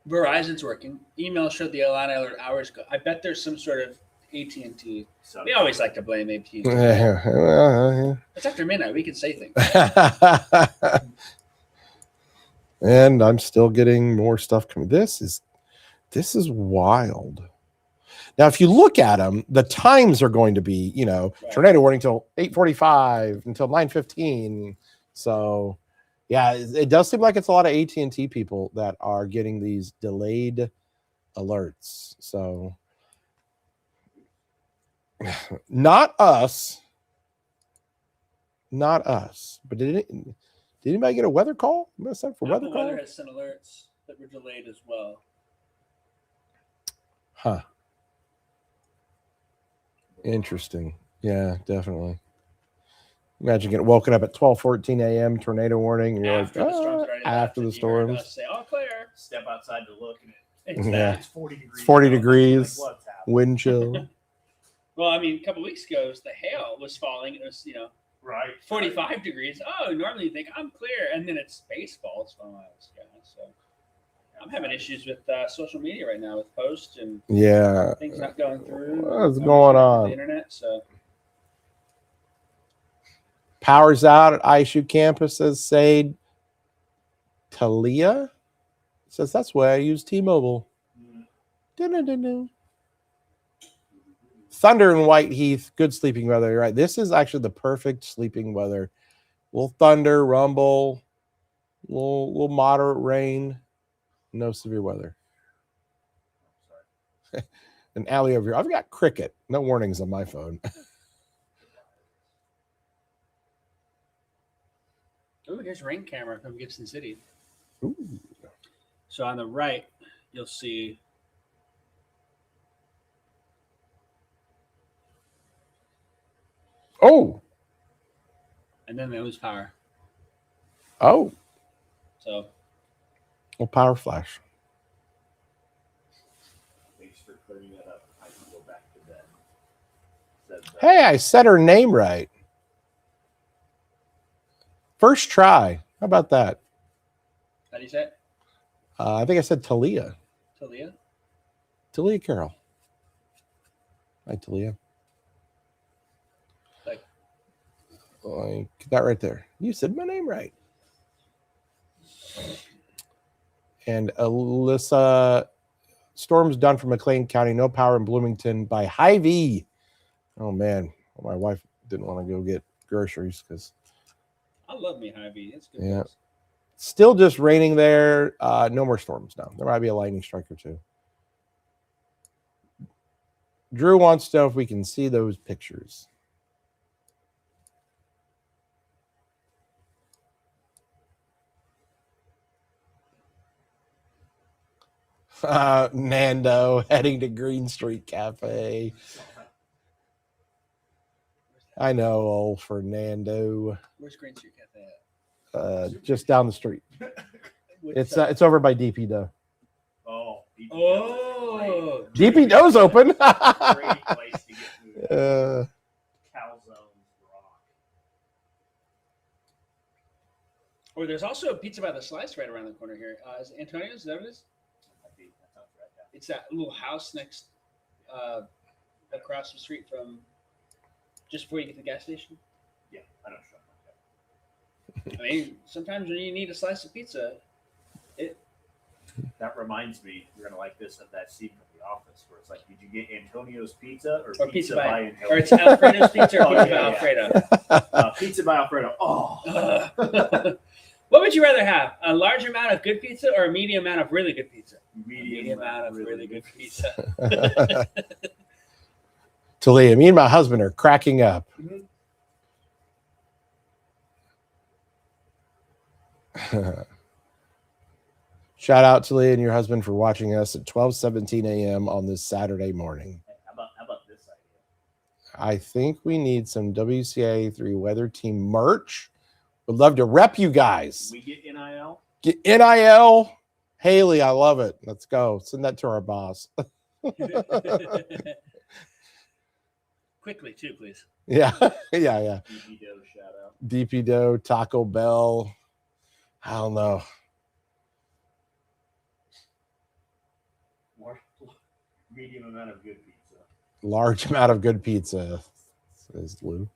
Verizon's working. Email showed the Alani alert hours ago. I bet there's some sort of AT&T. So, We always like to blame AT&T. Yeah. It's after midnight. We can say things. And I'm still getting more stuff coming. This is wild. Now, if you look at them, the times are going to be, Right. tornado warning till 8:45 until 9:15. So, yeah, it does seem like it's a lot of AT&T people that are getting these delayed alerts. So, not us. Not us. But did anybody get a weather call? You must have for weather Apple call? Weather has sent alerts that were delayed as well. Huh. Interesting. Yeah, definitely. Imagine getting woken up at 12:14 a.m. tornado warning, and you're After the storm's like, already after left, the and you heard us storms. say, "All clear." Step outside to look, and It's Yeah. that. it's 40 degrees. It's 40 out. degrees, Like, what's happening? wind chill. Well, I mean, a couple weeks ago, the hail was falling. It was, Right. 45 degrees. Oh, normally you think I'm clear, and then it's baseball. It's falling out of the sky. So I'm having issues with social media right now with posts and Yeah. things not going through. What's I'm going connected to on? The internet. So Power's out at ISU campus, says Sade. Talia says that's why I use T-Mobile. Dun-dun-dun-dun. Thunder and White Heath, good sleeping weather. You're right. This is actually the perfect sleeping weather. Little thunder, rumble, little moderate rain, no severe weather. An alley over here. I've got cricket. No warnings on my phone. oh, here's rain camera from Gibson City. Ooh. So on the right, you'll see. Oh, And then they lose power. oh, So well, power flash. Thanks for clearing that up. I can go back to bed. Said, Hey, I said her name right. First try. How about that? how do you say it? I think I said Talia. Talia? Talia Carroll. Hi, Talia. Like that right there. You said my name right. And Alyssa, storm's done for McLean County. No power in Bloomington by Hy-Vee. Oh, man. My wife didn't want to go get groceries because I love me Hy-Vee. It's good. Yeah. Still just raining there. No more storms now. There might be a lightning strike or two. Drew wants to know if we can see those pictures. Nando heading to Green Street Cafe. I know, old Fernando. Where's Green Street Cafe at? Just down the street. What's It's over by DP Dough. oh, Oh, DP Dough's open. great place to get food. Calzones rock. or there's also a Pizza by the Slice right around the corner here. Is it Antonio's? Is that what it is? I think that sounds right. Yeah. It's that little house next, across the street from, just before you get to the gas station. Yeah, I know. Sure. I mean, sometimes when you need a slice of pizza, That reminds me, you're gonna like this of that scene from The Office, where it's like, did you get Antonio's pizza or pizza by by, Antonio? or it's Alfredo's pizza or Oh, pizza yeah, by yeah. Alfredo. Pizza by Alfredo. Oh, What would you rather have? A large amount of good pizza or a medium amount of really good pizza? medium amount of really good pizza. Talia, me and my husband are cracking up. Shout out to Lee and your husband for watching us at 12:17 a.m. on this Saturday morning. How about this idea? I think we need some WCIA 3 weather team merch. Would love to rep you guys. We get NIL. Get NIL. Haley, I love it. Let's go. Send that to our boss. Quickly, too, please. Yeah. Yeah. DP Dough shout out. DP Dough, Taco Bell. I don't know. More medium amount of good pizza. Large amount of good pizza, says Lou.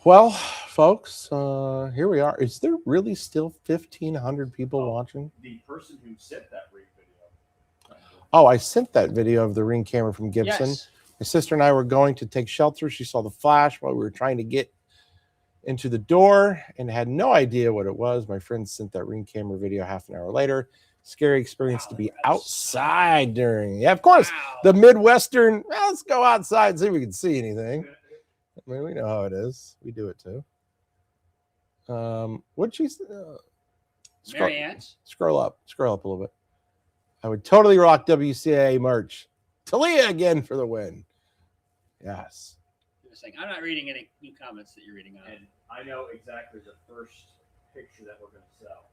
Well, folks, here we are. Is there really still 1,500 people watching? The person who sent that ring video. Oh, I sent that video of the ring camera from Gibson. Yes. My sister and I were going to take shelter. She saw the flash while we were trying to get into the door and had no idea what it was. My friend sent that ring camera video half an hour later. Scary experience to be outside during. Yeah, of course. Wow. The Midwestern, well, let's go outside and see if we can see anything. I mean, we know how it is. We do it too. What'd she? Mary Ann's. Scroll up a little bit. I would totally rock WCIA merch. Talia again for the win. Yes. Saying, I'm not reading any new comments that you're reading on. And I know exactly the first picture that we're going to sell.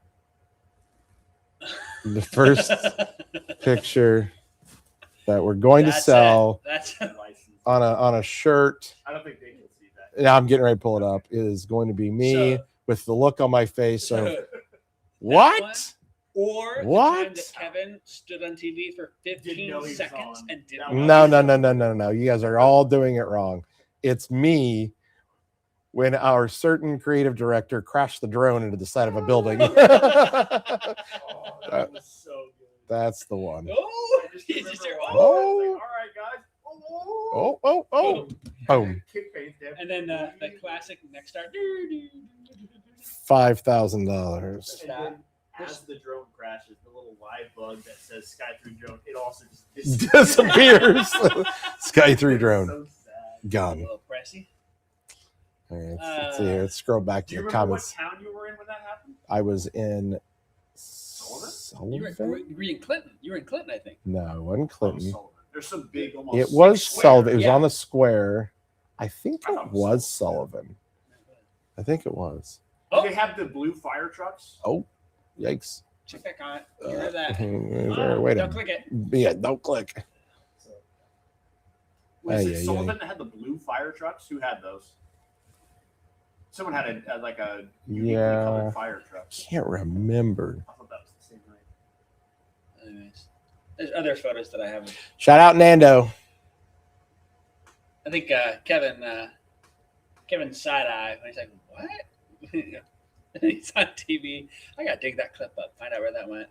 The first picture that we're going to sell on a shirt. I don't think they can see that. Now I'm getting ready to pull it up. It is going to be me with the look on my face of what? Or What? the time that Kevin stood on TV for 15 seconds and didn't. No. You guys are all doing it wrong. It's me when our certain creative director crashed the drone into the side of a building. That was so good. That's the one. Oh, Oh. All right, guys. Oh. Boom. and then the classic next star. $5,000. And then as the drone crashes, the little live bug that says Sky 3 drone, it also just Disappears. Sky 3 drone. So sad. Gone. A little pressy. All right, let's see here. Let's scroll back Do to you the remember comments. what town you were in when that happened? I was in You were Sullivan? in Clinton. You were in Clinton, I think. No, it wasn't Clinton. Sullivan. There's some big, almost. It was square. Sullivan. It was Yeah. on the square. I think I thought it it was was Sullivan. I think it was. Oh. They have the blue fire trucks. Oh, yikes. Check back on it. You heard that? Wait a Don't click it. Yeah, don't click. Was Ay, it ay, Sullivan ay. that had the blue fire trucks? Who had those? Someone had a uniquely Yeah. colored fire truck. Can't remember. I thought that was the same night. Anyways, there's other photos that I haven't. Shout out Nando. I think Kevin side eye when he's like, "What?" He's on TV. I gotta dig that clip up. Find out where that went.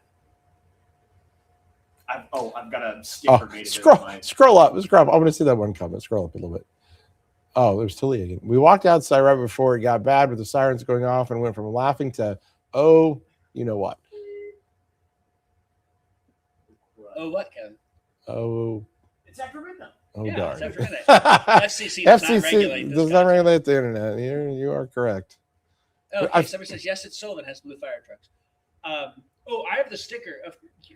I've got a sticker made of Scroll it. up. I want to see that one comment. Scroll up a little bit. Oh, there's Talia again. We walked outside right before it got bad with the sirens going off and went from laughing to, oh, you know what? Oh, what, Kevin? Oh, It's after midnight. Yeah, darn. it's after midnight. FCC does not regulate this does not regulate the internet. You are correct. Okay, somebody says, yes, it's Sullivan has blue fire trucks. I have the sticker.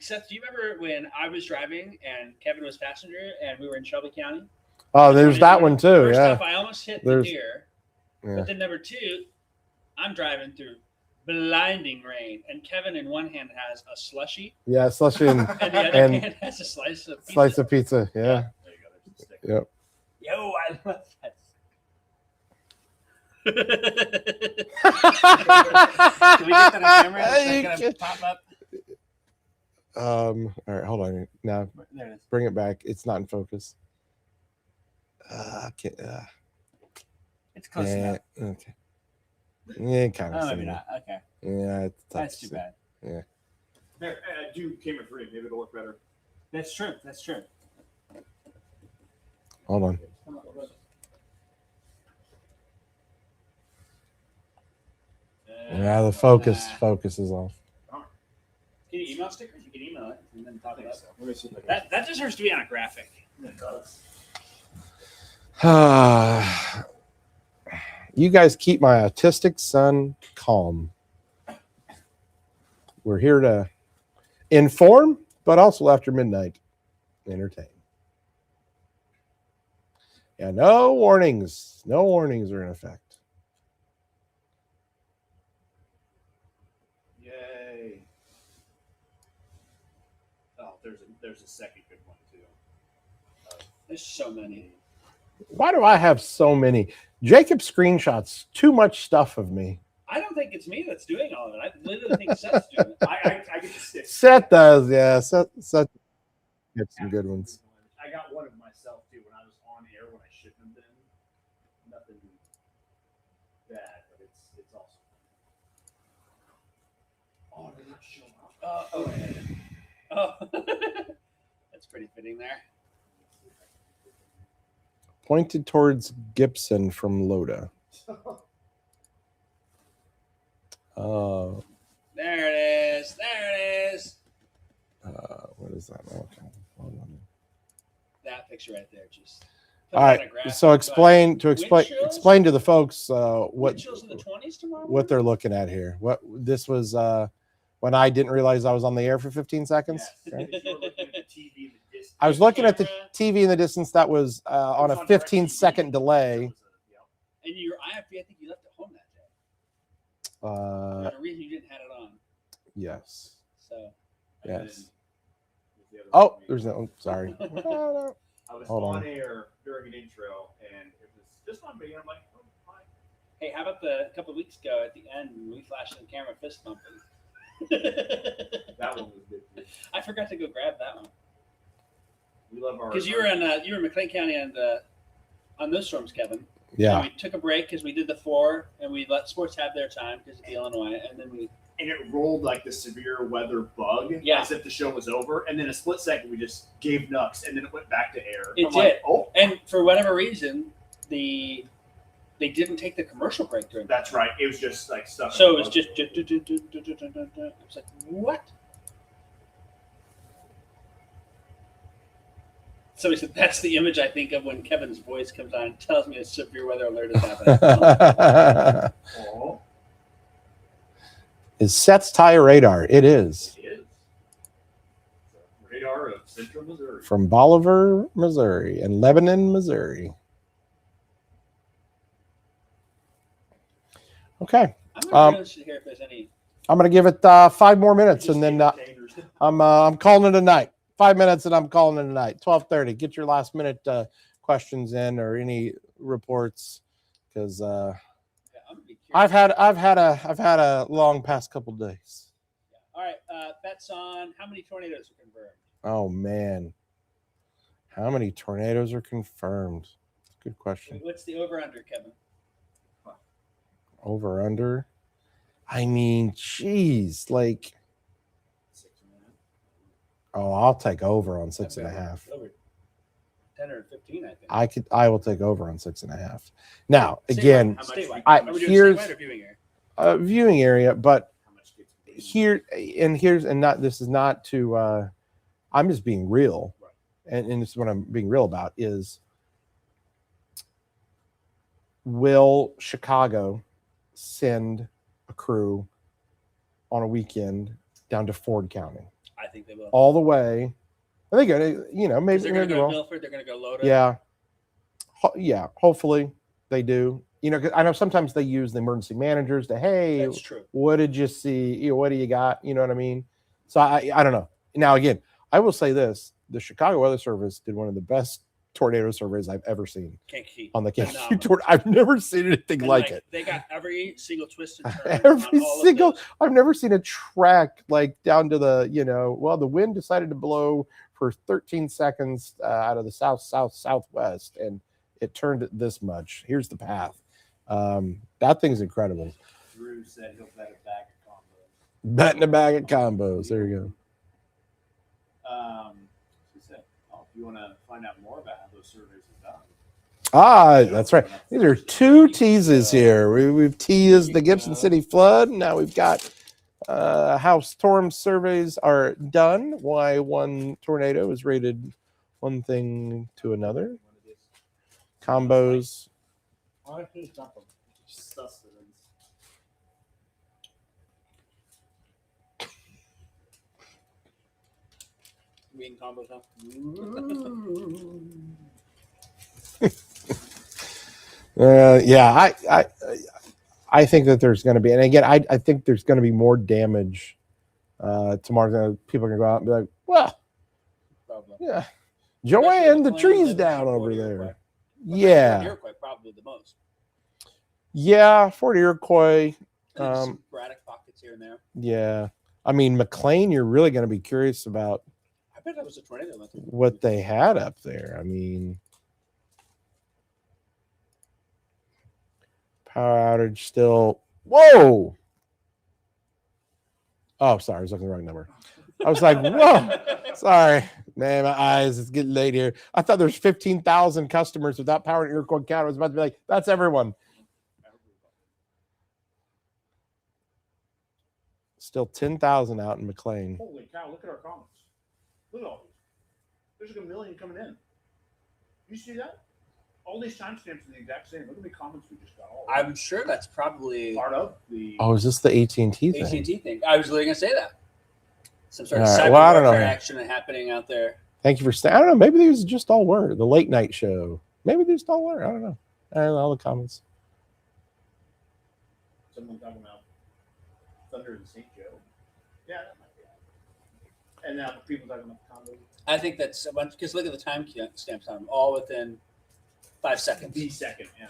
Seth, do you remember when I was driving and Kevin was passenger and we were in Shelby County? Oh, there's that one too. First Yeah. off, I almost hit the deer. Yeah. But then number two, I'm driving through blinding rain, and Kevin in one hand has a slushie, Yeah, slushy and and the other And hand has a slice of pizza. slice of pizza. Yeah. There you go. There's the sticker. Yep. Yo, I love that. Can we get that on camera? Is that gonna pop up? All right, hold on. Now There it is. bring it back. It's not in focus. It's close enough. Okay. Yeah, kind of. Oh, maybe not. Okay. Yeah, it's tough That's to too see. bad. There, do camera 3. Maybe it'll look better. That's true. That's true. Hold on. Yeah, the focus is off. Can you email stickers? You can email it and then talk about it. That deserves to be on a graphic. It does. You guys keep my autistic son calm. We're here to inform, but also after midnight, entertain. Yeah, no warnings. No warnings are in effect. Yay. Oh, there's a second good one too. There's so many. Why do I have so many? Jacob screenshots too much stuff of me. I don't think it's me that's doing all of it. I literally think Seth's doing it. I get the stick. Seth does, yeah. Seth gets some good ones. I got one of myself too when I was on air when I shouldn't have been. Nothing bad, but it's awesome. Oh, they're not showing up. Oh, that's pretty fitting there. Pointed towards Gibson from Loda. Oh, There it is. There it is. what is that? Okay, hold on. That picture right there. Just All right. So explain to the folks what Wind chills in the 20s tomorrow. what they're looking at here. What this was when I didn't realize I was on the air for 15 seconds. Yes. Right? If you're looking at the TV in the distance, I was looking at the Camera. TV in the distance that was on a 15-second delay. And your IFB, I think you left it home that day. Uh, There's a reason you didn't have it on. yes. So Yes. the other Oh, one. there's no. Sorry. I was Hold on on. air during an intro, and it was just on me. I'm like, oh, fine. hey, how about a couple of weeks ago at the end when we flashed the camera fist bumping? That one was good too. I forgot to go grab that one We love our because you were in McLean County on those storms, Kevin. Yeah. And we took a break because we did the 4 and we let sports have their time because of the Illinois, and then we and it rolled like the severe weather bug, Yeah. as if the show was over. And then a split second, we just gave nucks, and then it went back to air. It I'm like, did. oh, and for whatever reason they didn't take the commercial break during that. that's right. It was just like stuff. So it was just it was like what? Somebody said that's the image I think of when Kevin's voice comes on and tells me a severe weather alert is happening. Oh, Is Seth's tire radar? It is. it is. Radar of Central Missouri. From Bolivar, Missouri, and Lebanon, Missouri. Okay. I'm interested to hear if there's any. I'm going to give it 5 more minutes, Just and then containers. I'm calling it a night. 5 minutes, and I'm calling it a night. 12:30. Get your last minute questions in or any reports, because Yeah, I'm gonna be curious. I've had a long past couple days. All right, bets on how many tornadoes are confirmed. Oh man, how many tornadoes are confirmed? Good question. What's the over under, Kevin? Over under. I mean, geez, like. 6.5. Oh, I'll take over on 6.5. Over 10 or 15, I think. I will take over on 6.5. Now, Statewide, again, How much statewide. I- Are we doing here's- statewide or viewing area? viewing area, but How much gets this is not to I'm just being real. Right. And this is what I'm being real about is, will Chicago send a crew on a weekend down to Ford County I think they will. all the way? I think maybe They're going maybe to go well. to Milford. They're going to go Loda. Yeah. Yeah. Hopefully they do. 'Cause I know sometimes they use the emergency managers to, hey, That's true. what did you see? What do you got? You know what I mean? So I don't know. Now, again, I will say this. The Chicago Weather Service did one of the best tornado surveys I've ever seen Kankakee. on the Phenomenal. Kankakee tornado. I've never seen anything And, like it. They got every single twist and turn. Every on all of single, those. I've never seen a track like down to the, well, the wind decided to blow for 13 seconds out of the southwest, and it turned it this much. Here's the path. That thing's incredible. Drew said he'll bet a bag of combos. Betting a bag of combos. There you go. He said, if you want to find out more about how those surveys are done. Ah, that's right. These are 2 teases here. We've teased the Gibson City flood. Now we've got how storm surveys are done. Why one tornado is rated one thing to another. Combos. Sustenance. We in combos now. Yeah, I think that there's going to be, and again, I think there's going to be more damage tomorrow. People are going to go out and be like, well, Probably. yeah, Especially Joanne, the Plains tree's and down Fort over Iroquois. there. Fort Yeah, Iroquois probably the most. yeah, Fort Iroquois. And then some sporadic pockets here and there. Yeah, I mean, McLean, you're really going to be curious about I bet that was a tornado. what they had up there. I mean, power outage still. Whoa. Oh, sorry. I was looking at the wrong number. I was like, whoa. Sorry. Man, my eyes. It's getting late here. I thought there's 15,000 customers without power in Iroquois County. I was about to be like, that's everyone. Still 10,000 out in McLean. Holy cow, look at our comments. Look at all these. There's like 1 million coming in. You see that? All these timestamps are the exact same. Look at the comments we just got. All I'm sure that's probably part of the. Oh, is this the AT&T thing? AT&T thing. I was literally going to say that. Some sort of All right, cyber well, I don't warfare know. action happening out there. Thank you for staying. I don't know. Maybe these just all were the late night show. Maybe these all were. I don't know. All the comments. Someone talking about Thunder and St. Joe. Yeah, that might be it. And now people talking about the condo. I think that's a bunch, because look at the time stamps on them, all within 5 seconds. The second, yeah.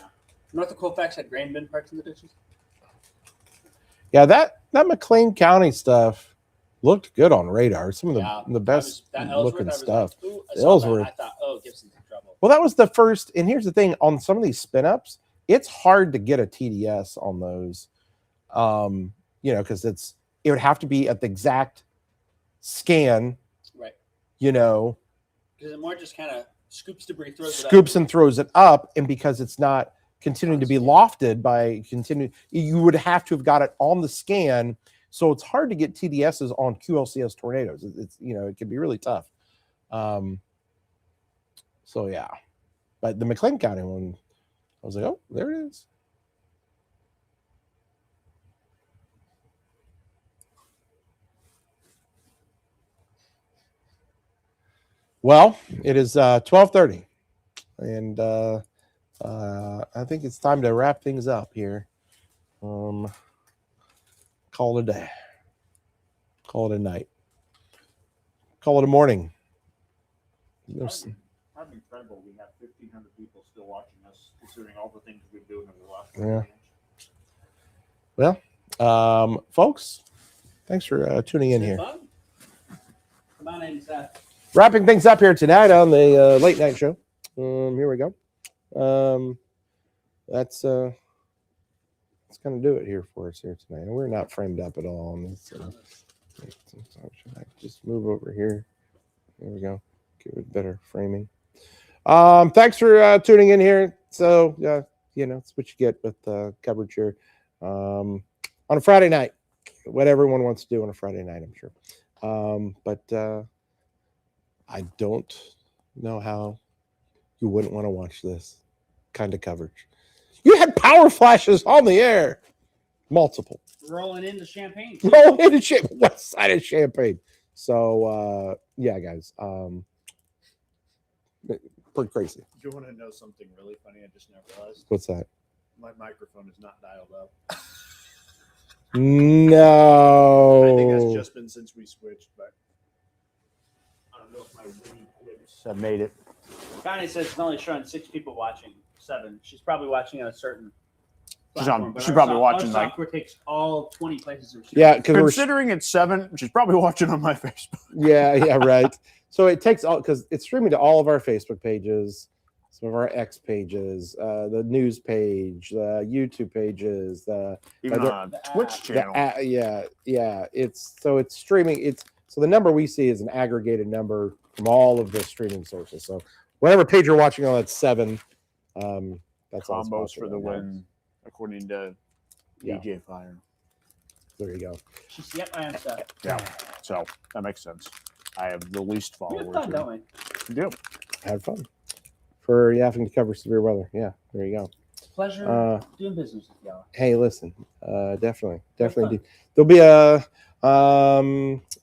North of Colfax had grain bin parks in the ditches. Yeah, that McLean County stuff looked good on radar. Some of the best looking stuff. Ellsworth. I thought, oh, Gibson's in trouble. Well, that was the first. And here's the thing: on some of these spin ups, it's hard to get a TDS on those. Because it would have to be at the exact scan. Right. Because it more just kind of scoops debris, and throws it up, and because it's not continuing to be lofted by you would have to have got it on the scan. So it's hard to get TDSs on QLCS tornadoes. It's it can be really tough. So yeah, but the McLean County one, I was like, oh, there it is. Well, it is 12:30, and I think it's time to wrap things up here. Call it a day. Call it a night. Call it a morning. It's incredible. We have 1,500 people still watching us, considering all the things we've been doing over the last couple years. Well, folks, thanks for tuning in here. Fun. Come on in, Seth. Wrapping things up here tonight on the late night show. Here we go. That's going to do it here for us here tonight. And we're not framed up at all on this. Should I just move over here? There we go. Give it better framing. Thanks for tuning in here. So, it's what you get with coverage here on a Friday night. What everyone wants to do on a Friday night, I'm sure. But I don't know how you wouldn't want to watch this kind of coverage. You had power flashes on the air. Multiple. Rolling into Champaign. West side of Champaign. So, yeah, guys. Pretty crazy. Do you want to know something really funny I just now realized? What's that? My microphone is not dialed up. No. I think that's just been since we switched, but I don't know if my Wii clips have made it. Connie says it's only showing 6 people watching. 7. She's probably watching on a certain She's platform, but she's probably watching our like software takes all 20 places. Yeah, because considering it's 7, she's probably watching on my Facebook. Yeah, right. So it takes all because it's streaming to all of our Facebook pages, some of our X pages, the news page, the YouTube pages, even on a Twitch channel. It's streaming. So the number we see is an aggregated number from all of the streaming sources. So whatever page you're watching on, that's 7. That's Combos for the win, according to DJ Fire. There you go. Yep, I am stuff. Yeah, so that makes sense. I have the least followers. We have fun, don't we? We do. Had fun for having to cover severe weather. Yeah, there you go. Pleasure doing business with y'all. Hey, listen, definitely. There'll be a.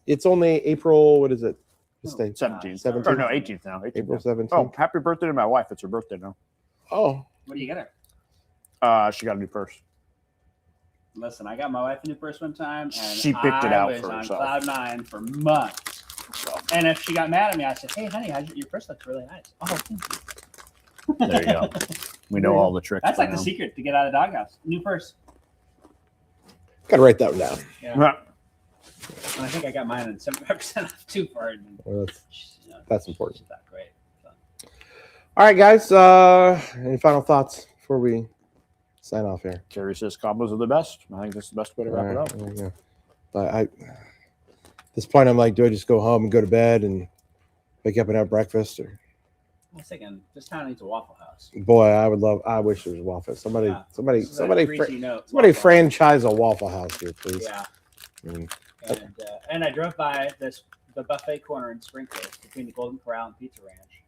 It's only April. What is it? This day? 17th. 17th. Or no, 18th now. 18th April now. 17th. Oh, happy birthday to my wife. It's her birthday now. Oh. What do you get her? She got a new purse. Listen, I got my wife a new purse one time, and She picked it out I was for on herself. cloud 9 for months. And if she got mad at me, I said, "Hey, honey, your purse looks really nice." Oh, thank you. There you go. We know all the tricks. That's like now. the secret to get out of the doghouse. New purse. Got to write that one down. Yeah. Yeah. And I think I got mine at 75% off too for it. Well, that's important. Not great. So. All right, guys. Any final thoughts before we sign off here? Terry says combos are the best. I think that's the best way to wrap it up. Yeah. But at this point, I'm like, do I just go home and go to bed and wake up and have breakfast? Or I was thinking, this town needs a Waffle House. boy, I wish there was a Waffle House. Somebody Waffle franchise a Waffle House here, please. Yeah. Mm. And I drove by the buffet corner in Springfield between the Golden Corral and Pizza Ranch.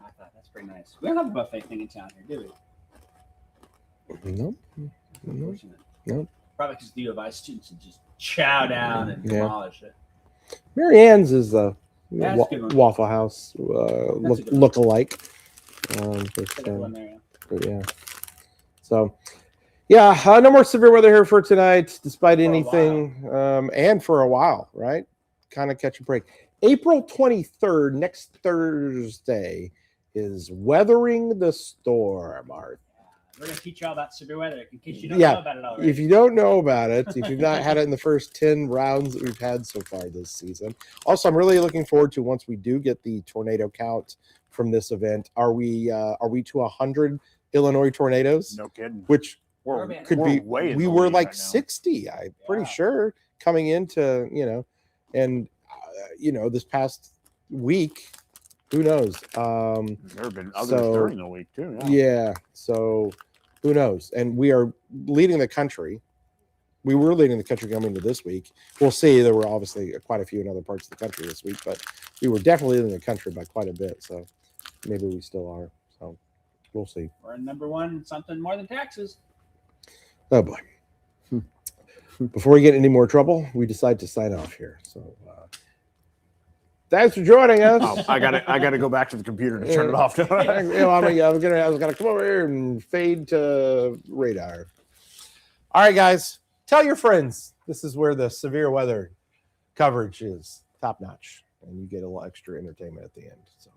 I thought that's pretty nice. We don't have a buffet thing in town here, do we? No. Unfortunate. No. Probably because the U of I students would just chow down and Yeah. demolish it. Mary Ann's is a Yeah, that's a good one. Waffle House That's a good one. look-alike. Take one there, But yeah. So, yeah, no more severe weather here for tonight, despite For a anything, and for a while, right? Kind of catch a break. April 23rd, next Thursday, is Weathering the Storm. We're going to teach you all about severe weather in case you don't Yeah, know about it already. if you don't know about it, if you've not had it in the first 10 rounds that we've had so far this season. Also, I'm really looking forward to once we do get the tornado count from this event. Are we to 100 Illinois tornadoes? No kidding. Which We're, could we're be way in we the were lead like right now. 60, I'm pretty Yeah. sure, coming into, and this past week, who knows? There have been others So, during the week too. Yeah, so who knows? And we are leading the country. We were leading the country coming into this week. We'll see. There were obviously quite a few in other parts of the country this week, but we were definitely leading the country by quite a bit. So maybe we still are. So we'll see. We're number one, something more than taxes. Oh boy. Before we get any more trouble, we decide to sign off here. So thanks for joining us. Oh, I gotta go back to the computer to turn it off. I was gonna come over here and fade to radar. All right, guys, tell your friends this is where the severe weather coverage is top notch, and you get a little extra entertainment at the end. So,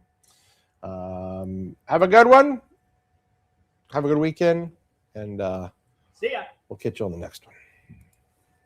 have a good one. Have a good weekend, and See ya. we'll catch you on the next one.